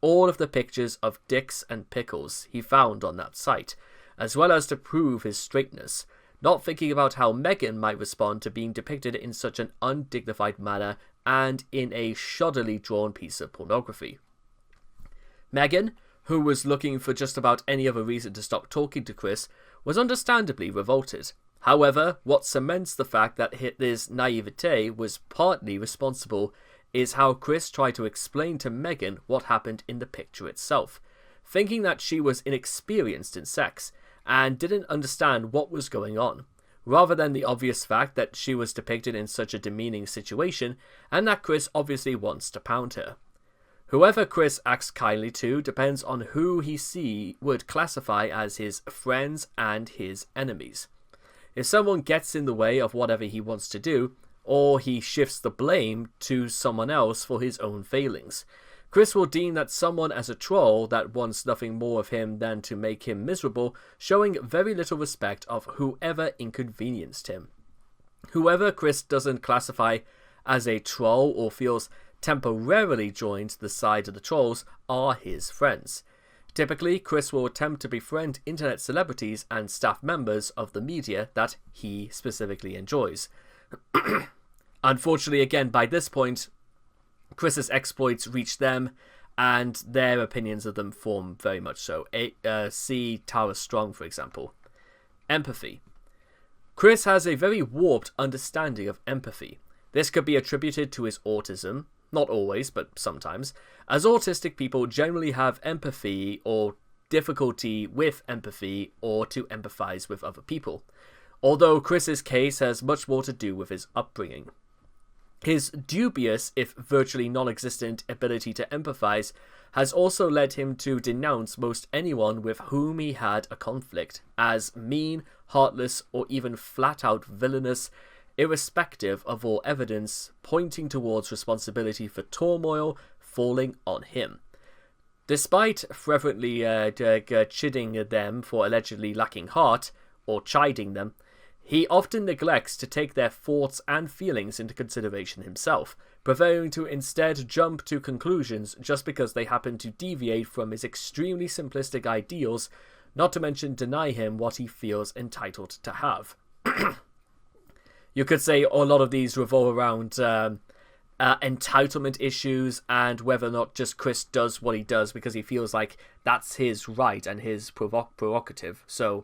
[SPEAKER 1] all of the pictures of dicks and pickles he found on that site, as well as to prove his straightness, not thinking about how Megan might respond to being depicted in such an undignified manner and in a shoddily drawn piece of pornography. Megan, who was looking for just about any other reason to stop talking to Chris, was understandably revolted. However, what cements the fact that his naivete was partly responsible is how Chris tried to explain to Megan what happened in the picture itself, thinking that she was inexperienced in sex and didn't understand what was going on, rather than the obvious fact that she was depicted in such a demeaning situation and that Chris obviously wants to pound her. Whoever Chris acts kindly to depends on who he would classify as his friends and his enemies. If someone gets in the way of whatever he wants to do, or he shifts the blame to someone else for his own failings, Chris will deem that someone as a troll that wants nothing more of him than to make him miserable, showing very little respect of whoever inconvenienced him. Whoever Chris doesn't classify as a troll or feels temporarily joined to the side of the trolls are his friends. Typically, Chris will attempt to befriend internet celebrities and staff members of the media that he specifically enjoys. Unfortunately, again, by this point, Chris's exploits reach them, and their opinions of them form very much so. See Tara Strong, for example. Empathy. Chris has a very warped understanding of empathy. This could be attributed to his autism, not always, but sometimes, as autistic people generally have empathy or difficulty with empathy or to empathize with other people, although Chris's case has much more to do with his upbringing. His dubious, if virtually non-existent, ability to empathize has also led him to denounce most anyone with whom he had a conflict as mean, heartless, or even flat-out villainous, irrespective of all evidence pointing towards responsibility for turmoil falling on him. Despite fervently chiding them for allegedly lacking heart, or chiding them, he often neglects to take their thoughts and feelings into consideration himself, preferring to instead jump to conclusions just because they happen to deviate from his extremely simplistic ideals, not to mention deny him what he feels entitled to have. You could say a lot of these revolve around entitlement issues and whether or not just Chris does what he does because he feels like that's his right and his prerogative. So,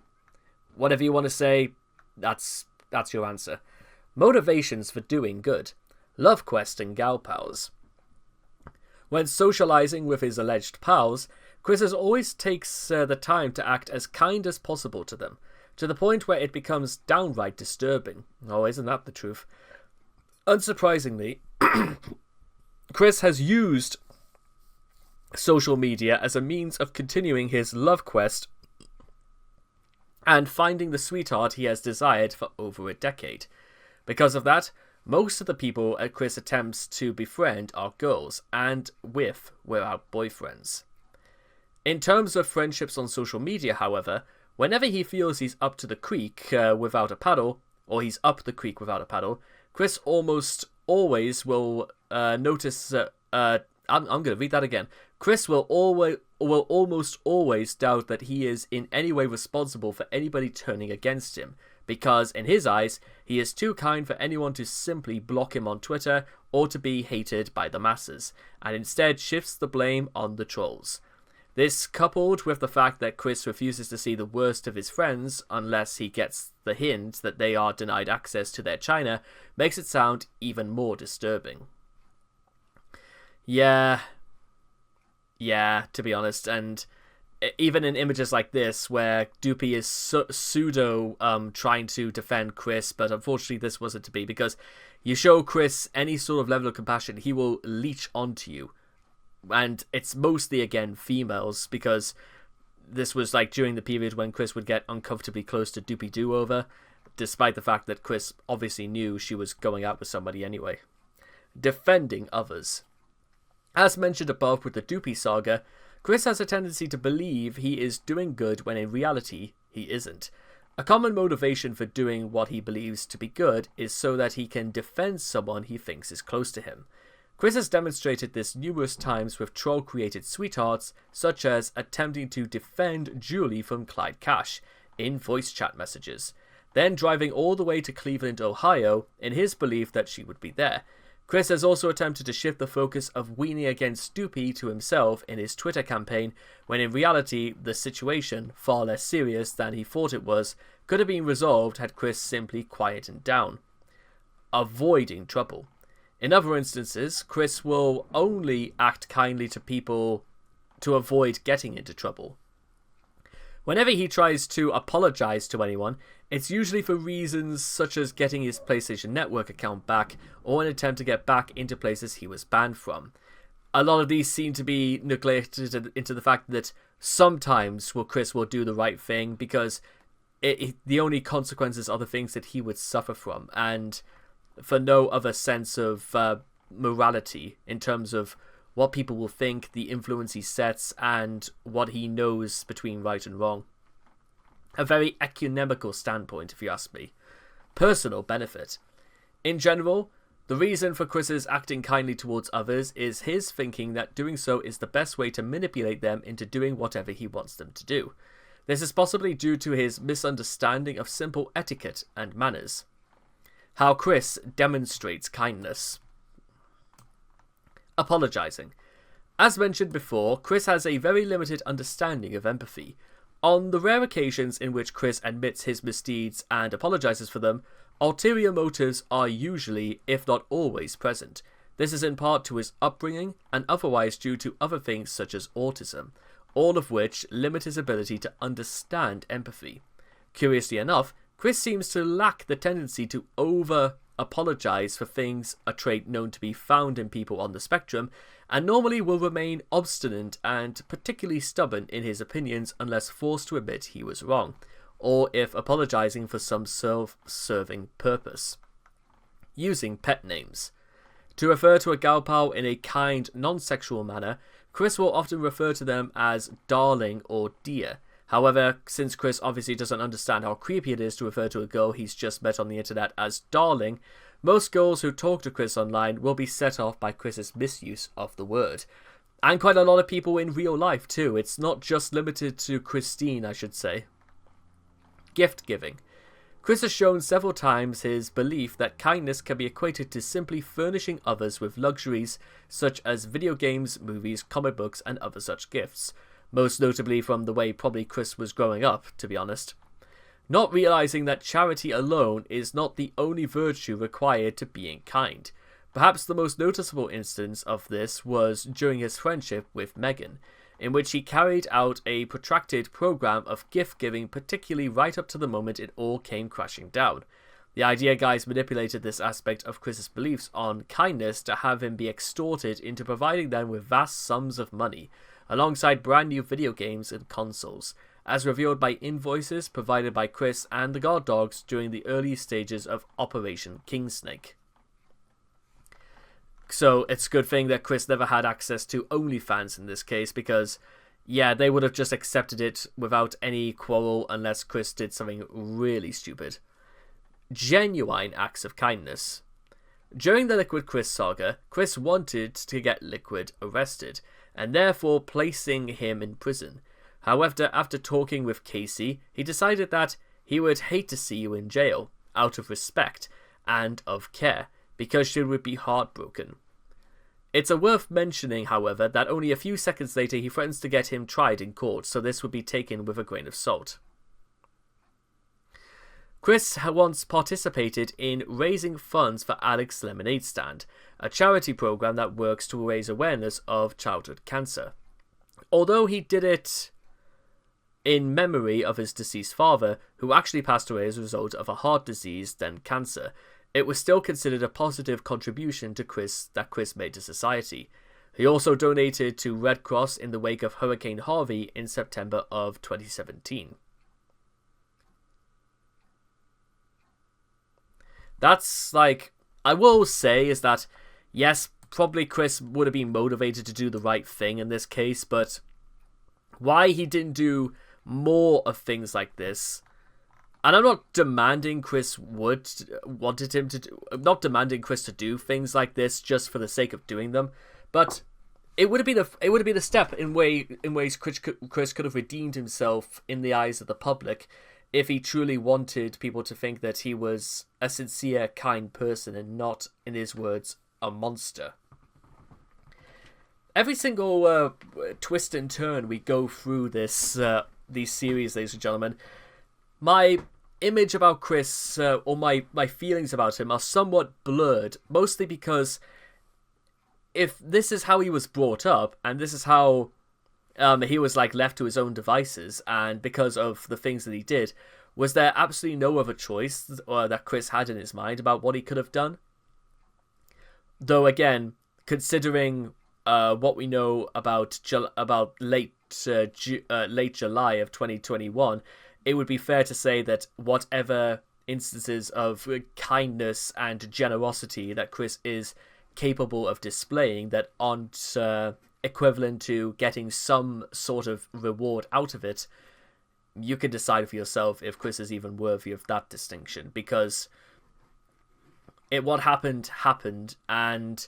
[SPEAKER 1] whatever you want to say, that's your answer. Motivations for doing good. Love quest and gal pals. When socializing with his alleged pals, Chris always takes the time to act as kind as possible to them, to the point where it becomes downright disturbing. Oh, isn't that the truth? Unsurprisingly, Chris has used social media as a means of continuing his love quest and finding the sweetheart he has desired for over a decade. Because of that, most of the people Chris attempts to befriend are girls, and without boyfriends. In terms of friendships on social media, however, whenever he feels he's up to the creek without a paddle, or he's up the creek without a paddle, Chris almost always will notice... I'm going to read that again. Chris will almost always doubt that he is in any way responsible for anybody turning against him, because in his eyes, he is too kind for anyone to simply block him on Twitter or to be hated by the masses, and instead shifts the blame on the trolls. This, coupled with the fact that Chris refuses to see the worst of his friends unless he gets the hint that they are denied access to their china, makes it sound even more disturbing. Yeah, to be honest, and even in images like this, where Doopy is pseudo trying to defend Chris, but unfortunately this wasn't to be, because You show Chris any sort of level of compassion, he will leech onto you. And it's mostly, again, females, because this was like during the period when Chris would get uncomfortably close to Doopy Do-Over, despite the fact that Chris obviously knew she was going out with somebody anyway. Defending others. As mentioned above with the Doopy saga, Chris has a tendency to believe he is doing good when in reality he isn't. A common motivation for doing what he believes to be good is so that he can defend someone he thinks is close to him. Chris has demonstrated this numerous times with troll-created sweethearts, such as attempting to defend Julie from Clyde Cash in voice chat messages, then driving all the way to Cleveland, Ohio, in his belief that she would be there. Chris has also attempted to shift the focus of weaning against Doopy to himself in his Twitter campaign, when in reality the situation, far less serious than he thought it was, could have been resolved had Chris simply quietened down. Avoiding trouble. In other instances, Chris will only act kindly to people to avoid getting into trouble. Whenever he tries to apologize to anyone, it's usually for reasons such as getting his PlayStation Network account back or an attempt to get back into places he was banned from. A lot of these seem to be neglected into the fact that sometimes Chris will do the right thing because the only consequences are the things that he would suffer from, and for no other sense of morality in terms of what people will think, the influence he sets, and what he knows between right and wrong. A very economical standpoint, if you ask me. Personal benefit. In general, the reason for Chris's acting kindly towards others is his thinking that doing so is the best way to manipulate them into doing whatever he wants them to do. This is possibly due to his misunderstanding of simple etiquette and manners. How Chris demonstrates kindness. Apologizing. As mentioned before, Chris has a very limited understanding of empathy. On the rare occasions in which Chris admits his misdeeds and apologizes for them, ulterior motives are usually, if not always, present. This is in part to his upbringing and otherwise due to other things such as autism, all of which limit his ability to understand empathy. Curiously enough, Chris seems to lack the tendency to over-apologize for things, a trait known to be found in people on the spectrum, and normally will remain obstinate and particularly stubborn in his opinions unless forced to admit he was wrong, or if apologizing for some self-serving purpose. Using pet names. To refer to a gal pal in a kind, non-sexual manner, Chris will often refer to them as darling or dear. However, since Chris obviously doesn't understand how creepy it is to refer to a girl he's just met on the internet as darling, most girls who talk to Chris online will be set off by Chris's misuse of the word. And quite a lot of people in real life too. It's not just limited to Christine, I should say. Gift giving. Chris has shown several times his belief that kindness can be equated to simply furnishing others with luxuries such as video games, movies, comic books, and other such gifts. Most notably from the way probably Chris was growing up, to be honest. Not realizing that charity alone is not the only virtue required to being kind. Perhaps the most noticeable instance of this was during his friendship with Megan, in which he carried out a protracted program of gift-giving, particularly right up to the moment it all came crashing down. The idea guys manipulated this aspect of Chris's beliefs on kindness to have him be extorted into providing them with vast sums of money, alongside brand new video games and consoles, as revealed by invoices provided by Chris and the Guard Dogs during the early stages of Operation Kingsnake. So it's a good thing that Chris never had access to OnlyFans in this case, because yeah, they would have just accepted it without any quarrel unless Chris did something really stupid. Genuine acts of kindness. During the Liquid Chris saga, Chris wanted to get Liquid arrested, and therefore placing him in prison. However, after talking with Casey, he decided that he would hate to see you in jail, out of respect and of care, because she would be heartbroken. It's worth mentioning, however, that only a few seconds later he threatens to get him tried in court, so this would be taken with a grain of salt. Chris once participated in raising funds for Alex Lemonade Stand, a charity program that works to raise awareness of childhood cancer. Although he did it in memory of his deceased father, who actually passed away as a result of a heart disease, then cancer, it was still considered a positive contribution to Chris made to society. He also donated to Red Cross in the wake of Hurricane Harvey in September of 2017. That's like, I will say is that, yes, probably Chris would have been motivated to do the right thing in this case, but why he didn't do more of things like this, and I'm not demanding Chris not demanding Chris to do things like this just for the sake of doing them, but it would have been a step in ways Chris could have redeemed himself in the eyes of the public if he truly wanted people to think that he was a sincere, kind person and not, in his words, a monster. Every single twist and turn we go through these series, ladies and gentlemen, my image about Chris, or my feelings about him, are somewhat blurred, mostly because if this is how he was brought up, and this is how he was like left to his own devices, and because of the things that he did, was there absolutely no other choice that Chris had in his mind about what he could have done? Though again, considering what we know about late July of 2021, it would be fair to say that whatever instances of kindness and generosity that Chris is capable of displaying that aren't equivalent to getting some sort of reward out of it, you can decide for yourself if Chris is even worthy of that distinction, because what happened, and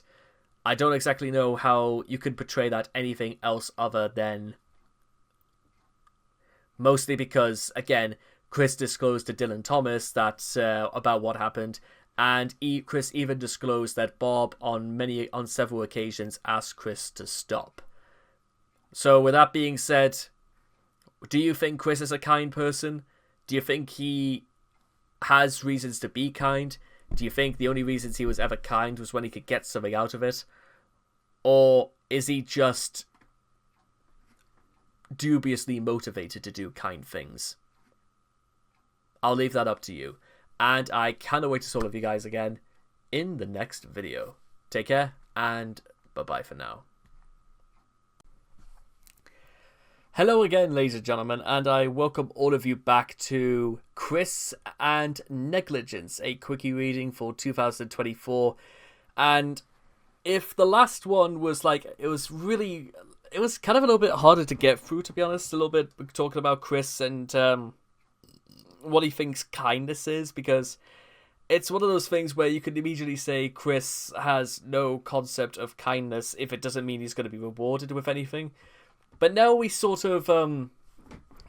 [SPEAKER 1] I don't exactly know how you could portray that anything else other than, mostly because, again, Chris disclosed to Dylan Thomas that about what happened, and Chris even disclosed that Bob on several occasions asked Chris to stop. So with that being said, do you think Chris is a kind person? Do you think he has reasons to be kind? Do you think the only reasons he was ever kind was when he could get something out of it? Or is he just dubiously motivated to do kind things? I'll leave that up to you. And I cannot wait to see all of you guys again in the next video. Take care, and bye-bye for now. Hello again, ladies and gentlemen, and I welcome all of you back to Chris and Negligence, a quickie reading for 2024. And if the last one was like, it was kind of a little bit harder to get through, to be honest, a little bit talking about Chris and what he thinks kindness is, because it's one of those things where you could immediately say Chris has no concept of kindness if it doesn't mean he's going to be rewarded with anything. But now we sort of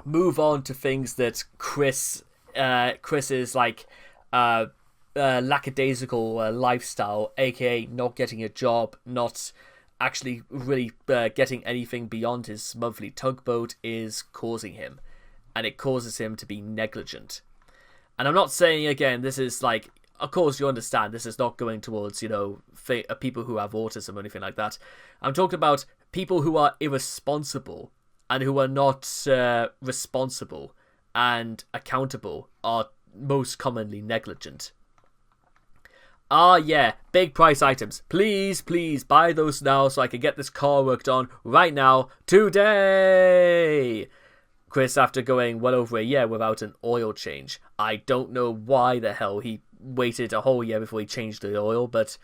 [SPEAKER 1] move on to things that Chris is like lackadaisical lifestyle, aka not getting a job, not actually really getting anything beyond his monthly tugboat, is causing him. And it causes him to be negligent. And I'm not saying, again, this is like, of course you understand, this is not going towards, people who have autism or anything like that. I'm talking about people who are irresponsible and who are not responsible and accountable are most commonly negligent. Ah, yeah, big price items. Please, please buy those now so I can get this car worked on right now, today. Chris, after going well over a year without an oil change. I don't know why the hell he waited a whole year before he changed the oil, but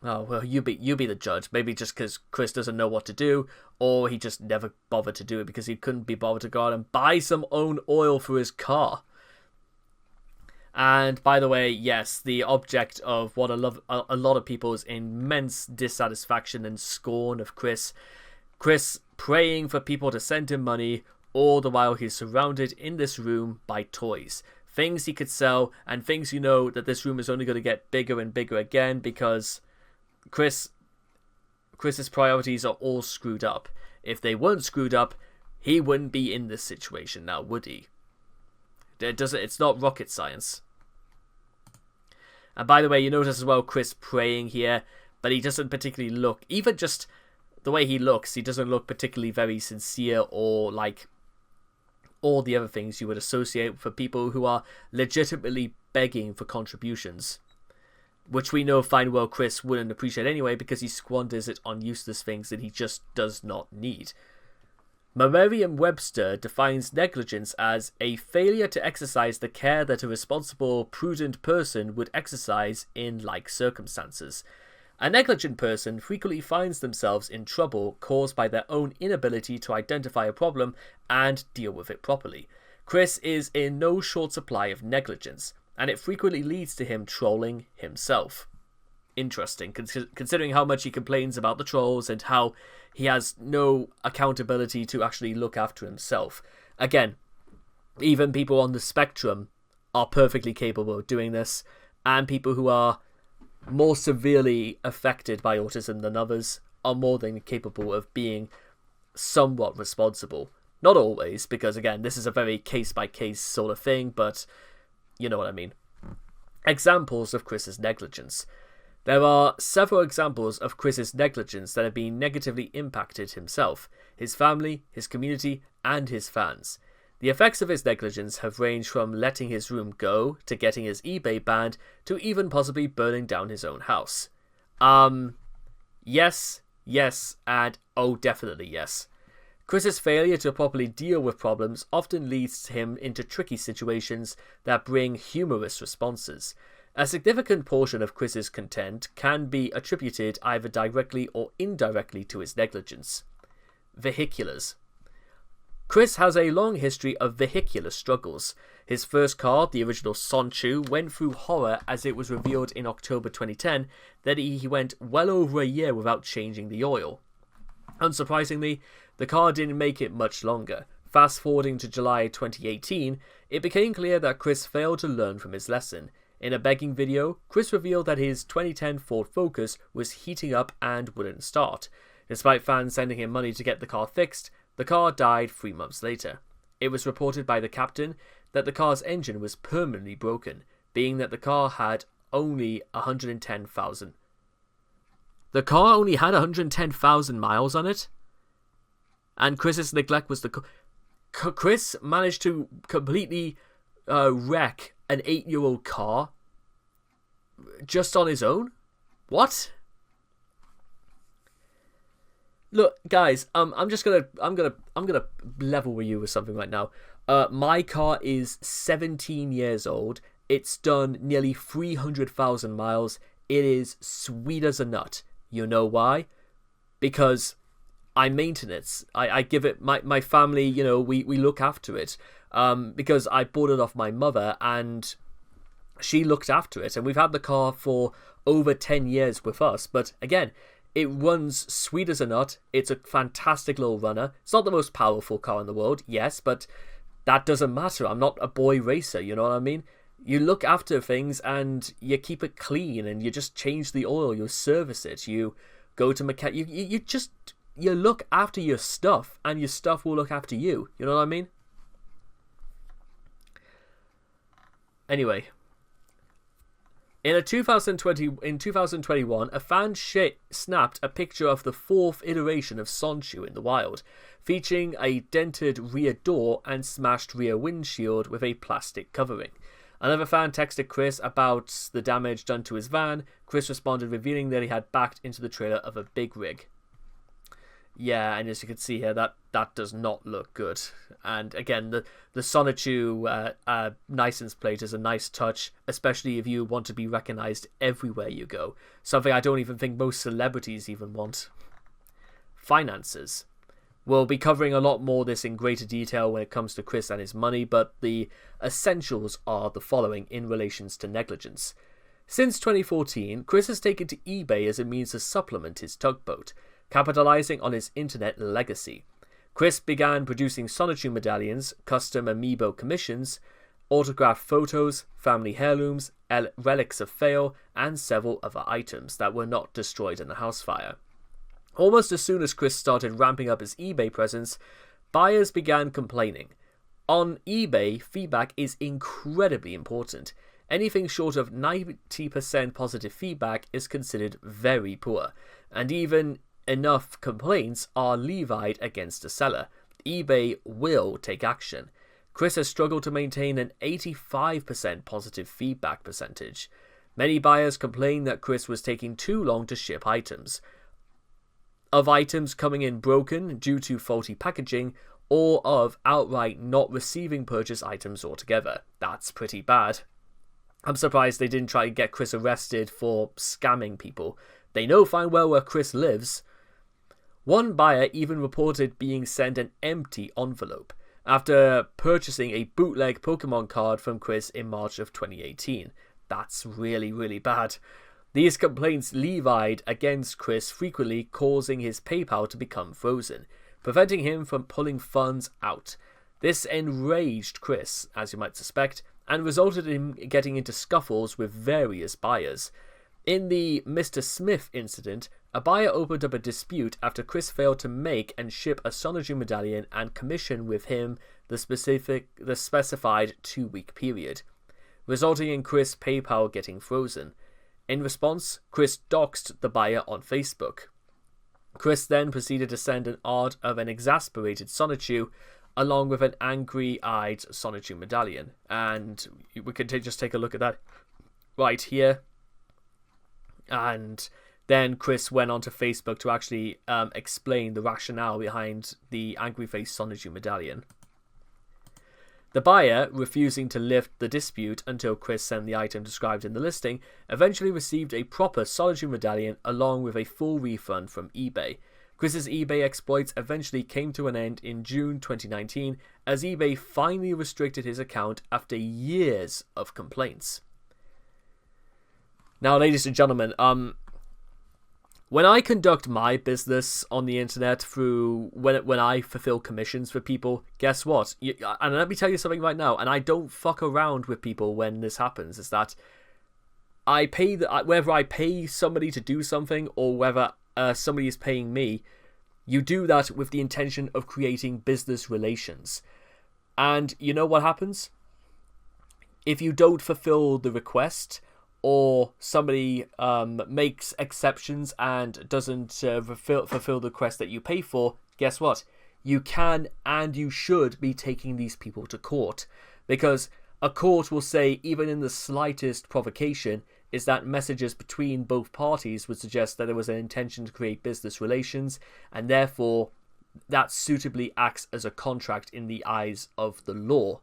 [SPEAKER 1] oh well, you be the judge. Maybe just because Chris doesn't know what to do, or he just never bothered to do it because he couldn't be bothered to go out and buy some own oil for his car. And by the way, yes, the object of what a lot of people's immense dissatisfaction and scorn of Chris praying for people to send him money, all the while he's surrounded in this room by toys. Things he could sell, and things that this room is only going to get bigger and bigger again because Chris's priorities are all screwed up. If they weren't screwed up, he wouldn't be in this situation now, would he? It's not rocket science. And by the way, you notice as well Chris praying here, but he doesn't particularly look, even just the way he looks, he doesn't look particularly very sincere or like all the other things you would associate for people who are legitimately begging for contributions. which we know fine well Chris wouldn't appreciate anyway because he squanders it on useless things that he just does not need. Merriam-Webster defines negligence as a failure to exercise the care that a responsible, prudent person would exercise in like circumstances. A negligent person frequently finds themselves in trouble caused by their own inability to identify a problem and deal with it properly. Chris is in no short supply of negligence, and it frequently leads to him trolling himself. Interesting, considering how much he complains about the trolls and how he has no accountability to actually look after himself. Again, even people on the spectrum are perfectly capable of doing this, and people who are more severely affected by autism than others are more than capable of being somewhat responsible. Not always, because again, this is a very case-by-case sort of thing, but you know what I mean. Examples of Chris's negligence. There are several examples of Chris's negligence that have been negatively impacted himself, his family, his community, and his fans. The effects of his negligence have ranged from letting his room go, to getting his eBay banned, to even possibly burning down his own house. Yes, and oh, definitely yes. Chris's failure to properly deal with problems often leads him into tricky situations that bring humorous responses. A significant portion of Chris's content can be attributed either directly or indirectly to his negligence. Vehiculars. Chris has a long history of vehicular struggles. His first car, the original Sonchu, went through horror as it was revealed in October 2010 that he went well over a year without changing the oil. Unsurprisingly, the car didn't make it much longer. Fast forwarding to July 2018, it became clear that Chris failed to learn from his lesson. In a begging video, Chris revealed that his 2010 Ford Focus was heating up and wouldn't start. Despite fans sending him money to get the car fixed, the car died 3 months later. It was reported by the captain that the car's engine was permanently broken, being that the car had only 110,000. The car only had 110,000 miles on it? And Chris's neglect was Chris managed to completely wreck an 8-year-old car just on his own? What? Look, guys, I'm gonna level with you with something right now. My car is 17 years old. It's done nearly 300,000 miles. It is sweet as a nut. You know why? Because I maintenance. I give it my family. You know, we look after it. Because I bought it off my mother and she looked after it, and we've had the car for over 10 years with us. But again, it runs sweet as a nut. It's a fantastic little runner. It's not the most powerful car in the world, yes, but that doesn't matter. I'm not a boy racer, you know what I mean? You look after things and you keep it clean, and you just change the oil, you service it, you go to mechanic, you look after your stuff, and your stuff will look after you. You know what I mean? Anyway, in 2021, a fan snapped a picture of the 4th iteration of Sonchu in the wild, featuring a dented rear door and smashed rear windshield with a plastic covering. Another fan texted Chris about the damage done to his van. Chris responded, revealing that he had backed into the trailer of a big rig. Yeah, and as you can see here, that does not look good. And again, the Sonichu license plate is a nice touch, especially if you want to be recognized everywhere you go. Something I don't even think most celebrities even want. Finances. We'll be covering a lot more of this in greater detail when it comes to Chris and his money, but the essentials are the following in relations to negligence. Since 2014, Chris has taken to eBay as a means to supplement his tugboat, capitalizing on his internet legacy. Chris began producing Sonichu medallions, custom amiibo commissions, autographed photos, family heirlooms, relics of Fail, and several other items that were not destroyed in the house fire. Almost as soon as Chris started ramping up his eBay presence, buyers began complaining. On eBay, feedback is incredibly important. Anything short of 90% positive feedback is considered very poor, and even enough complaints are levied against a seller. eBay will take action. Chris has struggled to maintain an 85% positive feedback percentage. Many buyers complained that Chris was taking too long to ship items, of items coming in broken due to faulty packaging, or of outright not receiving purchase items altogether. That's pretty bad. I'm surprised they didn't try to get Chris arrested for scamming people. They know fine well where Chris lives. One buyer even reported being sent an empty envelope after purchasing a bootleg Pokemon card from Chris in March of 2018. That's really, really bad. These complaints levied against Chris, frequently causing his PayPal to become frozen, preventing him from pulling funds out. This enraged Chris, as you might suspect, and resulted in him getting into scuffles with various buyers. In the Mr. Smith incident, a buyer opened up a dispute after Chris failed to make and ship a Sonichu medallion and commission with him the specified 2-week period, resulting in Chris' PayPal getting frozen. In response, Chris doxed the buyer on Facebook. Chris then proceeded to send an art of an exasperated Sonichu along with an angry-eyed Sonichu medallion. And we could just take a look at that right here. And then Chris went onto Facebook to actually explain the rationale behind the angry-faced Sonichu medallion. The buyer, refusing to lift the dispute until Chris sent the item described in the listing, eventually received a proper Sonichu medallion along with a full refund from eBay. Chris's eBay exploits eventually came to an end in June 2019 as eBay finally restricted his account after years of complaints. Now, ladies and gentlemen, when I conduct my business on the internet through when I fulfill commissions for people, guess what? And let me tell you something right now, and I don't fuck around with people when this happens, is that I pay whether I pay somebody to do something or whether somebody is paying me, you do that with the intention of creating business relations. And you know what happens? If you don't fulfill the request, or somebody makes exceptions and doesn't fulfill the request that you pay for, guess what? You can and you should be taking these people to court. Because a court will say, even in the slightest provocation, is that messages between both parties would suggest that there was an intention to create business relations, and therefore that suitably acts as a contract in the eyes of the law.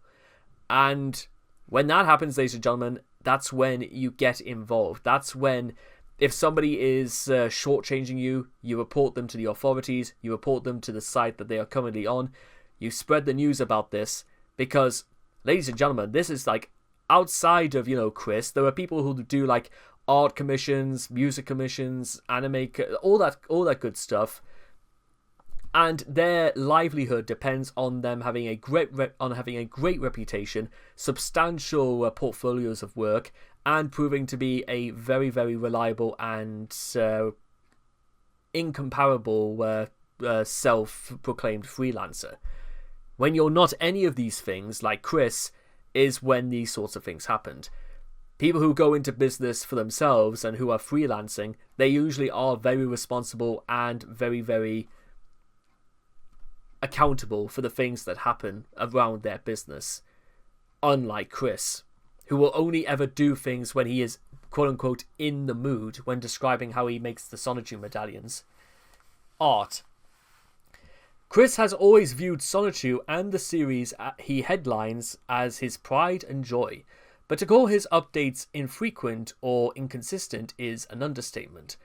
[SPEAKER 1] And when that happens, ladies and gentlemen, that's when you get involved. That's when, if somebody is shortchanging you, you report them to the authorities, you report them to the site that they are currently on, you spread the news about this, because, ladies and gentlemen, this is like outside of, Chris, there are people who do like art commissions, music commissions, anime, all that good stuff. And their livelihood depends on them having a great reputation, substantial portfolios of work, and proving to be a very, very reliable and incomparable self-proclaimed freelancer. When you're not any of these things, like Chris, is when these sorts of things happened. People who go into business for themselves and who are freelancing, they usually are very responsible and very, very accountable for the things that happen around their business. Unlike Chris, who will only ever do things when he is quote-unquote in the mood when describing how he makes the Sonichu medallions. Art. Chris has always viewed Sonichu and the series he headlines as his pride and joy, but to call his updates infrequent or inconsistent is an understatement.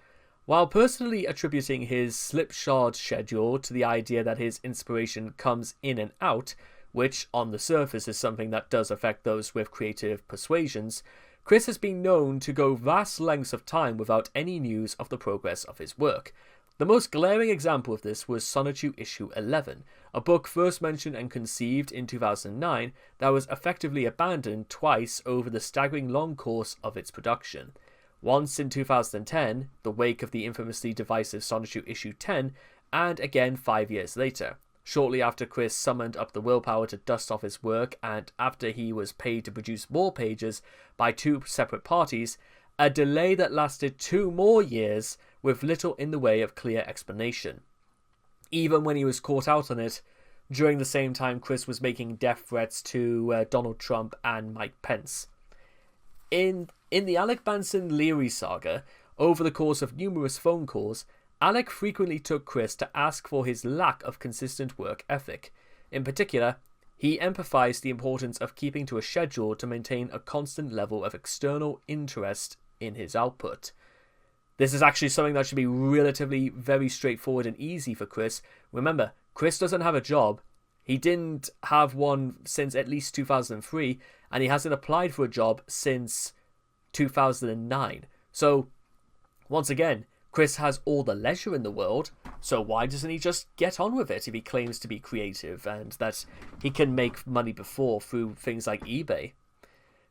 [SPEAKER 1] While personally attributing his slipshod schedule to the idea that his inspiration comes in and out, which on the surface is something that does affect those with creative persuasions, Chris has been known to go vast lengths of time without any news of the progress of his work. The most glaring example of this was Sonichu issue 11, a book first mentioned and conceived in 2009 that was effectively abandoned twice over the staggering long course of its production. Once in 2010, the wake of the infamously divisive Sonichu issue 10, and again 5 years later, shortly after Chris summoned up the willpower to dust off his work and after he was paid to produce more pages by two separate parties, a delay that lasted 2 more years with little in the way of clear explanation. Even when he was caught out on it, during the same time Chris was making death threats to Donald Trump and Mike Pence. In In the Alec Benson-Leary saga, over the course of numerous phone calls, Alec frequently took Chris to ask for his lack of consistent work ethic. In particular, he emphasized the importance of keeping to a schedule to maintain a constant level of external interest in his output. This is actually something that should be relatively very straightforward and easy for Chris. Remember, Chris doesn't have a job. He didn't have one since at least 2003, and he hasn't applied for a job since 2009. So, once again, Chris has all the leisure in the world, so why doesn't he just get on with it if he claims to be creative and that he can make money before through things like eBay?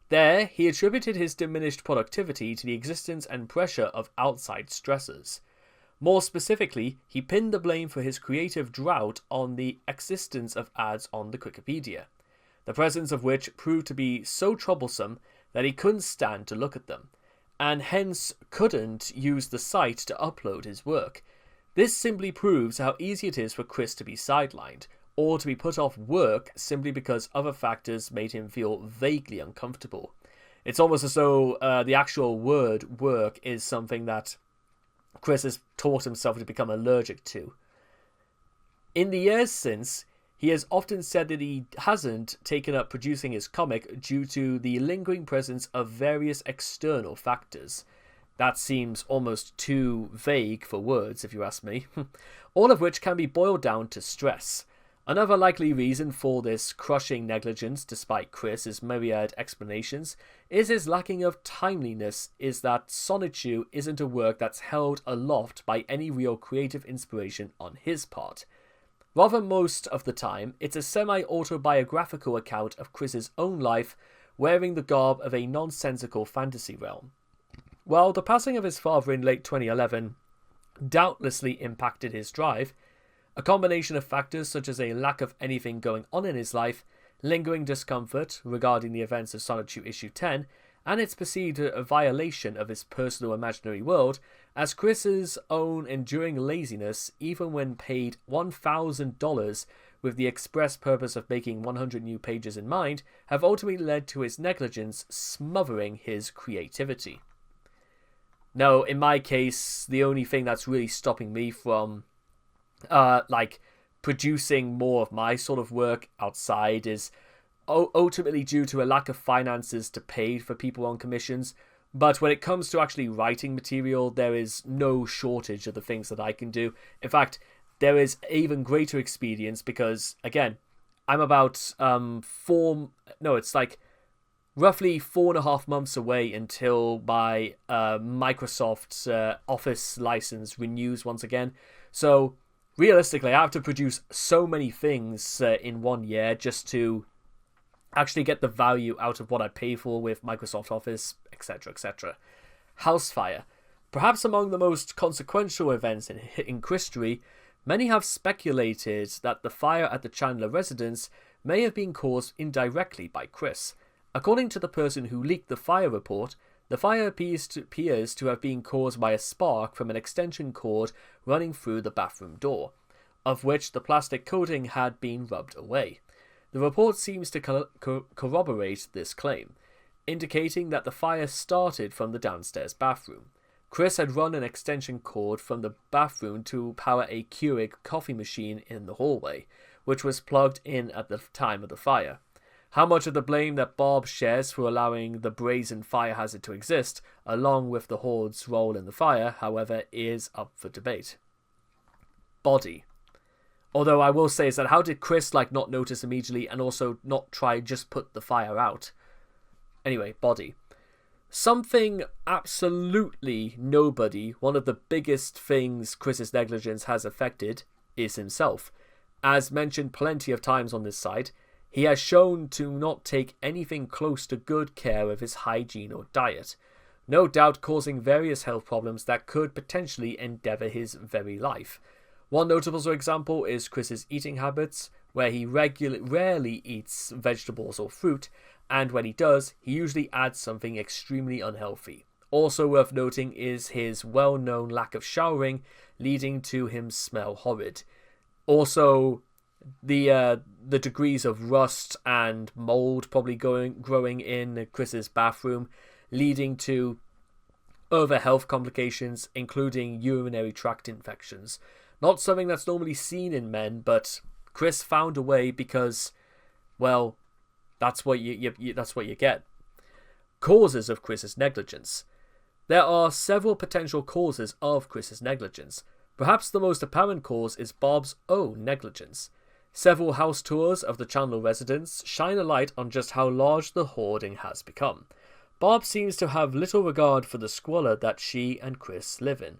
[SPEAKER 1] There, he attributed his diminished productivity to the existence and pressure of outside stressors. More specifically, he pinned the blame for his creative drought on the existence of ads on the Wikipedia, the presence of which proved to be so troublesome that he couldn't stand to look at them, and hence couldn't use the site to upload his work. This simply proves how easy it is for Chris to be sidelined, or to be put off work simply because other factors made him feel vaguely uncomfortable. It's almost as though the actual word work is something that Chris has taught himself to become allergic to. In the years since, he has often said that he hasn't taken up producing his comic due to the lingering presence of various external factors. That seems almost too vague for words, if you ask me. All of which can be boiled down to stress. Another likely reason for this crushing negligence, despite Chris's myriad explanations, is his lacking of timeliness, is that Sonichu isn't a work that's held aloft by any real creative inspiration on his part. Rather, most of the time, it's a semi-autobiographical account of Chris's own life, wearing the garb of a nonsensical fantasy realm. While the passing of his father in late 2011 doubtlessly impacted his drive, a combination of factors such as a lack of anything going on in his life, lingering discomfort regarding the events of Sonichu Issue 10, and its perceived violation of his personal imaginary world, as Chris's own enduring laziness, even when paid $1,000 with the express purpose of making 100 new pages in mind, have ultimately led to his negligence smothering his creativity. Now, in my case, the only thing that's really stopping me from producing more of my sort of work outside is ultimately due to a lack of finances to pay for people on commissions. But when it comes to actually writing material, there is no shortage of the things that I can do. In fact, there is even greater expedience because, again, I'm about roughly 4.5 months away until my Microsoft Office license renews once again. So realistically, I have to produce so many things in 1 year just to actually get the value out of what I pay for with Microsoft Office, etc., etc. Housefire. Perhaps among the most consequential events in history, many have speculated that the fire at the Chandler residence may have been caused indirectly by Chris. According to the person who leaked the fire report, the fire appears to have been caused by a spark from an extension cord running through the bathroom door, of which the plastic coating had been rubbed away. The report seems to corroborate this claim, indicating that the fire started from the downstairs bathroom. Chris had run an extension cord from the bathroom to power a Keurig coffee machine in the hallway, which was plugged in at the time of the fire. How much of the blame that Bob shares for allowing the brazen fire hazard to exist, along with the Horde's role in the fire, however, is up for debate. Body. Although I will say is that how did Chris not notice immediately and also not try just put the fire out? Anyway, body. Something absolutely nobody, one of the biggest things Chris's negligence has affected, is himself. As mentioned plenty of times on this site, he has shown to not take anything close to good care of his hygiene or diet, no doubt causing various health problems that could potentially endeavour his very life. One notable example is Chris's eating habits, where he rarely eats vegetables or fruit, and when he does, he usually adds something extremely unhealthy. Also worth noting is his well-known lack of showering, leading to him smell horrid. Also, the degrees of rust and mold probably growing in Chris's bathroom, leading to other health complications, including urinary tract infections. Not something that's normally seen in men, but Chris found a way because, well, that's what you get. Causes of Chris's negligence. There are several potential causes of Chris's negligence. Perhaps the most apparent cause is Bob's own negligence. Several house tours of the Chandler residence shine a light on just how large the hoarding has become. Bob seems to have little regard for the squalor that she and Chris live in.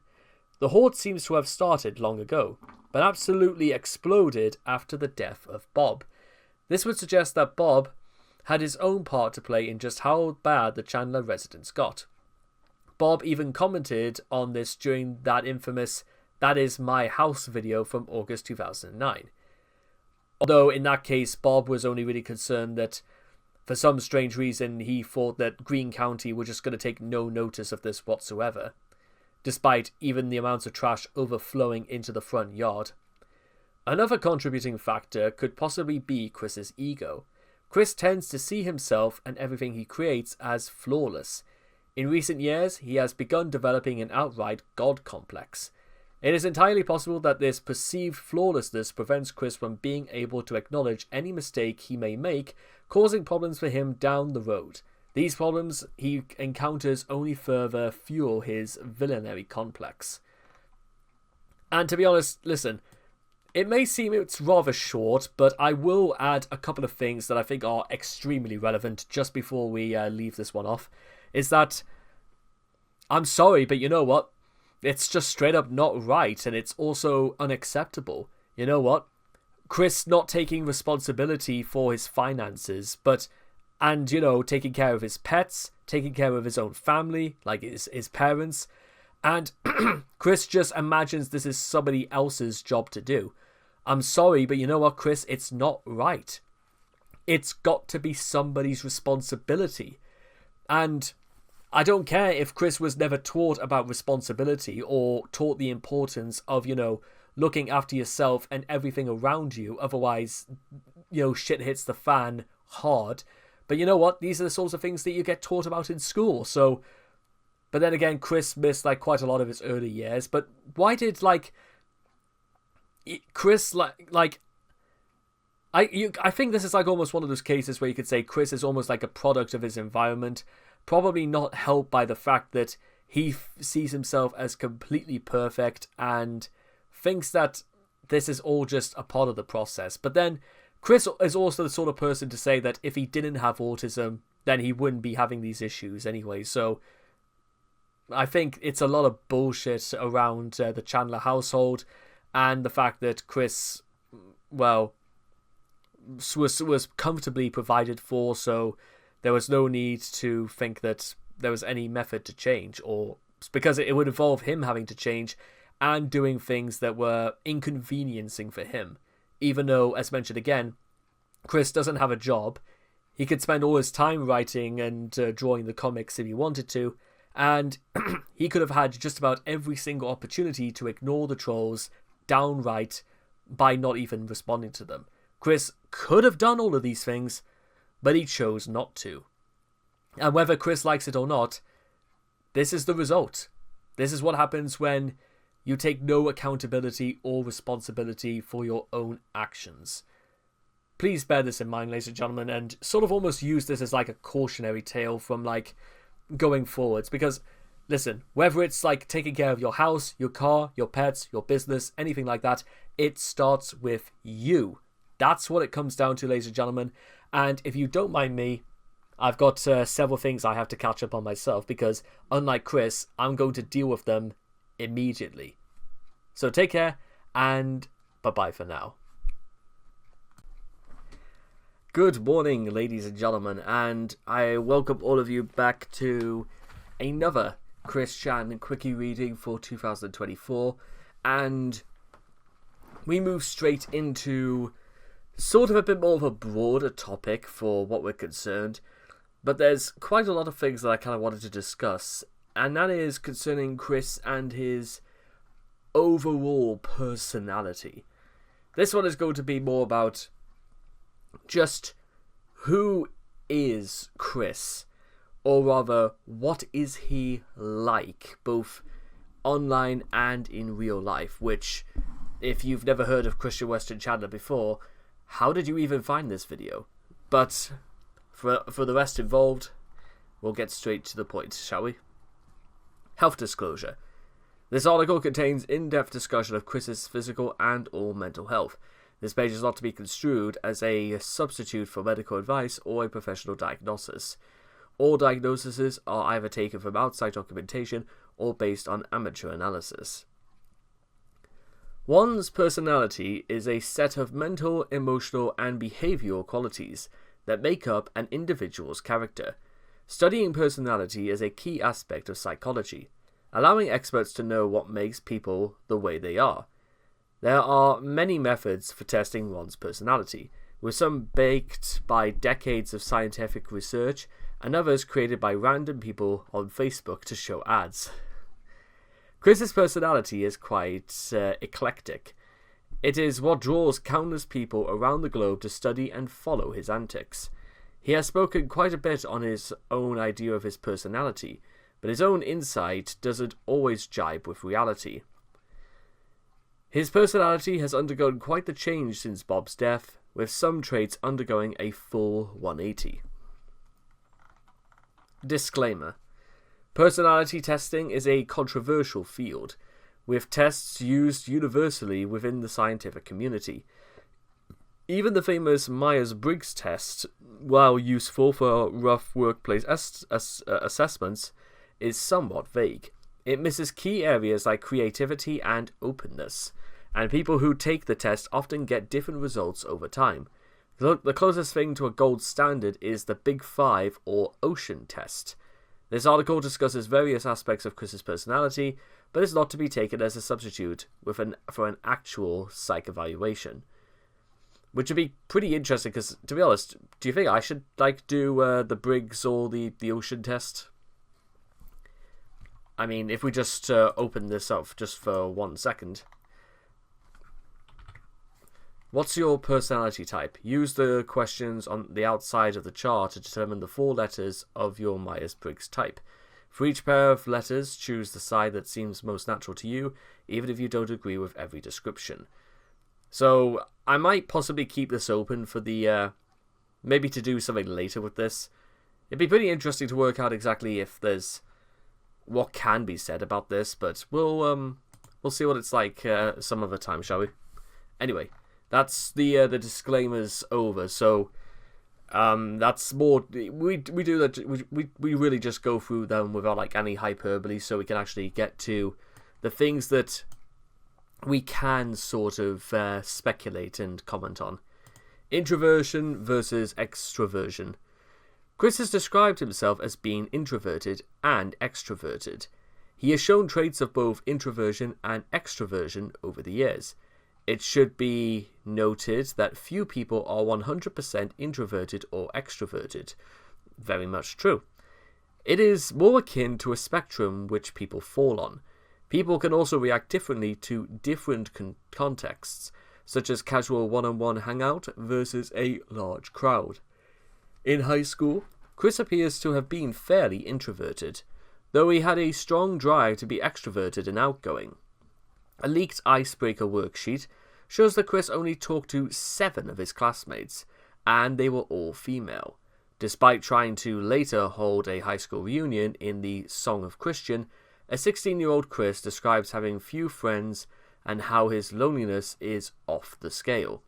[SPEAKER 1] The hoard seems to have started long ago, but absolutely exploded after the death of Bob. This would suggest that Bob had his own part to play in just how bad the Chandler residence got. Bob even commented on this during that infamous "That Is My House" video from August 2009. Although in that case, Bob was only really concerned that for some strange reason he thought that Greene County were just going to take no notice of this whatsoever, despite even the amounts of trash overflowing into the front yard. Another contributing factor could possibly be Chris's ego. Chris tends to see himself and everything he creates as flawless. In recent years, he has begun developing an outright God complex. It is entirely possible that this perceived flawlessness prevents Chris from being able to acknowledge any mistake he may make, causing problems for him down the road. These problems he encounters only further fuel his villainary complex. And to be honest, listen, it may seem it's rather short, but I will add a couple of things that I think are extremely relevant just before we leave this one off. Is that, I'm sorry, but you know what? It's just straight up not right, and it's also unacceptable. You know what? Chris not taking responsibility for his finances, and taking care of his pets, taking care of his own family, like his parents, and Chris just imagines this is somebody else's job to do. I'm sorry, but you know what, Chris? It's not right. It's got to be somebody's responsibility. And I don't care if Chris was never taught about responsibility or taught the importance of, looking after yourself and everything around you. Otherwise, shit hits the fan hard. But you know what? These are the sorts of things that you get taught about in school. So, but then again, Chris missed quite a lot of his early years. But why did Chris I think this is almost one of those cases where you could say Chris is almost like a product of his environment, probably not helped by the fact that he sees himself as completely perfect and thinks that this is all just a part of the process. But then Chris is also the sort of person to say that if he didn't have autism, then he wouldn't be having these issues anyway. So I think it's a lot of bullshit around the Chandler household and the fact that Chris, well, was comfortably provided for, so there was no need to think that there was any method to change, or because it would involve him having to change and doing things that were inconveniencing for him. Even though, as mentioned again, Chris doesn't have a job, he could spend all his time writing and drawing the comics if he wanted to, and he could have had just about every single opportunity to ignore the trolls downright by not even responding to them. Chris could have done all of these things, but he chose not to. And whether Chris likes it or not, this is the result. This is what happens when you take no accountability or responsibility for your own actions. Please bear this in mind, ladies and gentlemen, and sort of almost use this as a cautionary tale from going forwards. Because, listen, whether it's taking care of your house, your car, your pets, your business, anything like that, it starts with you. That's what it comes down to, ladies and gentlemen. And if you don't mind me, I've got several things I have to catch up on myself because, unlike Chris, I'm going to deal with them immediately. So take care, and bye-bye for now. Good morning, ladies and gentlemen, and I welcome all of you back to another Chris Chan Quickie reading for 2024. And we move straight into sort of a bit more of a broader topic for what we're concerned, but there's quite a lot of things that I kind of wanted to discuss, and that is concerning Chris and his overall personality. This one is going to be more about just who is Chris, or rather, what is he like, both online and in real life, which, if you've never heard of Christian Western Chandler before, how did you even find this video? But for the rest involved, we'll get straight to the point, shall we? Health disclosure. This article contains in-depth discussion of Chris's physical and or mental health. This page is not to be construed as a substitute for medical advice or a professional diagnosis. All diagnoses are either taken from outside documentation or based on amateur analysis. One's personality is a set of mental, emotional, and behavioral qualities that make up an individual's character. Studying personality is a key aspect of psychology, allowing experts to know what makes people the way they are. There are many methods for testing one's personality, with some baked by decades of scientific research and others created by random people on Facebook to show ads. Chris's personality is quite eclectic. It is what draws countless people around the globe to study and follow his antics. He has spoken quite a bit on his own idea of his personality, but his own insight doesn't always jibe with reality. His personality has undergone quite the change since Bob's death, with some traits undergoing a full 180. Disclaimer. Personality testing is a controversial field, with tests used universally within the scientific community. Even the famous Myers-Briggs test, while useful for rough workplace assessments, is somewhat vague. It misses key areas like creativity and openness, and people who take the test often get different results over time. The closest thing to a gold standard is the Big Five or Ocean test. This article discusses various aspects of Chris's personality, but is not to be taken as a substitute for an actual psych evaluation. Which would be pretty interesting, because, to be honest, do you think I should do the Briggs or the Ocean test? I mean, if we just open this up just for 1 second. What's your personality type? Use the questions on the outside of the chart to determine the 4 letters of your Myers-Briggs type. For each pair of letters, choose the side that seems most natural to you, even if you don't agree with every description. So, I might possibly keep this open for the, maybe to do something later with this. It'd be pretty interesting to work out exactly if there's what can be said about this, but we'll see what it's like some other time, shall we? Anyway, that's the disclaimers over. So that's more we do that. We really just go through them without any hyperbole, so we can actually get to the things that we can sort of speculate and comment on. Introversion versus extroversion. Chris has described himself as being introverted and extroverted. He has shown traits of both introversion and extroversion over the years. It should be noted that few people are 100% introverted or extroverted. Very much true. It is more akin to a spectrum which people fall on. People can also react differently to different contexts, such as casual one-on-one hangout versus a large crowd. In high school, Chris appears to have been fairly introverted, though he had a strong drive to be extroverted and outgoing. A leaked icebreaker worksheet shows that Chris only talked to 7 of his classmates, and they were all female. Despite trying to later hold a high school reunion in the Song of Christian, a 16-year-old Chris describes having few friends and how his loneliness is off the scale.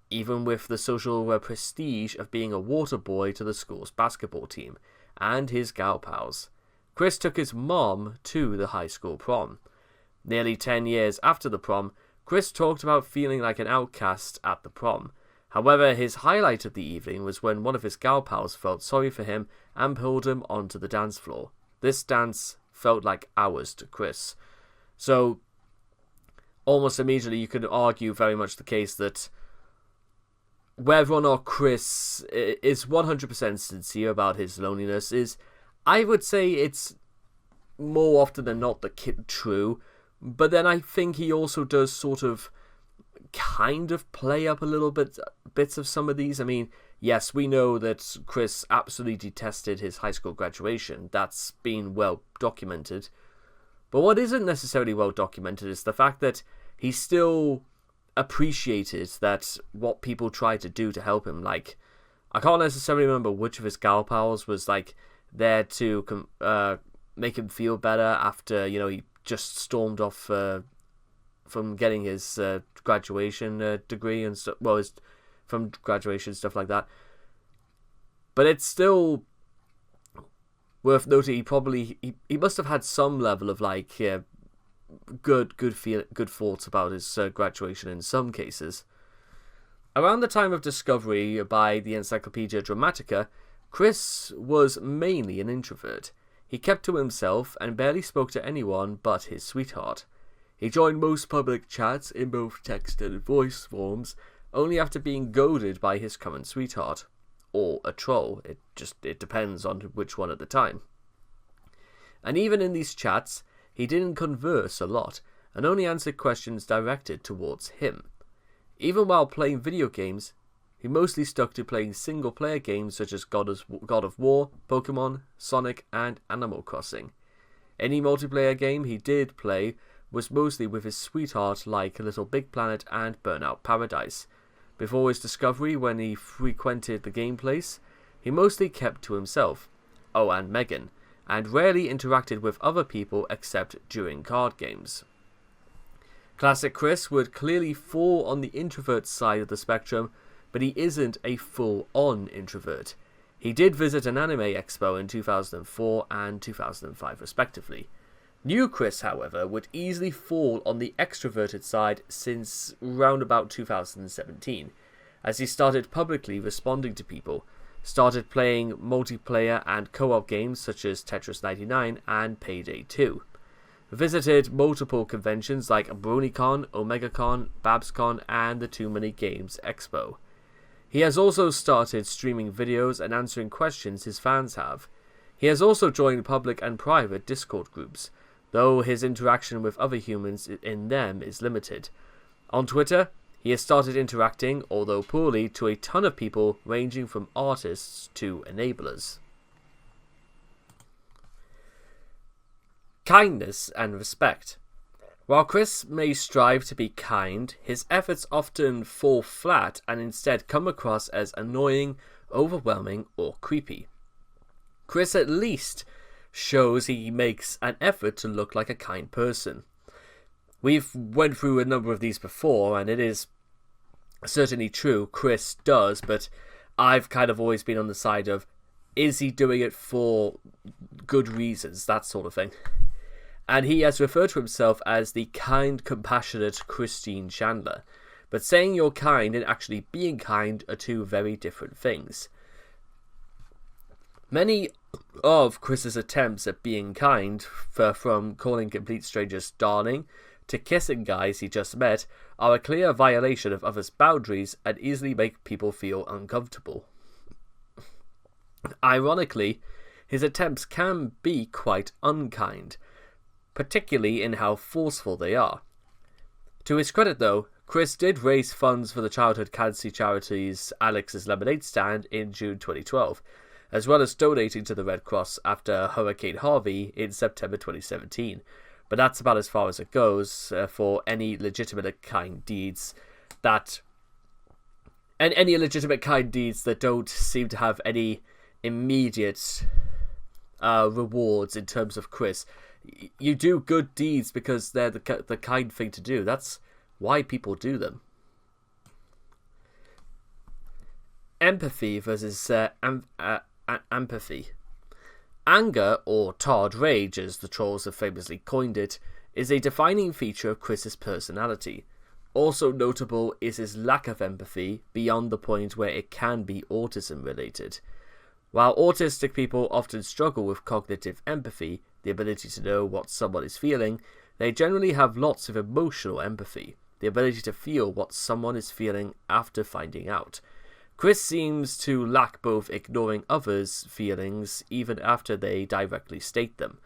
[SPEAKER 1] Even with the social prestige of being a water boy to the school's basketball team and his gal pals, Chris took his mom to the high school prom. Nearly 10 years after the prom, Chris talked about feeling like an outcast at the prom. However, his highlight of the evening was when one of his gal pals felt sorry for him and pulled him onto the dance floor. This dance felt like hours to Chris. So, almost immediately you could argue very much the case that whether or not Chris is 100% sincere about his loneliness is, I would say it's more often than not true, but then I think he also does sort of kind of play up a little bits of some of these. I mean, yes, we know that Chris absolutely detested his high school graduation. That's been well documented. But what isn't necessarily well documented is the fact that he still appreciated that what people tried to do to help him. Like, I can't necessarily remember which of his gal pals was like there to make him feel better after, you know, he just stormed off from getting his graduation degree and stuff. Well, from graduation, stuff like that. But it's still worth noting. He must have had some level of like good thoughts about his graduation in some cases. Around the time of discovery by the Encyclopedia Dramatica, Chris was mainly an introvert. He kept to himself and barely spoke to anyone but his sweetheart. He joined most public chats in both text and voice forms only after being goaded by his current sweetheart. Or a troll. It depends on which one at the time. And even in these chats, he didn't converse a lot, and only answered questions directed towards him. Even while playing video games, he mostly stuck to playing single-player games such as God of War, Pokemon, Sonic, and Animal Crossing. Any multiplayer game he did play was mostly with his sweetheart like Little Big Planet and Burnout Paradise. Before his discovery, when he frequented the gameplace, he mostly kept to himself, and Megan, and rarely interacted with other people except during card games. Classic Chris would clearly fall on the introvert side of the spectrum, but he isn't a full-on introvert. He did visit an anime expo in 2004 and 2005 respectively. New Chris, however, would easily fall on the extroverted side since round about 2017, as he started publicly responding to people, started playing multiplayer and co-op games such as Tetris 99 and Payday 2, visited multiple conventions like BronyCon, OmegaCon, BabsCon, and the Too Many Games Expo. He has also started streaming videos and answering questions his fans have. He has also joined public and private Discord groups, though his interaction with other humans in them is limited. On Twitter, he has started interacting, although poorly, to a ton of people ranging from artists to enablers. Kindness and respect. While Chris may strive to be kind, his efforts often fall flat and instead come across as annoying, overwhelming, or creepy. Chris at least shows he makes an effort to look like a kind person. We've went through a number of these before, and it is certainly true, Chris does, but I've kind of always been on the side of, is he doing it for good reasons, that sort of thing. And he has referred to himself as the kind, compassionate Christine Chandler. But saying you're kind and actually being kind are two very different things. Many of Chris's attempts at being kind, from calling complete strangers darling to kissing guys he just met, are a clear violation of others' boundaries and easily make people feel uncomfortable. Ironically, his attempts can be quite unkind, particularly in how forceful they are. To his credit though, Chris did raise funds for the childhood cancer charities Alex's Lemonade Stand in June 2012, as well as donating to the Red Cross after Hurricane Harvey in September 2017. But that's about as far as it goes for any legitimate kind deeds that don't seem to have any immediate rewards in terms of Chris. You do good deeds because they're the kind thing to do. That's why people do them. Empathy versus empathy. Anger, or tarred rage as the trolls have famously coined it, is a defining feature of Chris's personality. Also notable is his lack of empathy beyond the point where it can be autism related. While autistic people often struggle with cognitive empathy, the ability to know what someone is feeling, they generally have lots of emotional empathy, the ability to feel what someone is feeling after finding out. Chris seems to lack both ignoring others' feelings even after they directly state them.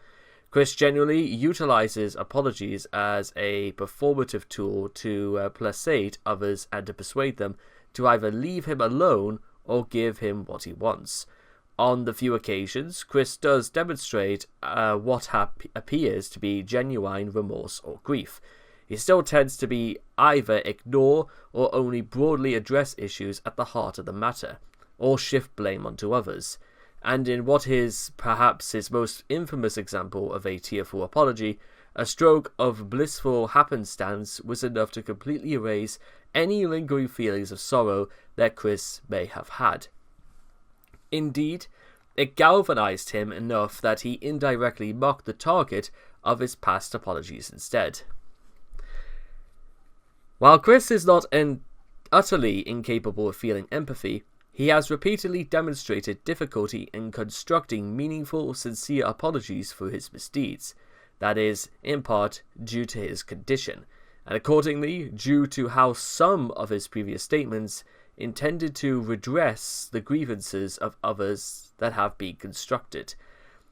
[SPEAKER 1] Chris generally utilizes apologies as a performative tool to placate others and to persuade them to either leave him alone or give him what he wants. On the few occasions, Chris does demonstrate what appears to be genuine remorse or grief. He still tends to be either ignore or only broadly address issues at the heart of the matter, or shift blame onto others. And in what is perhaps his most infamous example of a tearful apology, a stroke of blissful happenstance was enough to completely erase any lingering feelings of sorrow that Chris may have had. Indeed, it galvanized him enough that he indirectly mocked the target of his past apologies instead. While Chris is not utterly incapable of feeling empathy, he has repeatedly demonstrated difficulty in constructing meaningful, sincere apologies for his misdeeds. That is, in part, due to his condition, and accordingly due to how some of his previous statements intended to redress the grievances of others that have been constructed.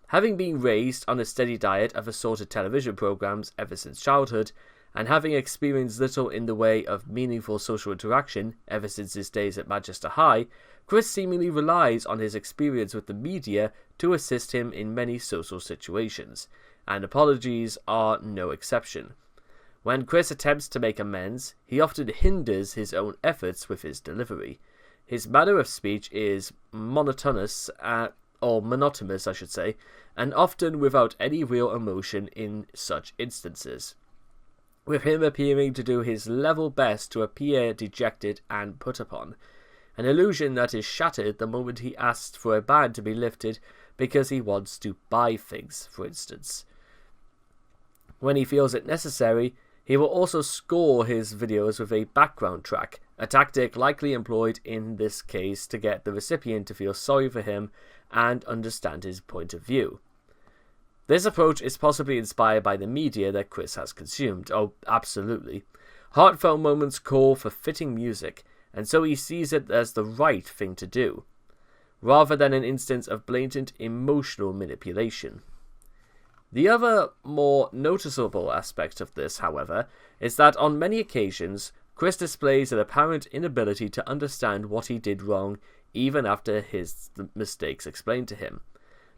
[SPEAKER 1] Having been raised on a steady diet of assorted television programs ever since childhood, and having experienced little in the way of meaningful social interaction ever since his days at Manchester High, Chris seemingly relies on his experience with the media to assist him in many social situations, and apologies are no exception. When Chris attempts to make amends, he often hinders his own efforts with his delivery. His manner of speech is monotonous, and often without any real emotion in such instances, with him appearing to do his level best to appear dejected and put upon, an illusion that is shattered the moment he asks for a ban to be lifted because he wants to buy things, for instance. When he feels it necessary, he will also score his videos with a background track, a tactic likely employed in this case to get the recipient to feel sorry for him and understand his point of view. This approach is possibly inspired by the media that Chris has consumed. Oh, absolutely. Heartfelt moments call for fitting music, and so he sees it as the right thing to do, rather than an instance of blatant emotional manipulation. The other, more noticeable aspect of this, however, is that on many occasions, Chris displays an apparent inability to understand what he did wrong, even after his mistakes explained to him.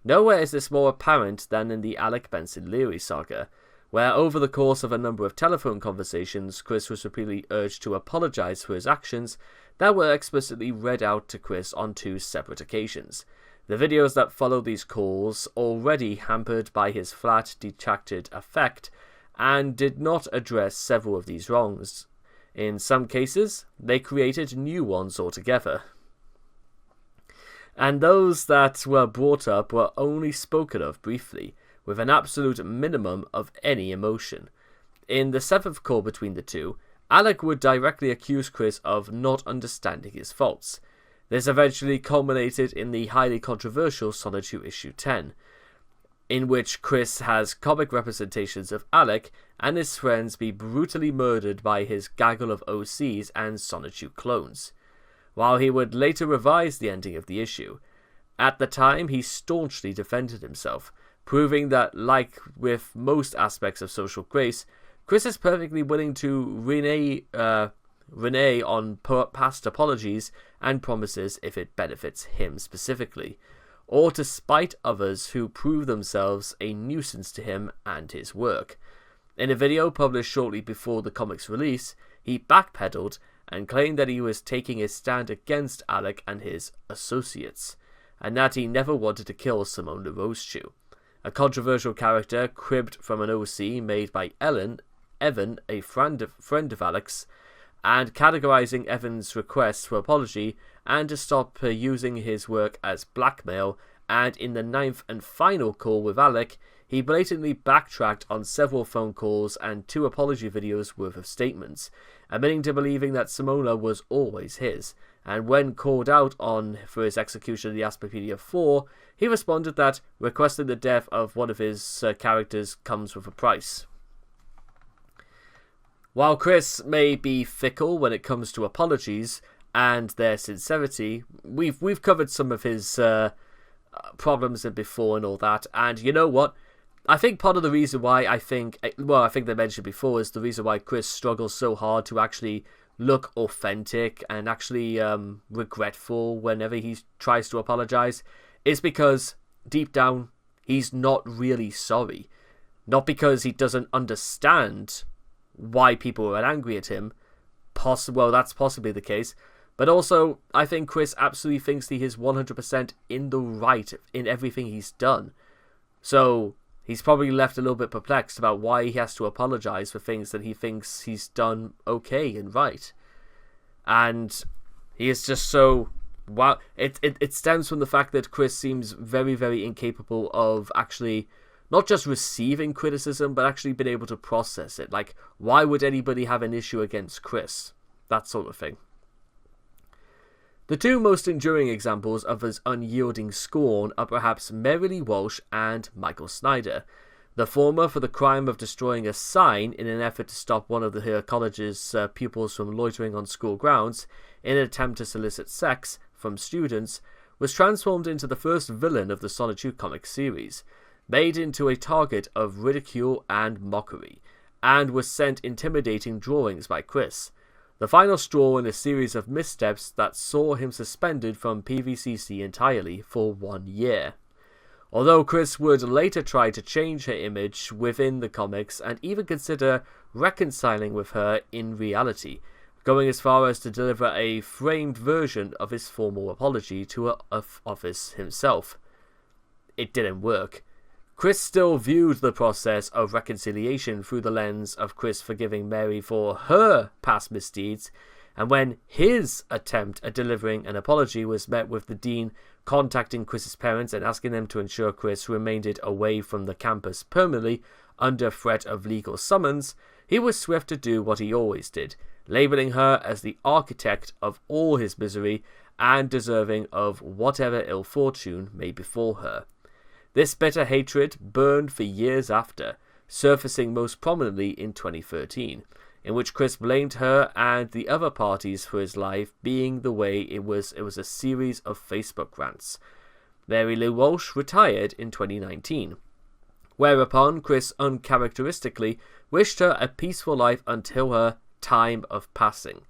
[SPEAKER 1] Nowhere is this more apparent than in the Alec Benson Leary saga, where over the course of a number of telephone conversations, Chris was repeatedly urged to apologize for his actions that were explicitly read out to Chris on 2 separate occasions. The videos that follow these calls, already hampered by his flat, detracted affect, and did not address several of these wrongs. In some cases, they created new ones altogether. And those that were brought up were only spoken of briefly, with an absolute minimum of any emotion. In the 7th call between the two, Alec would directly accuse Chris of not understanding his faults. This eventually culminated in the highly controversial Solitude Issue 10, in which Chris has comic representations of Alec and his friends be brutally murdered by his gaggle of OCs and Solitude clones. While he would later revise the ending of the issue, at the time he staunchly defended himself, proving that, like with most aspects of social grace, Chris is perfectly willing to renege on past apologies and promises if it benefits him specifically, or to spite others who prove themselves a nuisance to him and his work. In a video published shortly before the comic's release, he backpedaled and claimed that he was taking a stand against Alec and his associates, and that he never wanted to kill Simone the Rosechew, a controversial character cribbed from an OC made by Evan, a friend of Alec's, and categorizing Evan's request for apology and to stop using his work as blackmail, and in the 9th and final call with Alec, he blatantly backtracked on several phone calls and 2 apology videos worth of statements, admitting to believing that Simona was always his, and when called out on for his execution of the Asperpedia 4, he responded that requesting the death of one of his characters comes with a price. While Chris may be fickle when it comes to apologies and their sincerity, we've covered some of his problems before and all that, and you know what? I think part of the reason why I think they mentioned before is the reason why Chris struggles so hard to actually look authentic and actually regretful whenever he tries to apologize is because deep down he's not really sorry. Not because he doesn't understand why people are angry at him. Well, that's possibly the case. But also, I think Chris absolutely thinks he is 100% in the right in everything he's done. So he's probably left a little bit perplexed about why he has to apologize for things that he thinks he's done okay and right. And he is just so... Wow. It stems from the fact that Chris seems very, very incapable of actually not just receiving criticism, but actually being able to process it. Like, why would anybody have an issue against Chris? That sort of thing. The two most enduring examples of his unyielding scorn are perhaps Merrily Walsh and Michael Snyder. The former for the crime of destroying a sign in an effort to stop one of her college's pupils from loitering on school grounds in an attempt to solicit sex from students, was transformed into the first villain of the Solitude comic series, made into a target of ridicule and mockery, and was sent intimidating drawings by Chris, the final straw in a series of missteps that saw him suspended from PVCC entirely for 1 year. Although Chris would later try to change her image within the comics and even consider reconciling with her in reality, going as far as to deliver a framed version of his formal apology to her office himself. It didn't work. Chris still viewed the process of reconciliation through the lens of Chris forgiving Mary for her past misdeeds, and when his attempt at delivering an apology was met with the dean contacting Chris's parents and asking them to ensure Chris remained away from the campus permanently under threat of legal summons, he was swift to do what he always did, labeling her as the architect of all his misery and deserving of whatever ill fortune may befall her. This bitter hatred burned for years after, surfacing most prominently in 2013, in which Chris blamed her and the other parties for his life being the way it was a series of Facebook rants. Mary Lou Walsh retired in 2019, whereupon Chris uncharacteristically wished her a peaceful life until her time of passing,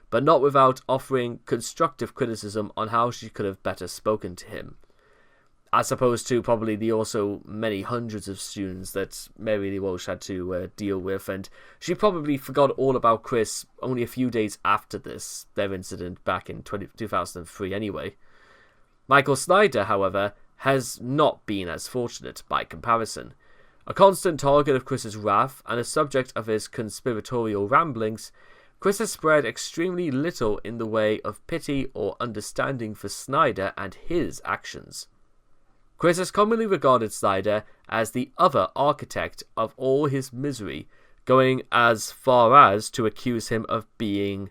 [SPEAKER 1] but not without offering constructive criticism on how she could have better spoken to him, as opposed to probably the also many hundreds of students that Mary Lee Walsh had to deal with, and she probably forgot all about Chris only a few days after their incident back in 2003 anyway. Michael Snyder, however, has not been as fortunate by comparison. A constant target of Chris's wrath and a subject of his conspiratorial ramblings, Chris has spread extremely little in the way of pity or understanding for Snyder and his actions. Chris has commonly regarded Snyder as the other architect of all his misery, going as far as to accuse him of being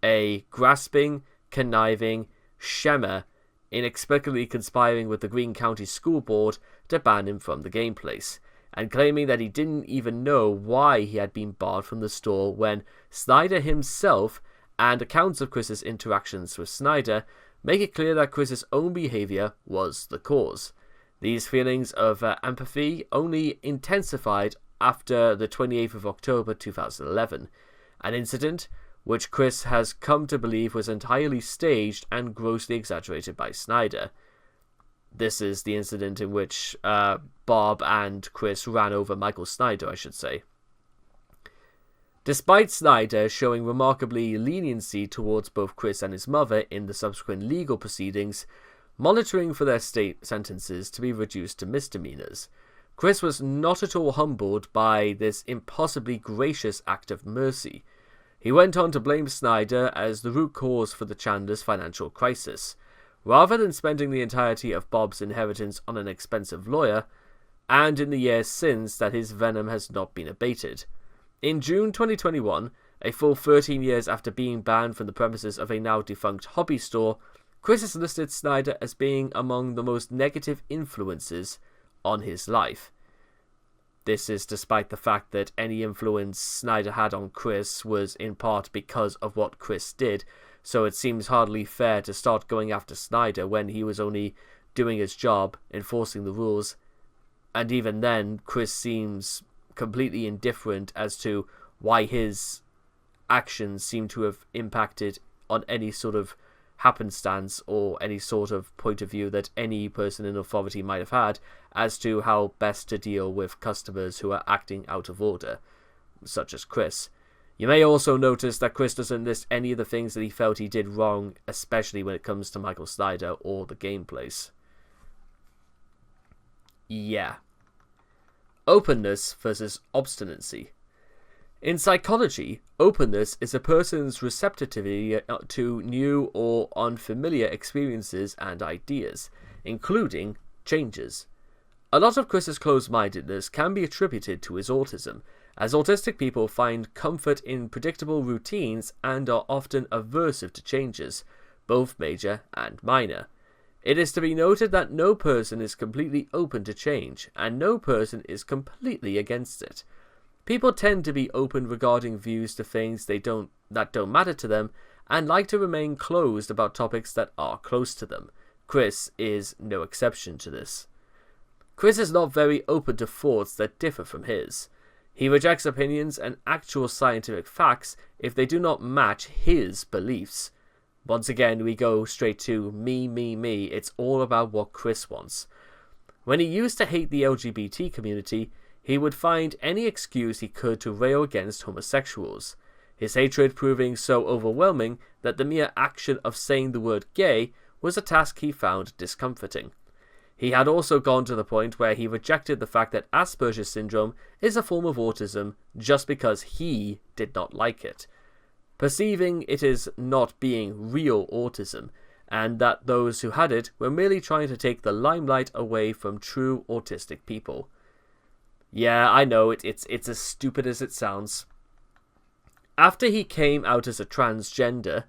[SPEAKER 1] a grasping, conniving shemmer, inexplicably conspiring with the Greene County School Board to ban him from the game place, and claiming that he didn't even know why he had been barred from the store when Snyder himself and accounts of Chris's interactions with Snyder make it clear that Chris's own behaviour was the cause. These feelings of empathy only intensified after the 28th of October 2011, an incident which Chris has come to believe was entirely staged and grossly exaggerated by Snyder. This is the incident in which Bob and Chris ran over Michael Snyder, I should say. Despite Snyder showing remarkably leniency towards both Chris and his mother in the subsequent legal proceedings, monitoring for their state sentences to be reduced to misdemeanors, Chris was not at all humbled by this impossibly gracious act of mercy. He went on to blame Snyder as the root cause for the Chandlers' financial crisis, rather than spending the entirety of Bob's inheritance on an expensive lawyer, and in the years since that his venom has not been abated. In June 2021, a full 13 years after being banned from the premises of a now-defunct hobby store, Chris has listed Snyder as being among the most negative influences on his life. This is despite the fact that any influence Snyder had on Chris was in part because of what Chris did, so it seems hardly fair to start going after Snyder when he was only doing his job, enforcing the rules, and even then, Chris seems completely indifferent as to why his actions seem to have impacted on any sort of happenstance or any sort of point of view that any person in authority might have had as to how best to deal with customers who are acting out of order, such as Chris. You may also notice that Chris doesn't list any of the things that he felt he did wrong, especially when it comes to Michael Snyder or the gameplays. Yeah. Openness versus obstinacy. In psychology, openness is a person's receptivity to new or unfamiliar experiences and ideas, including changes. A lot of Chris's closed-mindedness can be attributed to his autism, as autistic people find comfort in predictable routines and are often aversive to changes, both major and minor. It is to be noted that no person is completely open to change, and no person is completely against it. People tend to be open regarding views to things that don't matter to them, and like to remain closed about topics that are close to them. Chris is no exception to this. Chris is not very open to thoughts that differ from his. He rejects opinions and actual scientific facts if they do not match his beliefs. Once again, we go straight to me, it's all about what Chris wants. When he used to hate the LGBT community, he would find any excuse he could to rail against homosexuals, his hatred proving so overwhelming that the mere action of saying the word gay was a task he found discomforting. He had also gone to the point where he rejected the fact that Asperger's syndrome is a form of autism just because he did not like it, perceiving it as not being real autism, and that those who had it were merely trying to take the limelight away from true autistic people. Yeah, I know, it's as stupid as it sounds. After he came out as a transgender,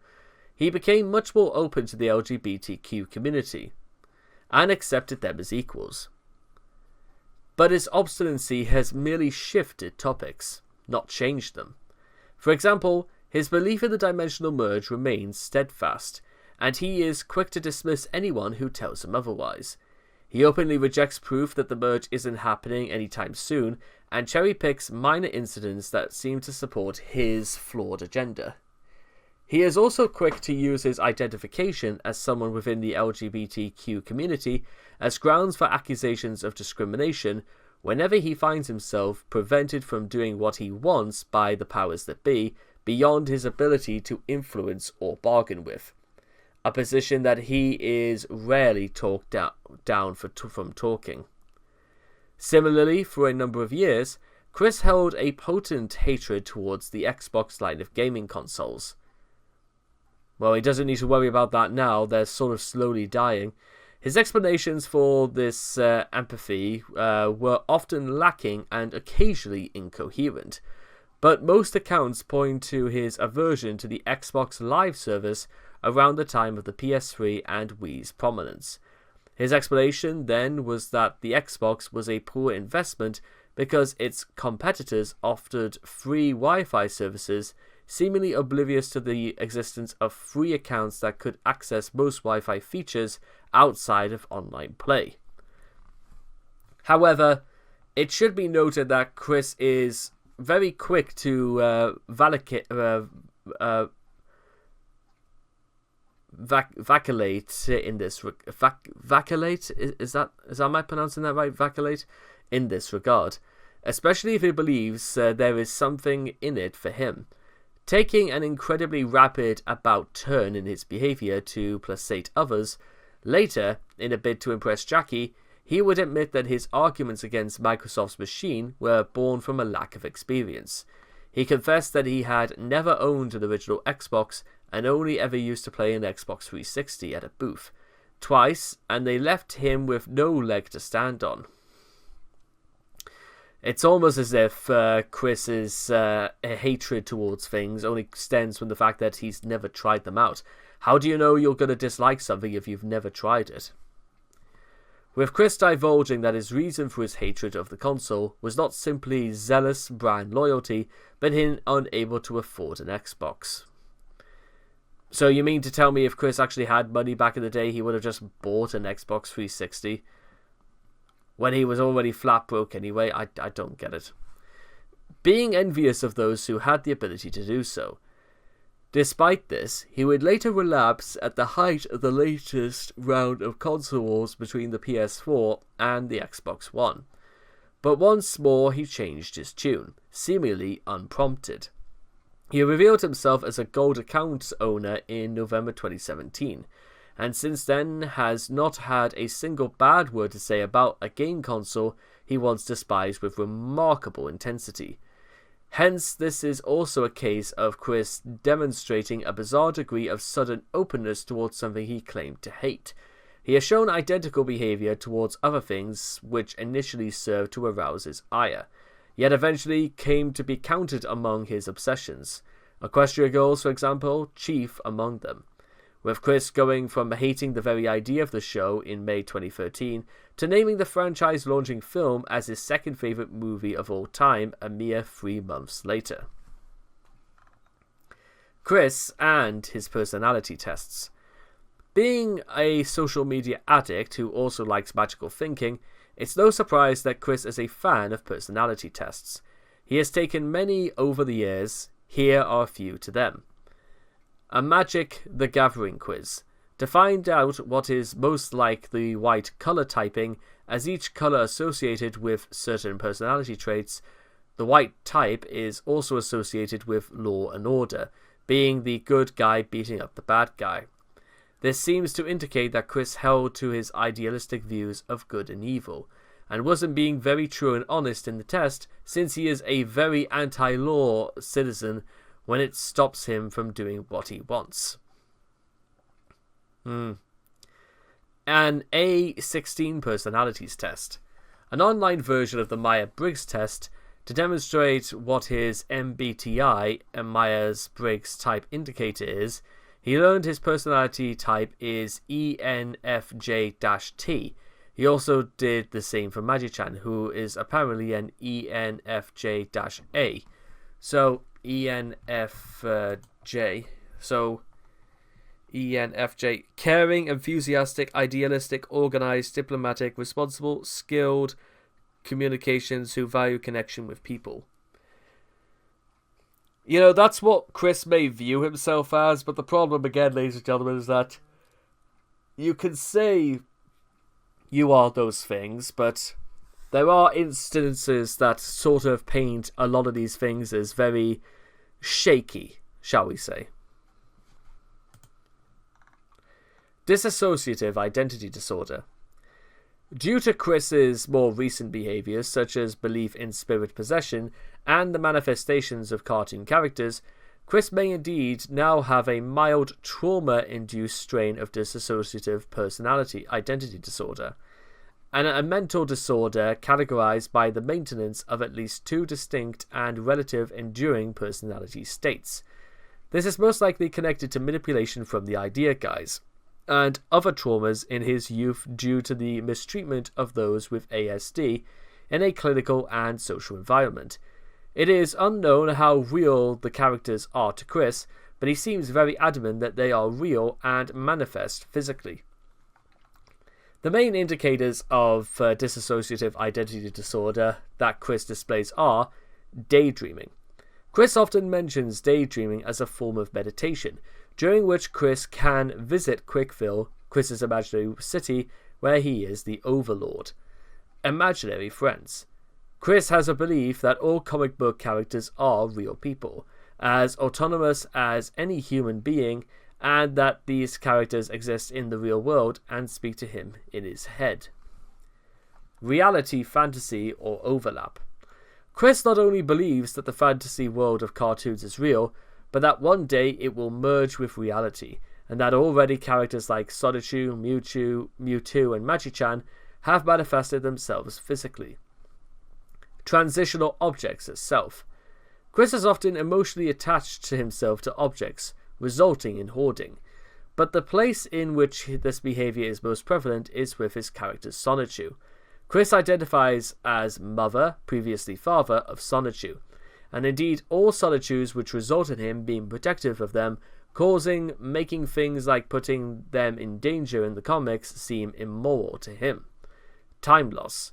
[SPEAKER 1] he became much more open to the LGBTQ community, and accepted them as equals. But his obstinacy has merely shifted topics, not changed them. For example, his belief in the dimensional merge remains steadfast, and he is quick to dismiss anyone who tells him otherwise. He openly rejects proof that the merge isn't happening anytime soon, and cherry-picks minor incidents that seem to support his flawed agenda. He is also quick to use his identification as someone within the LGBTQ community as grounds for accusations of discrimination whenever he finds himself prevented from doing what he wants by the powers that be, beyond his ability to influence or bargain with. A position that he is rarely talked down from talking. Similarly, for a number of years, Chris held a potent hatred towards the Xbox line of gaming consoles. Well, he doesn't need to worry about that now, they're sort of slowly dying. His explanations for this empathy were often lacking and occasionally incoherent, but most accounts point to his aversion to the Xbox Live service around the time of the PS3 and Wii's prominence. His explanation then was that the Xbox was a poor investment because its competitors offered free Wi-Fi services, seemingly oblivious to the existence of free accounts that could access most Wi-Fi features outside of online play. However, it should be noted that Chris is very quick to vacillate in this vacillate is am I pronouncing that right? Vacillate in this regard, especially if he believes there is something in it for him, taking an incredibly rapid about turn in his behavior to placate others. Later, in a bid to impress Jackie, he would admit that his arguments against Microsoft's machine were born from a lack of experience. He confessed that he had never owned an original Xbox and only ever used to play an Xbox 360 at a booth, twice, and they left him with no leg to stand on. It's almost as if Chris's hatred towards things only stems from the fact that he's never tried them out. How do you know you're going to dislike something if you've never tried it? With Chris divulging that his reason for his hatred of the console was not simply zealous brand loyalty, but him unable to afford an Xbox. So you mean to tell me if Chris actually had money back in the day, he would have just bought an Xbox 360? When he was already flat broke anyway? I don't get it. Being envious of those who had the ability to do so, Despite this, he would later relapse at the height of the latest round of console wars between the PS4 and the Xbox One. But once more he changed his tune, seemingly unprompted. He revealed himself as a gold account owner in November 2017, and since then has not had a single bad word to say about a game console he once despised with remarkable intensity. Hence, this is also a case of Chris demonstrating a bizarre degree of sudden openness towards something he claimed to hate. He has shown identical behaviour towards other things which initially served to arouse his ire, yet eventually came to be counted among his obsessions. Equestria girls, for example, chief among them, with Chris going from hating the very idea of the show in May 2013 to naming the franchise-launching film as his second favourite movie of all time a mere 3 months later. Chris and his personality tests. Being a social media addict who also likes magical thinking, it's no surprise that Chris is a fan of personality tests. He has taken many over the years. Here are a few to them. A Magic the Gathering quiz. To find out what is most like the white colour typing, as each colour associated with certain personality traits, the white type is also associated with law and order, being the good guy beating up the bad guy. This seems to indicate that Chris held to his idealistic views of good and evil, and wasn't being very true and honest in the test, since he is a very anti-law citizen when it stops him from doing what he wants. An A16 personalities test. An online version of the Myers-Briggs test to demonstrate what his MBTI and Myers-Briggs type indicator is. He learned his personality type is ENFJ-T. He also did the same for Magi-chan, who is apparently an ENFJ-A. So, ENFJ. So, ENFJ. Caring, enthusiastic, idealistic, organized, diplomatic, responsible, skilled, communications, who value connection with people. You know, that's what Chris may view himself as, but the problem, again, ladies and gentlemen, is that you can say you are those things, but there are instances that sort of paint a lot of these things as very shaky, shall we say. Dissociative identity disorder. Due to Chris's more recent behaviours, such as belief in spirit possession and the manifestations of cartoon characters, Chris may indeed now have a mild trauma-induced strain of dissociative personality identity disorder, and a mental disorder categorized by the maintenance of at least 2 distinct and relative enduring personality states. This is most likely connected to manipulation from the idea guys, and other traumas in his youth due to the mistreatment of those with ASD in a clinical and social environment. It is unknown how real the characters are to Chris, but he seems very adamant that they are real and manifest physically. The main indicators of dissociative identity disorder that Chris displays are daydreaming. Chris often mentions daydreaming as a form of meditation, during which Chris can visit Quickville, Chris's imaginary city, where he is the overlord. Imaginary friends. Chris has a belief that all comic book characters are real people, as autonomous as any human being, and that these characters exist in the real world and speak to him in his head. Reality, fantasy, or overlap. Chris not only believes that the fantasy world of cartoons is real, but that one day it will merge with reality, and that already characters like Sonichu, Mewtwo, and Magi-chan have manifested themselves physically. Transitional objects itself. Chris is often emotionally attached to himself to objects, resulting in hoarding, but the place in which this behaviour is most prevalent is with his character Sonichu. Chris identifies as mother, previously father, of Sonichu, and indeed all Sonichus which result in him being protective of them, making things like putting them in danger in the comics seem immoral to him. Time loss.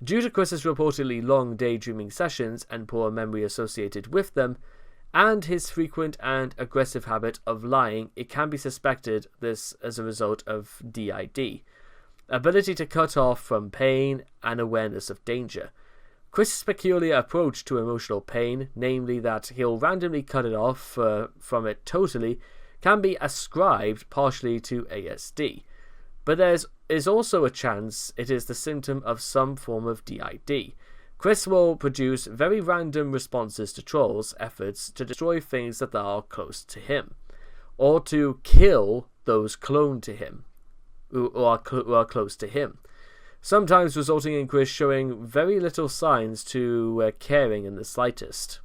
[SPEAKER 1] Due to Chris's reportedly long daydreaming sessions and poor memory associated with them, and his frequent and aggressive habit of lying, it can be suspected this as a result of DID, ability to cut off from pain and awareness of danger. Chris's peculiar approach to emotional pain, namely that he'll randomly cut it off from it totally, can be ascribed partially to ASD, but there is also a chance it is the symptom of some form of DID. Chris will produce very random responses to trolls' efforts to destroy things that are close to him, or to kill those cloned to him, who are close to him, sometimes resulting in Chris showing very little signs to caring in the slightest.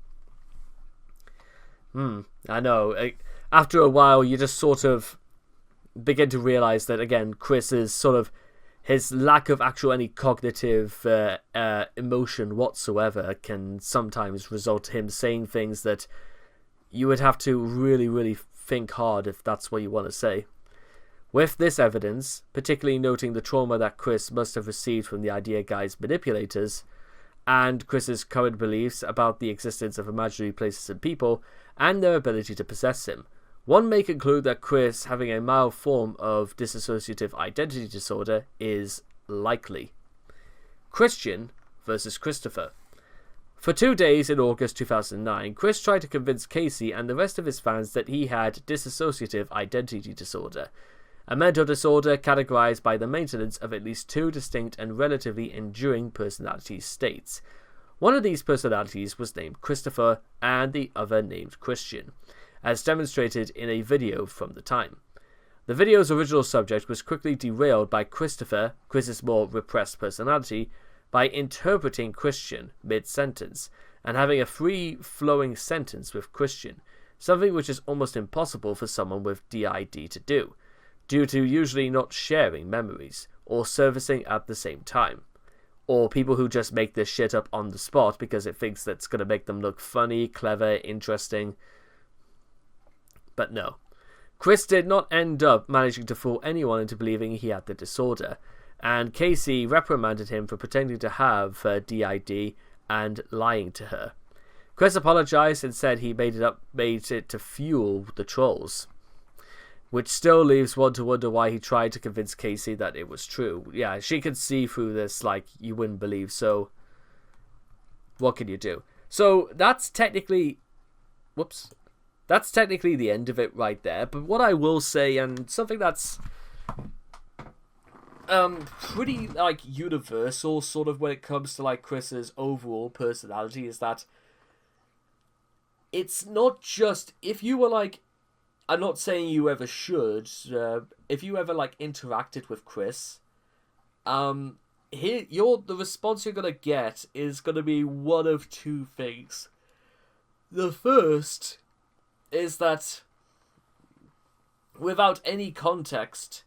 [SPEAKER 1] I know. After a while, you just sort of begin to realize that, again, Chris is sort of, his lack of actual any cognitive emotion whatsoever can sometimes result in him saying things that you would have to really, really think hard if that's what you want to say. With this evidence, particularly noting the trauma that Chris must have received from the Idea Guy's manipulators, and Chris's current beliefs about the existence of imaginary places and people, and their ability to possess him, one may conclude that Chris having a mild form of dissociative identity disorder is likely. Christian versus Christopher. For 2 days in August 2009, Chris tried to convince Casey and the rest of his fans that he had dissociative identity disorder, a mental disorder categorized by the maintenance of at least 2 distinct and relatively enduring personality states. One of these personalities was named Christopher and the other named Christian, as demonstrated in a video from the time. The video's original subject was quickly derailed by Christopher, Chris's more repressed personality, by interpreting Christian mid-sentence, and having a free-flowing sentence with Christian, something which is almost impossible for someone with DID to do, due to usually not sharing memories, or servicing at the same time. Or people who just make this shit up on the spot because it thinks that's going to make them look funny, clever, interesting. But no. Chris did not end up managing to fool anyone into believing he had the disorder, and Casey reprimanded him for pretending to have DID and lying to her. Chris apologized and said he made it to fuel the trolls, which still leaves one to wonder why he tried to convince Casey that it was true. Yeah, she could see through this like you wouldn't believe, so what can you do? So that's technically... Whoops. That's technically the end of it right there, but what I will say, and something that's pretty like universal sort of when it comes to like Chris's overall personality, is that it's not just, if you were like, I'm not saying you ever should, if you ever like interacted with Chris, the response you're gonna get is gonna be one of 2 things. The first is that without any context,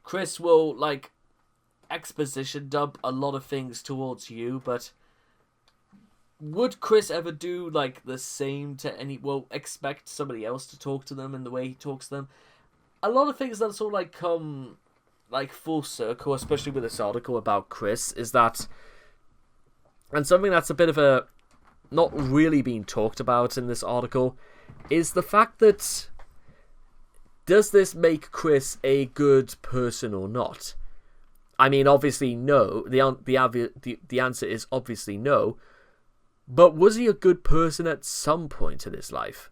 [SPEAKER 1] Chris will like exposition dump a lot of things towards you, but would Chris ever do like the same to expect somebody else to talk to them in the way he talks to them? A lot of things that sort of like come like full circle, especially with this article about Chris, is that, and something that's a bit of a not really being talked about in this article, is the fact that, does this make Chris a good person or not? I mean, obviously no. The answer is obviously no. But was he a good person at some point in his life?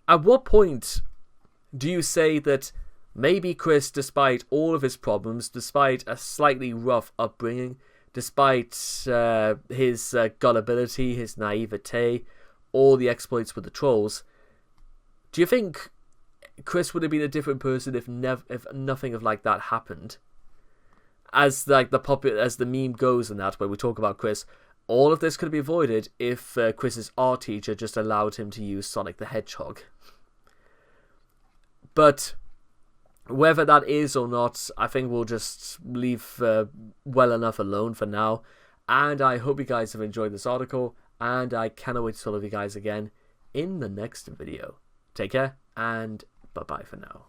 [SPEAKER 1] At what point do you say that maybe Chris, despite all of his problems, despite a slightly rough upbringing, despite his gullibility, his naivete, all the exploits with the trolls, do you think Chris would have been a different person if nothing of like that happened? As like as the meme goes and that, when we talk about Chris, all of this could be avoided if Chris's art teacher just allowed him to use Sonic the Hedgehog. But whether that is or not, I think we'll just leave well enough alone for now. And I hope you guys have enjoyed this article, and I cannot wait to talk to you guys again in the next video. Take care, and bye-bye for now.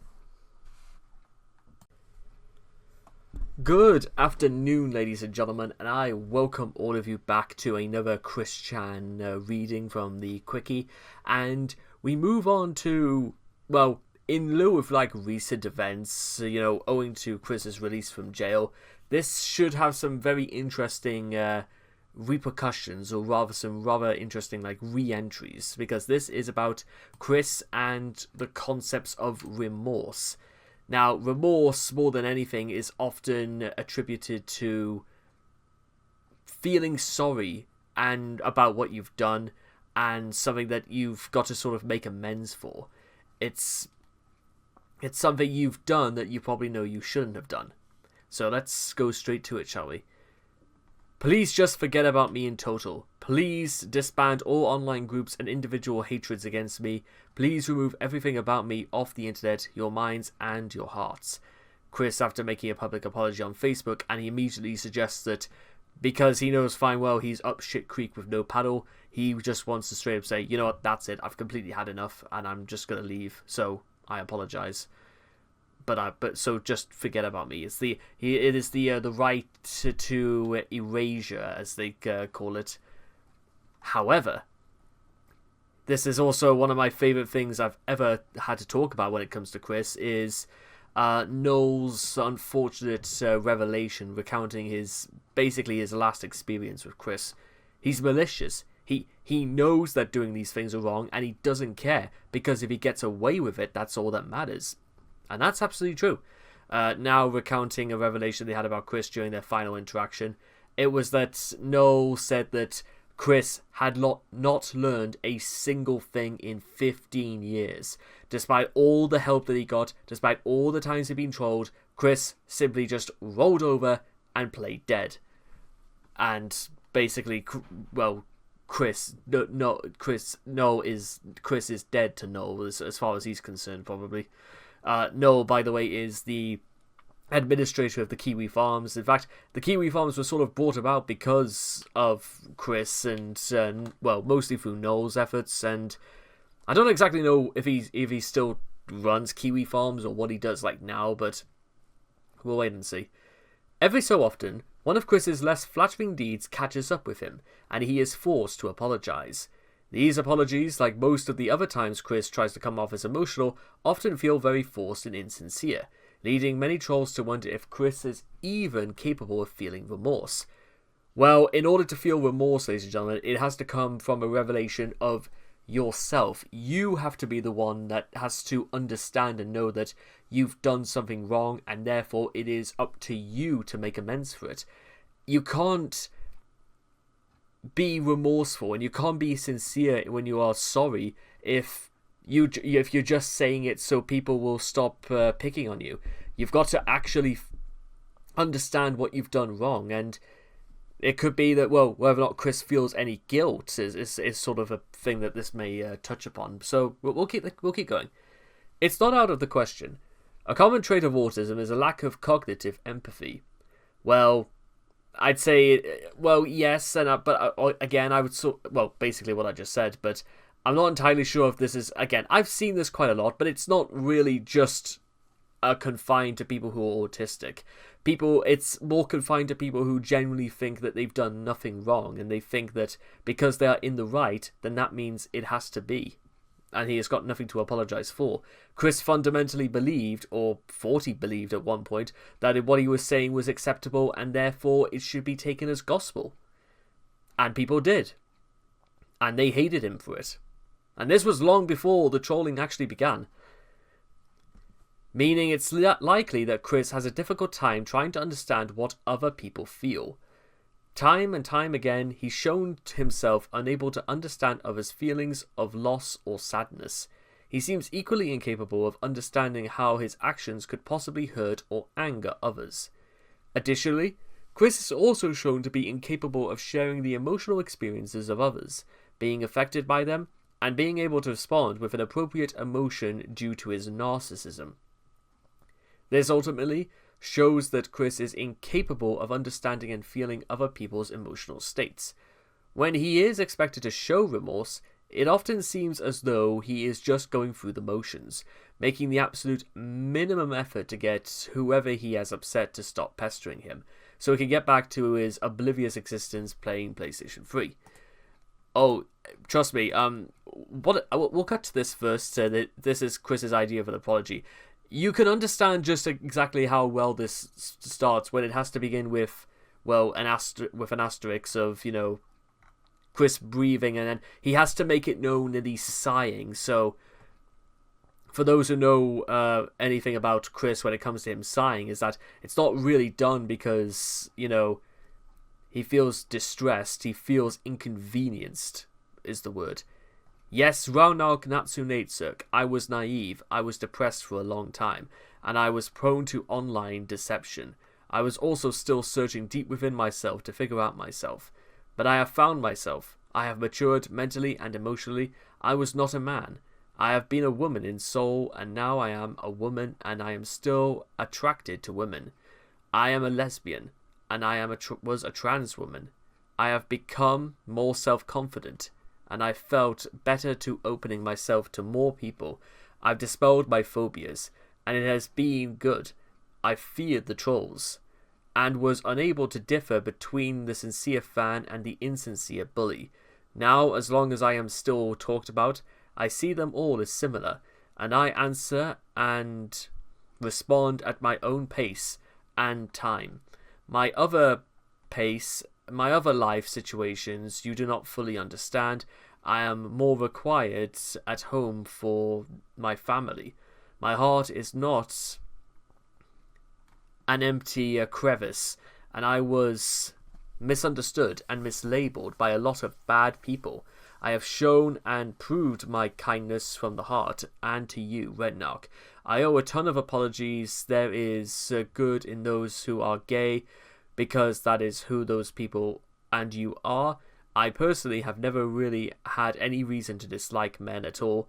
[SPEAKER 1] Good afternoon, ladies and gentlemen, and I welcome all of you back to another Chris Chan reading from the Quickie. And we move on to, well, in lieu of like recent events, owing to Chris's release from jail, this should have some very interesting repercussions, or rather some rather interesting like re-entries, because this is about Chris and the concepts of remorse. Now, remorse, more than anything, is often attributed to feeling sorry and about what you've done, and something that you've got to sort of make amends for. It's something you've done that you probably know you shouldn't have done. So let's go straight to it, shall we? Please just forget about me in total. Please disband all online groups and individual hatreds against me. Please remove everything about me off the internet, your minds and your hearts. Chris, after making a public apology on Facebook, and he immediately suggests that because he knows fine well he's up shit creek with no paddle, he just wants to straight up say, you know what, that's it, I've completely had enough and I'm just going to leave, so I apologize. But so just forget about me. It is the right to erasure, as they call it. However, this is also one of my favorite things I've ever had to talk about when it comes to Chris, is Noel's unfortunate revelation recounting his last experience with Chris. He's malicious. He knows that doing these things are wrong, and he doesn't care, because if he gets away with it, that's all that matters. And that's absolutely true. Now recounting a revelation they had about Chris during their final interaction, it was that Noel said that Chris had not learned a single thing in 15 years. Despite all the help that he got, despite all the times he'd been trolled, Chris simply just rolled over and played dead. And basically, well, Chris is dead to Noel, as far as he's concerned, probably. Noel, by the way, is the administrator of the Kiwi Farms. In fact, the Kiwi Farms were sort of brought about because of Chris and well, mostly through Noel's efforts. And I don't exactly know if he still runs Kiwi Farms or what he does like now, but we'll wait and see. Every so often, one of Chris's less flattering deeds catches up with him, and he is forced to apologize. These apologies, like most of the other times Chris tries to come off as emotional, often feel very forced and insincere, leading many trolls to wonder if Chris is even capable of feeling remorse. Well, in order to feel remorse, ladies and gentlemen, it has to come from a revelation of yourself. You have to be the one that has to understand and know that you've done something wrong, and therefore it is up to you to make amends for it. You can't be remorseful and you can't be sincere when you are sorry if you're just saying it so people will stop picking on you. You've got to actually understand what you've done wrong, and it could be that, well, whether or not Chris feels any guilt is sort of a thing that this may touch upon. So we'll keep going. It's not out of the question. A common trait of autism is a lack of cognitive empathy. Well, I'd say, well, yes, but again, I would basically what I just said, but I'm not entirely sure if this is, again, I've seen this quite a lot, but it's not really just confined to people who are autistic. It's more confined to people who genuinely think that they've done nothing wrong, and they think that because they are in the right, then that means it has to be, and he has got nothing to apologize for. Chris fundamentally believed, or thought he believed at one point, that what he was saying was acceptable and therefore it should be taken as gospel. And people did. And they hated him for it. And this was long before the trolling actually began. Meaning it's likely that Chris has a difficult time trying to understand what other people feel. Time and time again, he's shown himself unable to understand others' feelings of loss or sadness. He seems equally incapable of understanding how his actions could possibly hurt or anger others. Additionally, Chris is also shown to be incapable of sharing the emotional experiences of others, being affected by them, and being able to respond with an appropriate emotion due to his narcissism. This ultimately shows that Chris is incapable of understanding and feeling other people's emotional states. When he is expected to show remorse, It often seems as though he is just going through the motions, making the absolute minimum effort to get whoever he has upset to stop pestering him, so he can get back to his oblivious existence playing PlayStation 3. Oh, trust me, we'll cut to this first, that this is Chris's idea of an apology. You can understand just exactly how well this starts when it has to begin with, well, an asterisk of, Chris breathing, and then he has to make it known that he's sighing. So, for those who know anything about Chris when it comes to him sighing, is that it's not really done because, he feels distressed, he feels inconvenienced, is the word. Yes, Raunal Natsunatsuk, I was naive, I was depressed for a long time, and I was prone to online deception. I was also still searching deep within myself to figure out myself. But I have found myself. I have matured mentally and emotionally. I was not a man. I have been a woman in soul, and now I am a woman, and I am still attracted to women. I am a lesbian, and I was a trans woman. I have become more self-confident, and I felt better to opening myself to more people. I've dispelled my phobias, and it has been good. I feared the trolls, and was unable to differ between the sincere fan and the insincere bully. Now, as long as I am still talked about, I see them all as similar, and I answer and respond at my own pace and time. My other life situations you do not fully understand. I am more required at home for my family. My heart is not an empty crevice, and I was misunderstood and mislabeled by a lot of bad people. I have shown and proved my kindness from the heart, and to you, Rednark. I owe a ton of apologies. There is good in those who are gay, because that is who those people and you are. I personally have never really had any reason to dislike men at all.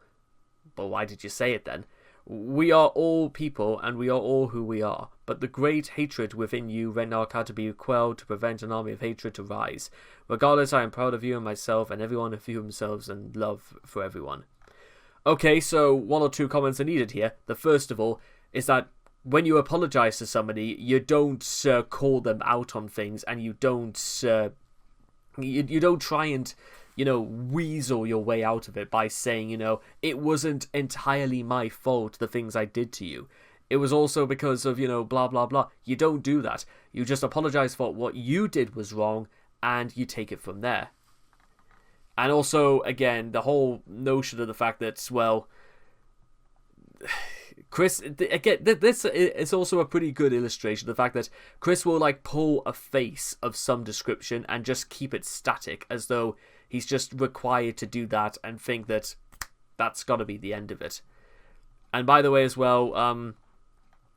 [SPEAKER 1] But why did you say it then? We are all people, and we are all who we are. But the great hatred within you, Renark, had to be quelled to prevent an army of hatred to rise. Regardless, I am proud of you and myself, and everyone of you themselves, and love for everyone. Okay, so one or two comments are needed here. The first of all is that when you apologize to somebody, you don't call them out on things, and you don't you don't try and weasel your way out of it by saying, it wasn't entirely my fault, the things I did to you. It was also because of, blah, blah, blah. You don't do that. You just apologize for what you did was wrong, and you take it from there. And also, again, the whole notion of the fact that, well, Chris, again, this is also a pretty good illustration of the fact that Chris will, pull a face of some description and just keep it static, as though he's just required to do that and think that that's got to be the end of it. And by the way, as well,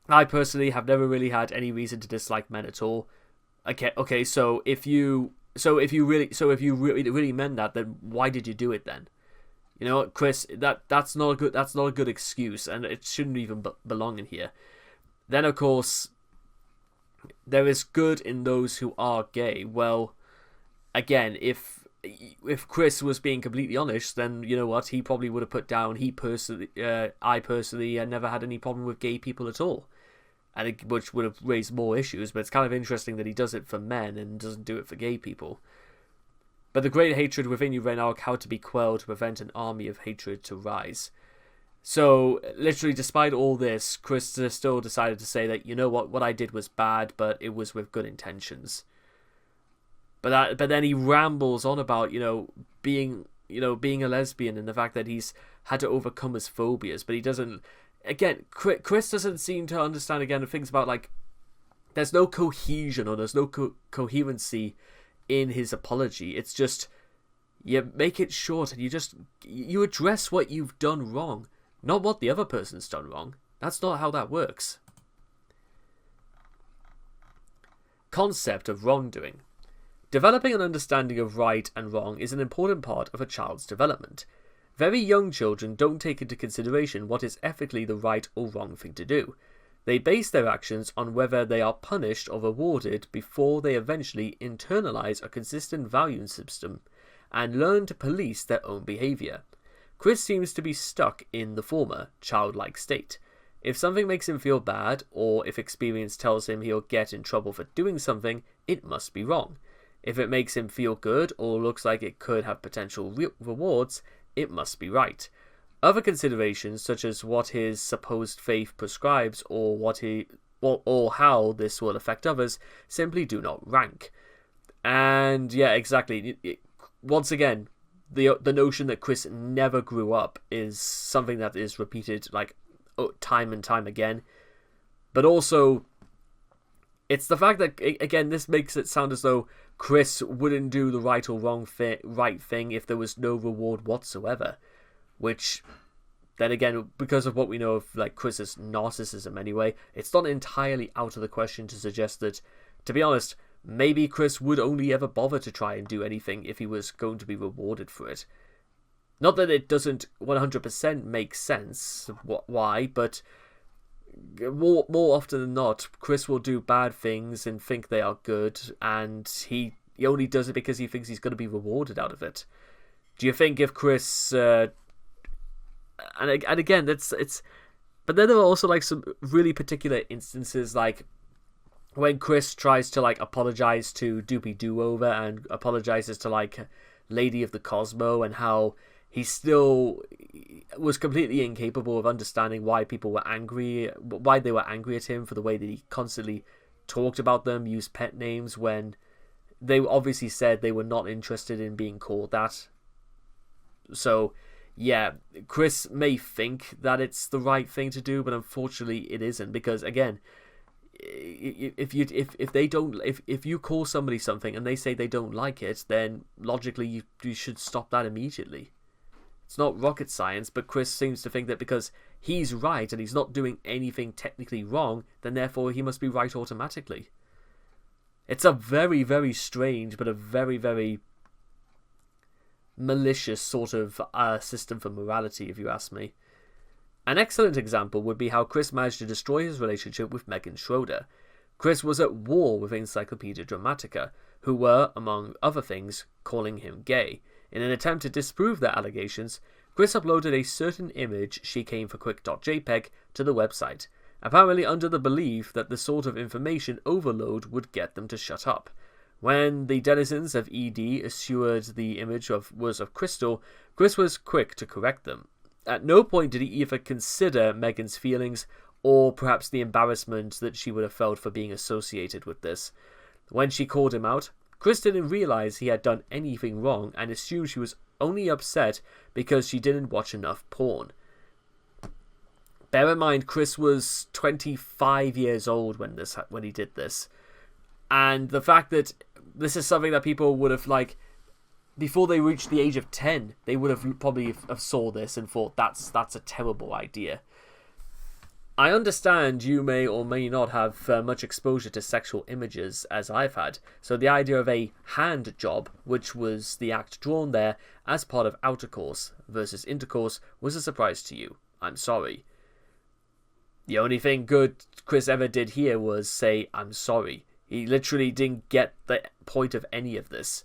[SPEAKER 1] I personally have never really had any reason to dislike men at all. Okay, so if you really meant that, then why did you do it then? Chris, that's not a good excuse, and it shouldn't even belong in here. Then, of course, there is good in those who are gay. Well, again, if Chris was being completely honest, then you know what, he probably would have put down. I personally never had any problem with gay people at all, which would have raised more issues. But it's kind of interesting that he does it for men and doesn't do it for gay people. But the great hatred within you, Renark, how to be quelled to prevent an army of hatred to rise. So, literally, despite all this, Chris still decided to say that, what I did was bad, but it was with good intentions. But then he rambles on about, being a lesbian and the fact that he's had to overcome his phobias, but he doesn't. Again, Chris doesn't seem to understand again the things about there's no cohesion or there's no coherency in his apology. It's just you make it short and you address what you've done wrong, not what the other person's done wrong. That's not how that works. Concept of wrongdoing. Developing an understanding of right and wrong is an important part of a child's development. Very young children don't take into consideration what is ethically the right or wrong thing to do. They base their actions on whether they are punished or rewarded before they eventually internalize a consistent value system and learn to police their own behaviour. Chris seems to be stuck in the former, childlike state. If something makes him feel bad, or if experience tells him he'll get in trouble for doing something, it must be wrong. If it makes him feel good, or looks like it could have potential rewards, it must be right. Other considerations, such as what his supposed faith prescribes, or how this will affect others, simply do not rank. And yeah, exactly. Once again, the notion that Chris never grew up is something that is repeated like time and time again. But also, it's the fact that, again, this makes it sound as though Chris wouldn't do the right or right thing if there was no reward whatsoever. Which, then again, because of what we know of like Chris's narcissism anyway, it's not entirely out of the question to suggest that, to be honest, maybe Chris would only ever bother to try and do anything if he was going to be rewarded for it. Not that it doesn't 100% make sense why, but more often than not, Chris will do bad things and think they are good, and he only does it because he thinks he's going to be rewarded out of it. Do you think if Chris... and again, it's... But then there are also like some really particular instances, like when Chris tries to like apologize to Doopy Doo-Over and apologizes to like Lady of the Cosmo, and how he still was completely incapable of understanding why people were angry, why they were angry at him for the way that he constantly talked about them, used pet names when they obviously said they were not interested in being called that. So, yeah, Chris may think that it's the right thing to do, but unfortunately it isn't, because again, if you call somebody something and they say they don't like it, then logically you should stop that immediately. It's not rocket science, but Chris seems to think that because he's right and he's not doing anything technically wrong, then therefore he must be right automatically. It's a very, very strange, but a very, very malicious sort of system for morality, if you ask me. An excellent example would be how Chris managed to destroy his relationship with Megan Schroeder. Chris was at war with Encyclopedia Dramatica, who were, among other things, calling him gay. In an attempt to disprove their allegations, Chris uploaded a certain image she came for quick.jpg to the website, apparently under the belief that the sort of information overload would get them to shut up. When the denizens of ED assured the image was of Crystal, Chris was quick to correct them. At no point did he either consider Megan's feelings, or perhaps the embarrassment that she would have felt for being associated with this. When she called him out, Chris didn't realize he had done anything wrong and assumed she was only upset because she didn't watch enough porn. Bear in mind, Chris was 25 years old when he did this. And the fact that this is something that people would have, like, before they reached the age of 10, they would have probably saw this and thought, that's a terrible idea. I understand you may or may not have much exposure to sexual images, as I've had, so the idea of a hand job, which was the act drawn there as part of outercourse versus intercourse, was a surprise to you. I'm sorry. The only thing good Chris ever did here was say, I'm sorry. He literally didn't get the point of any of this.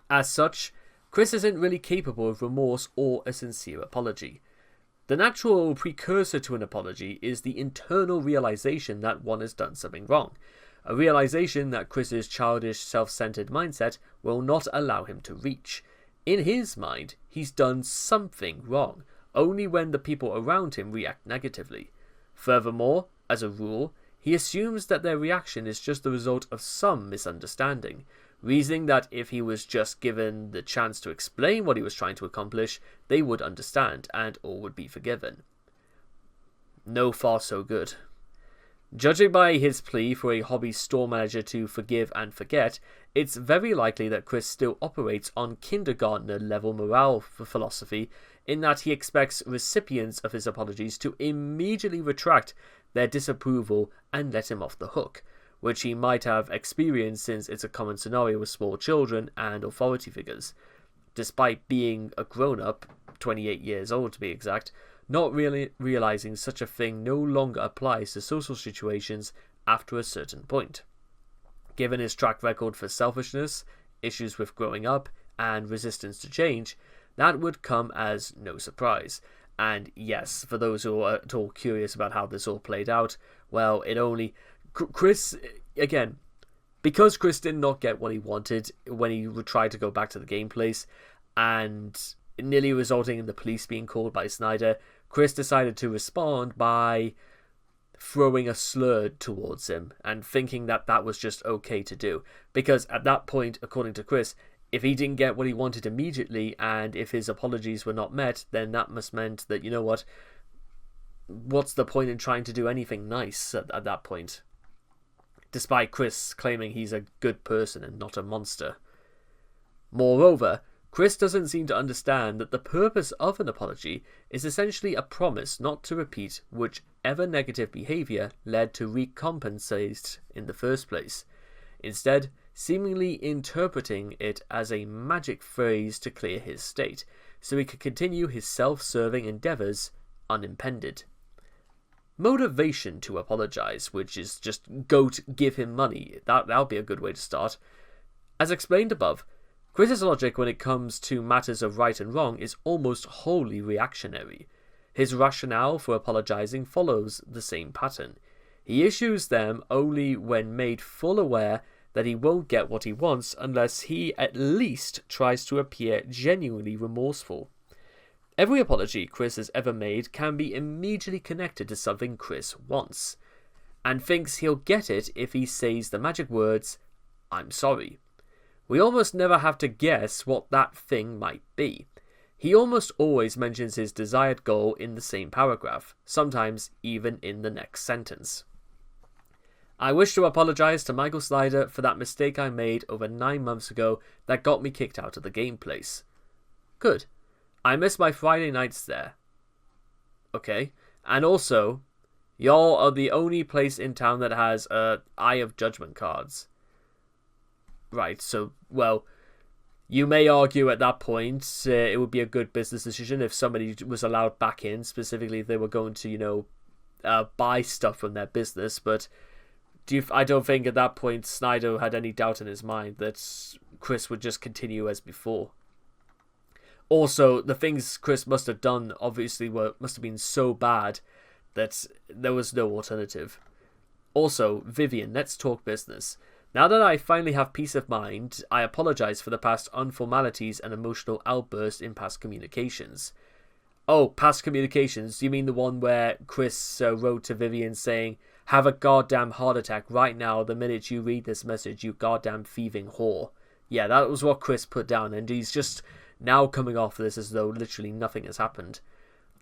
[SPEAKER 1] As such, Chris isn't really capable of remorse or a sincere apology. The natural precursor to an apology is the internal realization that one has done something wrong, a realization that Chris's childish, self-centered mindset will not allow him to reach. In his mind, he's done something wrong, only when the people around him react negatively. Furthermore, as a rule, he assumes that their reaction is just the result of some misunderstanding, reasoning that if he was just given the chance to explain what he was trying to accomplish, they would understand and all would be forgiven. No far so good. Judging by his plea for a hobby store manager to forgive and forget, it's very likely that Chris still operates on kindergartner-level morale philosophy, in that he expects recipients of his apologies to immediately retract their disapproval and let him off the hook, which he might have experienced since it's a common scenario with small children and authority figures. Despite being a grown-up, 28 years old to be exact, not really realizing such a thing no longer applies to social situations after a certain point. Given his track record for selfishness, issues with growing up, and resistance to change, that would come as no surprise. And yes, for those who are at all curious about how this all played out, well, it only... Chris, again, because Chris did not get what he wanted when he tried to go back to the game place, and nearly resulting in the police being called by Snyder, Chris decided to respond by throwing a slur towards him and thinking that that was just okay to do. Because at that point, according to Chris, if he didn't get what he wanted immediately and if his apologies were not met, then that must meant that, you know what, what's the point in trying to do anything nice at that point? Despite Chris claiming he's a good person and not a monster. Moreover, Chris doesn't seem to understand that the purpose of an apology is essentially a promise not to repeat whichever negative behaviour led to recompensate in the first place. Instead, seemingly interpreting it as a magic phrase to clear his state, so he could continue his self-serving endeavours unimpeded. Motivation to apologise, which is just go to give him money, that'll be a good way to start. As explained above, Chris's logic when it comes to matters of right and wrong is almost wholly reactionary. His rationale for apologising follows the same pattern. He issues them only when made full aware that he won't get what he wants unless he at least tries to appear genuinely remorseful. Every apology Chris has ever made can be immediately connected to something Chris wants, and thinks he'll get it if he says the magic words, "I'm sorry." We almost never have to guess what that thing might be. He almost always mentions his desired goal in the same paragraph, sometimes even in the next sentence. I wish to apologise to Michael Snyder for that mistake I made over 9 months ago that got me kicked out of the game place. Good. I miss my Friday nights there. Okay. And also, y'all are the only place in town that has Eye of Judgment cards. Right, so, well, you may argue at that point it would be a good business decision if somebody was allowed back in, specifically if they were going to, buy stuff from their business, but I don't think at that point Snyder had any doubt in his mind that Chris would just continue as before. Also, the things Chris must have done obviously must have been so bad that there was no alternative. Also, Vivian, let's talk business. Now that I finally have peace of mind, I apologise for the past unformalities and emotional outbursts in past communications. Oh, past communications? You mean the one where Chris wrote to Vivian saying, "Have a goddamn heart attack right now the minute you read this message, you goddamn thieving whore." Yeah, that was what Chris put down, and he's just now coming off this as though literally nothing has happened.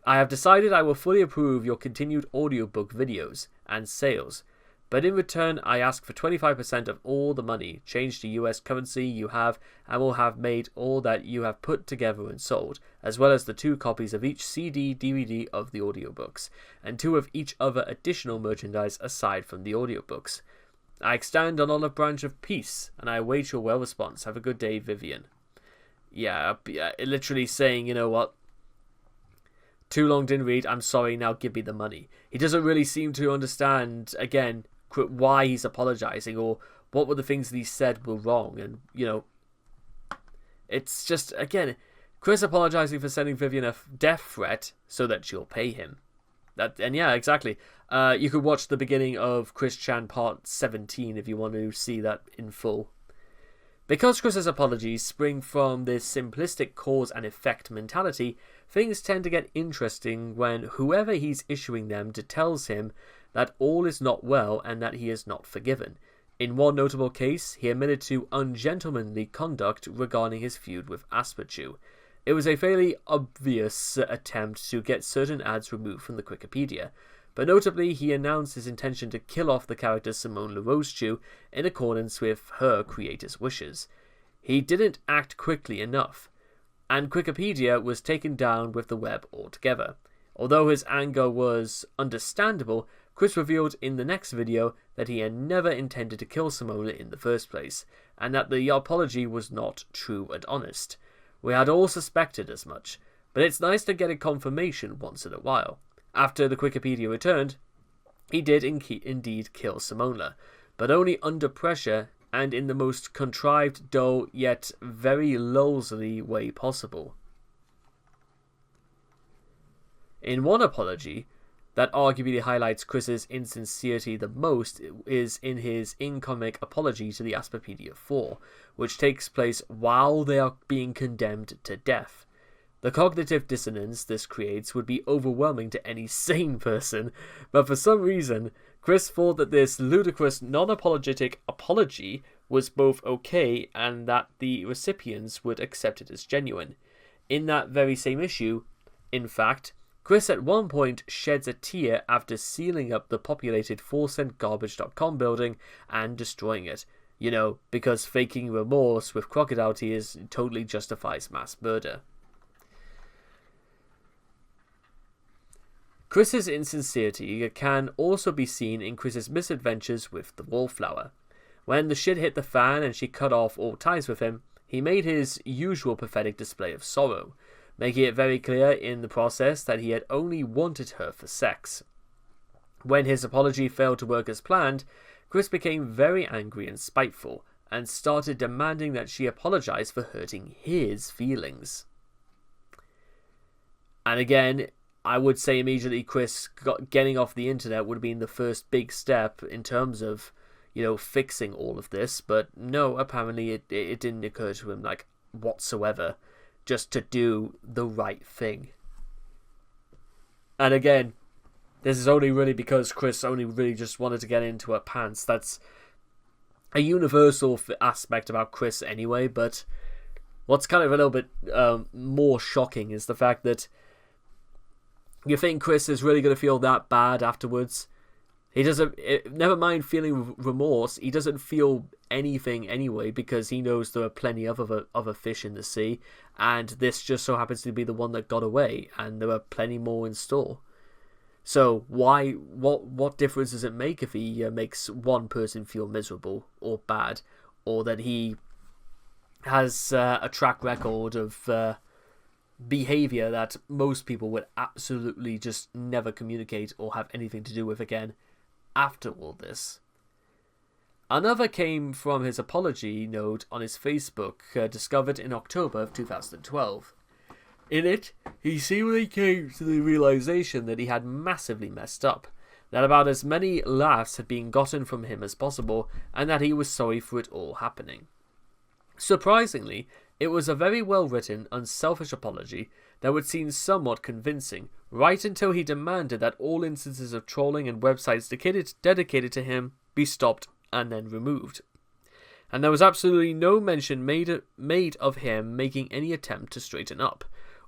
[SPEAKER 1] I have decided I will fully approve your continued audiobook videos and sales, but in return I ask for 25% of all the money changed to US currency you have and will have made all that you have put together and sold, as well as the 2 copies of each CD, DVD of the audiobooks, and 2 of each other additional merchandise aside from the audiobooks. I extend an olive branch of peace, and I await your well response. Have a good day, Vivian. Yeah, literally saying, you know what, too long didn't read, I'm sorry, now give me the money. He doesn't really seem to understand, again, why he's apologising or what were the things that he said were wrong. And, it's just, again, Chris apologising for sending Vivian a death threat so that she'll pay him. And yeah, exactly. You could watch the beginning of Chris Chan Part 17 if you want to see that in full. Because Chris's apologies spring from this simplistic cause and effect mentality, things tend to get interesting when whoever he's issuing them tells him that all is not well and that he is not forgiven. In one notable case, he admitted to ungentlemanly conduct regarding his feud with Asperchu. It was a fairly obvious attempt to get certain ads removed from the Wikipedia, but notably he announced his intention to kill off the character Simone LaRoche in accordance with her creator's wishes. He didn't act quickly enough, and Wikipedia was taken down with the web altogether. Although his anger was understandable, Chris revealed in the next video that he had never intended to kill Simone in the first place, and that the apology was not true and honest. We had all suspected as much, but it's nice to get a confirmation once in a while. After the Wikipedia returned, he did indeed kill Simone, but only under pressure and in the most contrived, dull, yet very lulzily way possible. In one apology, that arguably highlights Chris's insincerity the most is in his in-comic apology to the Asperpedia 4, which takes place while they are being condemned to death. The cognitive dissonance this creates would be overwhelming to any sane person, but for some reason, Chris thought that this ludicrous non-apologetic apology was both okay and that the recipients would accept it as genuine. In that very same issue, in fact, Chris at one point sheds a tear after sealing up the populated 4-cent garbage.com building and destroying it. You know, because faking remorse with crocodile tears totally justifies mass murder. Chris's insincerity can also be seen in Chris's misadventures with the wallflower. When the shit hit the fan and she cut off all ties with him, he made his usual pathetic display of sorrow, making it very clear in the process that he had only wanted her for sex. When his apology failed to work as planned, Chris became very angry and spiteful, and started demanding that she apologize for hurting his feelings. And again, I would say immediately Chris getting off the internet would have been the first big step in terms of, fixing all of this, but no, apparently it didn't occur to him, whatsoever, just to do the right thing. And again, this is only really because Chris only really just wanted to get into her pants. That's a universal aspect about Chris anyway, but what's kind of a little bit more shocking is the fact that you think Chris is really going to feel that bad afterwards. He doesn't, never mind feeling remorse, he doesn't feel anything anyway because he knows there are plenty of other fish in the sea, and this just so happens to be the one that got away, and there are plenty more in store. So what difference does it make if he makes one person feel miserable or bad, or that he has a track record of behavior that most people would absolutely just never communicate or have anything to do with again after all this? Another came from his apology note on his Facebook, discovered in October of 2012. In it, he seemingly came to the realization that he had massively messed up, that about as many laughs had been gotten from him as possible, and that he was sorry for it all happening. Surprisingly, it was a very well-written, unselfish apology that would seem somewhat convincing, right until he demanded that all instances of trolling and websites dedicated to him be stopped and then removed. And there was absolutely no mention made of him making any attempt to straighten up.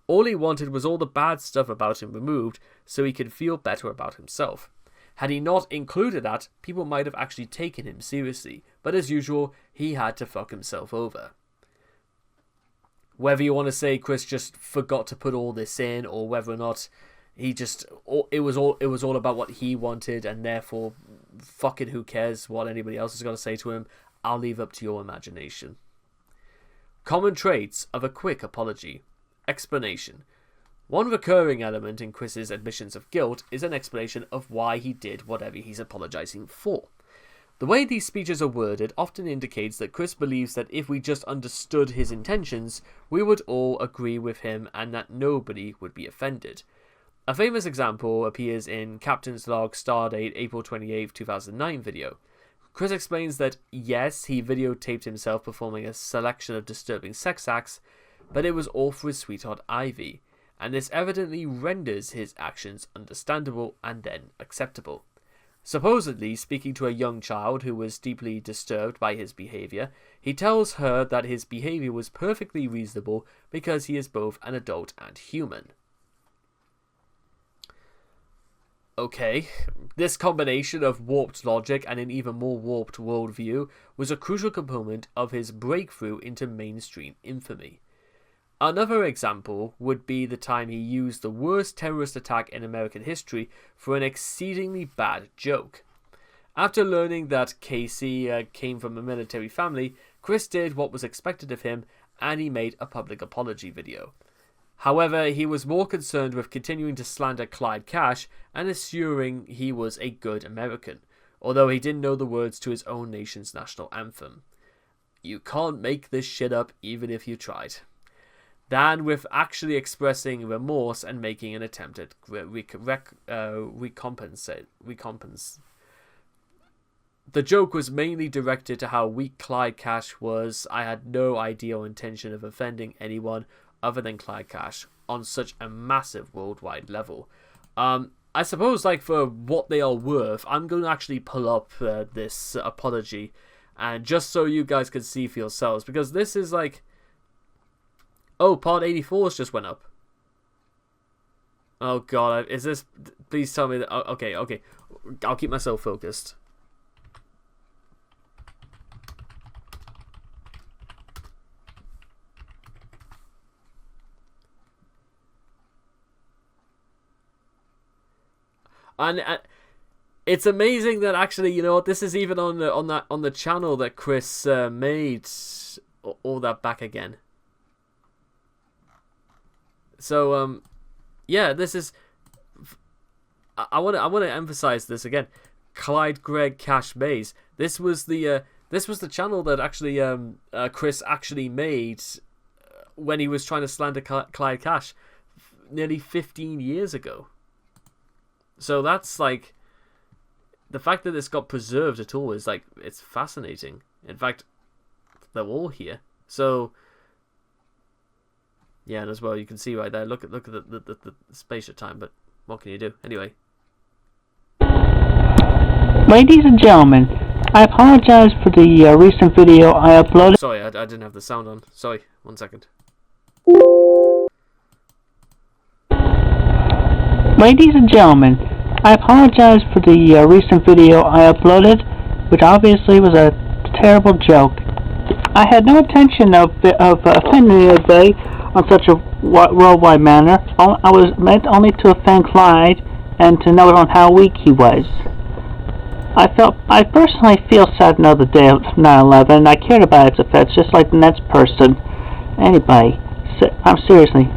[SPEAKER 1] All he wanted was all the bad stuff about him removed so he could feel better about himself. Had he not included that, people might have actually taken him seriously, but as usual, he had to fuck himself over. Whether you want to say Chris just forgot to put all this in, or whether or not it was all about what he wanted, and therefore, fucking who cares what anybody else is going to say to him, I'll leave up to your imagination. Common traits of a quick apology. Explanation. One recurring element in Chris's admissions of guilt is an explanation of why he did whatever he's apologizing for. The way these speeches are worded often indicates that Chris believes that if we just understood his intentions, we would all agree with him and that nobody would be offended. A famous example appears in Captain's Log Stardate April 28, 2009 video. Chris explains that yes, he videotaped himself performing a selection of disturbing sex acts, but it was all for his sweetheart Ivy, and this evidently renders his actions understandable and then acceptable. Supposedly speaking to a young child who was deeply disturbed by his behavior, he tells her that his behavior was perfectly reasonable because he is both an adult and human. Okay, this combination of warped logic and an even more warped worldview was a crucial component of his breakthrough into mainstream infamy. Another example would be the time he used the worst terrorist attack in American history for an exceedingly bad joke. After learning that Casey came from a military family, Chris did what was expected of him, and he made a public apology video. However, he was more concerned with continuing to slander Clyde Cash and assuring he was a good American, although he didn't know the words to his own nation's national anthem. You can't make this shit up even if you tried. Than with actually expressing remorse and making an attempt at recompense. The joke was mainly directed to how weak Clyde Cash was. I had no idea or intention of offending anyone other than Clyde Cash on such a massive worldwide level. I suppose, like, for what they are worth, I'm going to actually pull up this apology, and just so you guys can see for yourselves, because this is like, oh, part 84's just went up. Oh god, is this, please tell me that, okay, I'll keep myself focused. And it's amazing that actually, you know what, this is even on the channel that Chris made all that back again. So yeah, this is, I want to emphasize this again. Clyde Greg Cash Mays. This was the channel that actually Chris actually made when he was trying to slander Clyde Cash nearly 15 years ago. So that's like, the fact that this got preserved at all is like, it's fascinating. In fact, they're all here. So yeah, and as well, you can see right there. Look at the spatial time. But what can you do anyway?
[SPEAKER 2] Ladies and gentlemen, I apologize for the recent video I uploaded.
[SPEAKER 1] Sorry, I didn't have the sound on. Sorry, 1 second.
[SPEAKER 2] Ladies and gentlemen, I apologize for the recent video I uploaded, which obviously was a terrible joke. I had no intention of offending anybody on such a worldwide manner. I was meant only to offend Clyde and to note on how weak he was. I personally feel sad another day of 9/11, and I cared about its effects just like the next person. Anybody. I'm seriously.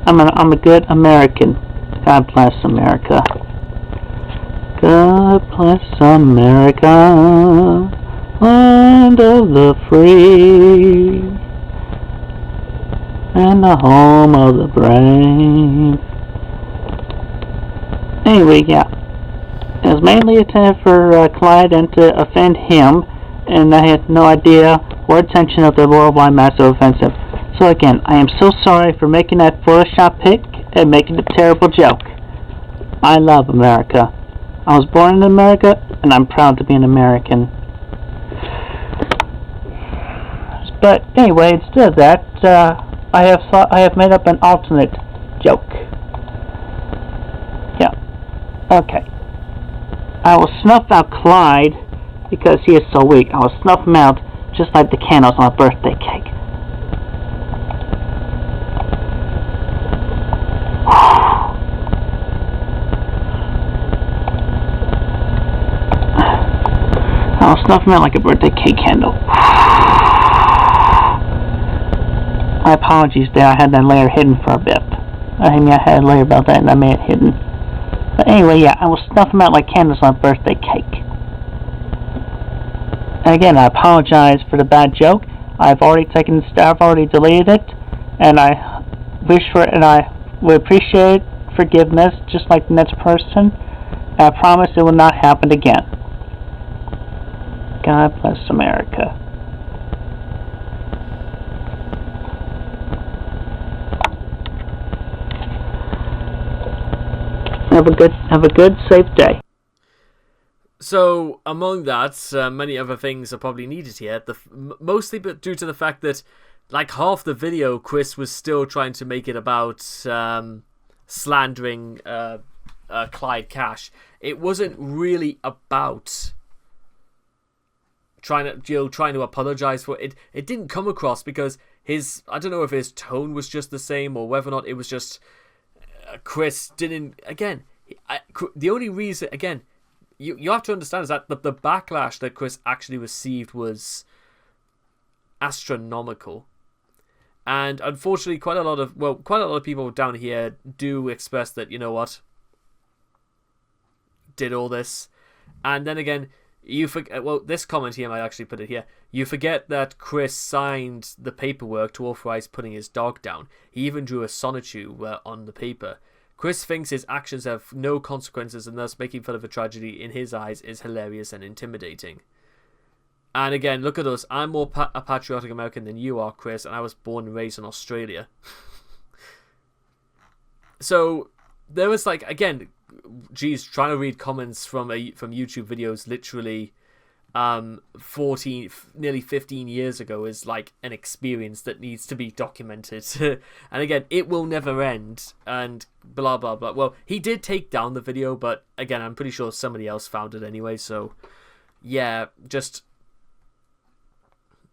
[SPEAKER 2] I'm a good American. God bless America. God bless America, land of the free, and the home of the brave. Anyway, yeah. It was mainly intended for Clyde and to offend him, and I had no idea or intention of the worldwide massive offensive. So again, I am so sorry for making that Photoshop pic and making a terrible joke. I love America. I was born in America, and I'm proud to be an American. But anyway, instead of that, I have made up an alternate joke. Yeah. Okay. I will snuff out Clyde because he is so weak. I will snuff him out just like the candles on a birthday cake. I'll snuff him out like a birthday cake candle. My apologies there, I had that layer hidden for a bit. I had a layer about that and I made it hidden. But anyway, yeah, I will snuff him out like candles on a birthday cake. And again, I apologize for the bad joke. I've already deleted it, and I wish for it, and I would appreciate forgiveness just like the next person. And I promise it will not happen again. God bless America. Have a good, safe day.
[SPEAKER 1] So, among that, many other things are probably needed here. Mostly but due to the fact that, like, half the video, Chris was still trying to make it about slandering Clyde Cash. It wasn't really about trying to apologize for it. It didn't come across because I don't know if his tone was just the same or whether or not it was just Chris didn't, again, the only reason, again, you have to understand is that the backlash that Chris actually received was astronomical. And unfortunately, quite a lot of people down here do express that, you know what, did all this. And then again, You forget. Well, this comment here might actually put it here. You forget that Chris signed the paperwork to authorize putting his dog down. He even drew a sonnetu on the paper. Chris thinks his actions have no consequences, and thus making fun of a tragedy in his eyes is hilarious and intimidating. And again, look at us. I'm more a patriotic American than you are, Chris, and I was born and raised in Australia. So there was like, again, geez, trying to read comments from YouTube videos literally nearly 15 years ago is like an experience that needs to be documented. And again, it will never end, and blah blah blah. Well, he did take down the video, but again, I'm pretty sure somebody else found it anyway, so yeah, just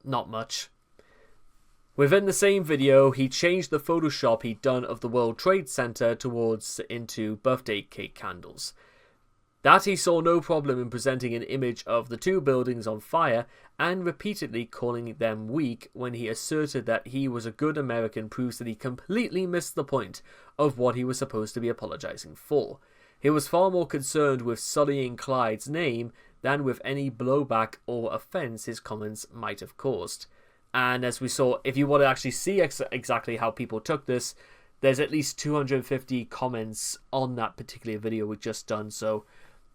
[SPEAKER 1] not much. Within the same video, he changed the Photoshop he'd done of the World Trade Center into birthday cake candles. That he saw no problem in presenting an image of the two buildings on fire, and repeatedly calling them weak when he asserted that he was a good American proves that he completely missed the point of what he was supposed to be apologizing for. He was far more concerned with sullying Clyde's name than with any blowback or offense his comments might have caused. And as we saw, if you want to actually see exactly how people took this, there's at least 250 comments on that particular video we've just done, so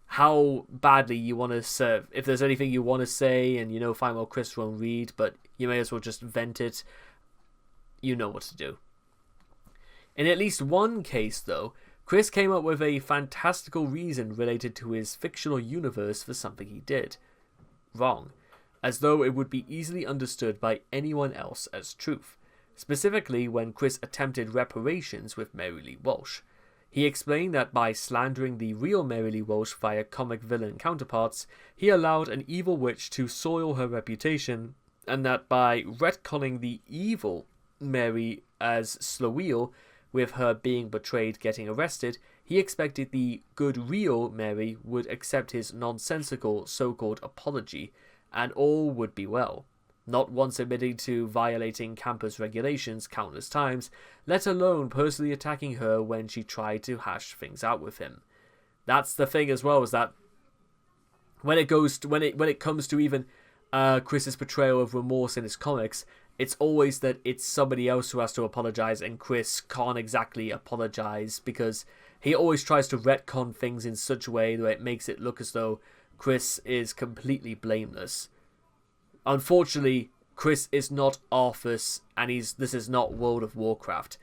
[SPEAKER 1] how badly you want to serve. If there's anything you want to say, and fine, well, Chris won't read, but you may as well just vent it. You know what to do. In at least one case, though, Chris came up with a fantastical reason related to his fictional universe for something he did wrong, as though it would be easily understood by anyone else as truth. Specifically, when Chris attempted reparations with Mary Lee Walsh. He explained that by slandering the real Mary Lee Walsh via comic villain counterparts, he allowed an evil witch to soil her reputation, and that by retconning the evil Mary as Sloweel, with her being betrayed getting arrested, he expected the good real Mary would accept his nonsensical so-called apology, and all would be well. Not once admitting to violating campus regulations countless times, let alone personally attacking her when she tried to hash things out with him. That's the thing as well, is that when it comes to even Chris's portrayal of remorse in his comics, it's always that it's somebody else who has to apologize, and Chris can't exactly apologize because he always tries to retcon things in such a way that it makes it look as though Chris is completely blameless. Unfortunately, Chris is not Arthas, and this is not World of Warcraft.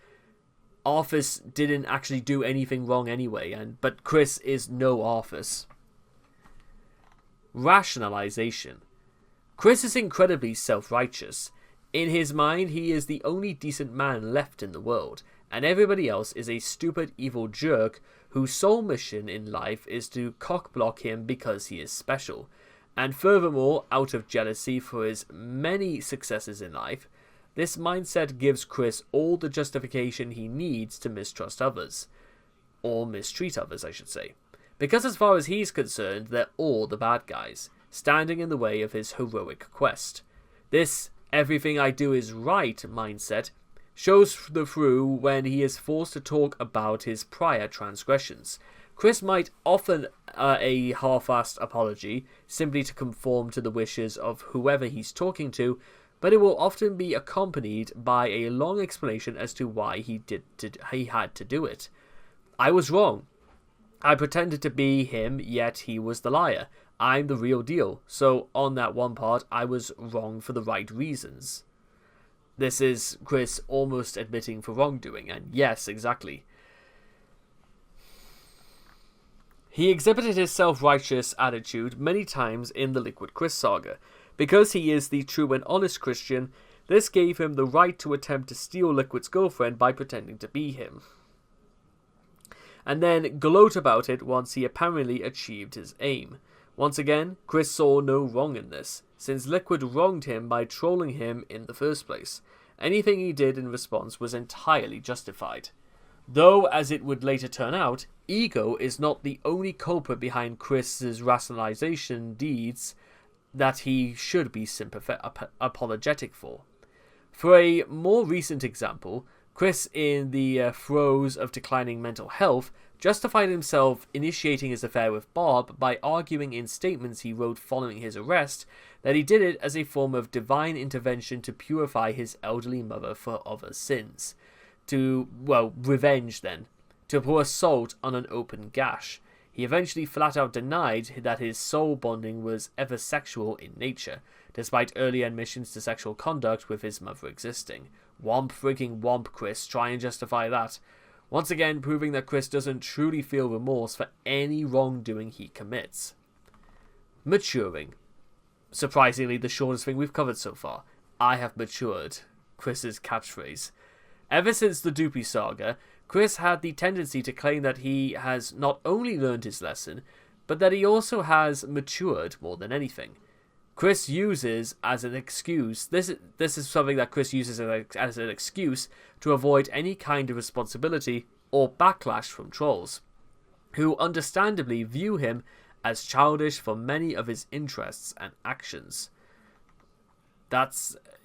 [SPEAKER 1] Arthas didn't actually do anything wrong anyway, but Chris is no Arthas. Rationalization. Chris is incredibly self-righteous. In his mind, he is the only decent man left in the world, and everybody else is a stupid evil jerk whose sole mission in life is to cockblock him because he is special. And furthermore, out of jealousy for his many successes in life, this mindset gives Chris all the justification he needs to mistrust others. Or mistreat others, I should say. Because as far as he's concerned, they're all the bad guys, standing in the way of his heroic quest. This everything I do is right mindset shows through when he is forced to talk about his prior transgressions. Chris might offer a half-assed apology simply to conform to the wishes of whoever he's talking to, but it will often be accompanied by a long explanation as to why he had to do it. I was wrong. I pretended to be him, yet he was the liar. I'm the real deal. So on that one part, I was wrong for the right reasons. This is Chris almost admitting for wrongdoing, and yes, exactly. He exhibited his self-righteous attitude many times in the Liquid Chris saga. Because he is the true and honest Christian, this gave him the right to attempt to steal Liquid's girlfriend by pretending to be him. And then gloat about it once he apparently achieved his aim. Once again, Chris saw no wrong in this, since Liquid wronged him by trolling him in the first place. Anything he did in response was entirely justified. Though, as it would later turn out, ego is not the only culprit behind Chris's rationalization deeds that he should be apologetic for. For a more recent example, Chris, in the throes of declining mental health, justified himself initiating his affair with Bob by arguing in statements he wrote following his arrest that he did it as a form of divine intervention to purify his elderly mother for other sins. Revenge then. To pour salt on an open gash. He eventually flat out denied that his soul bonding was ever sexual in nature, despite early admissions to sexual conduct with his mother existing. Womp freaking womp, Chris. Try and justify that. Once again, proving that Chris doesn't truly feel remorse for any wrongdoing he commits. Maturing. Surprisingly, the shortest thing we've covered so far. I have matured. Chris's catchphrase. Ever since the Doopy saga, Chris had the tendency to claim that he has not only learned his lesson, but that he also has matured more than anything. Chris uses as an excuse, this is something that Chris uses as an excuse to avoid any kind of responsibility or backlash from trolls, who understandably view him as childish for many of his interests and actions.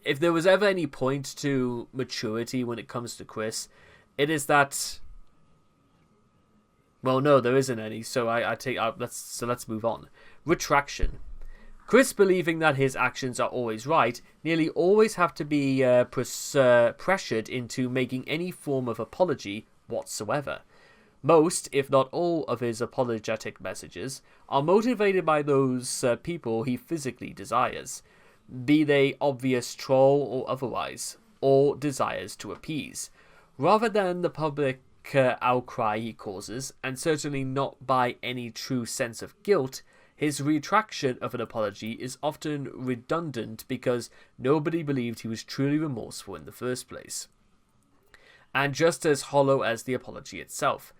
[SPEAKER 1] If there was ever any point to maturity when it comes to Chris, it is that... Well, no, there isn't any, so let's move on. Retraction. Chris, believing that his actions are always right, nearly always have to be pressured into making any form of apology whatsoever. Most, if not all, of his apologetic messages are motivated by those people he physically desires, be they obvious troll or otherwise, or desires to appease, rather than the public outcry he causes, and certainly not by any true sense of guilt. His retraction of an apology is often redundant because nobody believed he was truly remorseful in the first place, and just as hollow as the apology itself,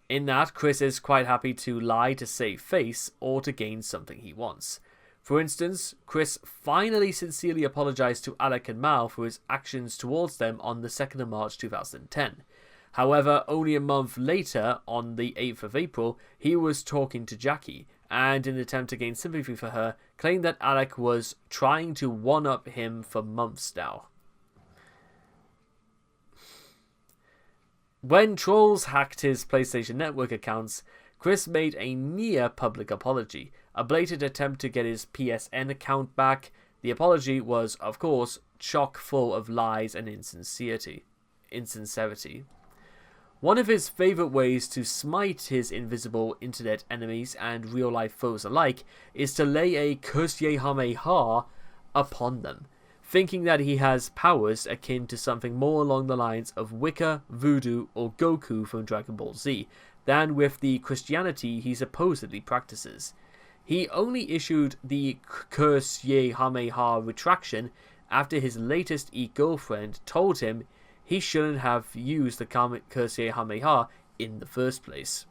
[SPEAKER 1] in that Chris is quite happy to lie to save face or to gain something he wants. For instance, Chris finally sincerely apologized to Alec and Mal for his actions towards them on the 2nd of March 2010. However, only a month later, on the 8th of April, he was talking to Jackie, and in an attempt to gain sympathy for her, claimed that Alec was trying to one-up him for months now. When trolls hacked his PlayStation Network accounts, Chris made a near public apology, a blatant attempt to get his PSN account back. The apology was, of course, chock full of lies and insincerity. One of his favourite ways to smite his invisible internet enemies and real-life foes alike is to lay a Kamehameha upon them, thinking that he has powers akin to something more along the lines of Wicca, Voodoo, or Goku from Dragon Ball Z, than with the Christianity he supposedly practices. He only issued the Kamehameha retraction after his latest e-girlfriend told him he shouldn't have used the Kamehameha in the first place.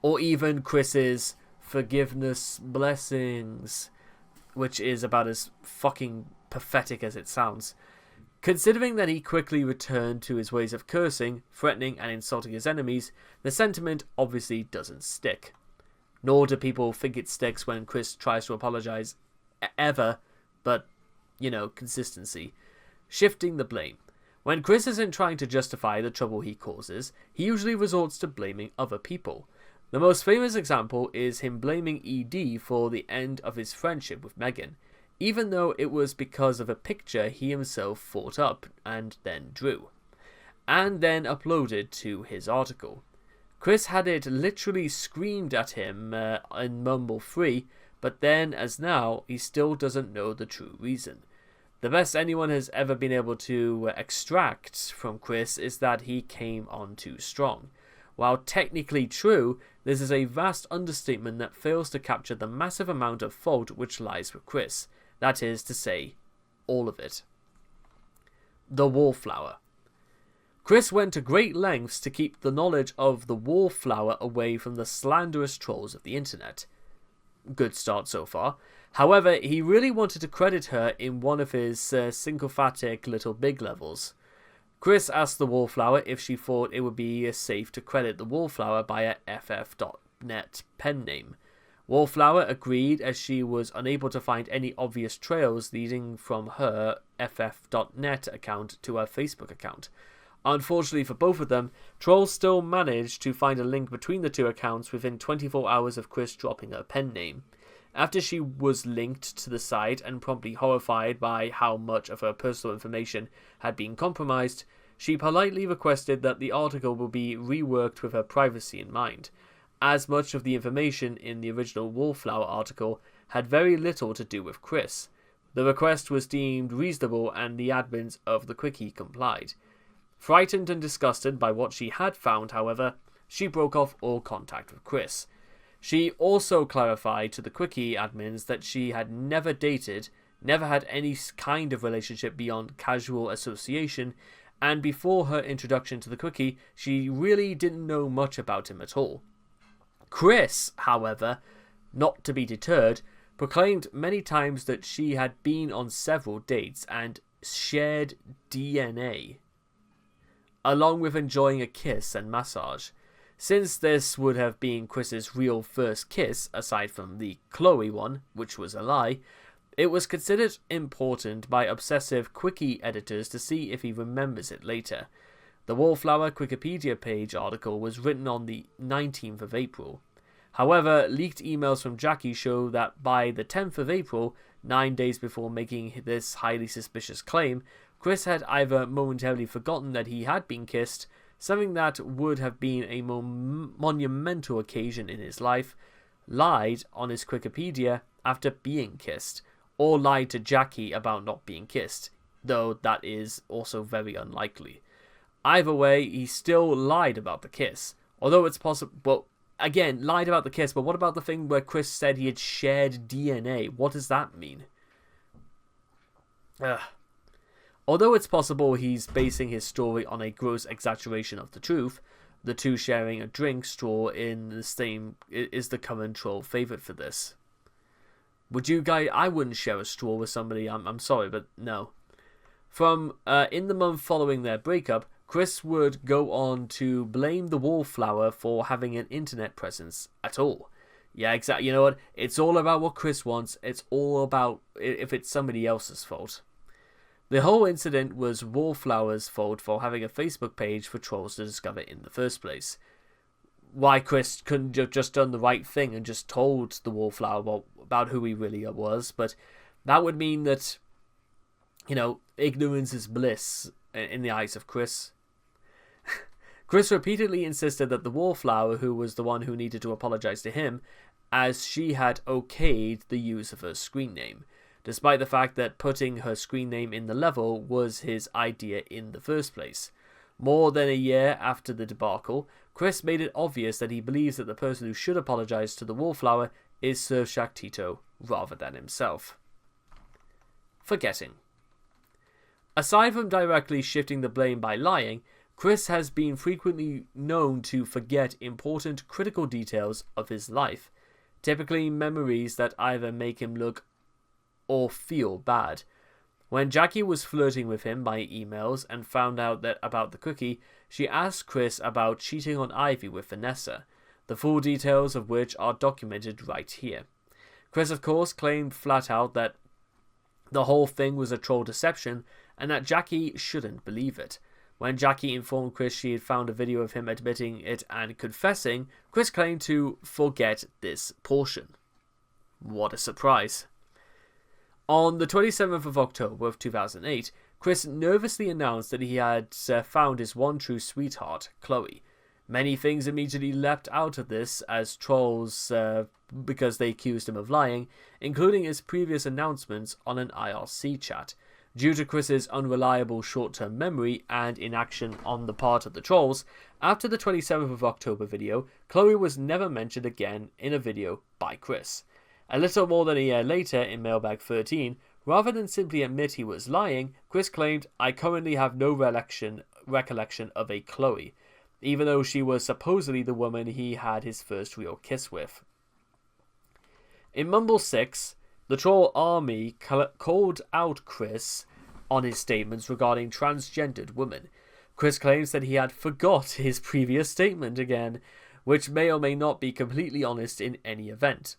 [SPEAKER 1] Or even Chris's forgiveness blessings, which is about as fucking pathetic as it sounds. Considering that he quickly returned to his ways of cursing, threatening and insulting his enemies, the sentiment obviously doesn't stick. Nor do people think it sticks when Chris tries to apologize ever, but, consistency. Shifting the blame. When Chris isn't trying to justify the trouble he causes, he usually resorts to blaming other people. The most famous example is him blaming ED for the end of his friendship with Megan, even though it was because of a picture he himself thought up and then drew, and then uploaded to his article. Chris had it literally screamed at him in Mumble Free, but then, as now, he still doesn't know the true reason. The best anyone has ever been able to extract from Chris is that he came on too strong. While technically true, this is a vast understatement that fails to capture the massive amount of fault which lies with Chris. That is to say, all of it. The Wallflower. Chris went to great lengths to keep the knowledge of the Wallflower away from the slanderous trolls of the internet. Good start so far. However, he really wanted to credit her in one of his sycophantic Little Big levels. Chris asked the Wallflower if she thought it would be safe to credit the Wallflower by a ff.net pen name. Wallflower agreed, as she was unable to find any obvious trails leading from her ff.net account to her Facebook account. Unfortunately for both of them, trolls still managed to find a link between the two accounts within 24 hours of Chris dropping her pen name. After she was linked to the site and promptly horrified by how much of her personal information had been compromised, she politely requested that the article will be reworked with her privacy in mind, as much of the information in the original Wallflower article had very little to do with Chris. The request was deemed reasonable and the admins of the Quickie complied. Frightened and disgusted by what she had found, however, she broke off all contact with Chris. She also clarified to the Quickie admins that she had never dated, never had any kind of relationship beyond casual association, and before her introduction to the Quickie, she really didn't know much about him at all. Chris, however, not to be deterred, proclaimed many times that she had been on several dates and shared DNA, along with enjoying a kiss and massage. Since this would have been Chris's real first kiss, aside from the Chloe one, which was a lie, it was considered important by obsessive Quickie editors to see if he remembers it later. The Wallflower Wikipedia page article was written on the 19th of April. However, leaked emails from Jackie show that by the 10th of April, 9 days before making this highly suspicious claim, Chris had either momentarily forgotten that he had been kissed, something that would have been a monumental occasion in his life, lied on his Wikipedia after being kissed, or lied to Jackie about not being kissed, though that is also very unlikely. Either way, he still lied about the kiss, although it's possible. Well, again, lied about the kiss, but what about the thing where Chris said he had shared DNA? What does that mean? Although it's possible he's basing his story on a gross exaggeration of the truth, the two sharing a drink straw in the same is the current troll favourite for this. Would you guys? I wouldn't share a straw with somebody. I'm sorry, but no. From in the month following their breakup, Chris would go on to blame the Wallflower for having an internet presence at all. Yeah, exactly. You know what? It's all about what Chris wants. It's all about if it's somebody else's fault. The whole incident was Wallflower's fault for having a Facebook page for trolls to discover in the first place. Why Chris couldn't have just done the right thing and just told the Wallflower about who he really was, but that would mean that, you know, ignorance is bliss in the eyes of Chris. Chris repeatedly insisted that the Wallflower, who was the one who needed to apologize to him, as she had okayed the use of her screen name, despite the fact that putting her screen name in the level was his idea in the first place. More than a year after the debacle, Chris made it obvious that he believes that the person who should apologize to the Wallflower is Sir Shaktito, rather than himself. Forgetting. Aside from directly shifting the blame by lying, Chris has been frequently known to forget important critical details of his life, typically memories that either make him look or feel bad. When Jackie was flirting with him by emails and found out that about the Quickie, she asked Chris about cheating on Ivy with Vanessa, the full details of which are documented right here. Chris, of course, claimed flat out that the whole thing was a troll deception and that Jackie shouldn't believe it. When Jackie informed Chris she had found a video of him admitting it and confessing, Chris claimed to forget this portion. What a surprise. On the 27th of October of 2008, Chris nervously announced that he had found his one true sweetheart, Chloe. Many things immediately leapt out of this as trolls because they accused him of lying, including his previous announcements on an IRC chat. Due to Chris's unreliable short-term memory and inaction on the part of the trolls, after the 27th of October video, Chloe was never mentioned again in a video by Chris. A little more than a year later, in Mailbag 13, rather than simply admit he was lying, Chris claimed, "I currently have no recollection of a Chloe," even though she was supposedly the woman he had his first real kiss with. In Mumble 6, the troll army called out Chris on his statements regarding transgendered women. Chris claims that he had forgot his previous statement again, which may or may not be completely honest in any event.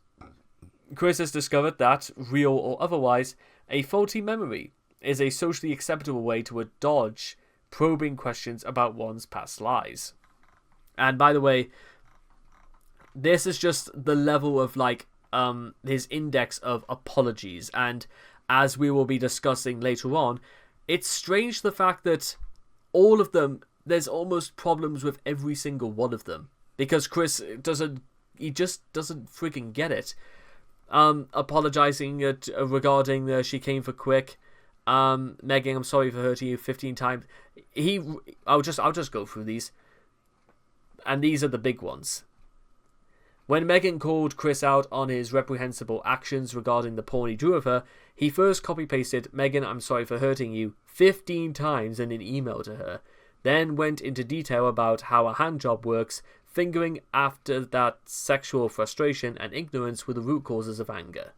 [SPEAKER 1] Chris has discovered that, real or otherwise, a faulty memory is a socially acceptable way to dodge probing questions about one's past lives. And by the way, this is just the level of like his index of apologies, and as we will be discussing later on, it's strange the fact that all of them, there's almost problems with every single one of them, because Chris just doesn't freaking get it. Apologizing regarding she came for Quick. Megan, I'm sorry for hurting you 15 times. I'll just go through these, and these are the big ones. When Megan called Chris out on his reprehensible actions regarding the porn he drew of her, he first copy-pasted "Megan, I'm sorry for hurting you" 15 times in an email to her, then went into detail about how a handjob works, fingering after that sexual frustration and ignorance were the root causes of anger.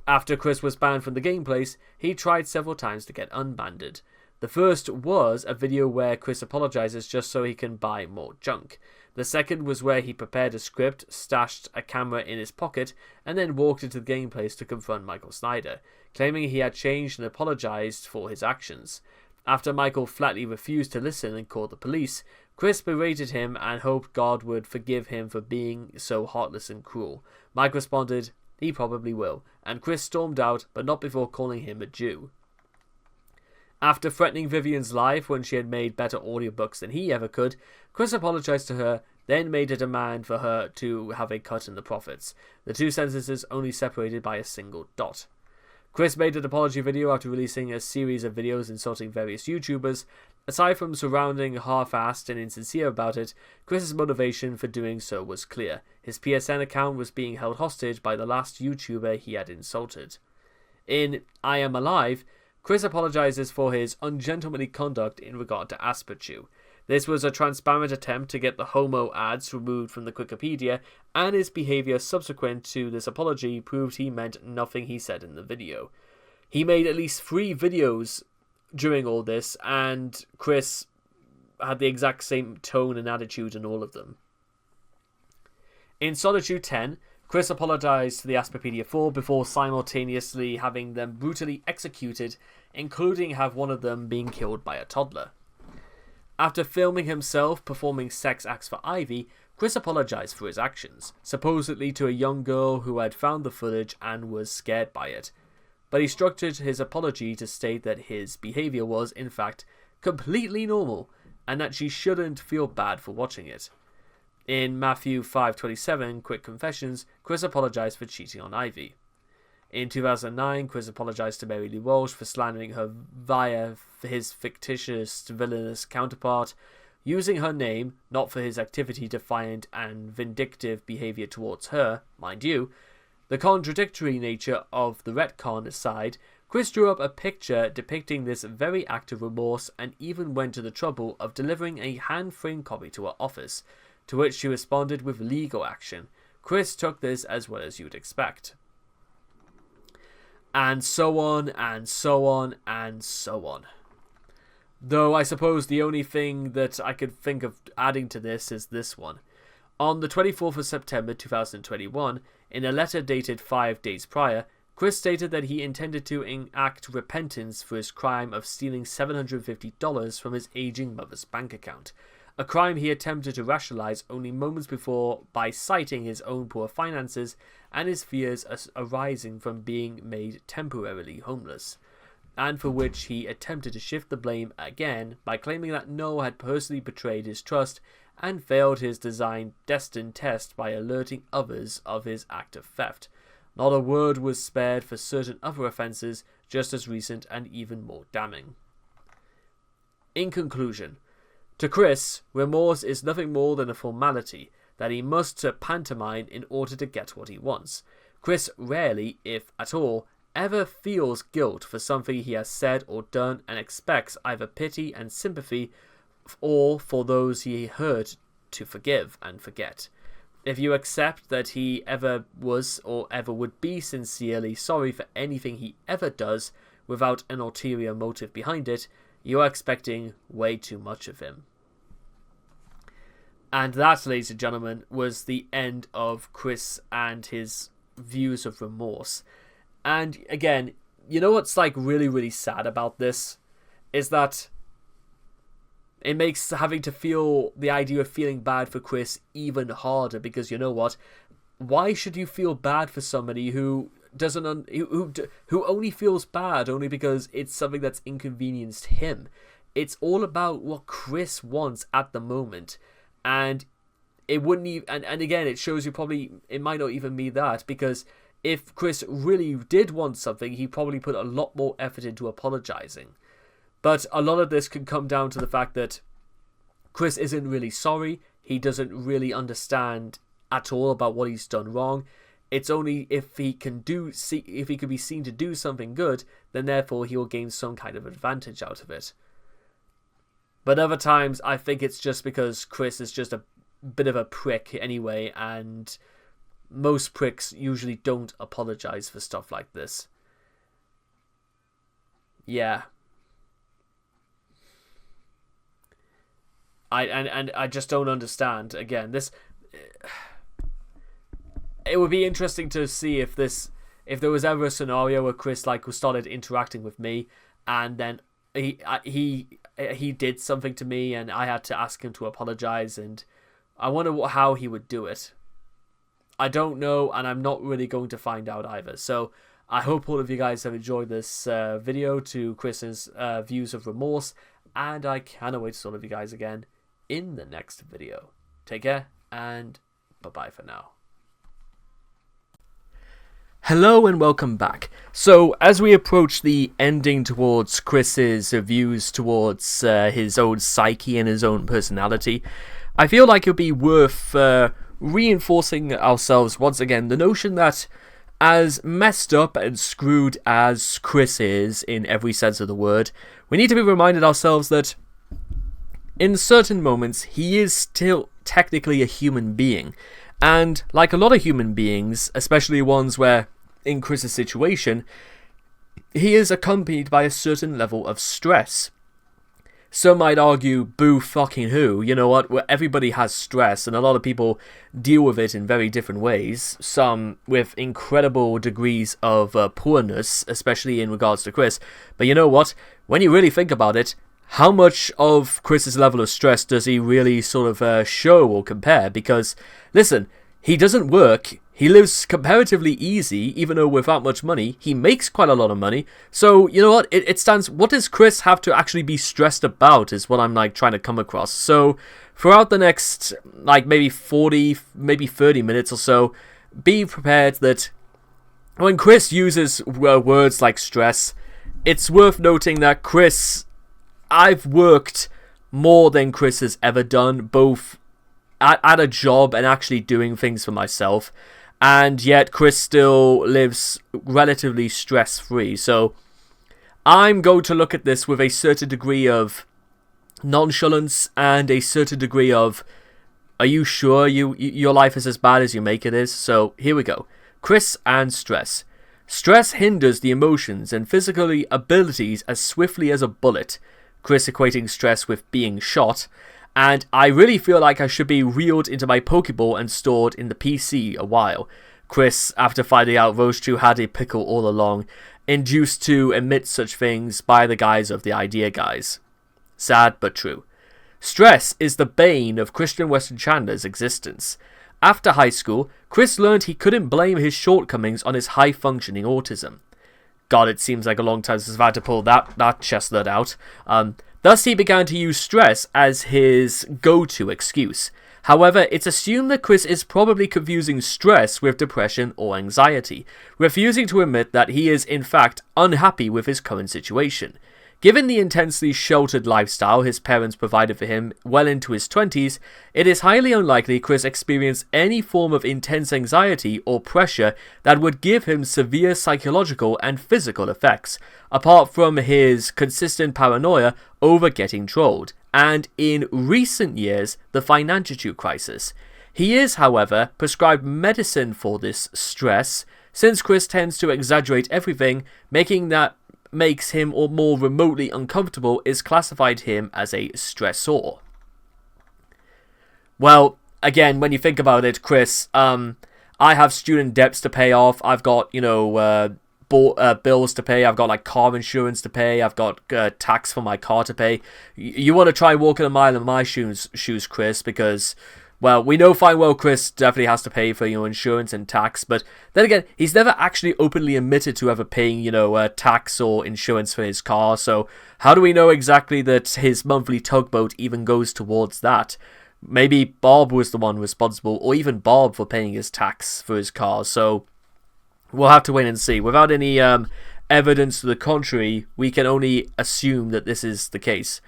[SPEAKER 1] After Chris was banned from the gameplace, he tried several times to get unbanned. The first was a video where Chris apologizes just so he can buy more junk. The second was where he prepared a script, stashed a camera in his pocket, and then walked into the gameplace to confront Michael Snyder, claiming he had changed and apologized for his actions. After Michael flatly refused to listen and called the police, Chris berated him and hoped God would forgive him for being so heartless and cruel. Mike responded, "He probably will," and Chris stormed out, but not before calling him a Jew. After threatening Vivian's life when she had made better audiobooks than he ever could, Chris apologized to her, then made a demand for her to have a cut in the profits, the two sentences only separated by a single dot. Chris made an apology video after releasing a series of videos insulting various YouTubers. Aside from surrounding half-assed and insincere about it, Chris's motivation for doing so was clear. His PSN account was being held hostage by the last YouTuber he had insulted. In I Am Alive, Chris apologizes for his ungentlemanly conduct in regard to Asperchu. This was a transparent attempt to get the homo ads removed from the Wikipedia, and his behavior subsequent to this apology proved he meant nothing he said in the video. He made at least 3 videos during all this, and Chris had the exact same tone and attitude in all of them. In Solitude 10, Chris apologized to the Asperpedia 4 before simultaneously having them brutally executed, including have one of them being killed by a toddler. After filming himself performing sex acts for Ivy, Chris apologized for his actions, supposedly to a young girl who had found the footage and was scared by it. But he structured his apology to state that his behavior was, in fact, completely normal, and that she shouldn't feel bad for watching it. In Matthew 5:27, Quick Confessions, Chris apologized for cheating on Ivy. In 2009, Chris apologized to Mary Lee Walsh for slandering her via his fictitious villainous counterpart, using her name, not for his activity-defiant and vindictive behavior towards her, mind you. The contradictory nature of the retcon aside, Chris drew up a picture depicting this very act of remorse and even went to the trouble of delivering a hand-framed copy to her office, to which she responded with legal action. Chris took this as well as you'd expect. And so on, and so on, and so on. Though I suppose the only thing that I could think of adding to this is this one. On the 24th of September 2021, in a letter dated 5 days prior, Chris stated that he intended to enact repentance for his crime of stealing $750 from his aging mother's bank account, a crime he attempted to rationalize only moments before by citing his own poor finances and his fears arising from being made temporarily homeless, and for which he attempted to shift the blame again by claiming that Noah had personally betrayed his trust and failed his destined test by alerting others of his act of theft. Not a word was spared for certain other offences just as recent and even more damning. In conclusion, to Chris, remorse is nothing more than a formality that he must pantomime in order to get what he wants. Chris rarely, if at all, ever feels guilt for something he has said or done and expects either pity and sympathy or for those he hurt to forgive and forget. If you accept that he ever was or ever would be sincerely sorry for anything he ever does without an ulterior motive behind it, you are expecting way too much of him. And that, ladies and gentlemen, was the end of Chris and his views of remorse. And again, you know what's like really, really sad about this? Is that it makes having to feel the idea of feeling bad for Chris even harder, because you know what? Why should you feel bad for somebody who doesn't who only feels bad only because it's something that's inconvenienced him? It's all about what Chris wants at the moment, and it wouldn't even. And again, it shows you probably it might not even be that, because if Chris really did want something, he probably put a lot more effort into apologizing. But a lot of this can come down to the fact that Chris isn't really sorry. He doesn't really understand at all about what he's done wrong. It's only if he can be seen to do something good, then therefore he will gain some kind of advantage out of it. But other times, I think it's just because Chris is just a bit of a prick anyway, and most pricks usually don't apologize for stuff like this. Yeah. I just don't understand. Again, this... It would be interesting to see if there was ever a scenario where Chris started interacting with me, and then he did something to me, and I had to ask him to apologize, and I wonder how he would do it. I don't know, and I'm not really going to find out either. So I hope all of you guys have enjoyed this video to Chris's views of remorse, and I cannot wait to see all of you guys again in the next video. Take care, and bye-bye for now. Hello and welcome back. So, as we approach the ending towards Chris's views towards his own psyche and his own personality, I feel like it would be worth reinforcing ourselves once again the notion that as messed up and screwed as Chris is in every sense of the word, we need to be reminded ourselves that in certain moments he is still technically a human being. And like a lot of human beings, especially ones where, in Chris's situation, he is accompanied by a certain level of stress. Some might argue, boo fucking who, you know what, everybody has stress, and a lot of people deal with it in very different ways, some with incredible degrees of poorness, especially in regards to Chris. But you know what, when you really think about it, how much of Chris's level of stress does he really sort of show or compare? Because, listen, he doesn't work. He lives comparatively easy, even though without much money. He makes quite a lot of money. So, you know what? It stands... What does Chris have to actually be stressed about is what I'm, trying to come across. So, throughout the next, maybe 40, maybe 30 minutes or so, be prepared that when Chris uses words like stress, it's worth noting that Chris... I've worked more than Chris has ever done, both at a job and actually doing things for myself. And yet Chris still lives relatively stress-free. So I'm going to look at this with a certain degree of nonchalance and a certain degree of, are you sure your life is as bad as you make it is? So here we go. Chris and stress. Stress hinders the emotions and physical abilities as swiftly as a bullet. Chris equating stress with being shot. And I really feel like I should be reeled into my Pokeball and stored in the PC a while. Chris, after finding out those two had a pickle all along, induced to emit such things by the guise of the idea guys. Sad but true. Stress is the bane of Christian Weston Chandler's existence. After high school, Chris learned he couldn't blame his shortcomings on his high-functioning autism. God, it seems like a long time since I've had to pull that chestnut out. Thus, he began to use stress as his go-to excuse. However, it's assumed that Chris is probably confusing stress with depression or anxiety, refusing to admit that he is, in fact, unhappy with his current situation. Given the intensely sheltered lifestyle his parents provided for him well into his 20s, it is highly unlikely Chris experienced any form of intense anxiety or pressure that would give him severe psychological and physical effects, apart from his consistent paranoia over getting trolled, and in recent years, the financial crisis. He is, however, prescribed medicine for this stress, since Chris tends to exaggerate everything, making that makes him or more remotely uncomfortable is classified him as a stressor. Well, again, when you think about it, Chris, I have student debts to pay off. I've got, bills to pay, I've got like car insurance to pay, I've got tax for my car to pay. You want to try walking a mile in my shoes, Chris, because, well, we know fine well Chris definitely has to pay for, insurance and tax, but then again, he's never actually openly admitted to ever paying, tax or insurance for his car, so how do we know exactly that his monthly tugboat even goes towards that? Maybe Bob was the one responsible, or even Bob, for paying his tax for his car, so we'll have to wait and see. Without any evidence to the contrary, we can only assume that this is the case.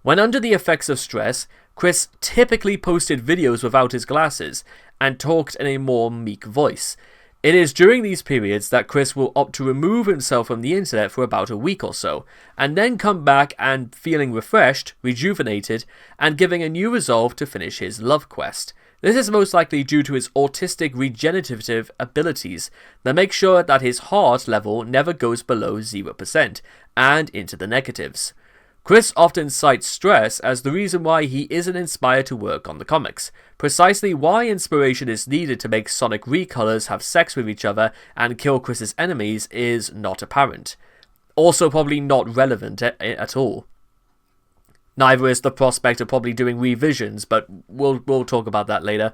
[SPEAKER 1] When under the effects of stress, Chris typically posted videos without his glasses and talked in a more meek voice. It is during these periods that Chris will opt to remove himself from the internet for about a week or so, and then come back and feeling refreshed, rejuvenated, and giving a new resolve to finish his love quest. This is most likely due to his autistic regenerative abilities that make sure that his heart level never goes below 0% and into the negatives. Chris often cites stress as the reason why he isn't inspired to work on the comics. Precisely why inspiration is needed to make Sonic recolors have sex with each other and kill Chris's enemies is not apparent. Also probably not relevant at all. Neither is the prospect of probably doing revisions, but we'll talk about that later.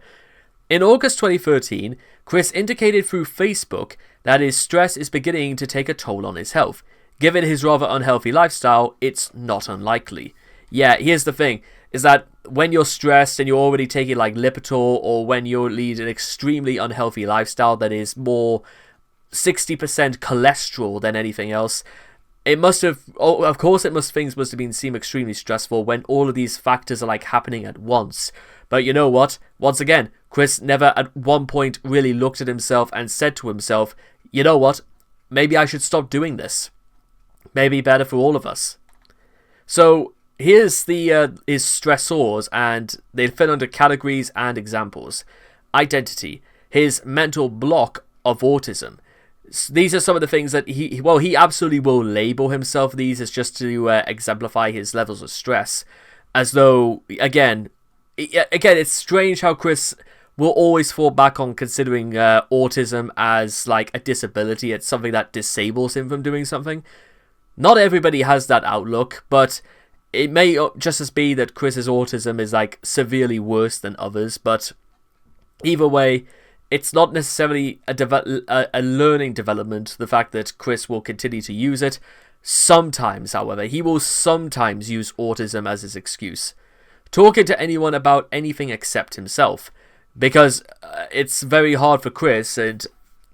[SPEAKER 1] In August 2013, Chris indicated through Facebook that his stress is beginning to take a toll on his health. Given his rather unhealthy lifestyle, it's not unlikely. Yeah, here's the thing, is that when you're stressed and you're already taking like Lipitor, or when you lead an extremely unhealthy lifestyle that is more 60% cholesterol than anything else, it must have, of course things must have seem extremely stressful when all of these factors are like happening at once. But you know what? Once again, Chris never at one point really looked at himself and said to himself, you know what? Maybe I should stop doing this. Maybe better for all of us. So here's his stressors, and they fit under categories and examples. Identity, his mental block of autism. These are some of the things that he absolutely will label himself these as just to exemplify his levels of stress. As though, again, it's strange how Chris will always fall back on considering autism as like a disability. It's something that disables him from doing something. Not everybody has that outlook, but it may just as be that Chris's autism is like severely worse than others, but either way, it's not necessarily a learning development, the fact that Chris will continue to use it. Sometimes, however, he will sometimes use autism as his excuse. Talking to anyone about anything except himself, because it's very hard for Chris, and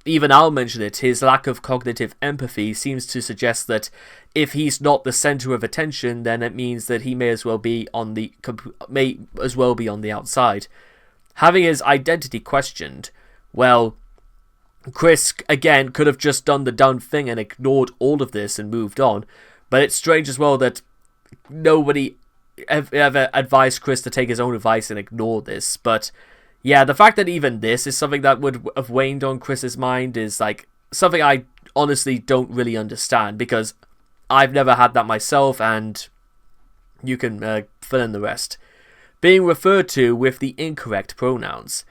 [SPEAKER 1] even I'll mention it, his lack of cognitive empathy seems to suggest that if he's not the center of attention, then it means that he may as well be on the outside. Having his identity questioned, well, Chris, again, could have just done the dumb thing and ignored all of this and moved on, but it's strange as well that nobody ever advised Chris to take his own advice and ignore this, but yeah, the fact that even this is something that would have waned on Chris's mind is like something I honestly don't really understand, because I've never had that myself, and you can fill in the rest. Being referred to with the incorrect pronouns.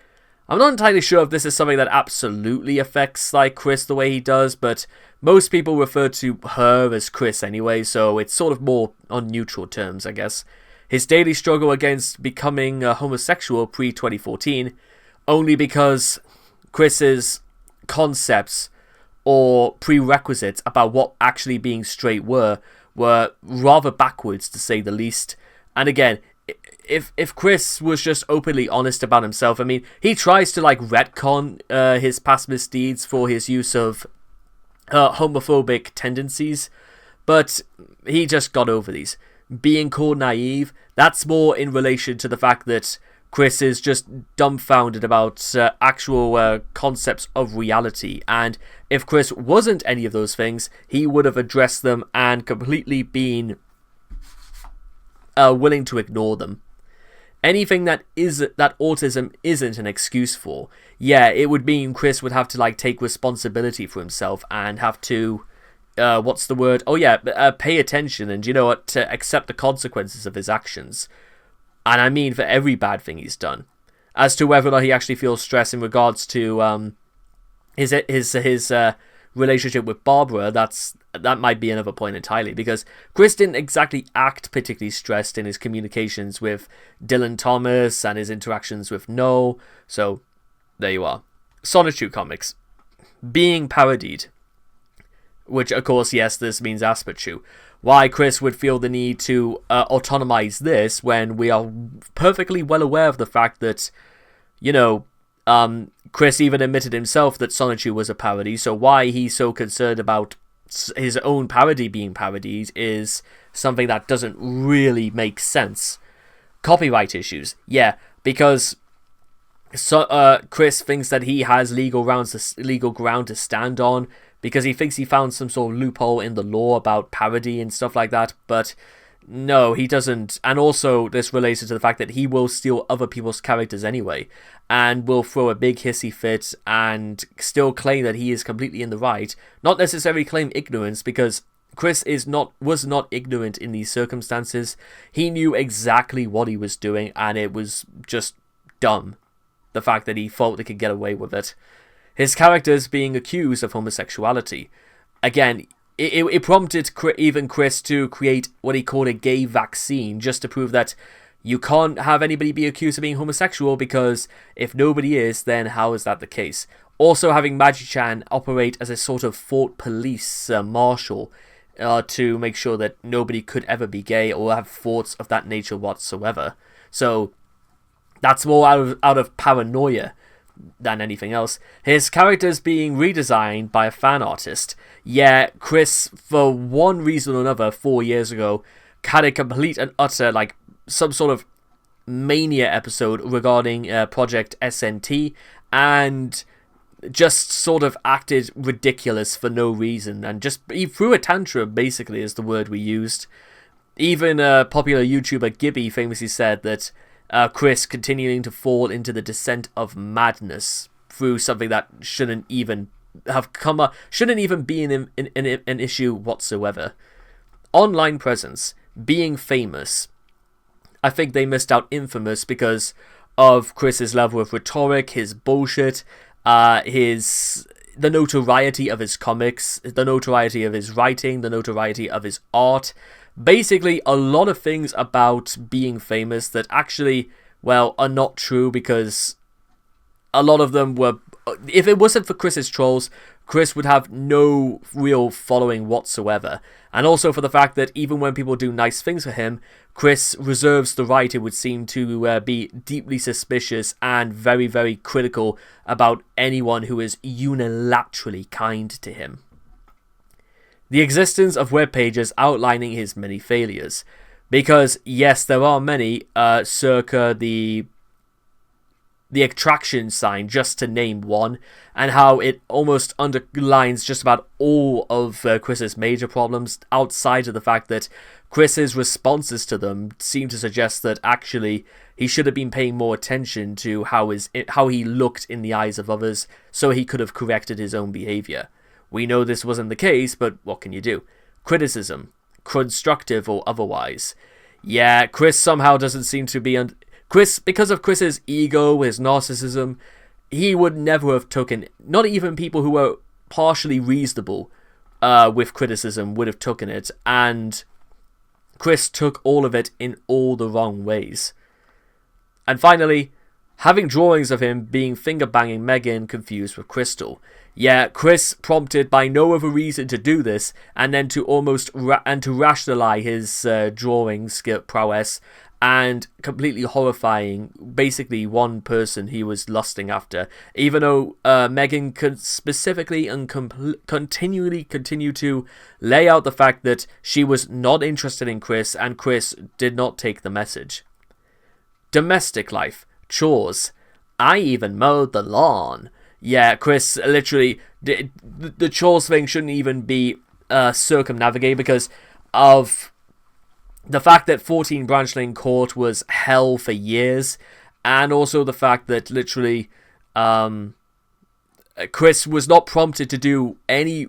[SPEAKER 1] I'm not entirely sure if this is something that absolutely affects like Chris the way he does, but most people refer to her as Chris anyway, so it's sort of more on neutral terms, I guess. His daily struggle against becoming a homosexual pre-2014, only because Chris's concepts or prerequisites about what actually being straight were rather backwards, to say the least. And again, if Chris was just openly honest about himself, I mean, he tries to like retcon his past misdeeds for his use of homophobic tendencies, but he just got over these. Being called naive, that's more in relation to the fact that Chris is just dumbfounded about actual concepts of reality, and if Chris wasn't any of those things, he would have addressed them and completely been willing to ignore them. Anything that autism isn't an excuse for, yeah, it would mean Chris would have to like take responsibility for himself and have to pay attention and, to accept the consequences of his actions. And I mean for every bad thing he's done. As to whether or not he actually feels stress in regards to his relationship with Barbara, that might be another point entirely, because Chris didn't exactly act particularly stressed in his communications with Dylan Thomas and his interactions with Noel. So there you are. Solitude comics being parodied, which of course, yes, this means Asperchu. Why Chris would feel the need to autonomize this when we are perfectly well aware of the fact that, Chris even admitted himself that Solitude was a parody, so why he's so concerned about his own parody being parodied is something that doesn't really make sense. Copyright issues. Yeah, because Chris thinks that he has legal ground to stand on, because he thinks he found some sort of loophole in the law about parody and stuff like that, but no, he doesn't. And also, this relates to the fact that he will steal other people's characters anyway, and will throw a big hissy fit and still claim that he is completely in the right. Not necessarily claim ignorance, because Chris was not ignorant in these circumstances. He knew exactly what he was doing, and it was just dumb, the fact that he thought they could get away with it. His characters being accused of homosexuality. Again, it prompted even Chris to create what he called a gay vaccine, just to prove that you can't have anybody be accused of being homosexual, because if nobody is, then how is that the case? Also having Magi-chan operate as a sort of thought police marshal to make sure that nobody could ever be gay or have thoughts of that nature whatsoever. So that's more out of paranoia than anything else. His characters being redesigned by a fan artist. Yeah, Chris, for one reason or another, 4 years ago, had a complete and utter, some sort of mania episode regarding Project SNT, and just sort of acted ridiculous for no reason, and he threw a tantrum, basically, is the word we used. Even popular YouTuber Gibby famously said that Chris continuing to fall into the descent of madness through something that shouldn't even be an issue whatsoever. Online presence, being famous. I think they missed out infamous because of Chris's level of rhetoric, his bullshit, the notoriety of his comics, the notoriety of his writing, the notoriety of his art. Basically, a lot of things about being famous that actually, are not true, because a lot of them were... If it wasn't for Chris's trolls, Chris would have no real following whatsoever. And also for the fact that even when people do nice things for him, Chris reserves the right, it would seem, to be deeply suspicious and very, very critical about anyone who is unilaterally kind to him. The existence of web pages outlining his many failures. Because, yes, there are many, circa the attraction sign, just to name one, and how it almost underlines just about all of Chris's major problems, outside of the fact that Chris's responses to them seem to suggest that actually he should have been paying more attention to how he looked in the eyes of others, so he could have corrected his own behaviour. We know this wasn't the case, but what can you do? Criticism, constructive or otherwise. Yeah, Chris somehow doesn't seem to be... because of Chris's ego, his narcissism, he would never have taken... Not even people who were partially reasonable with criticism would have taken it, and Chris took all of it in all the wrong ways. And finally, having drawings of him being finger-banging Megan confused with Crystal. Yeah, Chris prompted by no other reason to do this, and then to to rationalize his drawing skill prowess, and completely horrifying basically one person he was lusting after, even though Megan could specifically and continually continue to lay out the fact that she was not interested in Chris, and Chris did not take the message. Domestic life, chores. I even mowed the lawn. Yeah, Chris literally, the chores thing shouldn't even be circumnavigated because of the fact that 14 Branch Lane Court was hell for years, and also the fact that literally Chris was not prompted to do any,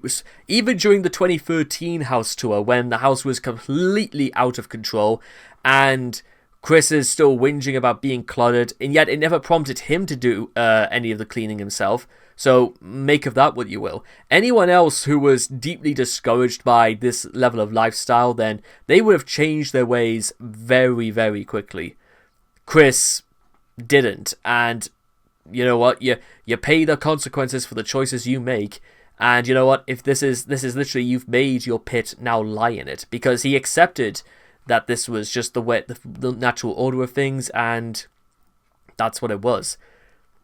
[SPEAKER 1] even during the 2013 house tour when the house was completely out of control, and Chris is still whinging about being cluttered, and yet it never prompted him to do any of the cleaning himself. So make of that what you will. Anyone else who was deeply discouraged by this level of lifestyle, then they would have changed their ways very, very quickly. Chris didn't, and you know what? You pay the consequences for the choices you make. And you know what? If this is literally, you've made your pit, now lie in it, because he accepted that this was just the natural order of things, and that's what it was.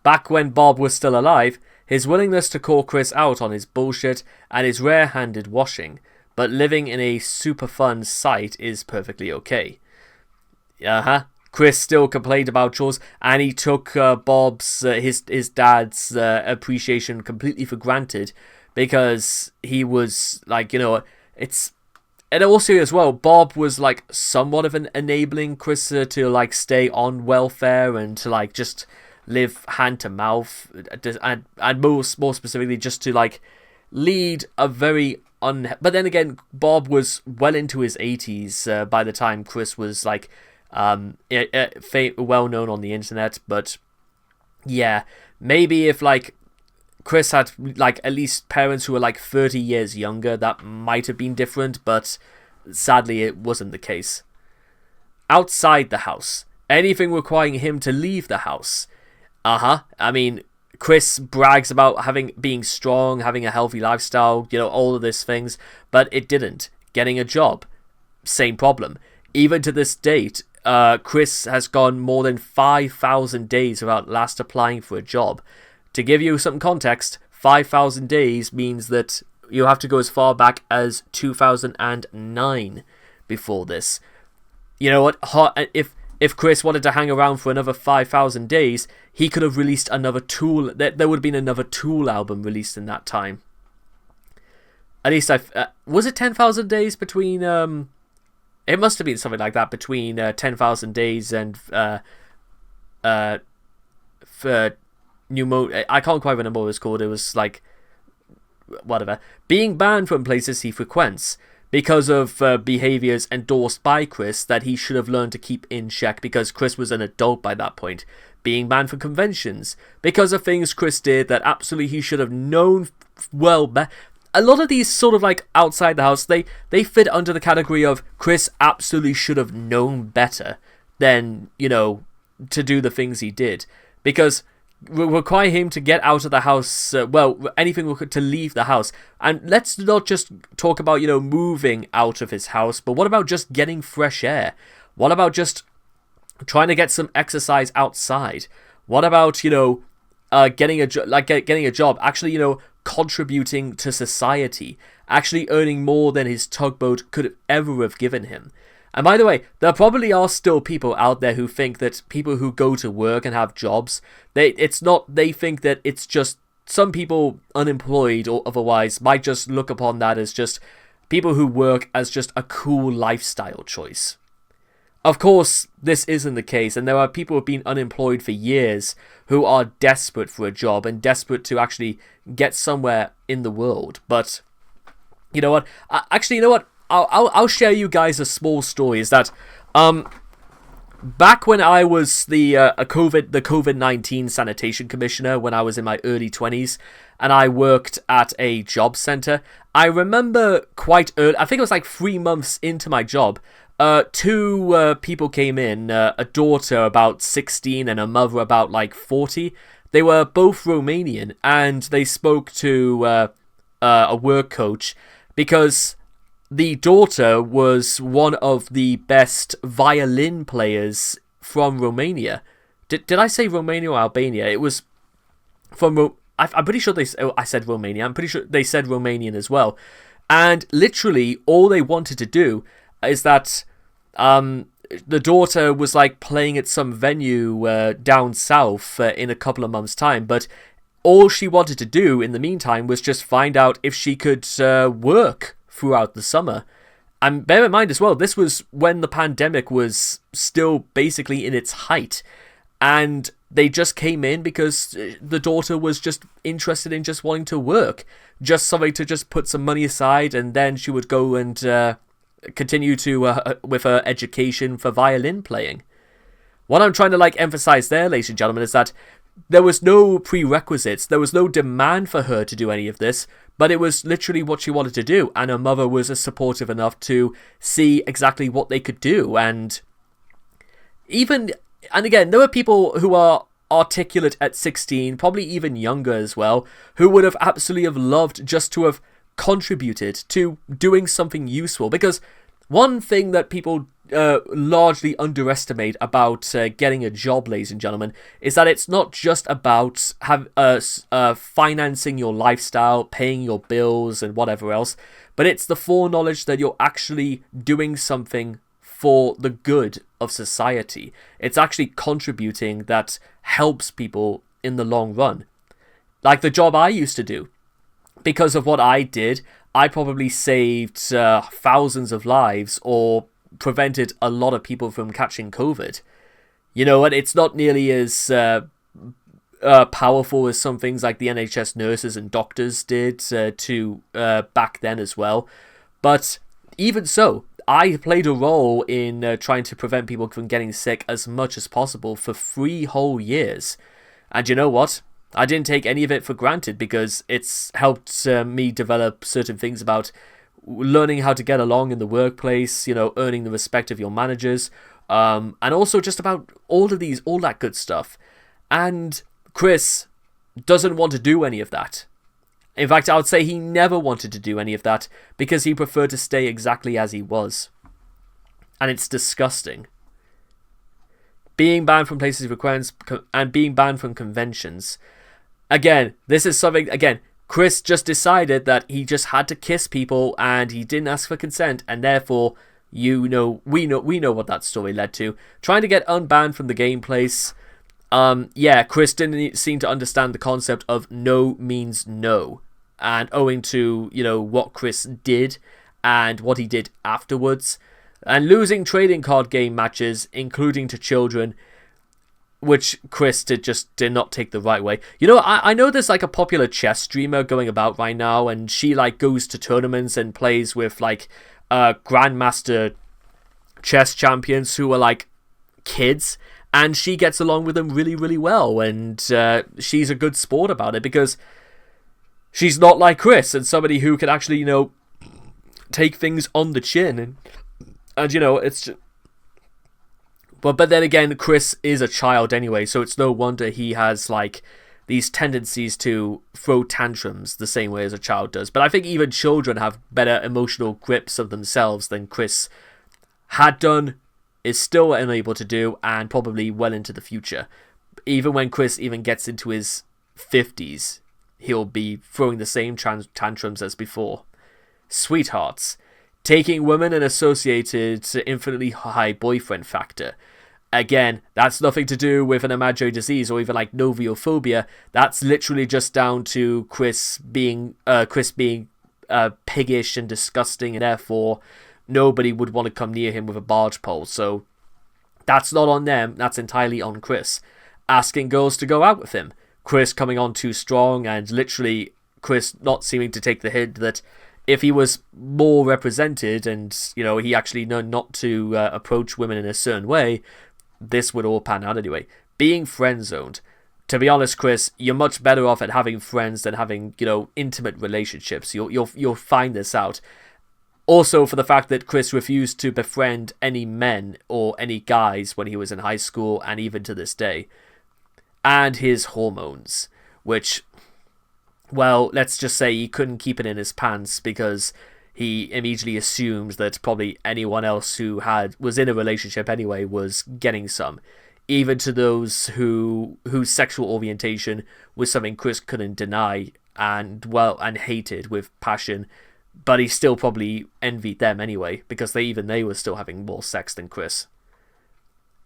[SPEAKER 1] Back when Bob was still alive, his willingness to call Chris out on his bullshit and his rare-handed washing, but living in a super fun site is perfectly okay. Chris still complained about chores, and he took Bob's his dad's appreciation completely for granted, because he was like, you know, it's... And also as well, Bob was like somewhat of an enabling Chris to like stay on welfare and to like just live hand to mouth, and more specifically just to like lead a very but then again, Bob was well into his 80s by the time Chris was like well known on the internet. But yeah, maybe if like Chris had like at least parents who were like 30 years younger, that might have been different, but sadly it wasn't the case. Outside the house, anything requiring him to leave the house. I mean, Chris brags about being strong, having a healthy lifestyle, you know, all of these things, but it didn't. Getting a job, same problem. Even to this date, Chris has gone more than 5,000 days without last applying for a job. To give you some context, 5,000 days means that you have to go as far back as 2009 before this. You know what? If Chris wanted to hang around for another 5,000 days, he could have released another Tool. There would have been another Tool album released in that time. At least was it 10,000 days between? It must have been something like that, between 10,000 days and for I can't quite remember what it was called. It was like whatever. Being banned from places he frequents because of behaviors endorsed by Chris that he should have learned to keep in check, because Chris was an adult by that point. Being banned from conventions because of things Chris did that absolutely he should have known well. A lot of these sort of like outside the house, they fit under the category of Chris absolutely should have known better than, you know, to do the things he did, because require him to get out of the house, anything to leave the house. And let's not just talk about, you know, moving out of his house, but what about just getting fresh air? What about just trying to get some exercise outside? What about, you know, getting a job, actually, you know, contributing to society, actually earning more than his tugboat could ever have given him? And by the way, there probably are still people out there who think that people who go to work and have jobs, they think that it's just some people unemployed or otherwise might just look upon that as just people who work as just a cool lifestyle choice. Of course, this isn't the case, and there are people who have been unemployed for years who are desperate for a job and desperate to actually get somewhere in the world. But you know what? Actually, you know what? I'll share you guys a small story. Is that back when I was the COVID-19 sanitation commissioner when I was in my early 20s, and I worked at a job center, I remember quite early, I think it was like 3 months into my job, two people came in, a daughter about 16 and a mother about like 40. They were both Romanian, and they spoke to a work coach because the daughter was one of the best violin players from Romania. Did I say Romania or Albania? It was from... I'm pretty sure I said Romania. I'm pretty sure they said Romanian as well. And literally, all they wanted to do is that the daughter was like playing at some venue down south in a couple of months' time. But all she wanted to do in the meantime was just find out if she could work throughout the summer. And bear in mind as well, this was when the pandemic was still basically in its height, and they just came in because the daughter was just interested in just wanting to work, just somebody to just put some money aside, and then she would go and continue to with her education for violin playing. What I'm trying to like emphasize there, ladies and gentlemen, is that there was no prerequisites, there was no demand for her to do any of this, but it was literally what she wanted to do, and her mother was supportive enough to see exactly what they could do. And again, there were people who are articulate at 16, probably even younger as well, who would have absolutely have loved just to have contributed to doing something useful. Because one thing that people largely underestimate about getting a job, ladies and gentlemen, is that it's not just about financing your lifestyle, paying your bills and whatever else, but it's the foreknowledge that you're actually doing something for the good of society. It's actually contributing that helps people in the long run. Like the job I used to do. Because of what I did, I probably saved thousands of lives or prevented a lot of people from catching COVID. You know, and it's not nearly as powerful as some things like the NHS nurses and doctors did back then as well. But even so, I played a role in trying to prevent people from getting sick as much as possible for 3 whole years. And you know what? I didn't take any of it for granted, because it's helped me develop certain things about learning how to get along in the workplace, you know, earning the respect of your managers, and also just about all that good stuff. And Chris doesn't want to do any of that. In fact, I would say he never wanted to do any of that, because he preferred to stay exactly as he was. And it's disgusting. Being banned from places of requirements and being banned from conventions. Again, this is something, Chris just decided that he just had to kiss people and he didn't ask for consent, and therefore, we know what that story led to. Trying to get unbanned from the game place. Chris didn't seem to understand the concept of no means no. And owing to, what Chris did and what he did afterwards, and losing trading card game matches, including to children, which Chris did not take the right way. I know there's like a popular chess streamer going about right now, and she like goes to tournaments and plays with like grandmaster chess champions who are like kids, and she gets along with them really, really well, and she's a good sport about it, because she's not like Chris, and somebody who can actually, take things on the chin, and it's just... But then again, Chris is a child anyway, so it's no wonder he has like these tendencies to throw tantrums the same way as a child does. But I think even children have better emotional grips of themselves than Chris had done, is still unable to do, and probably well into the future. Even when Chris even gets into his 50s, he'll be throwing the same tantrums as before. Sweethearts. Taking women and associated to infinitely high boyfriend factor. Again, that's nothing to do with an imaginary disease or even like noviophobia. That's literally just down to Chris being piggish and disgusting, and therefore nobody would want to come near him with a barge pole. So that's not on them, that's entirely on Chris. Asking girls to go out with him. Chris coming on too strong, and literally Chris not seeming to take the hint that if he was more represented and, he actually knew not to approach women in a certain way, this would all pan out anyway. Being friend-zoned. To be honest, Chris, you're much better off at having friends than having, intimate relationships. You'll find this out. Also, for the fact that Chris refused to befriend any men or any guys when he was in high school, and even to this day. And his hormones, which... well, let's just say he couldn't keep it in his pants, because he immediately assumed that probably anyone else who was in a relationship anyway was getting some. Even to those whose sexual orientation was something Chris couldn't deny and hated with passion, but he still probably envied them anyway, because they were still having more sex than Chris.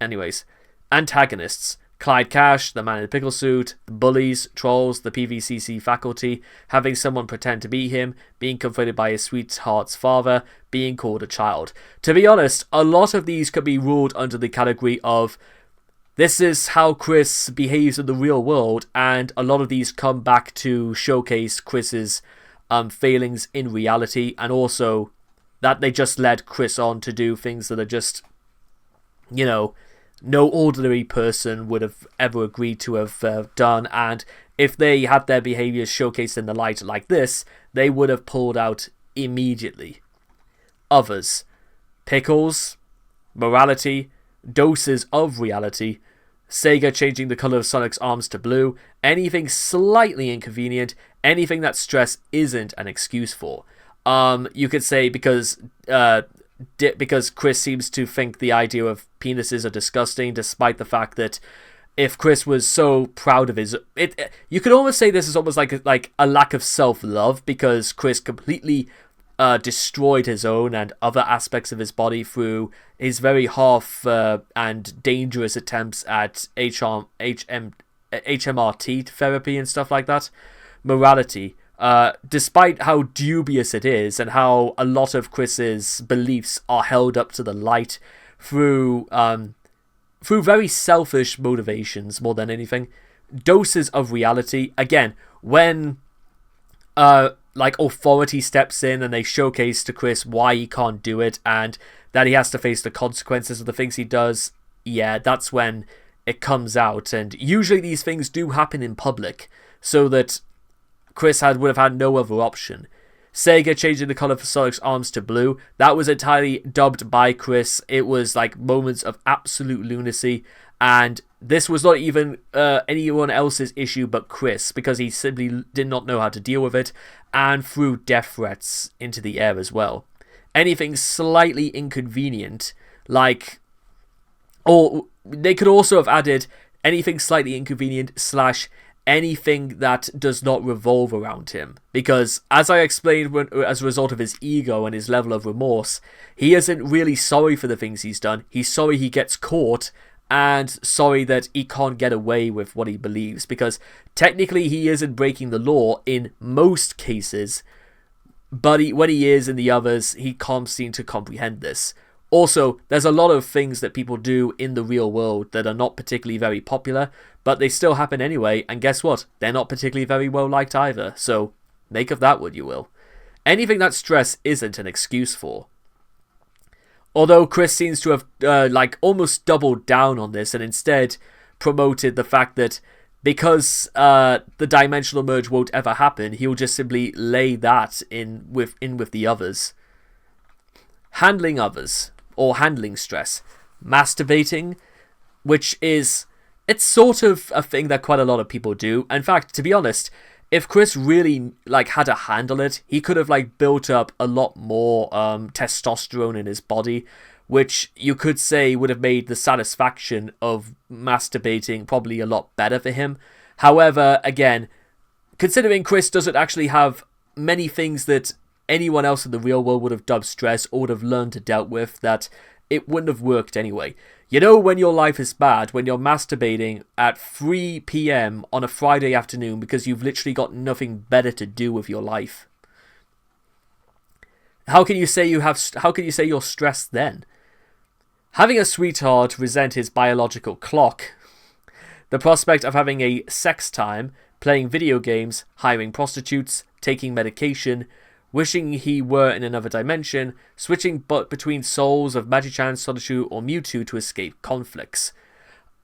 [SPEAKER 1] Anyways, antagonists. Clyde Cash, the man in the pickle suit, the bullies, trolls, the PVCC faculty, having someone pretend to be him, being confronted by his sweetheart's father, being called a child. To be honest, a lot of these could be ruled under the category of this is how Chris behaves in the real world, and a lot of these come back to showcase Chris's failings in reality, and also that they just led Chris on to do things that are just, no ordinary person would have ever agreed to have done, and if they had their behaviors showcased in the light like this, they would have pulled out immediately. Others: pickles, morality, doses of reality, Sega changing the color of Sonic's arms to blue, anything slightly inconvenient, anything that stress isn't an excuse for. You could say because Chris seems to think the idea of penises are disgusting, despite the fact that if Chris was so proud of you could almost say this is almost like a lack of self-love, because Chris completely destroyed his own and other aspects of his body through his very half and dangerous attempts at HMRT therapy and stuff like that. Morality. Despite how dubious it is and how a lot of Chris's beliefs are held up to the light through very selfish motivations more than anything. Doses of reality. Again, when authority steps in and they showcase to Chris why he can't do it and that he has to face the consequences of the things he does, yeah, that's when it comes out. And usually these things do happen in public, so that Chris would have had no other option. Sega changing the color for Sonic's arms to blue, that was entirely dubbed by Chris. It was like moments of absolute lunacy, and this was not even anyone else's issue but Chris, because he simply did not know how to deal with it and threw death threats into the air as well. Anything slightly inconvenient, or they could also have added anything slightly inconvenient / anything that does not revolve around him, because as I explained, as a result of his ego and his level of remorse, he isn't really sorry for the things he's done. He's sorry he gets caught and sorry that he can't get away with what he believes, because technically he isn't breaking the law in most cases, but when he is in the others, he can't seem to comprehend this. Also, there's a lot of things that people do in the real world that are not particularly very popular, but they still happen anyway, and guess what? They're not particularly very well liked either, so make of that what you will. Anything that stress isn't an excuse for. Although Chris seems to have almost doubled down on this and instead promoted the fact that because the dimensional merge won't ever happen, he'll just simply lay that in with the others. Handling others, or handling stress. Masturbating, which is, it's sort of a thing that quite a lot of people do. In fact, to be honest, if Chris really had to handle it, he could have built up a lot more testosterone in his body, which you could say would have made the satisfaction of masturbating probably a lot better for him. However, again, considering Chris doesn't actually have many things that anyone else in the real world would have dubbed stress or would have learned to deal with, that it wouldn't have worked anyway. You know when your life is bad, when you're masturbating at 3 p.m. on a Friday afternoon because you've literally got nothing better to do with your life. How can you say you're stressed then? Having a sweetheart resent his biological clock. The prospect of having a sex time, playing video games, hiring prostitutes, taking medication, wishing he were in another dimension, switching between souls of Magichan, Sonichu, or Mewtwo to escape conflicts.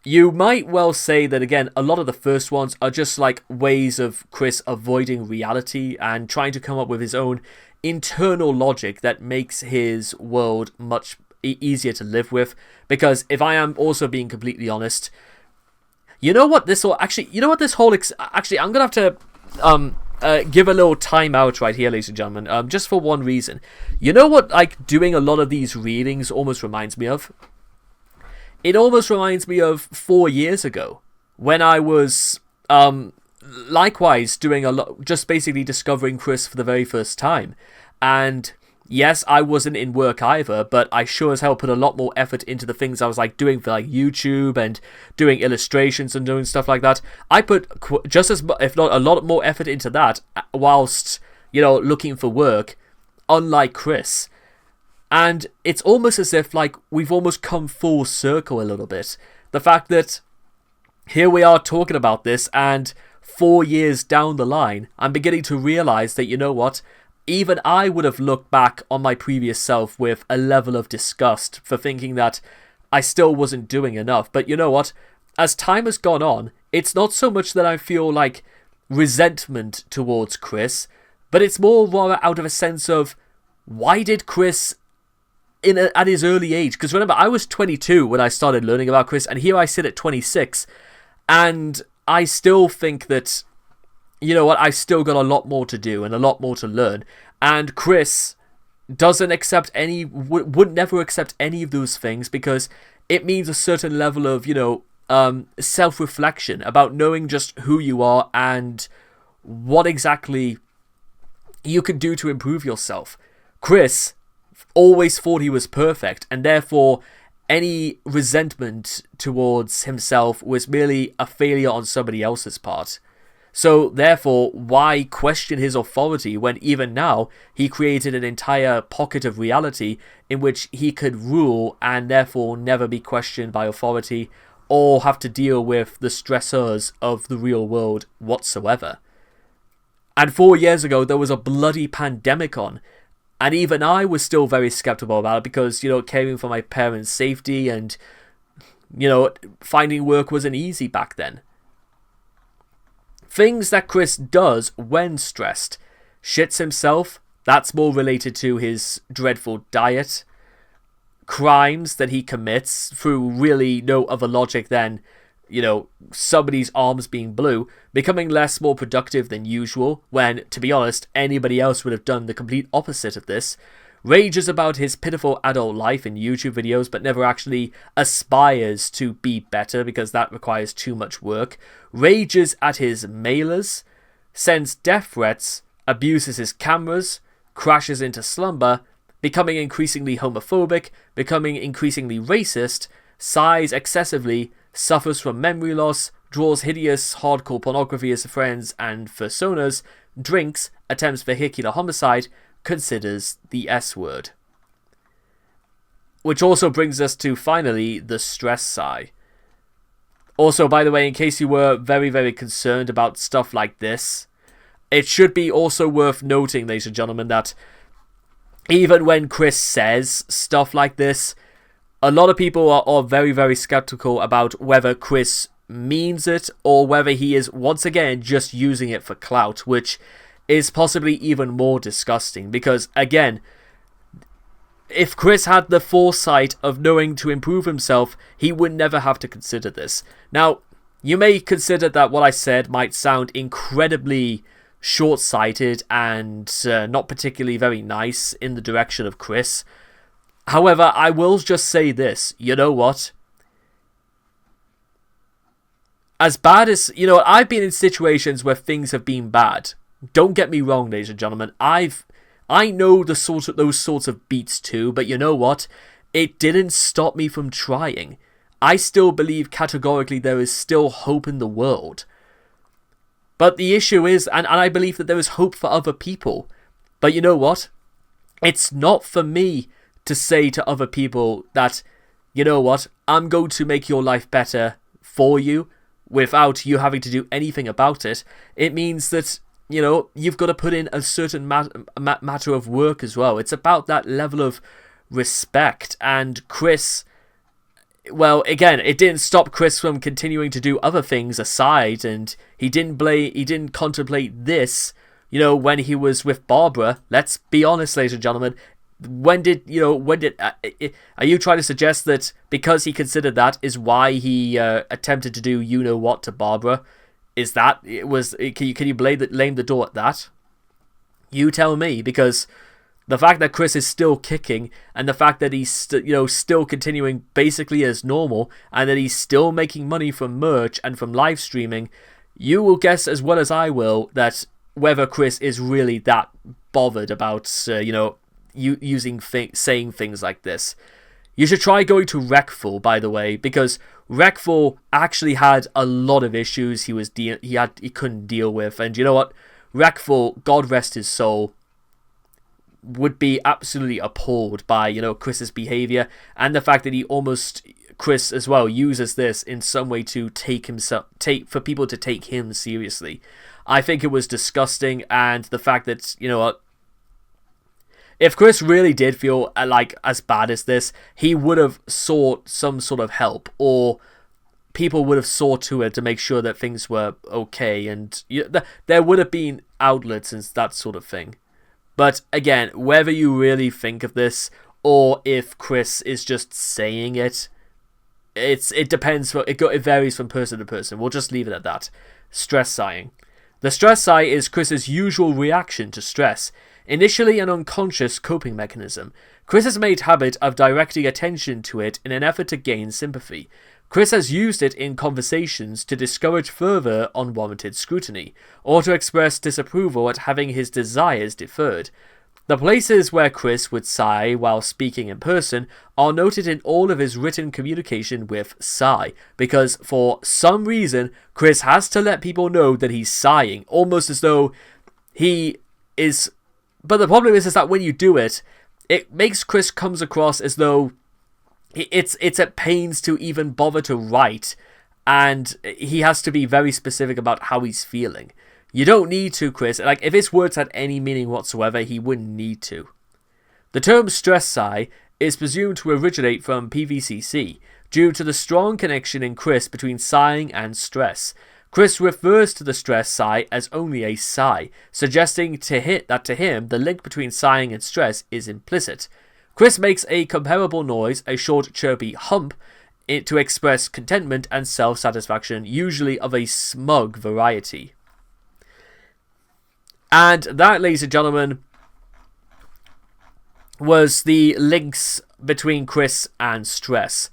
[SPEAKER 1] You might well say that, again, a lot of the first ones are just ways of Chris avoiding reality and trying to come up with his own internal logic that makes his world much easier to live with. Because if I am also being completely honest, I'm gonna have to give a little time out right here, ladies and gentlemen, just for one reason. You know what doing a lot of these readings almost reminds me of? It almost reminds me of 4 years ago, when I was likewise doing a lot, just basically discovering Chris for the very first time. And yes, I wasn't in work either, but I sure as hell put a lot more effort into the things I was doing for YouTube and doing illustrations and doing stuff like that. I put just as, if not a lot more effort into that whilst, looking for work, unlike Chris. And it's almost as if we've almost come full circle a little bit. The fact that here we are talking about this, and 4 years down the line, I'm beginning to realize that, you know what, even I would have looked back on my previous self with a level of disgust for thinking that I still wasn't doing enough. But you know what? As time has gone on, it's not so much that I feel like resentment towards Chris, but it's more rather out of a sense of, why did Chris, at his early age, because remember, I was 22 when I started learning about Chris, and here I sit at 26, and I still think that, you know what, I've still got a lot more to do and a lot more to learn, and Chris doesn't accept would never accept any of those things, because it means a certain level of, self-reflection about knowing just who you are and what exactly you can do to improve yourself. Chris always thought he was perfect, and therefore any resentment towards himself was merely a failure on somebody else's part. So therefore, why question his authority when even now he created an entire pocket of reality in which he could rule and therefore never be questioned by authority or have to deal with the stressors of the real world whatsoever. And 4 years ago, there was a bloody pandemic on, and even I was still very skeptical about it because, caring for my parents' safety and, finding work wasn't easy back then. Things that Chris does when stressed. Shits himself, that's more related to his dreadful diet. Crimes that he commits through really no other logic than, somebody's arms being blue, becoming more productive than usual, when, to be honest, anybody else would have done the complete opposite of this. Rages about his pitiful adult life in YouTube videos, but never actually aspires to be better because that requires too much work. Rages at his mailers, sends death threats, abuses his cameras, crashes into slumber, becoming increasingly homophobic, becoming increasingly racist, sighs excessively, suffers from memory loss, draws hideous hardcore pornography as friends and personas, drinks, attempts vehicular homicide, considers the S word. Which also brings us to, finally, the stress sigh. Also, by the way, in case you were very, very concerned about stuff like this, it should be also worth noting, ladies and gentlemen, that even when Chris says stuff like this, a lot of people are very, very skeptical about whether Chris means it or whether he is, once again, just using it for clout, which is possibly even more disgusting. Because, again, if Chris had the foresight of knowing to improve himself, he would never have to consider this. Now, you may consider that what I said might sound incredibly short-sighted and not particularly very nice in the direction of Chris. However, I will just say this. You know what? As bad as, I've been in situations where things have been bad. Don't get me wrong, ladies and gentlemen. I know those sorts of beats too, but you know what? It didn't stop me from trying. I still believe categorically there is still hope in the world. But the issue is, and I believe that there is hope for other people. But you know what? It's not for me to say to other people that, you know what, I'm going to make your life better for you without you having to do anything about it. It means that, you've got to put in a certain matter of work as well. It's about that level of respect. And Chris, well, again, it didn't stop Chris from continuing to do other things aside, and he didn't contemplate this, when he was with Barbara. Let's be honest, ladies and gentlemen. Are you trying to suggest that because he considered that is why he attempted to do you-know-what to Barbara? Is that, can you blame the door at that? You tell me, because the fact that Chris is still kicking, and the fact that he's still continuing basically as normal, and that he's still making money from merch and from live streaming, you will guess as well as I will that whether Chris is really that bothered about, saying things like this. You should try going to Quickville, by the way, because Quickville actually had a lot of issues he couldn't deal with, and you know what? Quickville, God rest his soul, would be absolutely appalled by, Chris's behavior, and the fact that Chris as well uses this in some way to for people to take him seriously. I think it was disgusting, and the fact that, If Chris really did feel like as bad as this, he would have sought some sort of help, or people would have sought to it to make sure that things were okay, and there would have been outlets and that sort of thing. But again, whether you really think of this, or if Chris is just saying it, it depends. It varies from person to person. We'll just leave it at that. Stress sighing. The stress sigh is Chris's usual reaction to stress. Initially an unconscious coping mechanism, Chris has made habit of directing attention to it in an effort to gain sympathy. Chris has used it in conversations to discourage further unwarranted scrutiny, or to express disapproval at having his desires deferred. The places where Chris would sigh while speaking in person are noted in all of his written communication with sigh, because for some reason, Chris has to let people know that he's sighing, almost as though he is... But the problem is that when you do it, it makes Chris comes across as though it's at pains to even bother to write, and he has to be very specific about how he's feeling. You don't need to, Chris. Like, if his words had any meaning whatsoever, he wouldn't need to. The term stress sigh is presumed to originate from PVCC, due to the strong connection in Chris between sighing and stress. Chris refers to the stress sigh as only a sigh, suggesting that to him the link between sighing and stress is implicit. Chris makes a comparable noise, a short chirpy hump, to express contentment and self-satisfaction, usually of a smug variety. And that, ladies and gentlemen, was the links between Chris and stress.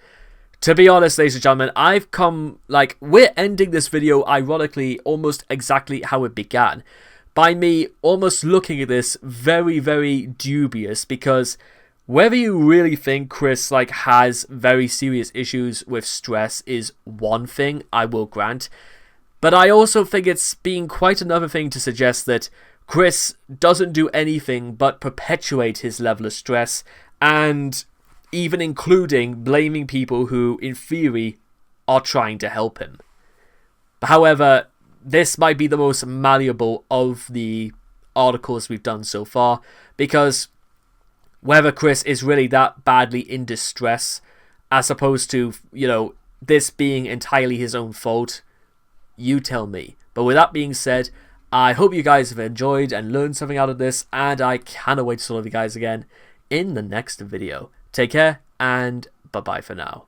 [SPEAKER 1] To be honest, ladies and gentlemen, I've come, we're ending this video, ironically, almost exactly how it began. By me almost looking at this very, very dubious, because whether you really think Chris, has very serious issues with stress is one thing, I will grant. But I also think it's been quite another thing to suggest that Chris doesn't do anything but perpetuate his level of stress, and even including blaming people who, in theory, are trying to help him. However, this might be the most malleable of the articles we've done so far, because whether Chris is really that badly in distress, as opposed to, this being entirely his own fault, you tell me. But with that being said, I hope you guys have enjoyed and learned something out of this, and I cannot wait to see all of you guys again in the next video. Take care, and bye-bye for now.